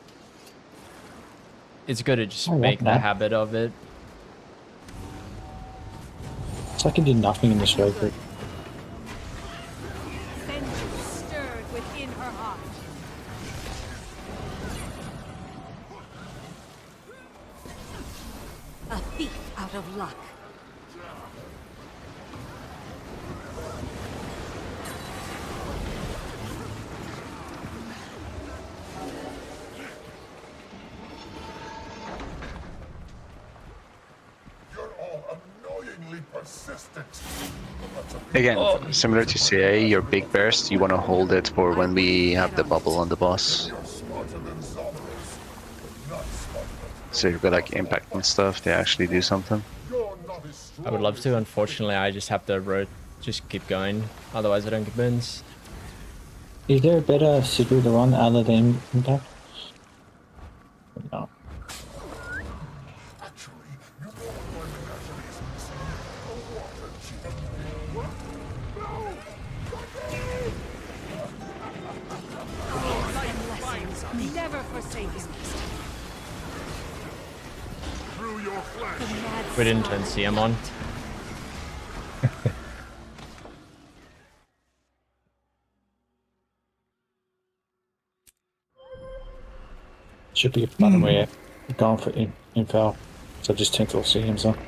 It's good to just make the habit of it. So I can do nothing in this road group. Vengeance stirred within her heart. A thief out of luck. Again, similar to CA, your big burst, you want to hold it for when we have the bubble on the boss. So you've got like impact and stuff, they actually do something. I would love to. Unfortunately, I just have to just keep going. Otherwise, I don't get burns. Is there a better secret to run other than impact? No. Never forsake him. We didn't turn CM on. Should be a button where you're going for info. So just tinkle CMs on.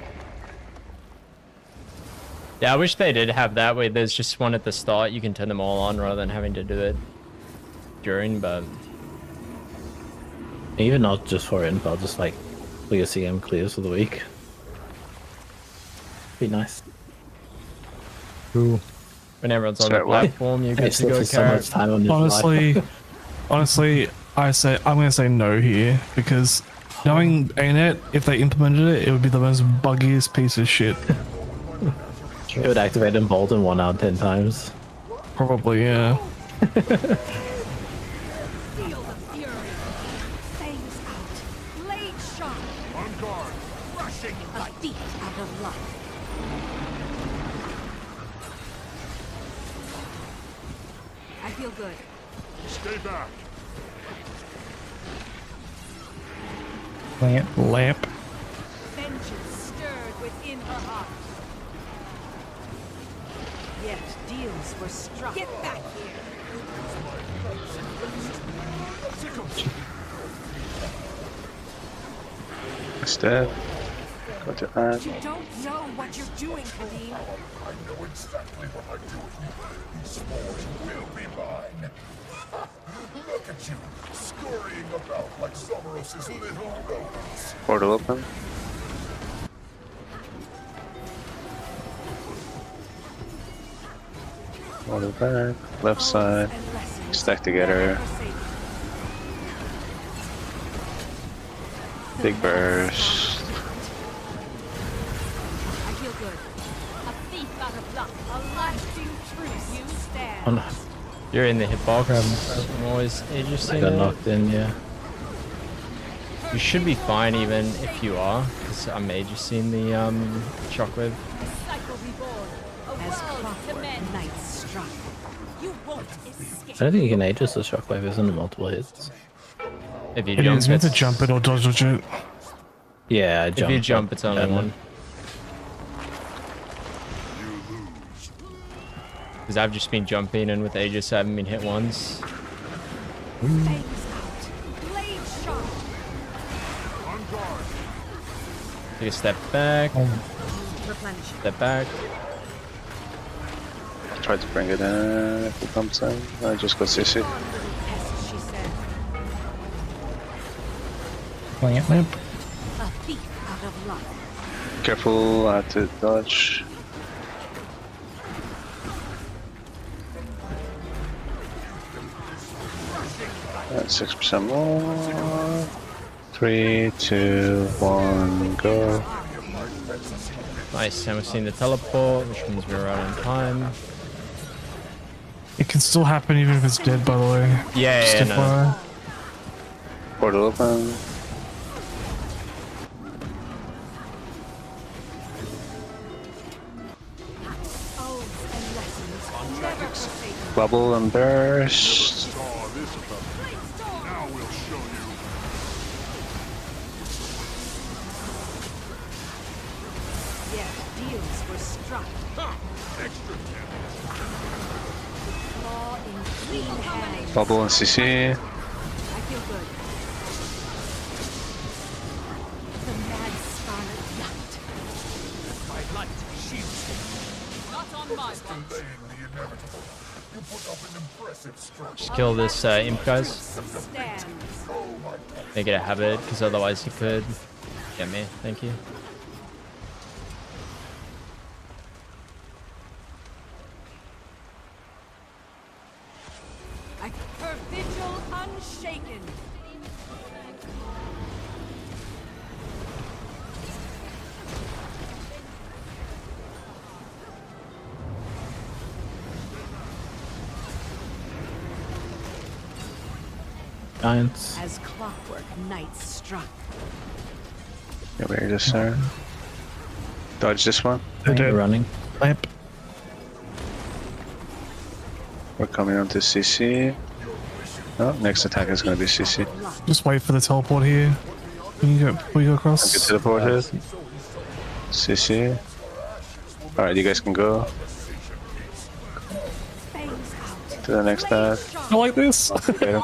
Yeah, I wish they did have that way. There's just one at the start. You can turn them all on rather than having to do it during, but... Even not just for info, just like clear CM clears for the week. Be nice. Cool. When everyone's on the platform, you get to go carrot. Honestly, I'm gonna say no here because knowing ANET, if they implemented it, it would be the most buggiest piece of shit. It would activate in Bolton 1 out of 10 times. Probably, yeah. Feel the fury. Fangs out. Blade shot. On guard. Rushing. A thief out of luck. I feel good. Stay back. Lamp. Vengeance stirred within her heart. Yet deals were struck. Get back here. Step. Go to that. You don't know what you're doing, Kalim. I know exactly what I'm doing. These spores will be mine. Look at you, scurrying about like Someros's little rodents. Portal open. Portal back. Left side. Stack together. Big burst. I feel good. A thief out of luck. A lasting truth. You stand. You're in the hitbox. I'm always just I got knocked in, yeah. You should be fine even if you are, because I may just seen the shockwave. Cycle reborn. A world Night struck. You won't escape. I don't think you can Aegis the shockwave, isn't it? Multiple hits. If you It jump, is. You have to it's- jump it or dodge it. Yeah, I If you jump, it's only one. Because I've just been jumping and with Aegis, I haven't been hit once. Fangs out. Blade sharp. Take a step back. Replenish. Step back. I'll try to bring it in if it comes in. I just got CC. Pest, she said. Pulling it. A thief out of luck. Careful, I have to dodge. That's 6% more. 3, 2, 1, go. Nice, and we've seen the teleport, which means we're right on time. It can still happen even if it's dead, by the way. Yeah, Just yeah, no. FYI. Portal open. Bubble and burst. Yet deals were struck. Claw in clean hands. Bubble and CC. I feel good. The mad scarlet yacht. My light shields him. Not on my watch. Delaying the inevitable. You put up an impressive struggle. Just kill this imp, guys. Stands. Make it a habit, because otherwise he could get me. Thank you. Her vigil unshaken. Giants. As clockwork, night struck. Yeah, where is sir? Dodge this one. They're running. Lamp. We're coming onto CC. Oh, next attack is going to be CC. Just wait for the teleport here. When you go across. Get teleported. CC. Alright, you guys can go. To the next attack. I like this. I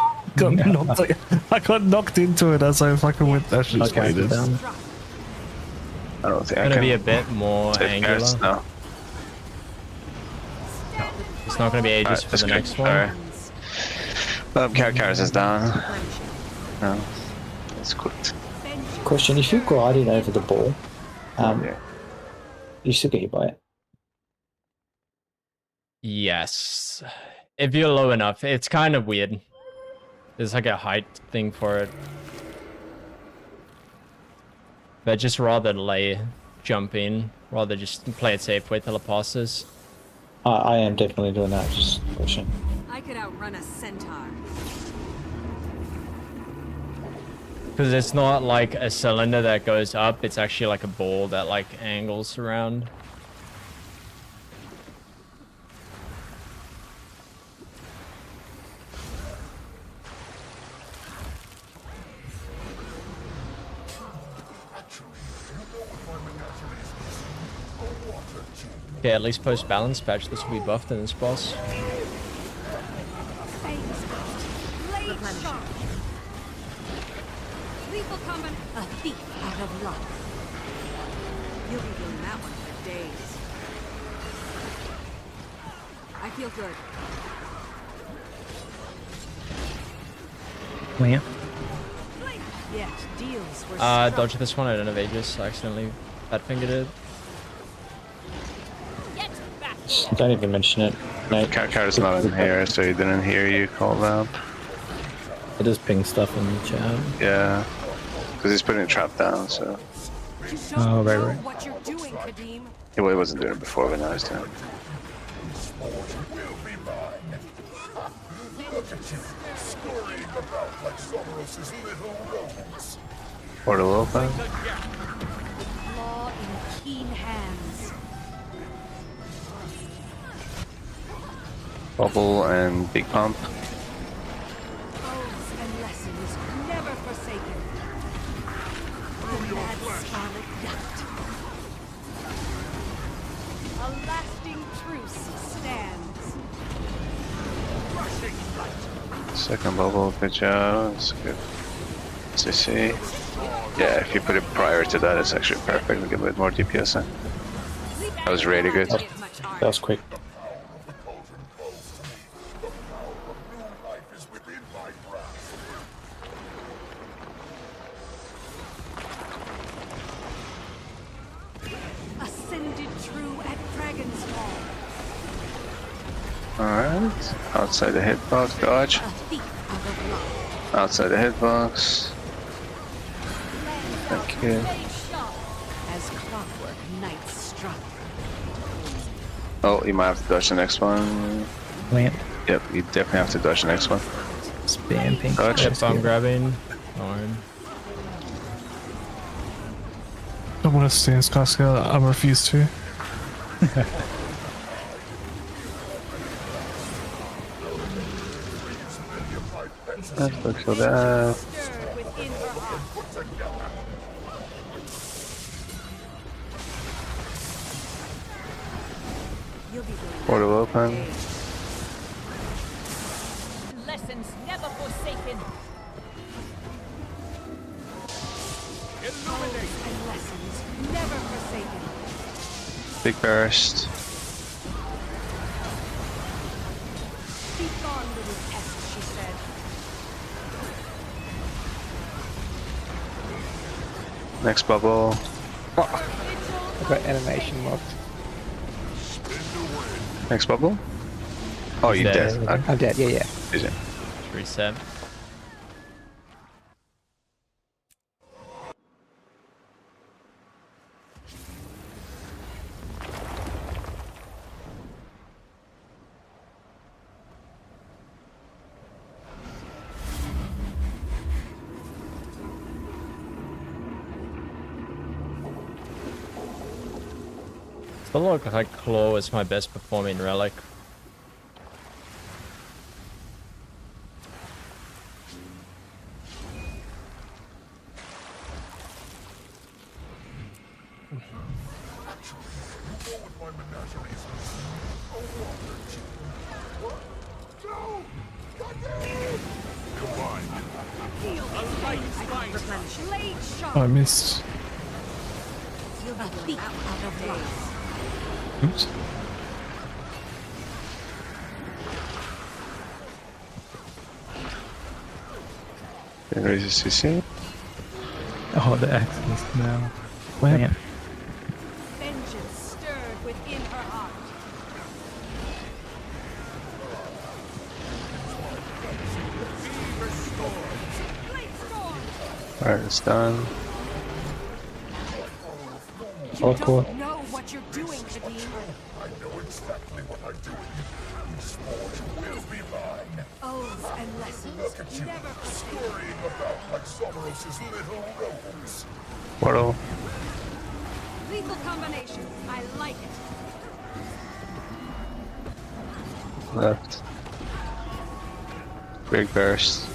got knocked into it as I fucking went. I should just waited. I don't think I Gonna can be a bit more take angular. carrots now. It's not gonna be Aegis for the next one. Alright. Carrots is down. No, it's cooked. Question: if you're gliding over the ball, you still get hit by it. Yes. If you're low enough, it's kind of weird. There's like a height thing for it. But just rather lay jumping, rather just play it safe, wait till it passes. I am definitely doing that. Just question. I could outrun a centaur. Because it's not like a cylinder that goes up, it's actually like a ball that like angles around. Okay, at least post balance patch, this will be buffed in this boss. Blade sharp. Lethal combat. A thief out of luck. You'll be doing that one for days. I feel good. Yeah. Yet deals were Dodge this one, I don't have Aegis, I accidentally fat fingered it. Don't even mention it. No, Carrot's not in here, so he didn't hear you call that. I just ping stuff in the chat. Yeah, because he's putting a trap down, so. Oh, right, right. What you're doing, Kadim. Yeah, well, he wasn't doing it before, but now he's doing it. Look at you, scurrying about like Someros's little rodents. Portal open. Claw in keen hands. Bubble and big pump. Oaths and lessons never forsaken. The mad scarlet yacht. A lasting truce stands. Second bubble, good job. That's good. CC. Yeah, if you put it prior to that, it's actually perfect. We get a bit more DPS in. That was really good. That was quick. Ascended true at Dragon's Hall. Alright. Outside the hitbox, dodge. Outside the hitbox. Thank you. As clockwork, knights struck. Oh, you might have to dodge the next one. Lamp. Yep, you definitely have to dodge the next one. Spam pink. Dodge. Yep, I'm grabbing. Darn. I want to stay in Skarsgård. I refuse to. Let's go kill that. Portal open. Lessons never forsaken. Illuminate and lessons never forsaken. Big burst. Be gone, little pest, she said. Next bubble. I've got animation locked. Next bubble. Oh, you dead. Okay. I'm dead, yeah, yeah. Is it? Reset. Still look like Claw is my best performing relic. Oh, I missed. You'll be thick out of life. Oops. There is a CC. Oh, the access now. Lamp. Vengeance stirred within her heart. Alright, it's done. You don't know what you're doing, Kadim. I know exactly what I'm doing. This forge will be mine. Oaths and lessons Look at you, never forsaken. scurrying about like Someros's little rogues. Portal. Lethal combination. I like it. Left. Big burst.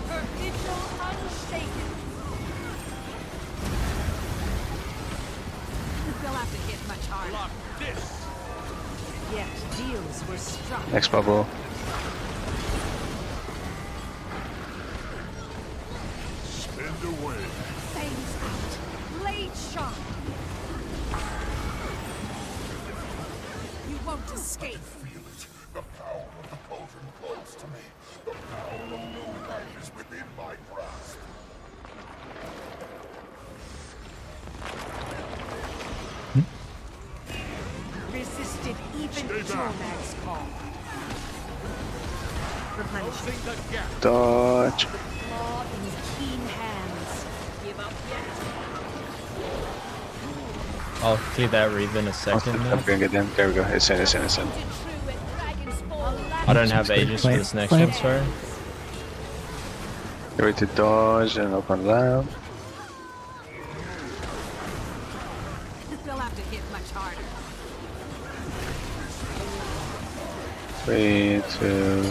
Her vigil unshaken. They'll have to hit much harder. Yet deals were struck. Next bubble. Spend away. Fangs out. Blade sharp. You won't escape. Feel it. The power of the cauldron flows to me. The power of new life is within my grasp. Resisted even Jormag's call. Replenishing. Dodge. Claw in keen hands. Give up yet? I'll clear that reave in a second. I'm bring it in. There we go. It's in, it's in, it's in. I don't have ages for this next one, sorry. Get ready to dodge and open lab. They'll have to hit much harder. 3, 2,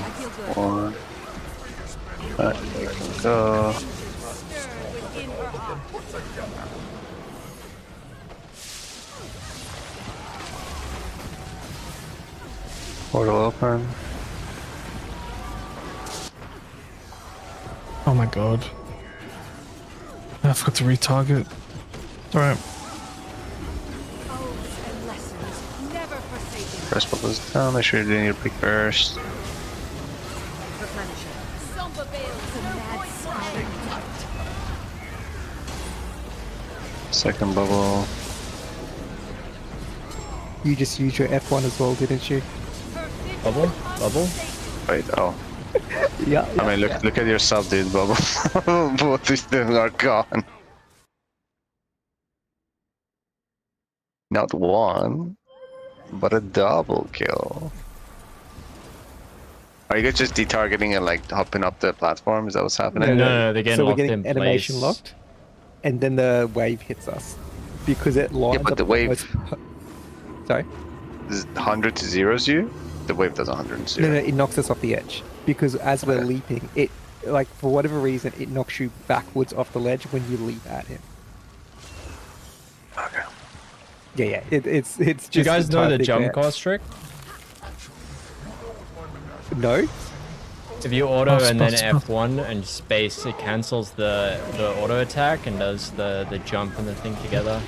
1. Back we can go. Portal open. Oh my god. I forgot to retarget. Alright. First bubble is down, make sure you're doing your big burst. Second bubble. You just used your F1 as well, didn't you? Bubble? Bubble? Wait, oh. Yeah. I mean, look at your sub, dude, bubble. Both of them are gone. Not one, but a double kill. Are you guys just detargeting and like hopping up the platform? Is that what's happening? No, they're getting so we're locked getting in animation place. locked, and then the wave hits us because it lines Yeah, but up the wave. Sorry. Is 100 to zeros you? The wave does 100 and 0. No, it knocks us off the edge because as we're leaping, it like for whatever reason it knocks you backwards off the ledge when you leap at him. Okay. Yeah, it's just. Do you guys know the entirely jump fair. cost trick? No. If you auto Oh, and then spot. F1 and space, it cancels the auto attack and does the jump and the thing together.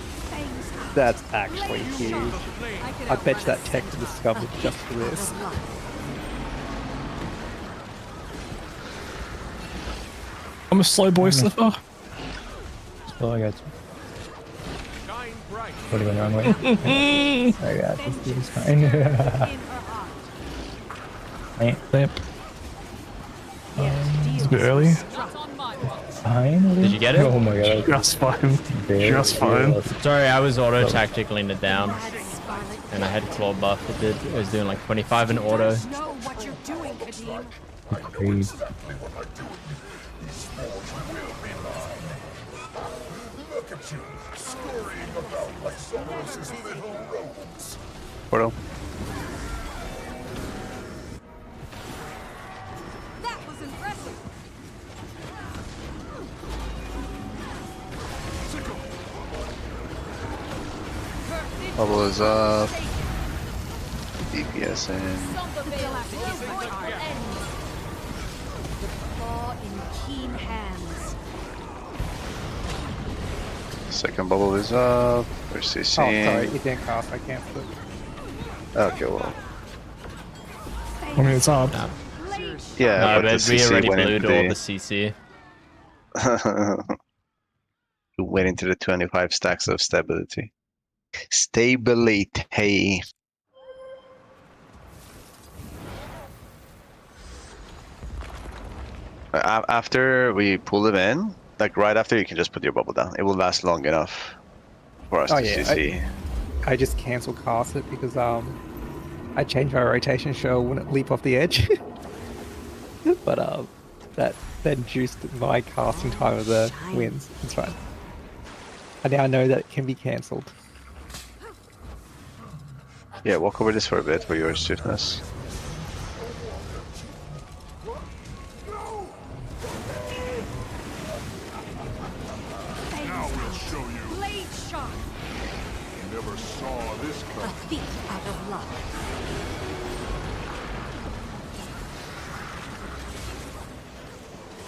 That's actually huge. I bet you that tech was discovered just for this. I'm a slow boy slipper. Oh, I got you. What are you going wrong way? I got this. This is fine. Right. Yep. It's a bit early. Finally. Did you get it? Oh my god. Just fine. Just fine. Sorry, I was auto tactically it down. And I had claw buff. It was doing like 25 in auto. Know what you're doing, Kadim. Crazy. Look at you, scurrying about like Someros's little rodents. Portal. That was impressive. Bubble is up. DPS in. Claw in keen hands. Second bubble is up. We're CC. Oh, sorry, it didn't cast. I can't put. Okay, well. I mean, it's up. Yeah, No, but the we CC already went blew into all the... the CC. You went into the 25 stacks of stability. Stability. After we pull them in, like right after, you can just put your bubble down. It will last long enough for us Oh to yeah, CC. I just cancel cast it because I changed my rotation so I wouldn't leap off the edge. But that then juiced my casting time of the wins. It's fine. I now know that it can be cancelled. Yeah, walk over this for a bit for your stiffness. Now we'll show you. Blade shot. Never saw this A coming. thief out of luck.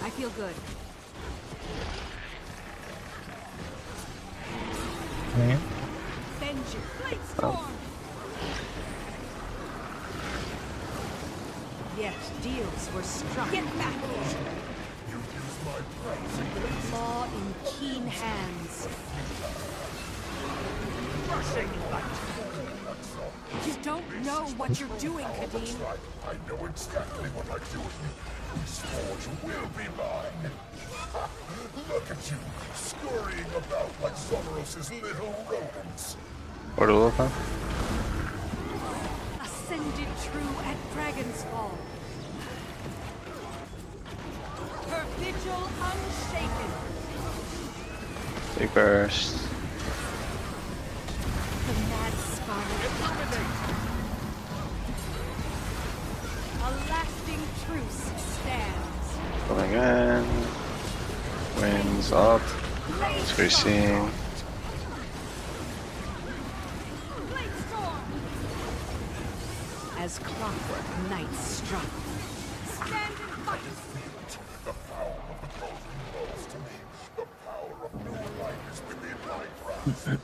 I feel good. Yeah. Bend you. Blade storm. Yet deals were struck. Get back here. Claw in keen hands. You don't know what you're doing, Kadim. I know exactly what I'm doing. This forge will be mine. Look at you, scurrying about like Someros's little rodents. Portal open. Ascended true at Dragon's Fall. Her vigil unshaken. Big burst. The mad scarlet. A lasting truce stands. Going in. Winds up. Increasing. As clockwork, night struck. Stand and fight. The power of the cauldron calls to me. The power of new life is within my grasp.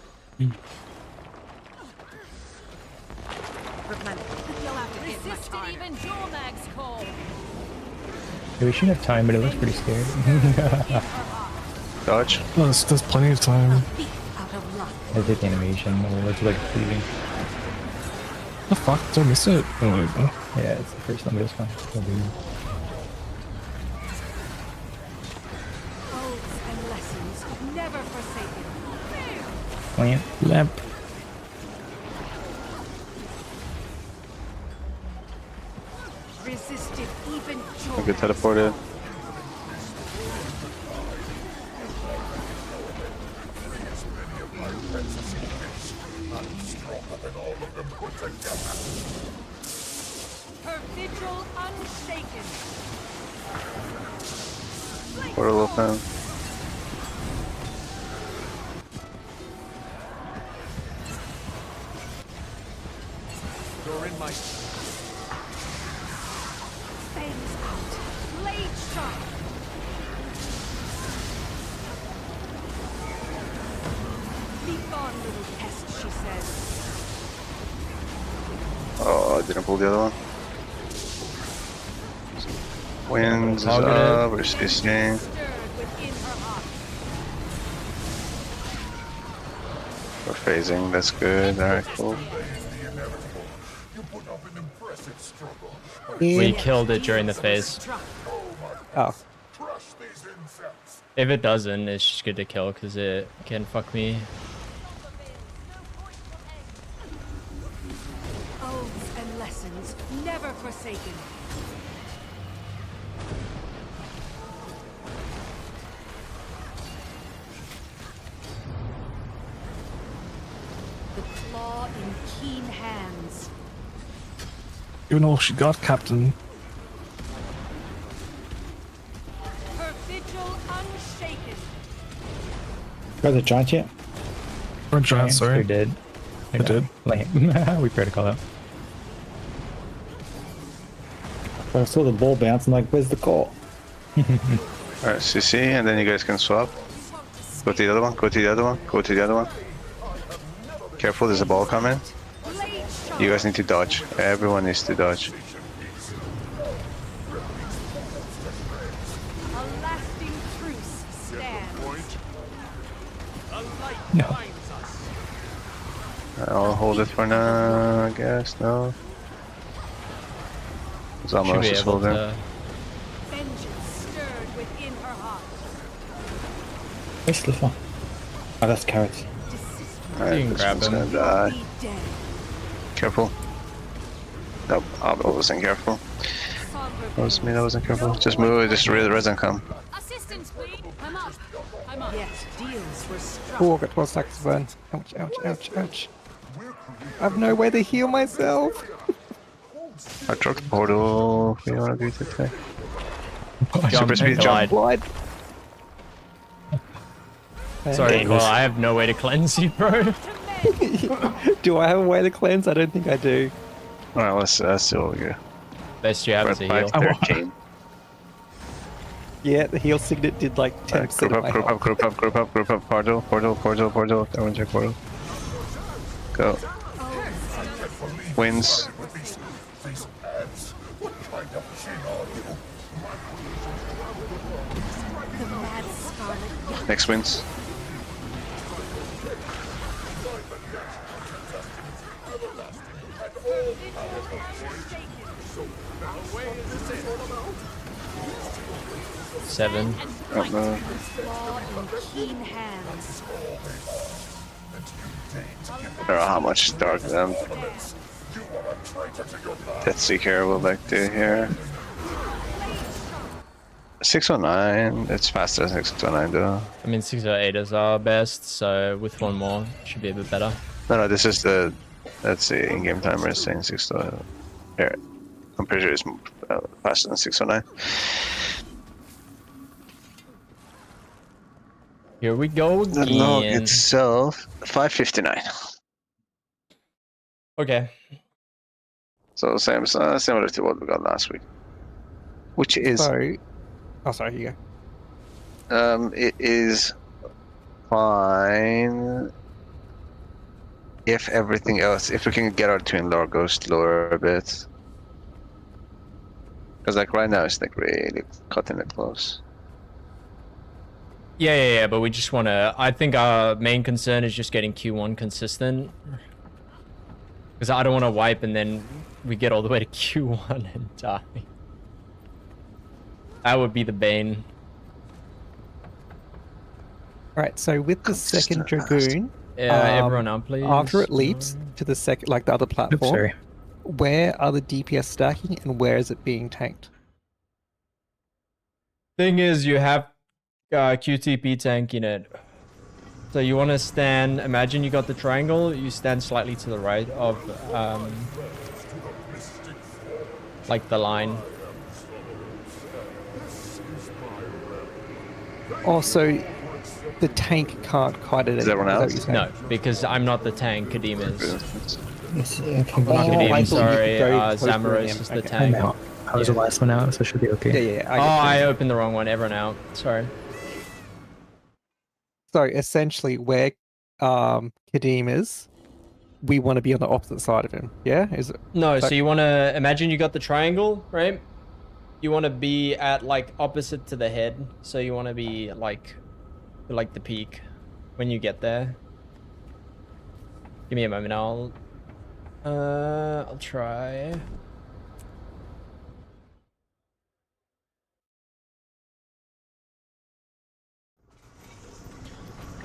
You'll have to get much harder. Even Jormag's call. Yeah, we shouldn't have time, but it looks pretty scary. Dodge. Oh, there's plenty of time. Out of luck. I did the animation. It looks like fleeting. The fuck? Did I miss it? Oh, there we go. Yeah, it's the first time, but it's fine. It'll be... Oaths and lessons never forsaken. Plant. Lamp. Resisted even I'll get teleported. Her vigil unshaken. Portal open. You're in my fangs out. Blade sharp. Be gone, little pest, she says. Oh, I didn't pull the other one. Winds is up, we're CCing. We're phasing, that's good. Alright, cool. We killed it during the phase. Oh. If it doesn't, it's just good to kill because it can fuck me. Oaths and lessons never forsaken. The claw in keen hands. Even all she got, Captain. Her vigil unshaken. Got the giant yet? Or giant, sorry. We did. I did. We tried to call out. I saw the ball bounce and like, where's the call? Alright, CC, and then you guys can swap. Go to the other one, go to the other one, go to the other one. Careful, there's a ball coming. You guys need to dodge. Everyone needs to dodge. A lasting truce stands. No. I'll hold it for now, I guess. No. Zamos is holding. Vengeance stirred within her heart. Where's the fun? Oh, that's carrots. Alright, You can this grab one's him. gonna die. Careful. Nope, I wasn't careful. That was me that wasn't careful. Just move it, just read the resin come. Assistance, please. I'm up. I'm up. Yet deals were struck. Oh, I got 12 seconds to burn. Ouch, ouch, ouch, ouch. I have no way to heal myself. I dropped the portal if you want to do it today. Jump, Super speed glide. jump. Blood. Sorry, well, I have no way to cleanse you, bro. Do I have a way to cleanse? I don't think I do. Alright, let's see what we get. Best you have is a heal. 13. Yeah, the heal signet did like 10% Group of up, my group health. up, group up, group up, group up. Portal, portal, portal, portal. Everyone check portal. Go. Wins. The mad scarlet. Next wins. Seven. Oh, no. Claw in keen hands. I don't know how much dark Death Seeker will like do here. 609, it's faster than 609 though. I mean, 608 is our best, so with one more, should be a bit better. No, this is the, that's the in-game timer is saying 609. Here. I'm pretty sure it's faster than 609. Here we go The log again. itself, 559. Okay. So same, similar to what we got last week, which is. So, oh, sorry, here you go. It is fine if everything else, if we can get our twin lord go slower a bit, because like right now it's like really cutting it close. Yeah, but we just want to... I think our main concern is just getting Q1 consistent. Because I don't want to wipe and then we get all the way to Q1 and die. That would be the bane. Alright, so with the second Dragoon... everyone up, please. After it leaps to the second, like the other platform, sorry. where are the DPS stacking and where is it being tanked? Thing is, you have QTP tanking it. So you want to stand, imagine you got the triangle, you stand slightly to the right of like the line. Also, the tank can't kite it. Is everyone else? No, because I'm not the tank, Kadim is. I Kadim, sorry, close to Zamaros him. is the Okay. tank. I was the last one out, so it should be okay. Yeah. I opened the wrong one, everyone out, sorry. So essentially, where Kadim is, we want to be on the opposite side of him. Yeah, is it? No, so you want to imagine you got the triangle, right? You want to be at like opposite to the head, so you want to be like the peak when you get there. Give me a moment, I'll try.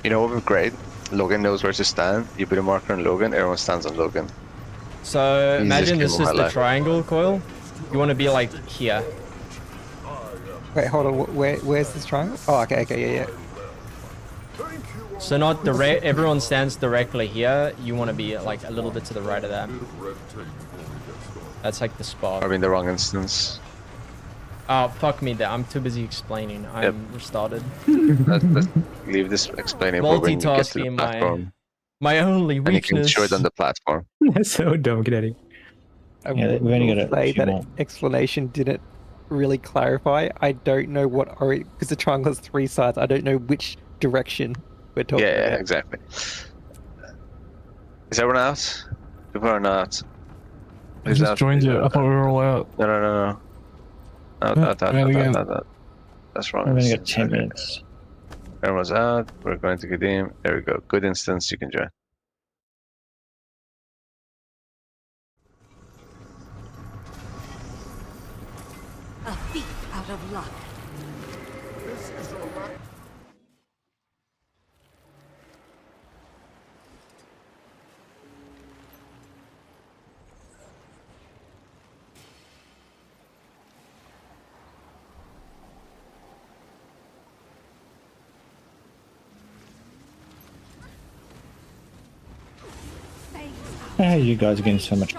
You know what would be great? Logan knows where to stand. You put a marker on Logan, everyone stands on Logan. So imagine this is the life. triangle coil. You want to be like here. Wait, hold on. Where's this triangle? Oh, okay, yeah. So not direct. Everyone stands directly here. You want to be like a little bit to the right of that. That's like the spot. I'm in the wrong instance. Oh fuck me! I'm too busy explaining. I'm restarted. Let's leave this explaining for when you get to the Multitasking, platform. my only And you can weakness. show it on the platform. That's so dumb, get out of here. Yeah, we've only got a Say few that more. explanation didn't really clarify. I don't know what because the triangle has 3 sides. I don't know which direction we're talking Yeah, about. exactly. Is everyone out? People are not. I just joined it. I thought we were all out. No. Out. That's wrong. We've only got 10 minutes. Everyone's out. We're going to Kadim. There we go. Good instance. You can join. A thief out of luck. You guys are getting so much.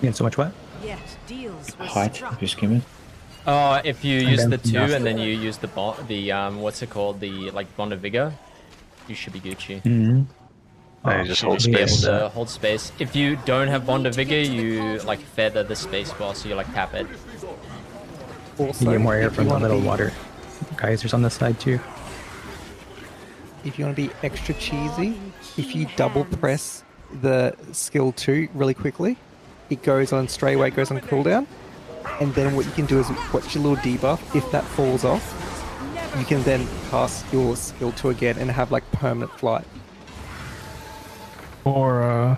Getting so much what? Yet deals were Height struck. if you're skimming. If you use the 2 and then you use the what's it called, the like Bond of Vigor, you should be Gucci. Mm-hmm. You just hold Be able space. to hold space. If you don't have Bond of Vigor, you like feather the space bar, so you like tap it. Also, You get more air if from you the wanna little be- water geysers on the side too. If you want to be extra cheesy, if you double press the skill 2 really quickly, it goes on straight away, goes on cooldown, and then what you can do is watch your little debuff. If that falls off, you can then cast your skill 2 again and have like permanent flight. Or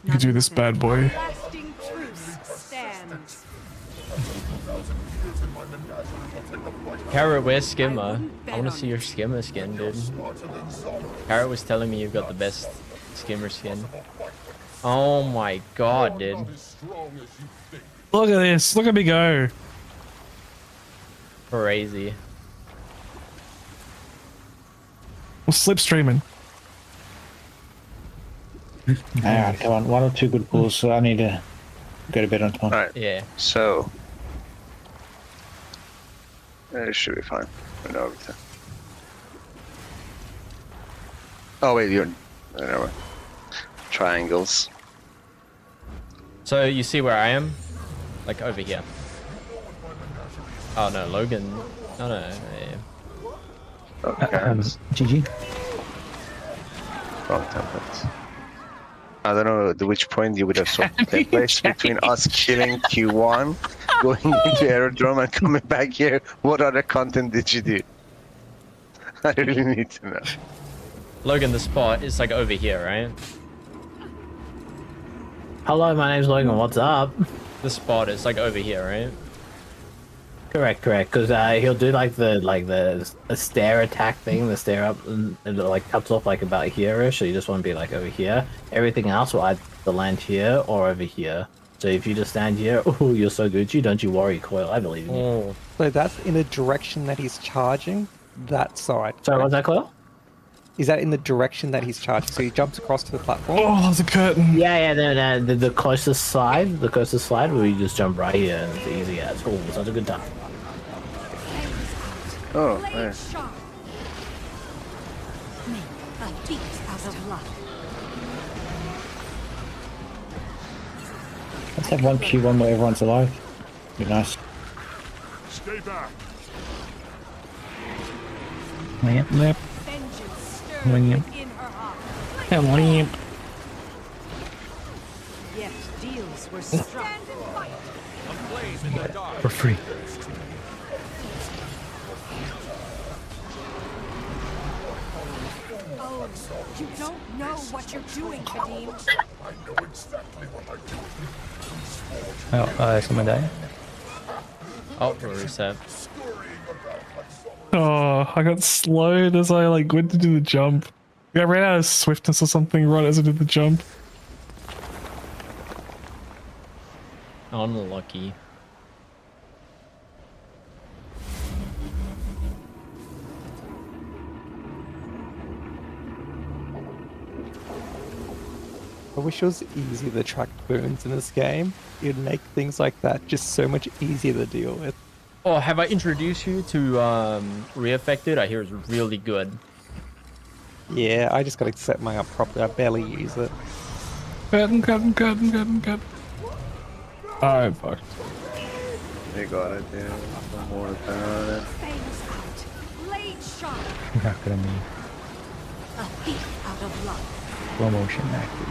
you could do this bad boy. Lasting truce stands. Carrot, where's Skimmer? I want to see your Skimmer skin, dude. Carrot was telling me you've got the best Skimmer skin. Oh my god, dude. Look at this. Look at me go. Crazy. We're slipstreaming. Alright, come on. 1 or 2 good pulls, so I need to go to bed on time. Alright. Yeah. So. It should be fine. I know everything. Oh, wait, you're. Never mind. Triangles. So you see where I am? Like over here. Oh no, Logan. No, no, yeah. GG. Wrong template. I don't know at which point you would have swapped templates between us killing Q1, going into aerodrome and coming back here. What other content did you do? I really need to know. Logan, the spot is like over here, right? Hello, my name's Logan. What's up? The spot is like over here, right? Correct. Because he'll do like the stair attack thing, the stair up, and it like cuts off like about here-ish. So you just want to be like over here. Everything else will either land here or over here. So if you just stand here, oh, you're so Gucci. Don't you worry, Coil. I believe in you. So that's in the direction that he's charging. That side. Sorry, what's that, Coil? Is that in the direction that he's charging? So he jumps across to the platform. Oh, there's a curtain. Yeah. The closest slide, where you just jump right here, and it's easy as. Oh, such a good time. Oh, nice. A beat out of luck. Let's have 1 Q1 where everyone's alive. Be nice. Stay back. Lamp. Lamp. Lamp. Yet deals were struck. For free. Oh, you don't know what you're doing, Kadim. I know exactly what I'm doing. Oh, someone died? Oh, we'll reset. Oh, I got slowed as I like went to do the jump. I ran out of swiftness or something right as I did the jump. Unlucky. I wish it was easy to track burns in this game. It'd make things like that just so much easier to deal with. Oh, have I introduced you to Re-Affected? I hear it's really good. Yeah, I just gotta set mine up properly. I barely use it. Cut. Oh, fuck. They got it, yeah. One more about it. Fangs out. Blade sharp. Not gonna be A beat out of luck. slow motion active.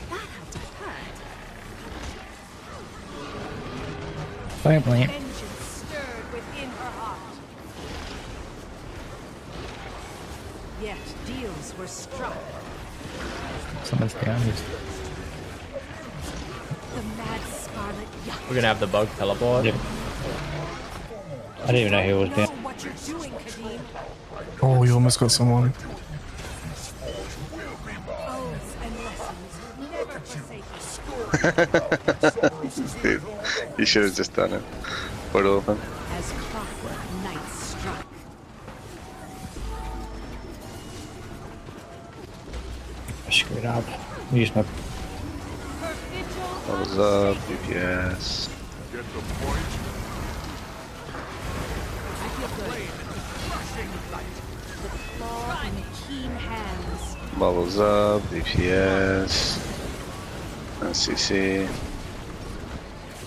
That had to hurt. Lamp. Vengeance stirred within her heart. Yet deals were struck. Someone's down here. The mad scarlet yuck. We're gonna have the bug teleport. Yep. I didn't even know who was Know down. what you're doing, Kadim. Oh, you almost got someone. Oaths and lessons never forsaken. Dude, you should have just done it. Portal open. As clockwork nights struck. I screwed up. Use my. What was up? DPS. Get the point. I feel good. The claw and keen hands. Bubbles up, DPS, NCC.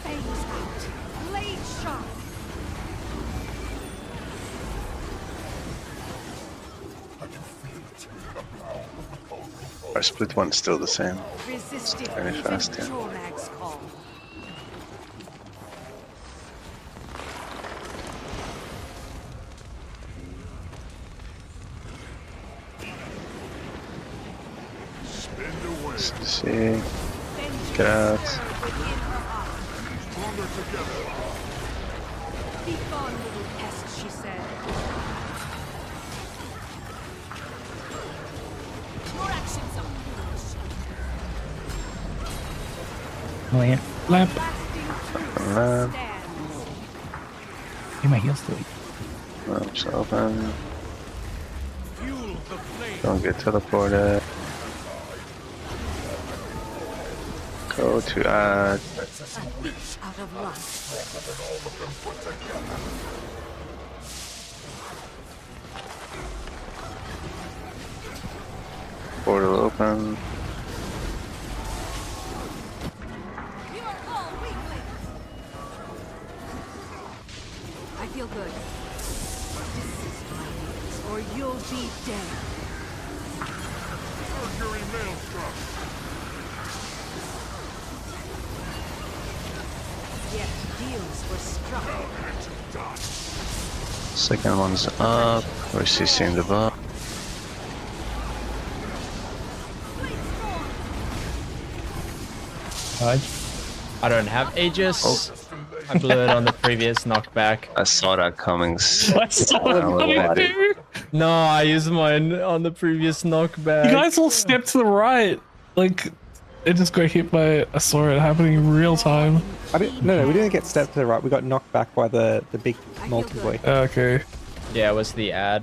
Fangs out. Blade sharp. Our split one's still the same. Resisted Very even fast, yeah. Jormag's call. NCC. Get out. Stronger together. Be gone, little pest, she said. Your actions are foolish. Lamp. Lamp. Hey, my heal's still. Lamps open. Don't get teleported. Go to add. Out of luck. Portal open. I feel good. Or you'll be dead. Mercury Maelstrom. Yet deals were struck. Second one's up. We're CCing the bot. I don't have Aegis. I blew it on the previous knockback. I saw that coming. I saw that coming too. No, I used mine on the previous knockback. You guys all stepped to the right. Like, it just got hit by. I saw it happening in real time. No, we didn't get stepped to the right. We got knocked back by the big multi-boy. Okay. Yeah, it was the ad.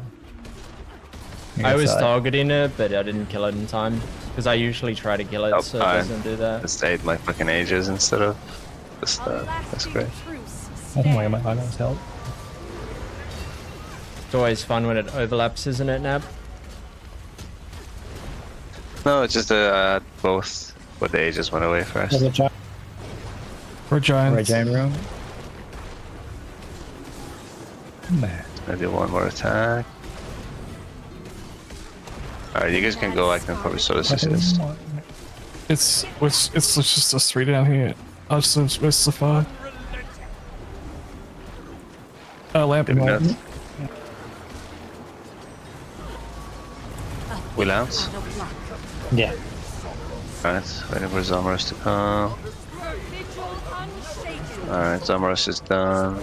I was targeting it, but I didn't kill it in time. Because I usually try to kill it, so it doesn't do that. Just ate my fucking Aegis instead of this stuff. That's great. Oh my god, my items help. It's always fun when it overlaps, isn't it, Nab? No, it's just both. But the Aegis went away first. We're giants. Red giant room. I do one more attack. Alright, you guys can go. I can probably sort of assist. It's just us three down here. I'll just rest the far. Lamp. We lance? Yeah. Alright, waiting for Zomaros to come. Alright, Zomaros is done.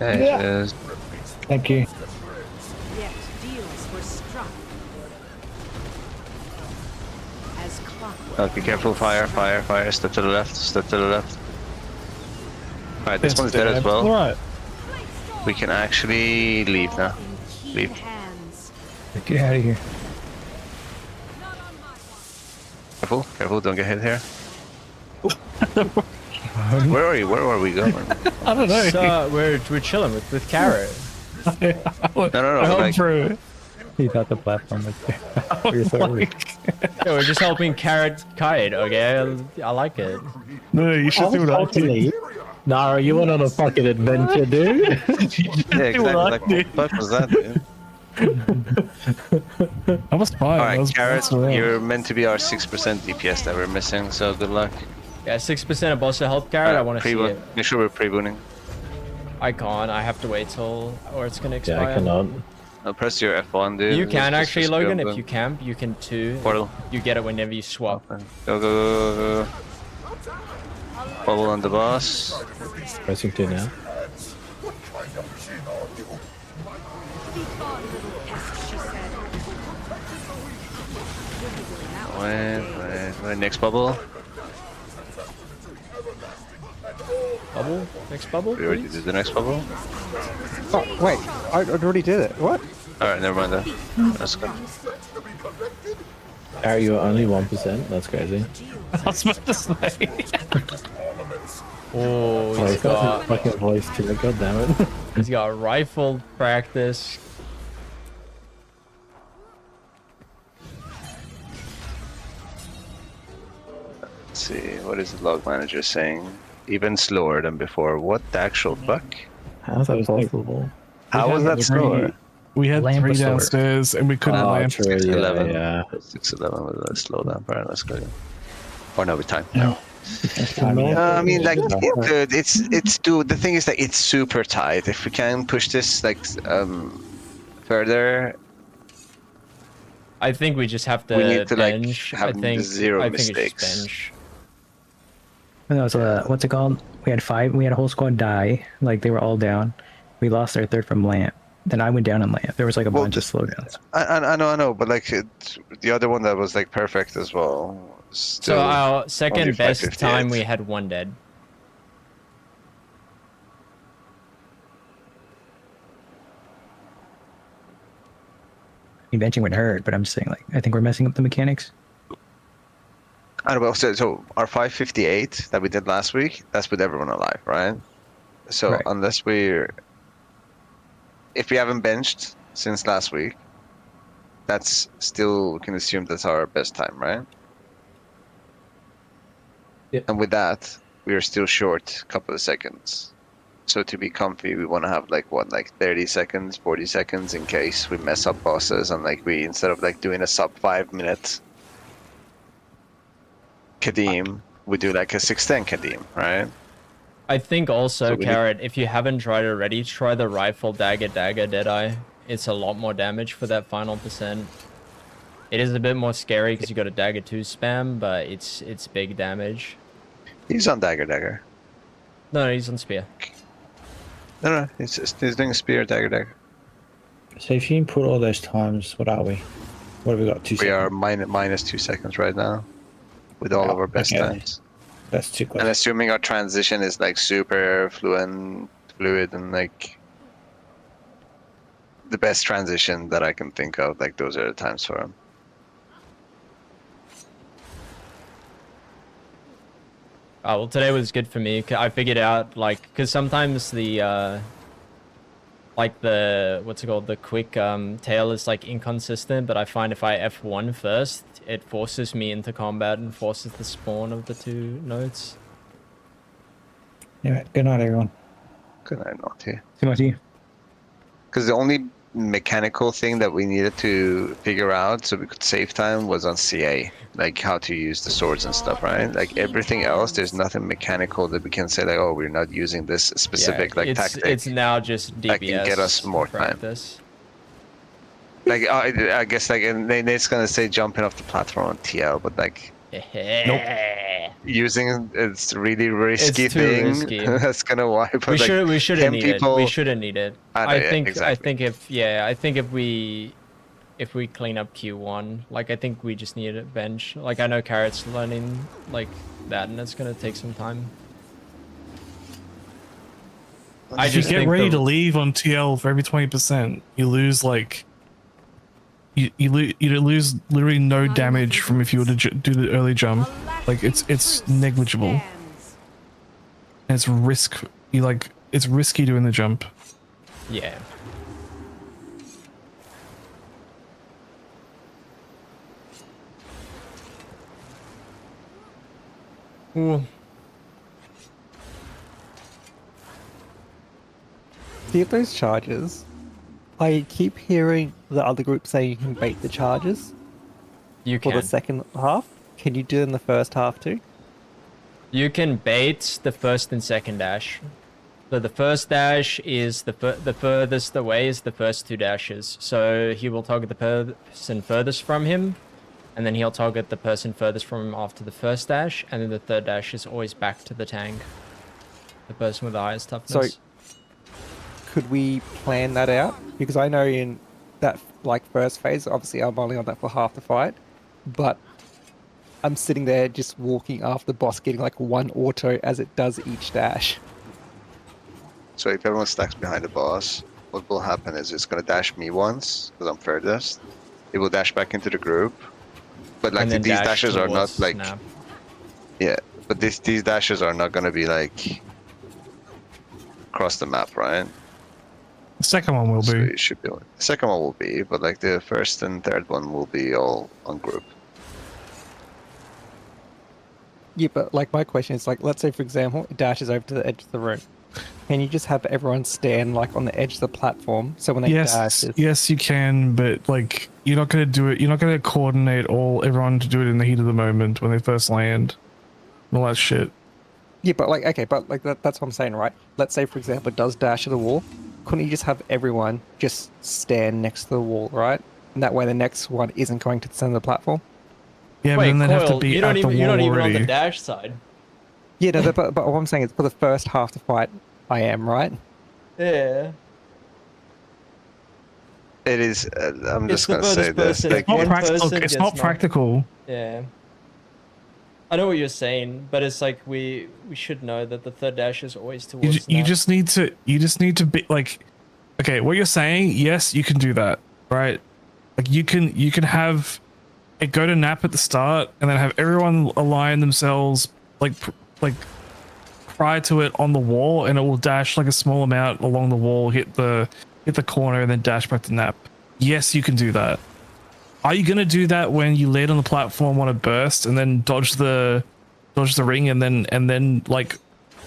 Aegis. Thank you. Yet deals were struck. As clockwork. Okay, careful, fire, step to the left. Alright, this one's dead as well. Alright. We can actually leave now. Leave. Get out of here. Careful, don't get hit here. Where are we going? I don't know. So, we're chilling with Carrot. No, like, through. He thought the platform was there. Yeah, we're just helping Carrot kite, okay? I like it. No, you should do what I did. Nah, you went on a fucking adventure, dude. Yeah, exactly. Like, what the fuck was that, dude? I was fine. Alright, Carrot, you're meant to be our 6% DPS that we're missing, so good luck. Yeah, 6% of boss to help Carrot. I want to see it. Make sure we're pre-booning. I can't. I have to wait till, or it's gonna expire. Yeah, I cannot. I'll press your F1, dude. You can actually, just Logan. go. If you camp, you can too. Portal. You get it whenever you swap. Go. Bubble on the boss. Pressing 2 now. Wait, next bubble. Bubble? Next bubble? We already did the next bubble. Oh, wait, I already did it. What? Alright, never mind that. Let's go. Are you only 1%? That's crazy. I was about to say. Oh, He's he's got his fucking voice too. God damn it. he's got rifle practice. Let's see, what is the log manager saying? Even slower than before. What the actual fuck? How's that possible? How was that slower? We had Lamp 3 was slower. downstairs and we couldn't lamp. 611. Yeah. 611 with a slow down. Alright, let's go. Or no, with time. No. I mean, like, the thing is that it's super tight. If we can push this, like, further, I think we just have to we need to, like, bench. have I think zero It's mistakes. just bench. No, it's what's it called? We had a whole squad die. Like, they were all down. We lost our third from lamp. Then I went down on lamp. There was like a bunch of slowdowns. I know, but like the other one that was like perfect as well. So our second best time we had 1 dead. benching would hurt, but I'm just saying, like, I think we're messing up the mechanics. I don't know. So our 558 that we did last week, that's with everyone alive, right? So Right. unless if we haven't benched since last week, that's still, we can assume that's our best time, right? Yeah. And with that, we are still short a couple of seconds. So to be comfy, we want to have like 30 seconds, 40 seconds in case we mess up bosses, and like we, instead of like doing a sub 5 minute Kadim, we do like a 610 Kadim, right? I think also, So we Carrot, if you haven't tried it already, try the Rifle Dagger Deadeye. It's a lot more damage for that final percent. It is a bit more scary because you got a Dagger 2 spam, but it's big damage. He's on Dagger. No, he's on Spear. No, he's doing a Spear, Dagger. So if you input all those times, what are we? What have we got? 2 We seconds? are minus 2 seconds right now with all of our best okay. times. That's too close. And assuming our transition is like super fluid and like the best transition that I can think of, like those are the times for him. Oh, well, today was good for me. I figured out, like, because sometimes the, like the, what's it called, the quick tail is like inconsistent, but I find if I F1 first, it forces me into combat and forces the spawn of the 2 nodes. Yeah, good night, everyone. Good night, Naughty. Good night to you. Because the only mechanical thing that we needed to figure out so we could save time was on CA, like how to use the swords and stuff, right? Like everything else, there's nothing mechanical that we can say like, oh, we're not using this specific tactic. It's now just DPS that can get us more practice. time. Like I guess like, and it's gonna say jumping off the platform on TL, but like, nope. Using it's really risky It's too thing. risky. That's gonna wipe. We shouldn't need people... it. We shouldn't need it. I think if we clean up Q1, like I think we just need a bench. Like I know Carrot's learning like that, and it's gonna take some time. If you get ready to leave on TL for every 20%, you lose like you lose literally no damage from if you were to do the early jump. Like it's negligible. And it's it's risky doing the jump. Yeah. Ooh. See if those charges. I keep hearing the other group say you can bait the charges. You for can. the second half. Can you do it in the first half too? You can bait the first and second dash. So the first dash is the furthest away is the first 2 dashes. So he will target the person furthest from him, and then he'll target the person furthest from him after the first dash, and then the third dash is always back to the tank. The person with the highest toughness. So, could we plan that out? Because I know in that first phase, obviously I'm only on that for half the fight, but I'm sitting there just walking after the boss, getting like 1 auto as it does each dash. So if everyone stacks behind the boss, what will happen is it's gonna dash me once because I'm furthest. It will dash back into the group, but like these dashes are not like snap. Yeah, but these dashes are not gonna be like across the map, right? The second one will So be. it should be. The second one will be, but like the first and third one will be all on group. Yeah, but like my question is like, let's say for example, it dashes over to the edge of the room. Can you just have everyone stand like on the edge of the platform so when they dash? Yes, you can, but like you're not gonna do it. You're not gonna coordinate everyone to do it in the heat of the moment when they first land, and all that shit. Yeah, but like okay, but like that's what I'm saying, right? Let's say for example, it does dash to the wall. Couldn't you just have everyone just stand next to the wall, right? And that way the next one isn't going to the center of the platform. Yeah, Wait, but then they'd have to Coil, be you're at not the even, you're wall not even already. on the dash side. Yeah, no, but what I'm saying is for the first half of the fight, I am, right? Yeah. It is. I'm It's just the gonna say furthest this. person. Like, If one practical. person It's gets not knocked- practical. Yeah. I know what you're saying, but it's like we should know that the third dash is always towards You snap. just need to be like, okay, what you're saying, yes, you can do that, right? Like you can have it go to nap at the start, and then have everyone align themselves like prior to it on the wall, and it will dash like a small amount along the wall, hit the corner, and then dash back to nap. Yes, you can do that. Are you gonna do that when you land on the platform on a burst and then dodge the ring and then like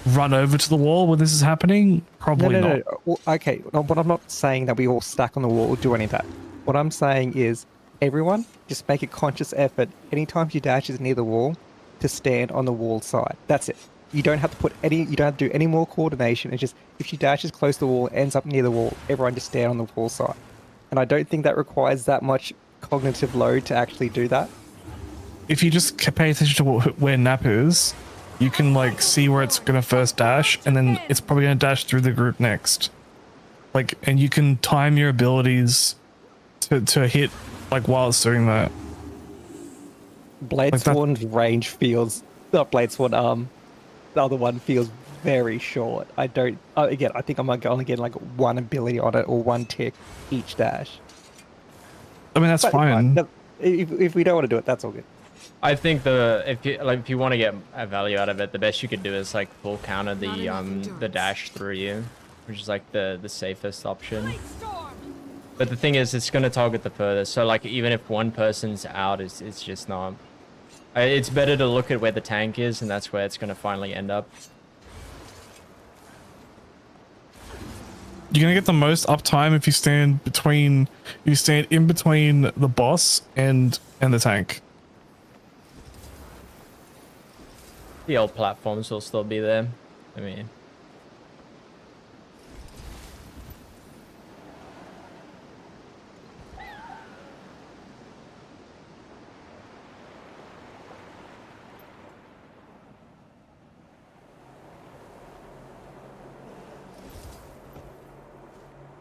run over to the wall when this is happening? Probably not. No. Well, okay, no, but I'm not saying that we all stack on the wall or do any of that. What I'm saying is, everyone just make a conscious effort anytime your dash is near the wall to stand on the wall side. That's it. You don't have to put any. You don't have to do any more coordination. It's just if your dash is close to the wall, ends up near the wall, everyone just stand on the wall side. And I don't think that requires that much cognitive load to actually do that. If you just pay attention to where nap is, you can like see where it's gonna first dash, and then it's probably gonna dash through the group next. Like, and you can time your abilities to hit like while it's doing that. Bladesworn's range feels not Bladesworn. The other one feels very short. I don't. Again, I think I'm only getting like one ability on it or one tick each dash. I mean, that's fine. If we don't want to do it, that's all good. I think if you want to get a value out of it, the best you could do is like full counter the dash through you, which is like the safest option. But the thing is, it's going to target the furthest. So like even if one person's out, it's just not. It's better to look at where the tank is, and that's where it's going to finally end up. You're gonna get the most uptime if you stand in between the boss and the tank. The old platforms will still be there. I mean,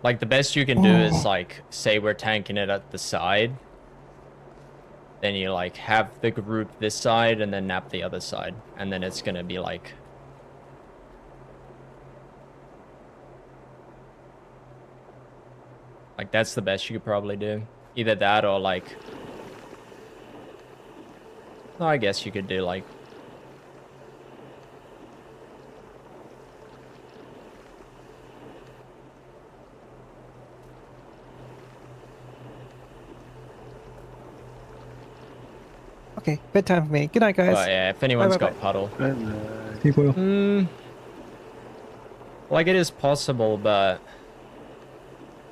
like the best you can do is like say we're tanking it at the side, then you like have the group this side and then nap the other side, and then it's gonna be like that's the best you could probably do. Either that or like, no, I guess you could do like Okay, bedtime for me. Good night, guys. But yeah, if anyone's got puddle. Like it is possible, but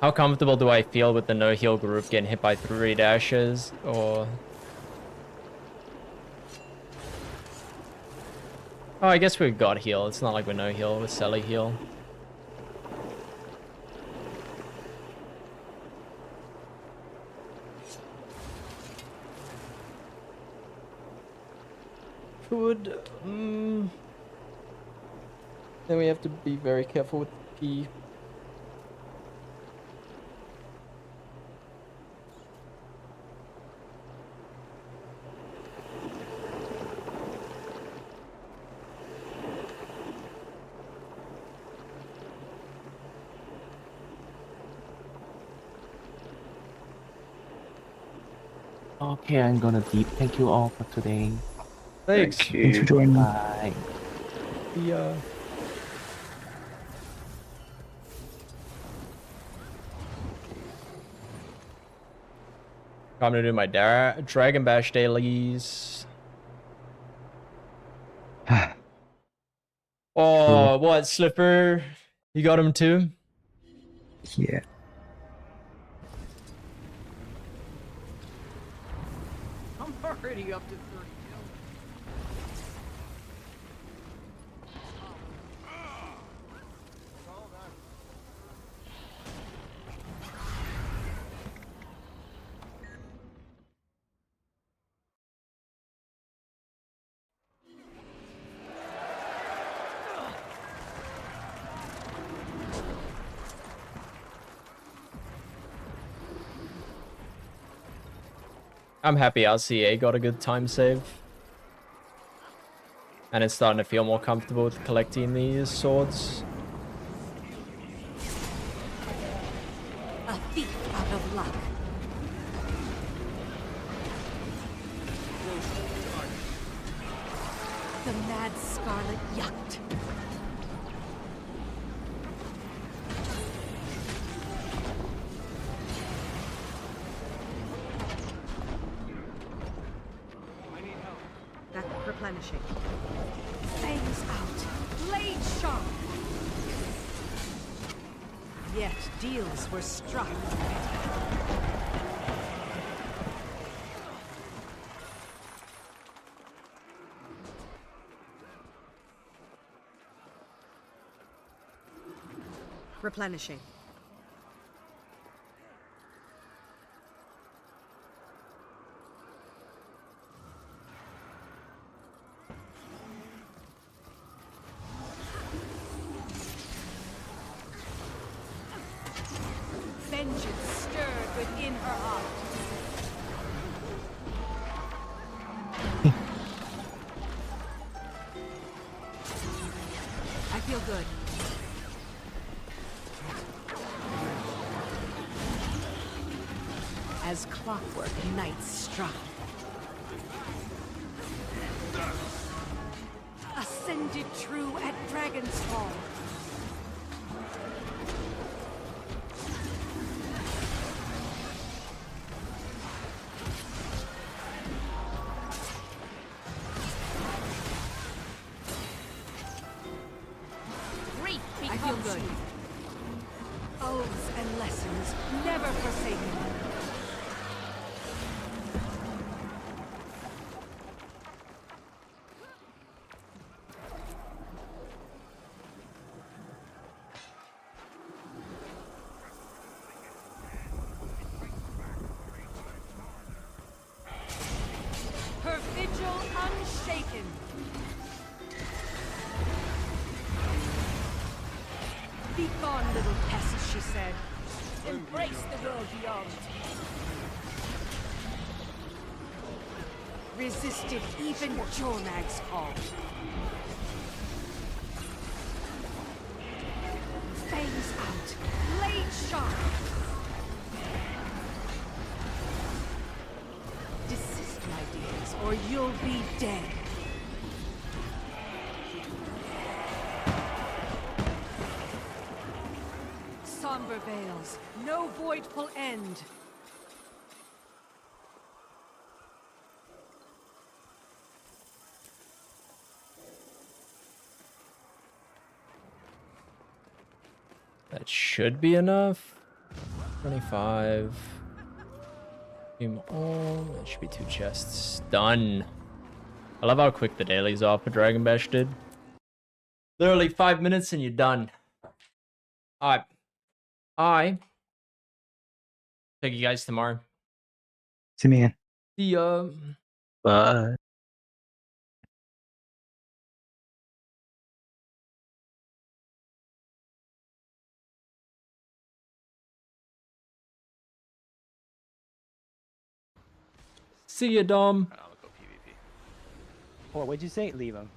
how comfortable do I feel with the no heal group getting hit by 3 dashes or? Oh, I guess we've got heal. It's not like we're no heal with Sally heal. Could then we have to be very careful with P. Okay, I'm gonna deep. Thank you all for today. Thanks. Thanks for joining. Bye. Yeah. I'm gonna do my Dragon Bash dailies. Oh, what, Slipper? You got him too? Yeah. I'm already up to 30. I'm happy RCA got a good time save. And it's starting to feel more comfortable with collecting these swords. A thief out of luck. The mad scarlet yucked. Back replenishing. Fangs out. Blade sharp. Yet deals were struck. Replenishing. Vengeance stirred within her heart. I feel good. As clockwork, night struck. Ascended true at Dragon's Fall. I feel good. Oaths and lessons, never forsaken. Her vigil unshaken. Be gone, little pests, she said. Embrace the world beyond. Resisted even Jornag's call. Fangs out. Blade sharp. Desist, my dears, or you'll be dead. Somber veils, no voidful end. That should be enough. 25. Game on. That should be 2 chests. Done. I love how quick the dailies are for Dragon Bash, dude. Literally 5 minutes and you're done. Alright. Take you guys tomorrow. See me again. See ya. Bye. See ya, Dom. What would you say? Leave him.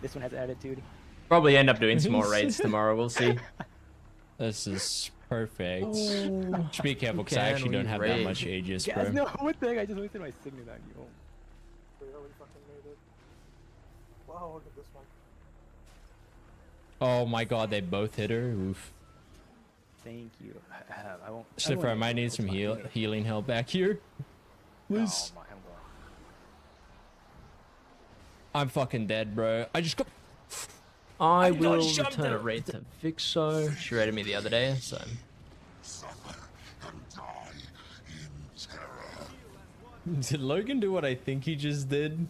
This one has attitude. Probably end up doing some more raids tomorrow. We'll see. This is perfect. Oh. Should be careful because I actually don't have that much Aegis, bro. Guys, no, what the heck? I just wasted my signet on you. Barely fucking made it. Wow, look at this one. Oh my god, they both hit her. Oof. Thank you. I won't. Slipper, I might need some healing help back here. Please. Oh, I'm fucking dead, bro. I just got. I got will jumped return a out. raid to Vixo. She raided me the other day, so. Did Logan do what I think he just did?